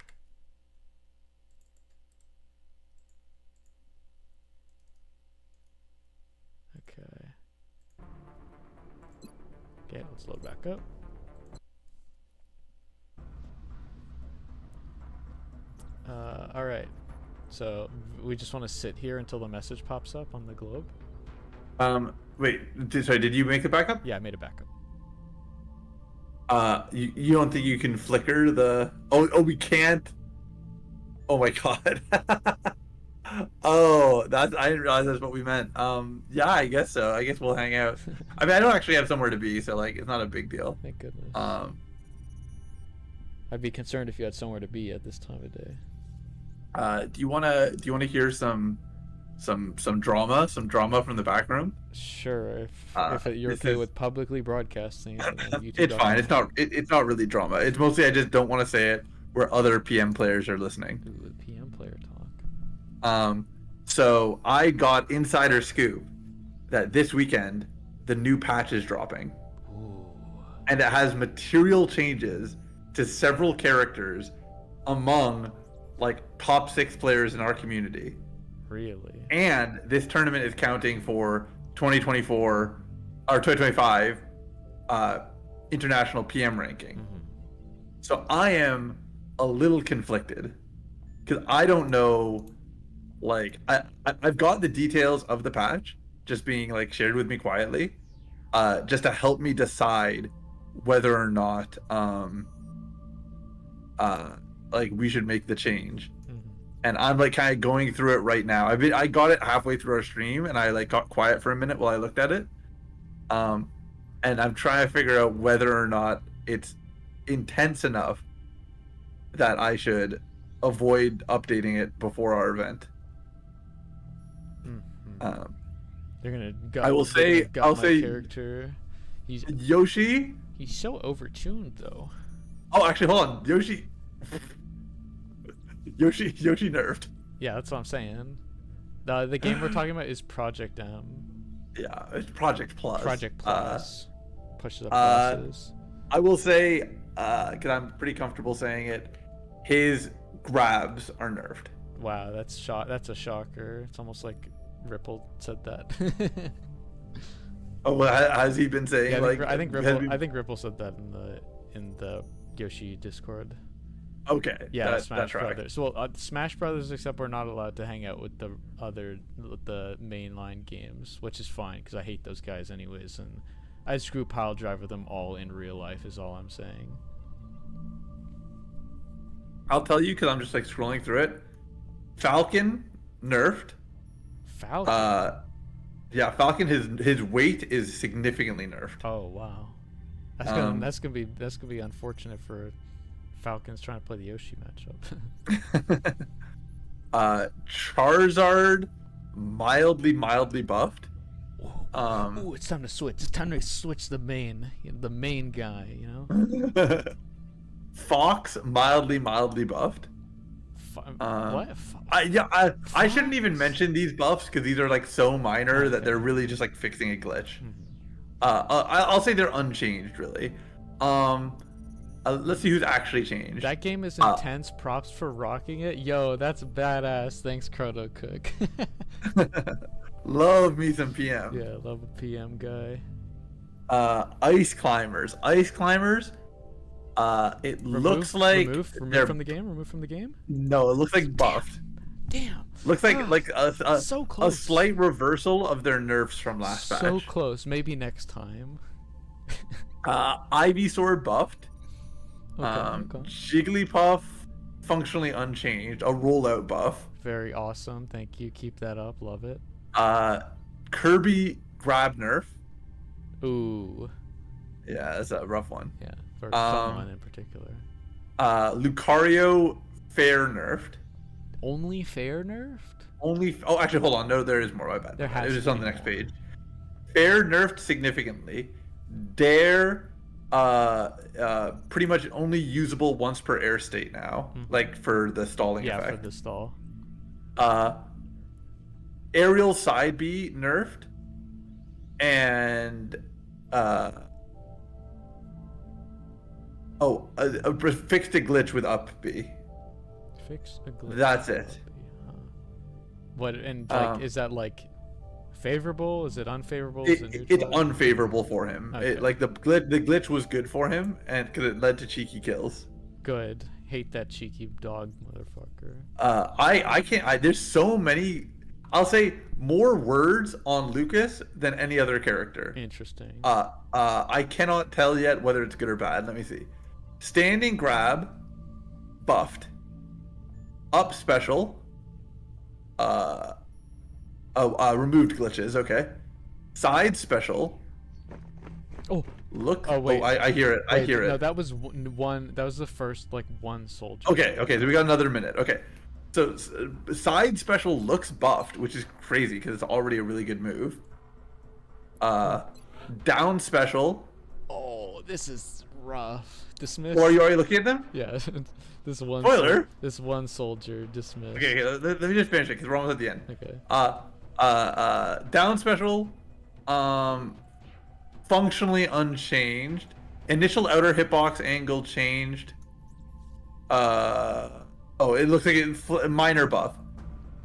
Okay, let's load back up. Alright, so we just want to sit here until the message pops up on the globe? Wait, sorry, did you make a backup? Yeah, I made a backup. You don't think you can flicker the... Oh, we can't? Oh my god. Oh, I didn't realize that's what we meant. Yeah, I guess so. I guess we'll hang out. I mean, I don't actually have somewhere to be, so like, it's not a big deal. Thank goodness. I'd be concerned if you had somewhere to be at this time of day. Do you wanna hear some drama from the back room? Sure, if you're okay with publicly broadcasting. It's fine. It's not really drama. It's mostly I just don't want to say it where other PM players are listening. Ooh, PM player talk. So I got insider scoop that this weekend the new patch is dropping. Ooh. And it has material changes to several characters among like top 6 players in our community. Really? And this tournament is counting for 2024 or 2025 international PM ranking. Mm-hmm. So I am a little conflicted because I don't know. Like I've got the details of the patch just being like shared with me quietly, just to help me decide whether or not like we should make the change. And I'm like kind of going through it right now. I got it halfway through our stream, and I like got quiet for a minute while I looked at it. And I'm trying to figure out whether or not it's intense enough that I should avoid updating it before our event. They're gonna. I'll say character. Yoshi. He's so overtuned though. Oh, actually, hold on, Yoshi nerfed. Yeah, that's what I'm saying. The game we're talking about is Project M. Yeah, it's Project Plus. Project Plus. Push the pluses. I will say, because I'm pretty comfortable saying it, his grabs are nerfed. Wow, that's a shocker. It's almost like Ripple said that. Oh, well, has he been saying? Yeah, I think Ripple said that in the Yoshi Discord. Okay. Yeah, that's Smash Brothers. right. Well, Smash Brothers, except we're not allowed to hang out with the mainline games, which is fine because I hate those guys anyways, and I screw pile driver them all in real life. Is all I'm saying. I'll tell you because I'm just like scrolling through it. Falcon nerfed. Falcon. Yeah, Falcon. His weight is significantly nerfed. Oh wow, that's gonna be unfortunate for Falcons trying to play the Yoshi matchup. Charizard, mildly buffed. Ooh, it's time to switch. It's time to switch the main guy. You know. Fox, mildly buffed. What? I shouldn't even mention these buffs because these are like so minor that they're really just like fixing a glitch. I'll say they're unchanged really. Let's see who's actually changed. That game is intense. Props for rocking it. Yo, that's badass. Thanks, Croto Cook. Love me some PM. Yeah, love a PM guy. Ice climbers. It looks like removed from the game. Removed from the game. No, it looks like buffed. Damn. Looks like so close. A slight reversal of their nerfs from last patch. So close. Maybe next time. Ivysaur buffed. Okay. Jigglypuff functionally unchanged. A rollout buff. Very awesome. Thank you. Keep that up. Love it. Kirby grab nerf. Ooh. Yeah, that's a rough one. Yeah, for someone in particular. Lucario fair nerfed. Only fair nerfed? Oh, actually, hold on. No, there is more. My bad. There has it was to on be the next more. page. Fair nerfed significantly. Dare, pretty much only usable once per air state now, like for the stalling effect. Yeah, for the stall. Aerial side B nerfed, and fixed a glitch with up B. Fix a glitch. That's it. What and like is that like favorable? Is it unfavorable? It's neutral? unfavorable for him. Okay. The glitch was good for him, and because it led to cheeky kills. Good. Hate that cheeky dog motherfucker. I can't. There's so many. I'll say more words on Lucas than any other character. Interesting. I cannot tell yet whether it's good or bad. Let me see. Standing grab, buffed. Up special. Removed glitches. Okay. Side special. Oh. Look. Oh wait. Oh, I hear it. I hear it. No, that was one. That was the first like one soldier. Okay. So we got another minute. Okay. So side special looks buffed, which is crazy because it's already a really good move. Down special. Oh, this is rough. Dismissed. Or are you already looking at them? Yeah. This one. Spoiler. This one soldier dismissed. Okay, let me just finish it because we're almost at the end. Okay. Down special, functionally unchanged. Initial outer hitbox angle changed. It looks like it's a minor buff,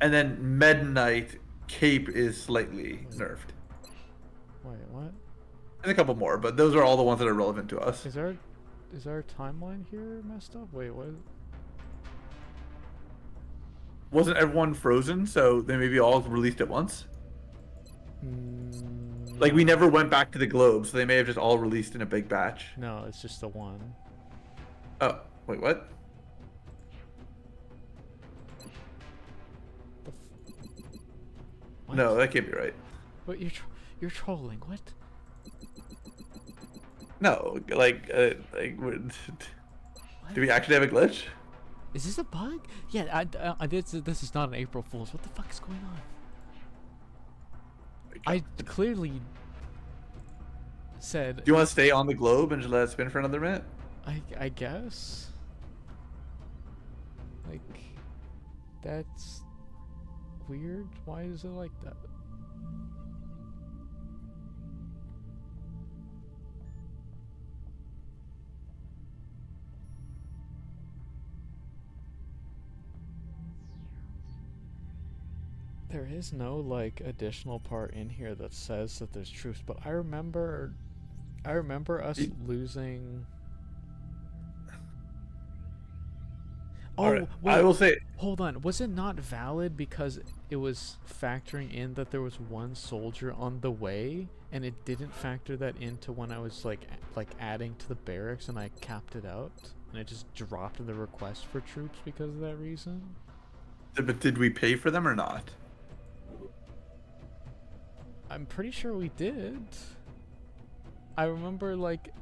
and then Meta Knight cape is slightly nerfed. Wait, what? There's a couple more, but those are all the ones that are relevant to us. Is our timeline here messed up? Wait, what? Wasn't everyone frozen? So they maybe all released at once. Like we never went back to the globe, so they may have just all released in a big batch. No, it's just the one. Oh, wait, what? What? No, that can't be right. But you're trolling. What? No, like do we actually have a glitch? Is this a bug? Yeah, this is not an April Fool's. What the fuck is going on? I clearly said. Do you want to stay on the globe and just let it spin for another minute? I guess. Like, that's weird. Why is it like that? There is no like additional part in here that says that there's troops, but I remember us losing. Oh, right. wait, I will say. Hold on. Was it not valid because it was factoring in that there was one soldier on the way, and it didn't factor that into when I was like adding to the barracks, and I capped it out, and it just dropped the request for troops because of that reason? But did we pay for them or not? I'm pretty sure we did. I remember like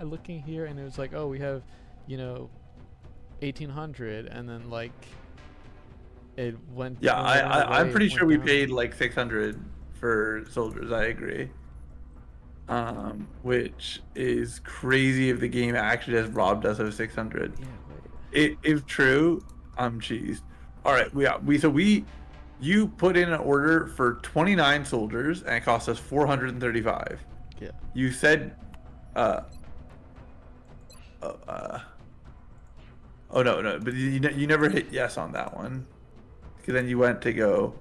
looking here, and it was like, oh, we have, 1,800, and then like it went. Yeah, I'm pretty sure we paid like 600 for soldiers. I agree. Which is crazy if the game actually has robbed us of 600. Yeah. If true, I'm cheesed. All right, you put in an order for 29 soldiers and it cost us 435. Yeah. You said, oh no, but you never hit yes on that one, because then you went to go.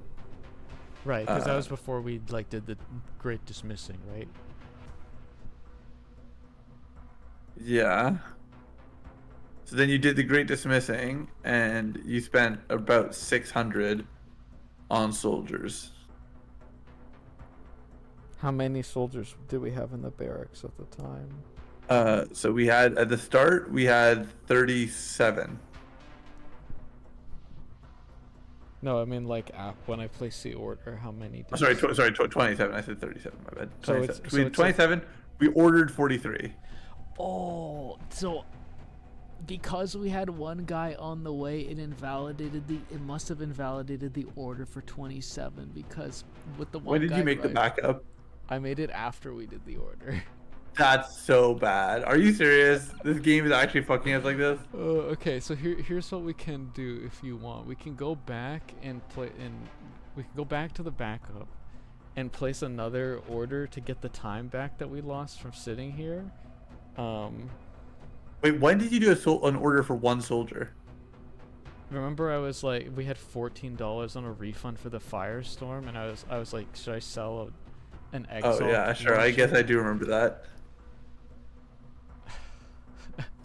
Right, because that was before we like did the great dismissing, right? Yeah. So then you did the great dismissing, and you spent about 600 on soldiers. How many soldiers did we have in the barracks at the time? So we had at the start we had 37. No, I mean like when I placed the order, how many? Oh, sorry, 27. I said 37. My bad. 27. So it's 27. We ordered 43. Oh, so because we had one guy on the way, it must have invalidated the order for 27, because with the one When did you make the backup? I made it after we did the order. That's so bad. Are you serious? This game is actually fucking us like this? Okay, so here's what we can do if you want. We can go back and we can go back to the backup and place another order to get the time back that we lost from sitting here. Wait, when did you do an order for one soldier? Remember, I was like, we had $14 on a refund for the firestorm, and I was like, should I sell an Exalt? Oh yeah, sure. I guess I do remember that.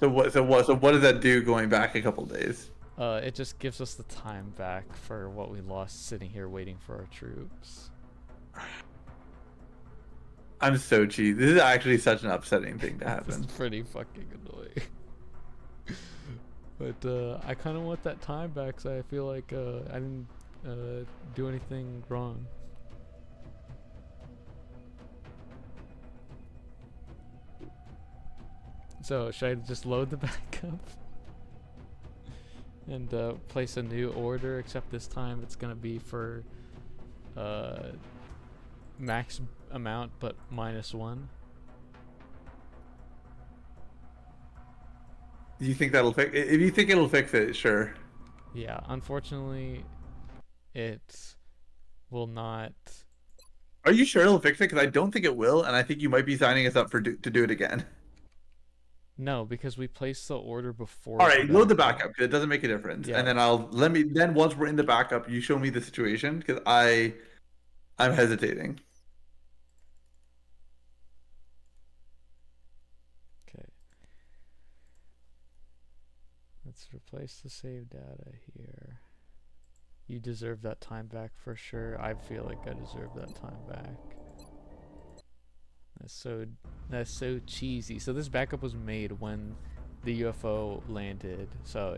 So what does that do going back a couple days? It just gives us the time back for what we lost sitting here waiting for our troops. I'm so cheesy. This is actually such an upsetting thing to happen. It's pretty fucking annoying. But I kind of want that time back, so I feel like I didn't do anything wrong. So should I just load the backup and place a new order? Except this time it's gonna be for max amount but -1. Do you think that'll fix? If you think it'll fix it, sure. Yeah, unfortunately, it will not. Are you sure it'll fix it? Because I don't think it will, and I think you might be signing us up to do it again. No, because we placed the order before. All right, load the backup. It doesn't make a difference, Yeah. and then then once we're in the backup, you show me the situation, because I'm hesitating. let's replace the save data here. You deserve that time back for sure. I feel like I deserve that time back. That's so cheesy. So this backup was made when the UFO landed. So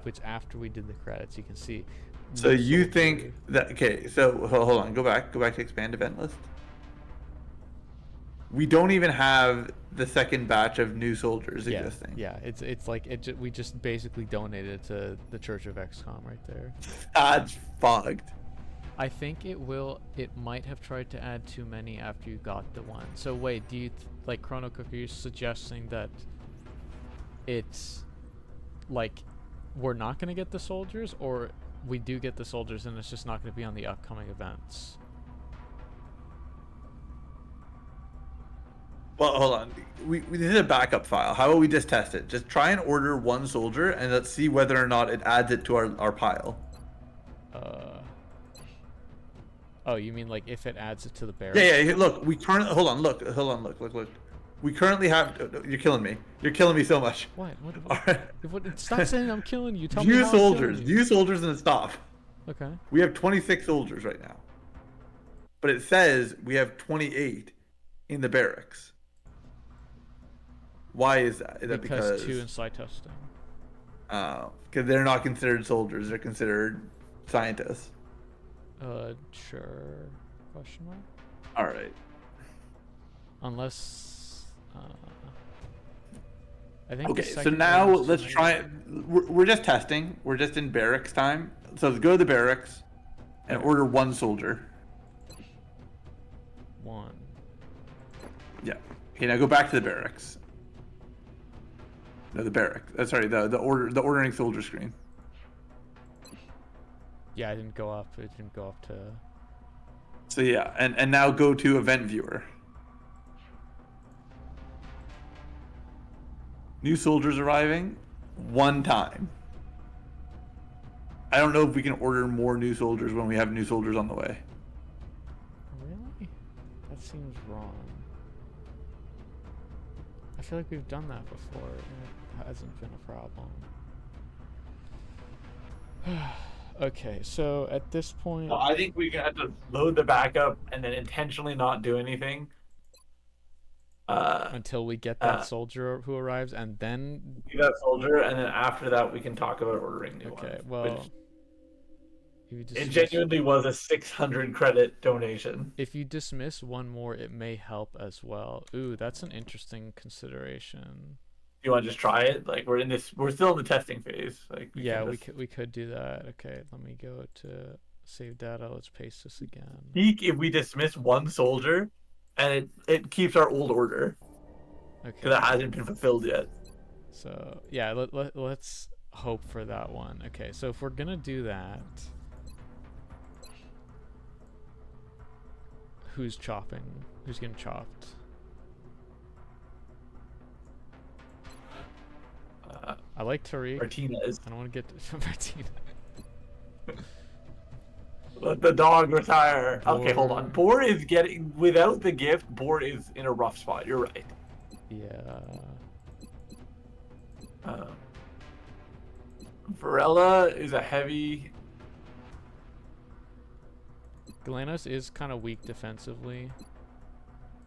which after we did the credits, you can see. So you think that okay? So hold on, go back to expand event list. We don't even have the second batch of new soldiers existing. Yeah, it's like we just basically donated to the Church of XCOM right there. That's fucked. I think it might have tried to add too many after you got the one. So wait, do you like Chrono Cook? Are you suggesting that it's like we're not gonna get the soldiers, or we do get the soldiers and it's just not gonna be on the upcoming events? Well, hold on. We did a backup file. How about we just test it? Just try and order one soldier, and let's see whether or not it adds it to our pile. Oh, you mean like if it adds it to the barrel? Yeah. Look, we currently hold on. Look. We currently have. You're killing me. You're killing me so much. What? Right. Stop saying I'm killing you. Tell View me how soldiers. I'm killing you. View soldiers and stop. Okay. We have 26 soldiers right now, but it says we have 28 in the barracks. Why is that? Is that because 2 inside testing. Because they're not considered soldiers; they're considered scientists. Sure. Question mark. All right. Unless, I think. Okay, so now let's try it. We're just testing. We're just in barracks time. So let's go to the barracks and order one soldier. One. Yeah. Okay, now go back to the barracks. No, the barracks. Sorry, the ordering soldier screen. Yeah, it didn't go up. It didn't go up to. So yeah, and now go to event viewer. New soldiers arriving, one time. I don't know if we can order more new soldiers when we have new soldiers on the way. Really? That seems wrong. I feel like we've done that before, and it hasn't been a problem. Okay, so at this point... I think we have to load the backup and then intentionally not do anything. Until we get that soldier who arrives, and then... Do that soldier, and then after that we can talk about ordering new ones. Okay, well... It genuinely was a 600 credit donation. If you dismiss one more, it may help as well. Ooh, that's an interesting consideration. You want to just try it? Like we're still in the testing phase. Like we could do that. Okay, let me go to save data. Let's paste this again. Peak if we dismiss one soldier, and it keeps our old order. Okay. Because that hasn't been fulfilled yet. So yeah, let's hope for that one. Okay, so if we're gonna do that, who's chopping? Who's getting chopped? I like Tariq. Martinez. I don't want to get to Martinez. Let the dog retire. Boar. Okay, hold on. Boar is getting, without the gift, Boar is in a rough spot. You're right. Yeah. Varela is a heavy. Galanos is kind of weak defensively,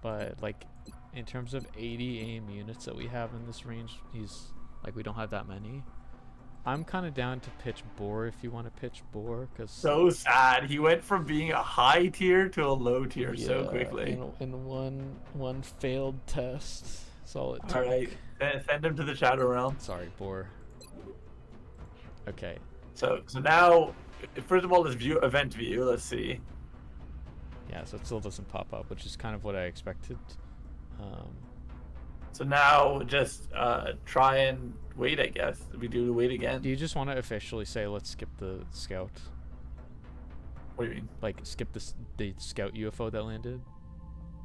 but like in terms of 80 aim units that we have in this range, he's like, we don't have that many. I'm kind of down to pitch Boar if you want to pitch Boar, because so sad. He went from being a high tier to a low tier so quickly. In one failed test. That's all it took. All right, send him to the Shadow Realm. Sorry, Boar. Okay. So now, first of all, let's view event view. Let's see. Yeah, so it still doesn't pop up, which is kind of what I expected. So now just try and wait, I guess. We do wait again. Do you just want to officially say, let's skip the scout? What do you mean? Like skip the scout UFO that landed?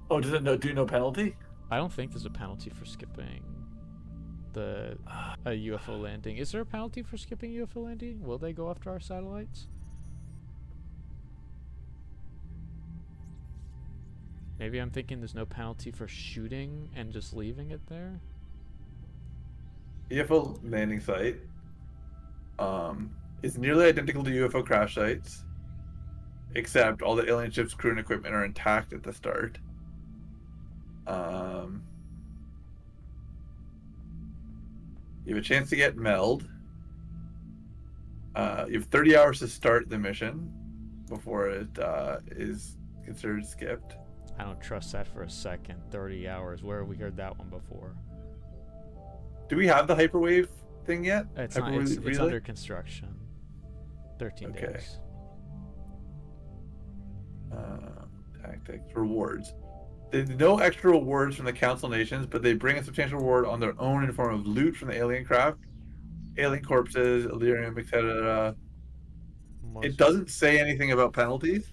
Oh, does it do no penalty? I don't think there's a penalty for skipping a UFO landing. Is there a penalty for skipping UFO landing? Will they go after our satellites? Maybe I'm thinking there's no penalty for shooting and just leaving it there. UFO landing site. It's nearly identical to UFO crash sites, except all the alien ships, crew, and equipment are intact at the start. You have a chance to get meld. You have 30 hours to start the mission before it is considered skipped. I don't trust that for a second. 30 hours. Where have we heard that one before? Do we have the hyperwave thing yet? It's not. It's under construction. 13 Okay. days. Tactics. Rewards. There's no extra rewards from the Council Nations, but they bring a substantial reward on their own in the form of loot from the alien craft, alien corpses, Illyrium, etc. It doesn't say anything about penalties.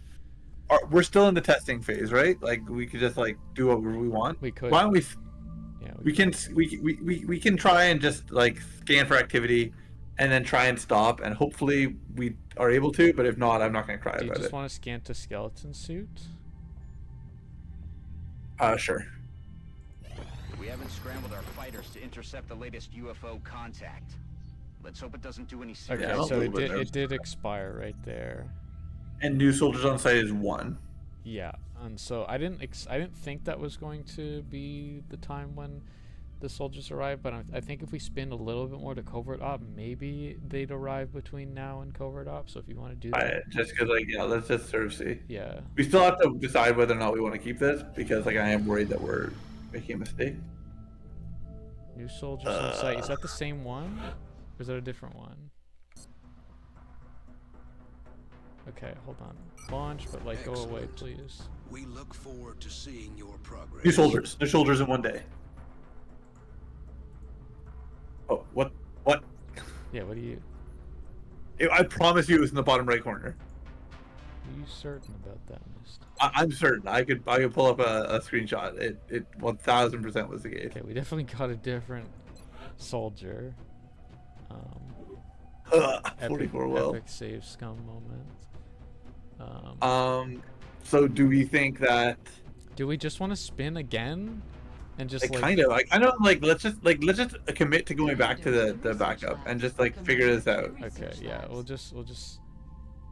We're still in the testing phase, right? Like we could just like do whatever we want. We could. Why don't we? Yeah. We can try and just like scan for activity, and then try and stop, and hopefully we are able to. But if not, I'm not going to cry Do you about just it. want to scan to skeleton suit? Sure. We haven't scrambled our fighters to intercept the latest UFO contact. Let's hope it doesn't do any serious. Okay, Yeah, so it it did expire right there. And new soldiers on site is 1. Yeah, and so I didn't think that was going to be the time when the soldiers arrive, but I think if we spin a little bit more to covert op, maybe they'd arrive between now and covert op. So if you want to do that, Just because, like, yeah, let's just sort of see. yeah. We still have to decide whether or not we want to keep this, because, like, I am worried that we're making a mistake. New soldiers on site. Is that the same one? Or is that a different one? Okay, hold on. Launch, but like go away, please. We look forward to seeing your progress. New soldiers in 1 day. Oh, what? Yeah, what do you? I promise you it was in the bottom right corner. Are you certain about that, Mist? I'm certain. I could pull up a screenshot. It 1000% was the case. Okay, we definitely got a different soldier. 44 well. Epic save scum moment. So do we think that? Do we just want to spin again, and just like kind of like let's just commit to going back to the backup and just like figure this out. Okay, yeah, we'll just.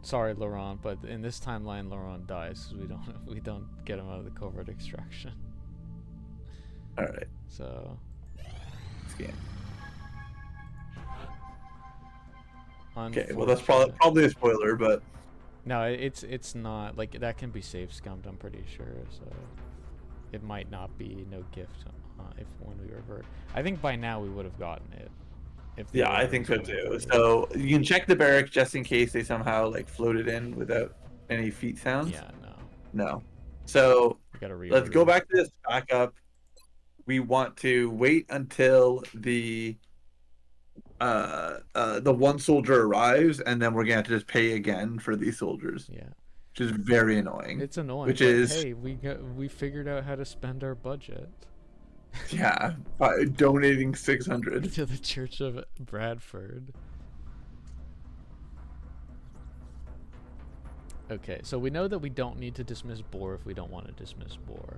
Sorry, Laurent, but in this timeline, Laurent dies because we don't get him out of the covert extraction. All right. So. Scan. Okay, well that's probably a spoiler, but no, it's not. Like that can be save scummed, I'm pretty sure. So it might not be no gift if when we revert. I think by now we would have gotten it. Yeah, I think so too. So you can check the barracks just in case they somehow like floated in without any feet sounds. Yeah, no. So let's go back to this backup. We want to wait until the one soldier arrives, and then we're gonna have to just pay again for these soldiers. Yeah, which is very annoying. It's annoying. Which is hey, we figured out how to spend our budget. Yeah, by donating 600 to the Church of Bradford. Okay, so we know that we don't need to dismiss Boar if we don't want to dismiss Boar.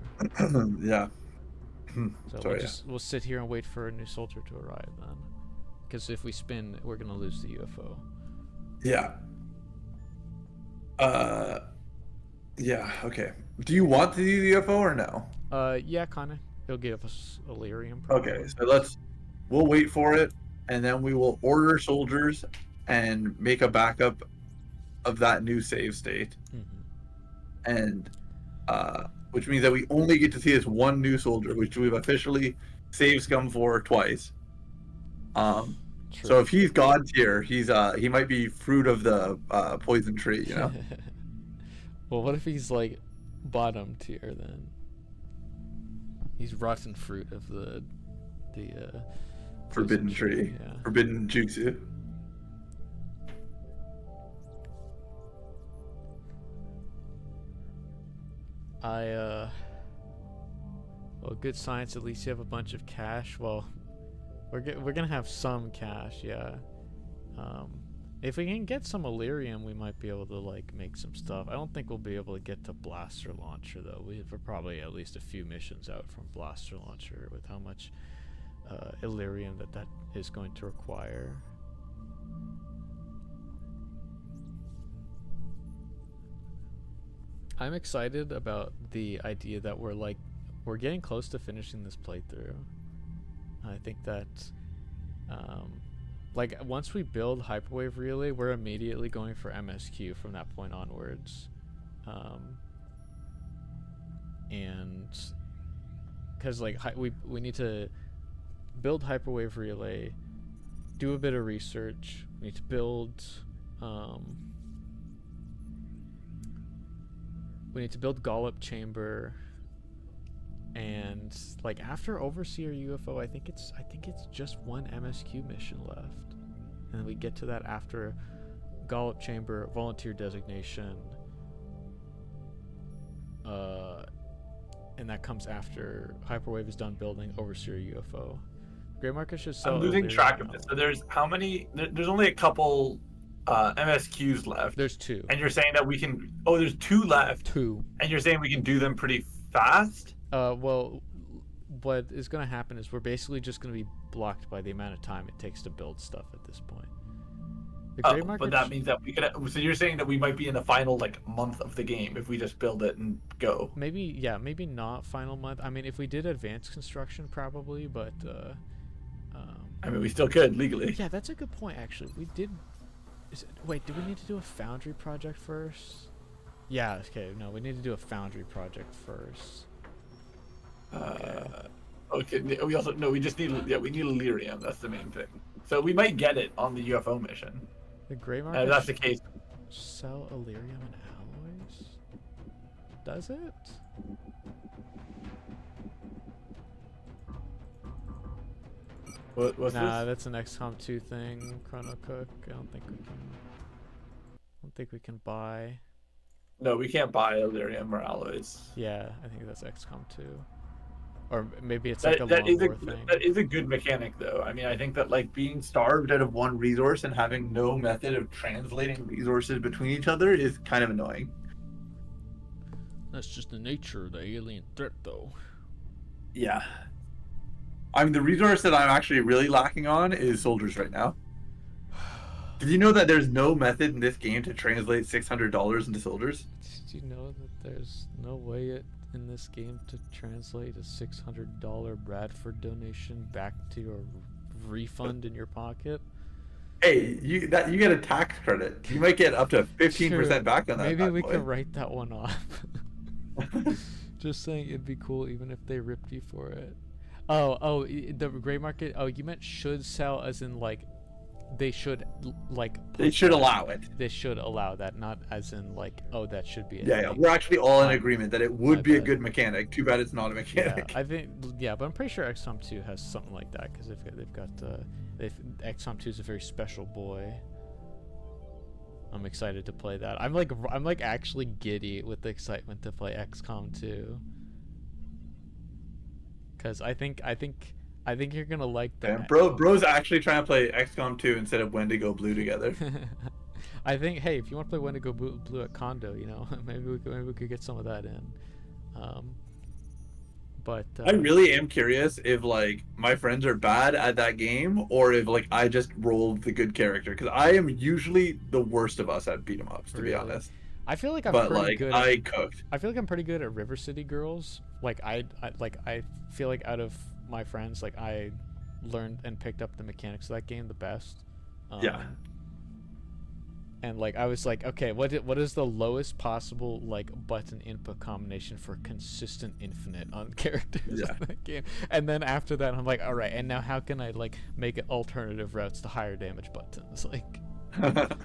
Yeah. So we'll sit here and wait for a new soldier to arrive then. Because if we spin, we're gonna lose the UFO. Yeah. Yeah. Okay. Do you want to do the UFO or no? Yeah, kinda. It'll give us Illyrium. Okay, so we'll wait for it, and then we will order soldiers and make a backup of that new save state. And which means that we only get to see this one new soldier, which we've officially saved scum for twice. So if he's god tier, he might be fruit of the poison tree, you know. Well, what if he's like bottom tier then? He's rotten fruit of the forbidden tree. Yeah. Forbidden jutsu. Well, good science. At least you have a bunch of cash. Well, we're gonna have some cash, yeah. If we can get some Illyrium, we might be able to like make some stuff. I don't think we'll be able to get to Blaster Launcher though. We're probably at least a few missions out from Blaster Launcher with how much Illyrium that is going to require. I'm excited about the idea that we're getting close to finishing this playthrough. I think that like once we build Hyperwave Relay, we're immediately going for MSQ from that point onwards. And because like we need to build Hyperwave Relay, do a bit of research. We need to build Gollop Chamber, and like after Overseer UFO, I think it's just one MSQ mission left, and then we get to that after Gollop Chamber, Volunteer Designation, and that comes after Hyperwave is done building Overseer UFO. Gray Market should sell. I'm losing earlier track now. of this. So there's how many? There's only a couple MSQs left. There's 2. And you're saying that we can. Oh, there's 2 left. 2. And you're saying we can do them pretty fast. Well, what is going to happen is we're basically just going to be blocked by the amount of time it takes to build stuff at this point. The Gray Market But that means that we could. So you're saying that we might be in the final like month of the game if we just build it and go. maybe not final month. I mean, if we did advanced construction, probably, but I mean, we still could legally. yeah, that's a good point. Actually, we did. Wait, do we need to do a foundry project first? Yeah. Okay. No, we need to do a foundry project first. Okay. We also we just need we need Illyrium. That's the main thing. So we might get it on the UFO mission. The Gray Market. If that's the case. Sell Illyrium and alloys. Does it? What's Nah, this? that's an XCOM 2 thing. Chrono Cook. I don't think we can buy. No, we can't buy Illyrium or alloys. Yeah, I think that's XCOM 2. Or maybe it's That, like a that long is a war thing. that is a good mechanic though. I mean, I think that like being starved out of one resource and having no method of translating resources between each other is kind of annoying. That's just the nature of the alien threat, though. Yeah. I mean, the resource that I'm actually really lacking on is soldiers right now. Did you know that there's no method in this game to translate $600 into soldiers? Did you know that there's no way in this game to translate a $600 Bradford donation back to your refund in your pocket? Hey, you get a tax credit. You might get up to 15% back on that. Maybe bad we boy. can write that one off. Just saying it'd be cool even if they ripped you for it. The Gray Market. Oh, you meant should sell as in like they should They should allow it. They should allow that, not as in like, oh, that should be a Yeah, thing. we're actually all in agreement that it would be a bet. good mechanic. Too bad it's not a mechanic. Yeah, I think but I'm pretty sure XCOM 2 has something like that because XCOM 2 is a very special boy. I'm excited to play that. I'm like actually giddy with the excitement to play XCOM 2. Cause I think you're gonna like that. Bro's actually trying to play XCOM 2 instead of Wendigo Blue together. I think, hey, if you want to play Wendigo Blue at Condo, maybe we could get some of that in. But I really am curious if like my friends are bad at that game or if like I just rolled the good character, because I am usually the worst of us at beat 'em ups, to be honest. I feel like I'm but pretty like good. I cooked. I feel like I'm pretty good at River City Girls. Like I feel like out of my friends, like I learned and picked up the mechanics of that game the best. Yeah. And like I was like, okay, what is the lowest possible like button input combination for consistent infinite on characters in that game? And then after that, I'm like, all right, and now how can I like make alternative routes to higher damage buttons, like, and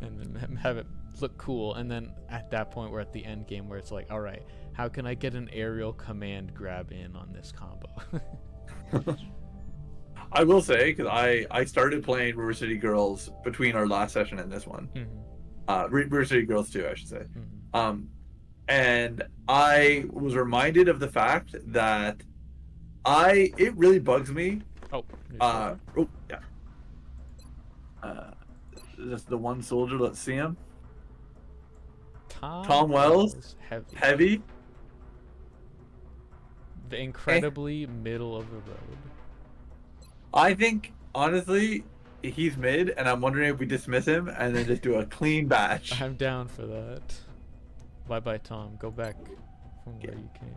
then have it look cool? And then at that point, we're at the end game where it's like, all right, how can I get an aerial command grab in on this combo? I will say, because I started playing River City Girls between our last session and this one. River City Girls 2, I should say. And I was reminded of the fact that it really bugs me. Just the one soldier, let's see him. Tom Wells, heavy. The incredibly middle of the road. I think, honestly, he's mid, and I'm wondering if we dismiss him and then just do a clean batch. I'm down for that. Bye bye, Tom. Go back from where you came.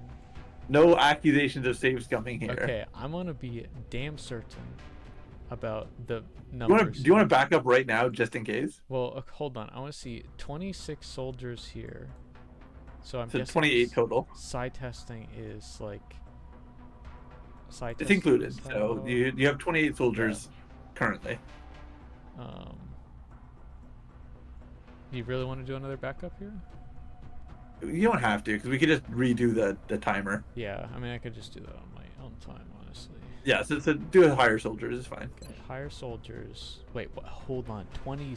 No accusations of saves coming here. Okay, I'm gonna be damn certain about the Do numbers. you want to back up right now just in case? Well, hold on. I want to see 26 soldiers here. So I'm So guessing 28 total. Side testing is like. It's included. So you have 28 soldiers currently. You really want to do another backup here? You don't have to, because we could just redo the timer. Yeah, I mean I could just do that on my own time, honestly. Yeah, so do it higher soldiers is fine. Okay, higher soldiers. Wait, what? Hold on. 20.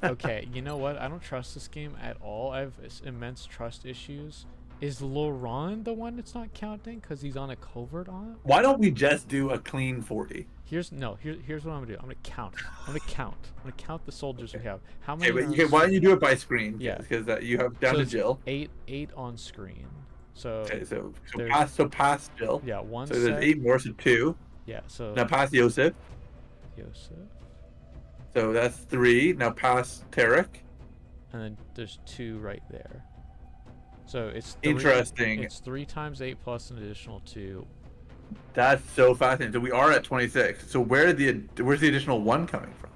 Okay, you know what? I don't trust this game at all. I have immense trust issues. Is Laurent the one that's not counting because he's on a covert on? Why don't we just do a clean 40? Here's what I'm gonna do. I'm gonna count. I'm gonna count the soldiers we have. How many? Okay, why don't you do it by screen? Yeah, because you have down so to Jill. Eight on screen. So pass Jill. Yeah, one. So set. there's 8 more, so 2. Yeah. So now pass Yosef. So that's 3. Now pass Tarek. And then there's 2 right there. So it's interesting. It's 3 times 8 plus an additional 2. That's so fascinating. So we are at 26. So where's the additional 1 coming from?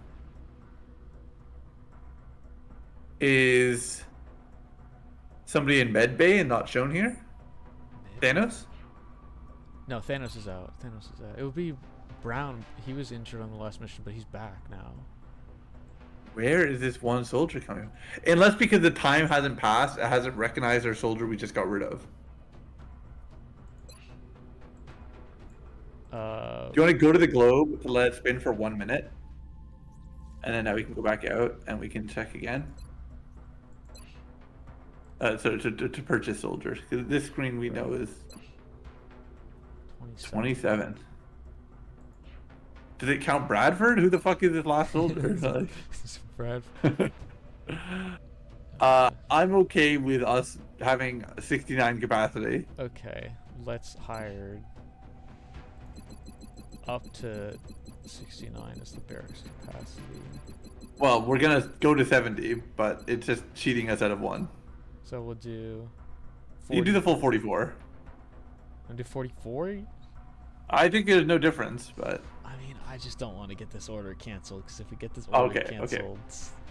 Is somebody in med bay and not shown here? Thanos? No, Thanos is out. It would be Brown. He was injured on the last mission, but he's back now. Where is this 1 soldier coming from? Unless because the time hasn't passed, it hasn't recognized our soldier we just got rid of. Do you want to go to the globe to let it spin for 1 minute? And then now we can go back out and we can check again. So to purchase soldiers. Because this screen we know is 27. Does it count Bradford? Who the fuck is this last soldier? Bradford. I'm okay with us having 69 capacity. Okay, let's hire up to 69 as the barracks capacity. Well, we're gonna go to 70, but it's just cheating us out of 1. So we'll do. 40. You do the full 44. And do 44? I think there's no difference, but. I mean, I just don't want to get this order canceled because if we get this order canceled,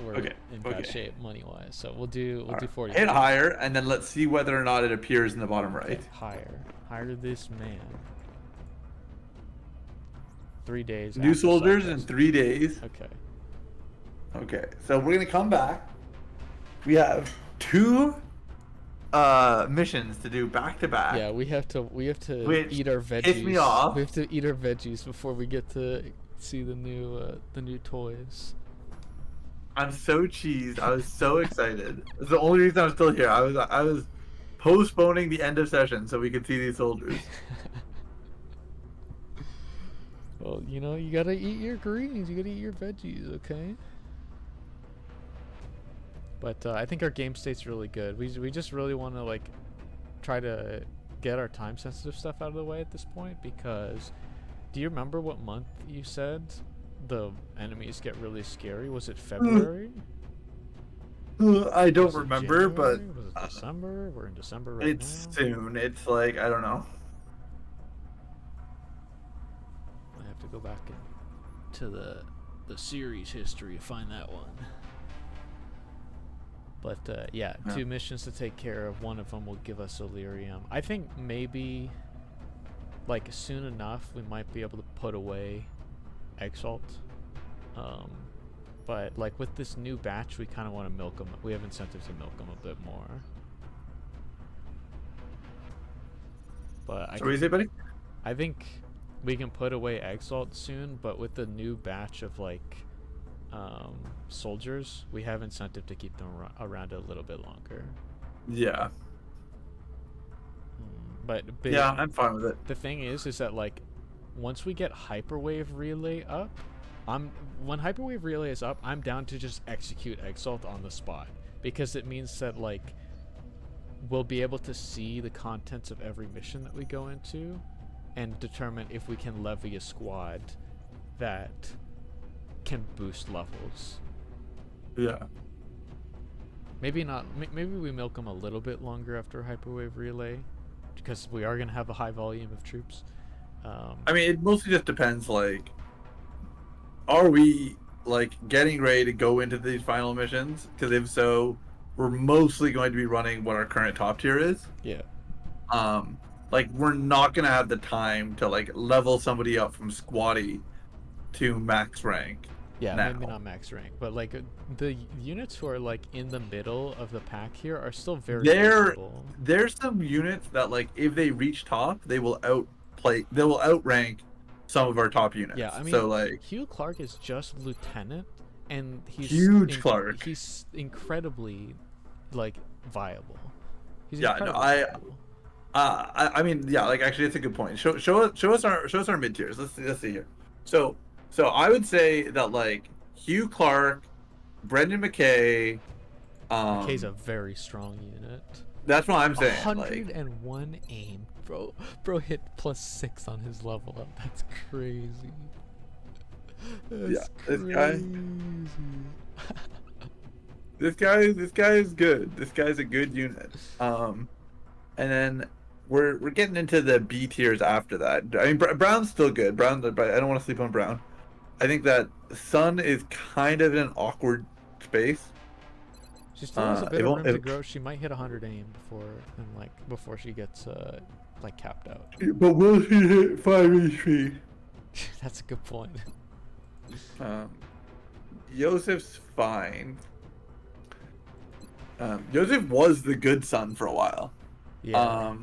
we're in bad shape money-wise. So we'll do 40. Hit higher, and then let's see whether or not it appears in the bottom right. Hire this man. 3 days. New soldiers in 3 days. Okay, so we're gonna come back. We have 2 missions to do back to back. Yeah, we have to eat our veggies. Piss me off. We have to eat our veggies before we get to see the new toys. I'm so cheesed. I was so excited. It's the only reason I'm still here. I was postponing the end of session so we could see these soldiers. Well, you know, you gotta eat your greens. You gotta eat your veggies, okay? But I think our game state's really good. We just really want to like try to get our time sensitive stuff out of the way at this point because do you remember what month you said the enemies get really scary? Was it February? I don't remember, but was it December? We're in December right now. It's soon. It's like I don't know. I have to go back to the series history to find that one. But yeah, 2 missions to take care of. One of them will give us Illyrium. I think maybe like soon enough we might be able to put away Exalt. But like with this new batch, we kind of want to milk them. We have incentive to milk them a bit more. But what do you say, buddy? I think we can put away Exalt soon, but with the new batch of like soldiers, we have incentive to keep them around a little bit longer. Yeah. But yeah, I'm fine with it. The thing is that like once we get Hyperwave Relay up, when Hyperwave Relay is up, I'm down to just execute Exalt on the spot because it means that like we'll be able to see the contents of every mission that we go into and determine if we can levy a squad that can boost levels. Yeah. Maybe not. Maybe we milk them a little bit longer after hyperwave relay, because we are gonna have a high volume of troops. I mean, it mostly just depends. Like, are we like getting ready to go into these final missions? Because if so, we're mostly going to be running what our current top tier is. Yeah. Like we're not gonna have the time to like level somebody up from squatty to max rank. Yeah, now. maybe not max rank, but like the units who are like in the middle of the pack here are still very reasonable. There's some units that like if they reach top, they will outrank some of our top units. Yeah, I mean, so like Hugh Clark is just lieutenant, and he's huge Clark. He's incredibly like viable. He's yeah, no, I mean, yeah, like actually, it's a good point. Show us our mid tiers. Let's see here. So I would say that like Hugh Clark, Brendan McKay. McKay's a very strong unit. That's what I'm saying. 101 aim, bro. Bro hit +6 on his level up. That's crazy. That's crazy. This guy is good. This guy's a good unit. And then we're getting into the B tiers after that. I mean, Brown's still good. Brown, but I don't want to sleep on Brown. I think that Sun is kind of in an awkward space. She still has a bit of room to grow. She might hit 100 aim before she gets like capped out. But will she hit 5 HP? That's a good point. Yosef's fine. Yosef was the good son for a while. Yeah.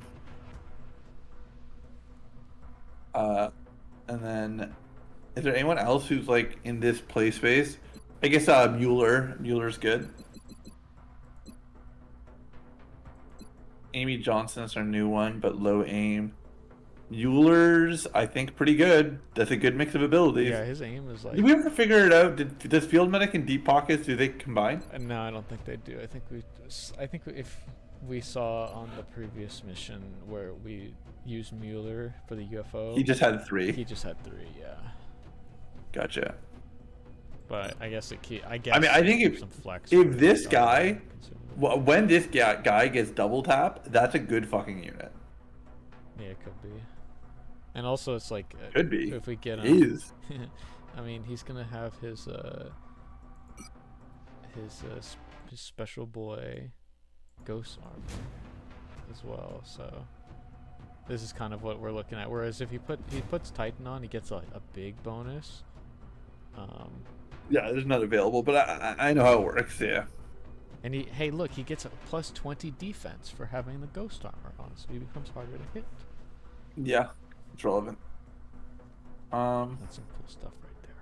And then, is there anyone else who's like in this play space? I guess Mueller's good. Amy Johnson's our new one, but low aim. Mueller's, I think, pretty good. That's a good mix of abilities. Yeah, his aim is like. Did we ever figure it out? Does Field Medic and Deep Pockets, do they combine? No, I don't think they do. I think if we saw on the previous mission where we used Mueller for the UFO. He just had 3. He just had 3, yeah. Gotcha. But I guess I think if this guy, when this guy gets double tap, that's a good fucking unit. Yeah, it could be. And also, it's like could be if we get him. I mean, he's gonna have his special boy ghost armor as well. So this is kind of what we're looking at. Whereas if he puts Titan on, he gets a big bonus. Yeah, there's not available, but I know how it works. Yeah. And hey, look, he gets a +20 defense for having the ghost armor on, so he becomes harder to hit. Yeah, it's relevant. That's some cool stuff right there.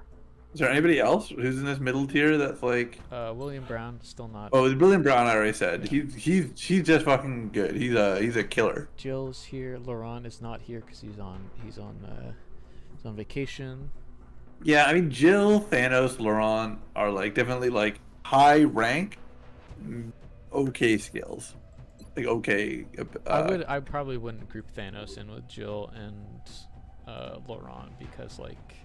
Is there anybody else who's in this middle tier that's like? William Brown, still not. Oh, William Brown, I already said. He's just fucking good. He's a killer. Jill's here. Laurent is not here because he's on vacation. Yeah, I mean Jill, Thanos, Laurent are like definitely like high rank, okay skills, like okay. I probably wouldn't group Thanos in with Jill and Laurent because like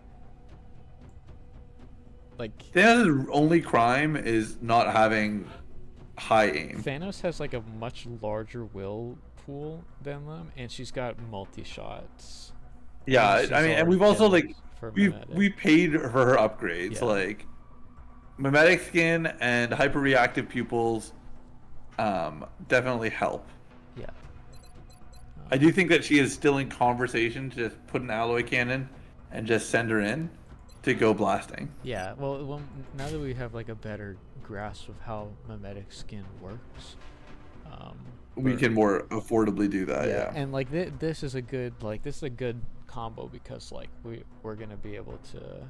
Thanos' only crime is not having high aim. Thanos has like a much larger will pool than them, and she's got multi-shots. Yeah, I mean, and we've also like we paid for her upgrades, like mimetic skin and hyper reactive pupils definitely help. Yeah. I do think that she is still in conversation to just put an alloy cannon and just send her in to go blasting. Yeah, well now that we have like a better grasp of how mimetic skin works, we can more affordably do that. Yeah. And like this is a good combo because like we're gonna be able to.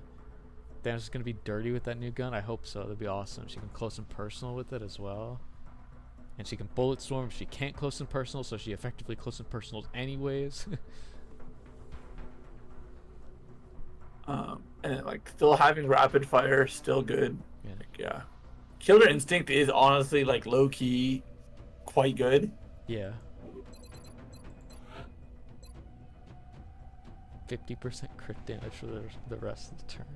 Thanos is gonna be dirty with that new gun. I hope so. That'd be awesome. She can close and personal with it as well, and she can bullet storm. She can't close and personal, so she effectively close and personals anyways. And like still having rapid fire, still good. Yeah. Killer Instinct is honestly like low key, quite good. Yeah. 50% crit damage for the rest of the turn.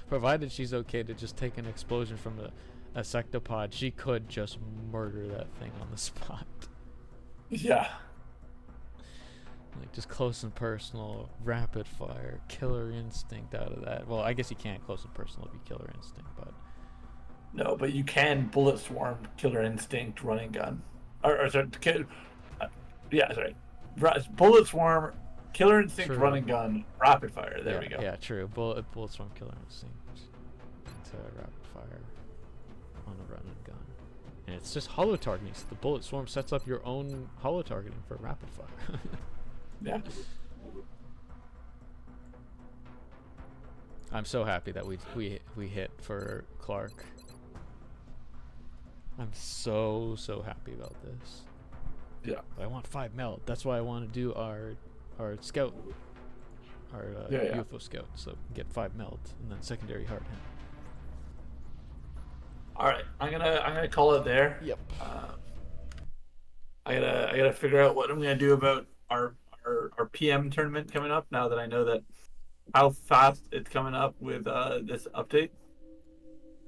Provided she's okay to just take an explosion from a sectopod, she could just murder that thing on the spot. Yeah. Like just close and personal, rapid fire, killer instinct out of that. Well, I guess you can't close and personal be killer instinct, but No, but you can bullet swarm, killer instinct, running gun. Or sorry, bullet swarm, killer instinct, True. running gun, rapid fire. There we go. Yeah, true. Bullet swarm, killer instinct to rapid fire on a running gun, and it's just holo targeting. So the bullet swarm sets up your own holo targeting for rapid fire. Yeah. I'm so happy that we hit for Clark. I'm so happy about this. Yeah. I want 5 melt. That's why I want to do our scout, our UFO scout. So get 5 melt and then secondary hard hit. All right, I'm gonna call it there. Yep. I gotta figure out what I'm gonna do about our PM tournament coming up. Now that I know that how fast it's coming up with this update.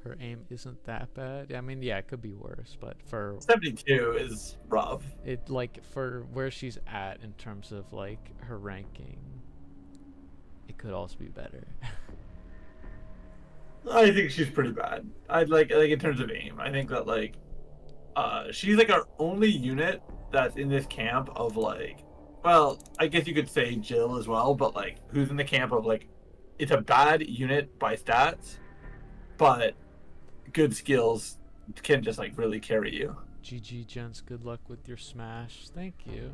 Her aim isn't that bad. I mean, yeah, it could be worse, but for 72 is rough. It like for where she's at in terms of like her ranking, it could also be better. I think she's pretty bad. I'd like in terms of aim. I think that like she's like our only unit that's in this camp of like, well, I guess you could say Jill as well, but like who's in the camp of like it's a bad unit by stats, but good skills can just like really carry you. GG gents, good luck with your smash. Thank you.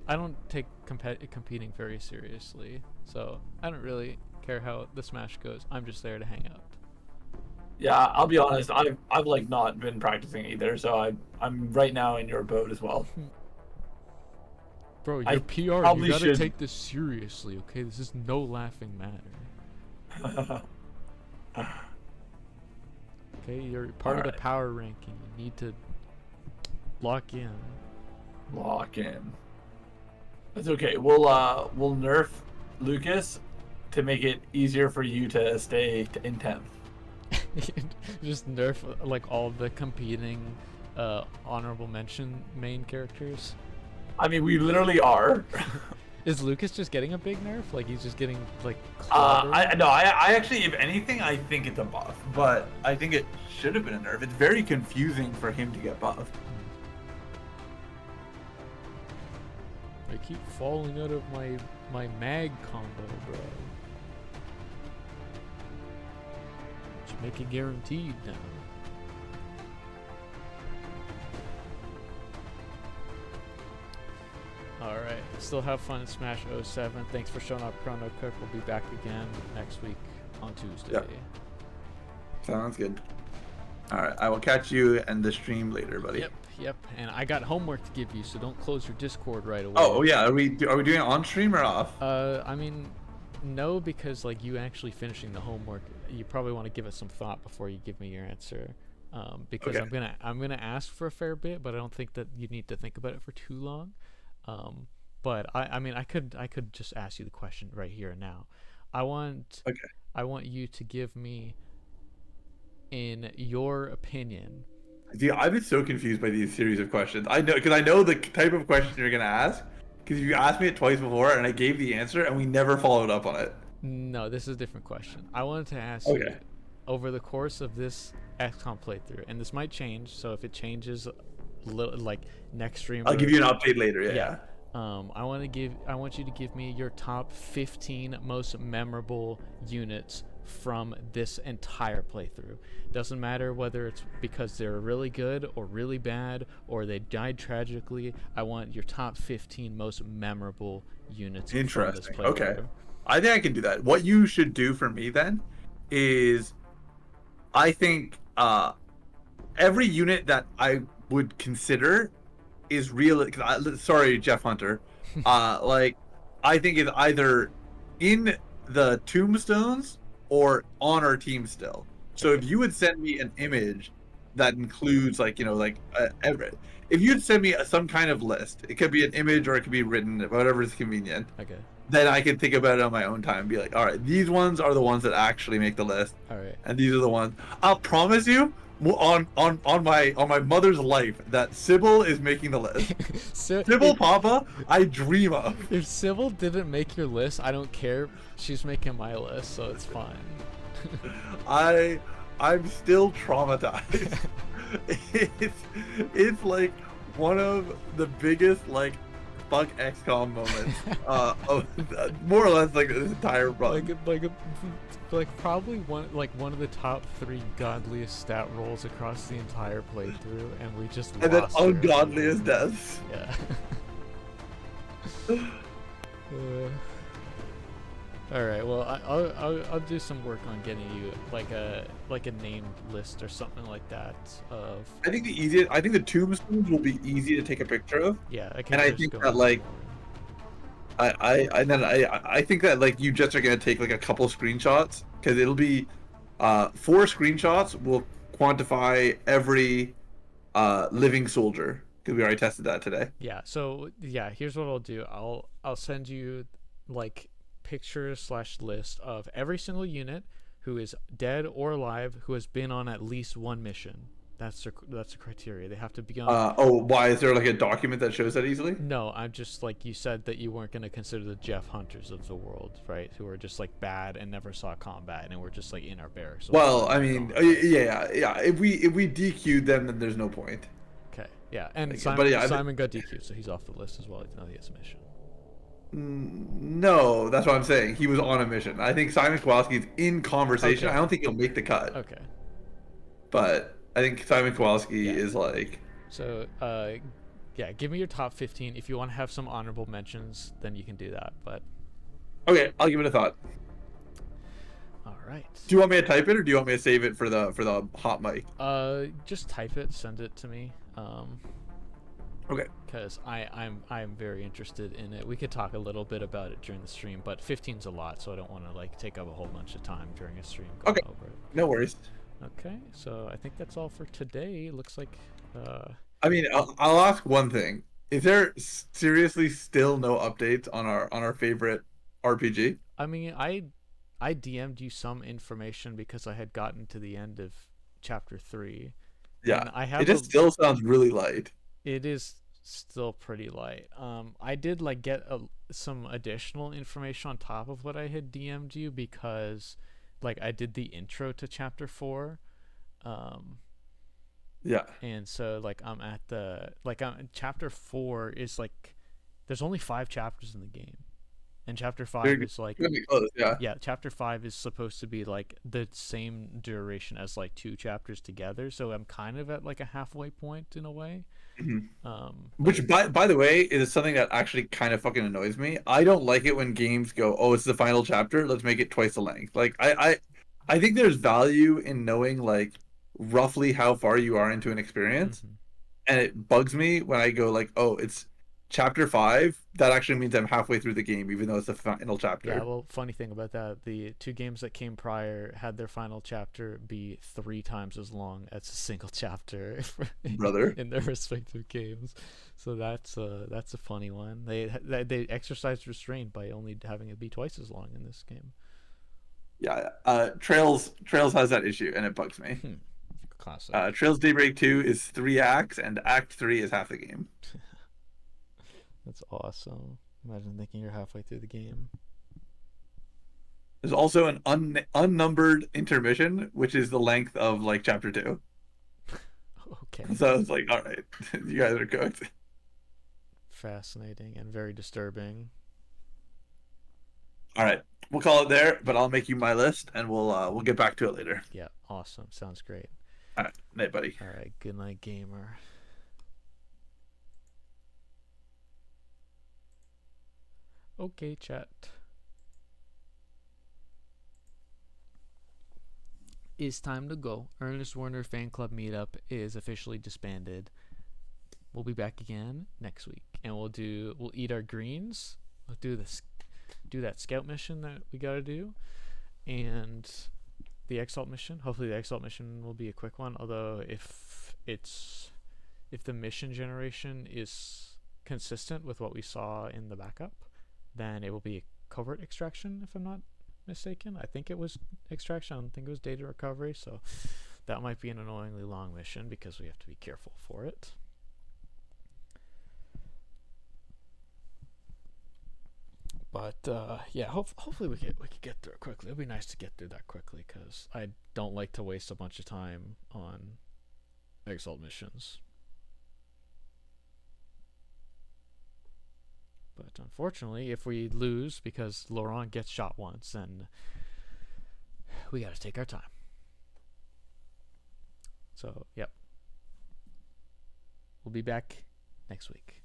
I don't take competing very seriously, so I don't really care how the smash goes. I'm just there to hang out. Yeah, I'll be honest. I've like not been practicing either, so I'm right now in your boat as well. Bro, you're PR. You gotta take this seriously, okay? This is no laughing matter. Okay, you're part of the power ranking. You need to lock in. Lock in. That's okay. We'll nerf Lucas to make it easier for you to stay in 10th. Just nerf like all the competing honorable mention main characters. I mean, we literally are. Is Lucas just getting a big nerf? Like he's just getting like I actually, if anything, I think it's a buff, but I think it should have been a nerf. It's very confusing for him to get buffed. I keep falling out of my mag combo, bro. Just make it guaranteed now. Alright, still have fun in Smash 07. Thanks for showing up, Chrono Cook. We'll be back again next week on Tuesday. Yep. Sounds good. Alright, I will catch you in the stream later, buddy. Yep. And I got homework to give you, so don't close your Discord right away. Oh yeah, are we doing it on stream or off? I mean, no, because like you actually finishing the homework, you probably want to give it some thought before you give me your answer. Because okay. I'm gonna ask for a fair bit, but I don't think that you need to think about it for too long. But I mean I could just ask you the question right here and now. I want you to give me, in your opinion. Dude, I've been so confused by these series of questions. I know the type of question you're gonna ask, because you asked me it twice before and I gave the answer and we never followed up on it. No, this is a different question. I wanted to ask you, over the course of this XCOM playthrough, and this might change, so if it changes like next stream, I'll give you an update later. Yeah. I want you to give me your top 15 most memorable units from this entire playthrough. Doesn't matter whether it's because they're really good or really bad or they died tragically. I want your top 15 most memorable units. Interesting. From this playthrough. Okay, I think I can do that. What you should do for me then is, I think every unit that I would consider is real. Sorry, Jeff Hunter. Like, I think it's either in the tombstones or on our team still. So if you would send me an image that includes if you'd send me some kind of list, it could be an image or it could be written, whatever is convenient. Okay. then I can think about it on my own time and be like, all right, these ones are the ones that actually make the list. All right. And these are the ones. I'll promise you on my mother's life that Sybil is making the list. Sybil Papa, I dream of. If Sybil didn't make your list, I don't care. She's making my list, so it's fine. I'm still traumatized. It's like one of the biggest like fuck XCOM moments of more or less like this entire run. Like probably one of the top 3 godliest stat rolls across the entire playthrough, and we just and lost then her. ungodliest deaths. Yeah. All right. Well, I'll do some work on getting you like a named list or something like that of. I think the tombstones will be easy to take a picture of. Yeah, I can. And I think that like. I think that like you just are gonna take like a couple screenshots because it'll be 4 screenshots will quantify every living soldier because we already tested that today. Yeah. So yeah, here's what I'll do. I'll send you like pictures / list of every single unit who is dead or alive who has been on at least 1 mission. That's the criteria. They have to be on. Why is there like a document that shows that easily? No, I'm just like you said that you weren't going to consider the Jeff Hunters of the world, right? Who are just like bad and never saw combat and were just like in our barracks. Well, I mean, yeah. If we DQ'd them, then there's no point. Okay, yeah, and like, Simon got DQ'd, so he's off the list as well. Now he has a mission. No, that's what I'm saying. He was on a mission. I think Simon Kowalski's in conversation. Okay. I don't think he'll make the cut. Okay. But I think Simon Kowalski is like. So, yeah, give me your top 15. If you want to have some honorable mentions, then you can do that. But. Okay, I'll give it a thought. All right. Do you want me to type it, or do you want me to save it for the hot mic? Just type it. Send it to me. Okay. Because I'm very interested in it. We could talk a little bit about it during the stream, but 15's a lot, so I don't want to like take up a whole bunch of time during a stream going over it. No worries. Okay, so I think that's all for today. Looks like. I mean, I'll ask one thing: is there seriously still no updates on our favorite RPG? I mean, I DM'd you some information because I had gotten to the end of chapter 3. Yeah, I have it just still sounds really light. It is still pretty light. I did like get some additional information on top of what I had DM'd you because like I did the intro to chapter 4. Yeah. And so like I'm at chapter 4 is like there's only 5 chapters in the game. And chapter 5 is like yeah, chapter 5 is supposed to be like the same duration as like 2 chapters together, so I'm kind of at like a halfway point in a way. Which by the way is something that actually kind of fucking annoys me. I don't like it when games go, oh, it's the final chapter, let's make it twice the length. Like I think there's value in knowing like roughly how far you are into an experience. And it bugs me when I go like, oh, it's chapter 5, that actually means I'm halfway through the game, even though it's the final chapter. Yeah, well, funny thing about that, the 2 games that came prior had their final chapter be 3 times as long as a single chapter in their respective games. So that's a funny one. They exercised restraint by only having it be twice as long in this game. Yeah, Trails has that issue, and it bugs me. Classic. Trails Daybreak 2 is 3 acts, and Act 3 is half the game. That's awesome. Imagine thinking you're halfway through the game. There's also an unnumbered intermission, which is the length of like chapter 2. Okay. So it's like, all right, you guys are cooked. Fascinating and very disturbing. All right, we'll call it there, but I'll make you my list, and we'll get back to it later. Yeah, awesome. Sounds great. All right, night, buddy. All right, good night, gamer. Okay, chat. It's time to go. Ernst Werner Fan Club Meetup is officially disbanded. We'll be back again next week, and we'll eat our greens. We'll do that scout mission that we gotta do, and the Exalt mission. Hopefully, the Exalt mission will be a quick one. Although, if the mission generation is consistent with what we saw in the backup, then it will be covert extraction, if I'm not mistaken. I think it was extraction. I don't think it was data recovery. So that might be an annoyingly long mission because we have to be careful for it. But yeah, hopefully we could get through it quickly. It'd be nice to get through that quickly because I don't like to waste a bunch of time on Exalt missions. But unfortunately, if we lose because Laurent gets shot once, then we got to take our time. So, yep. We'll be back next week.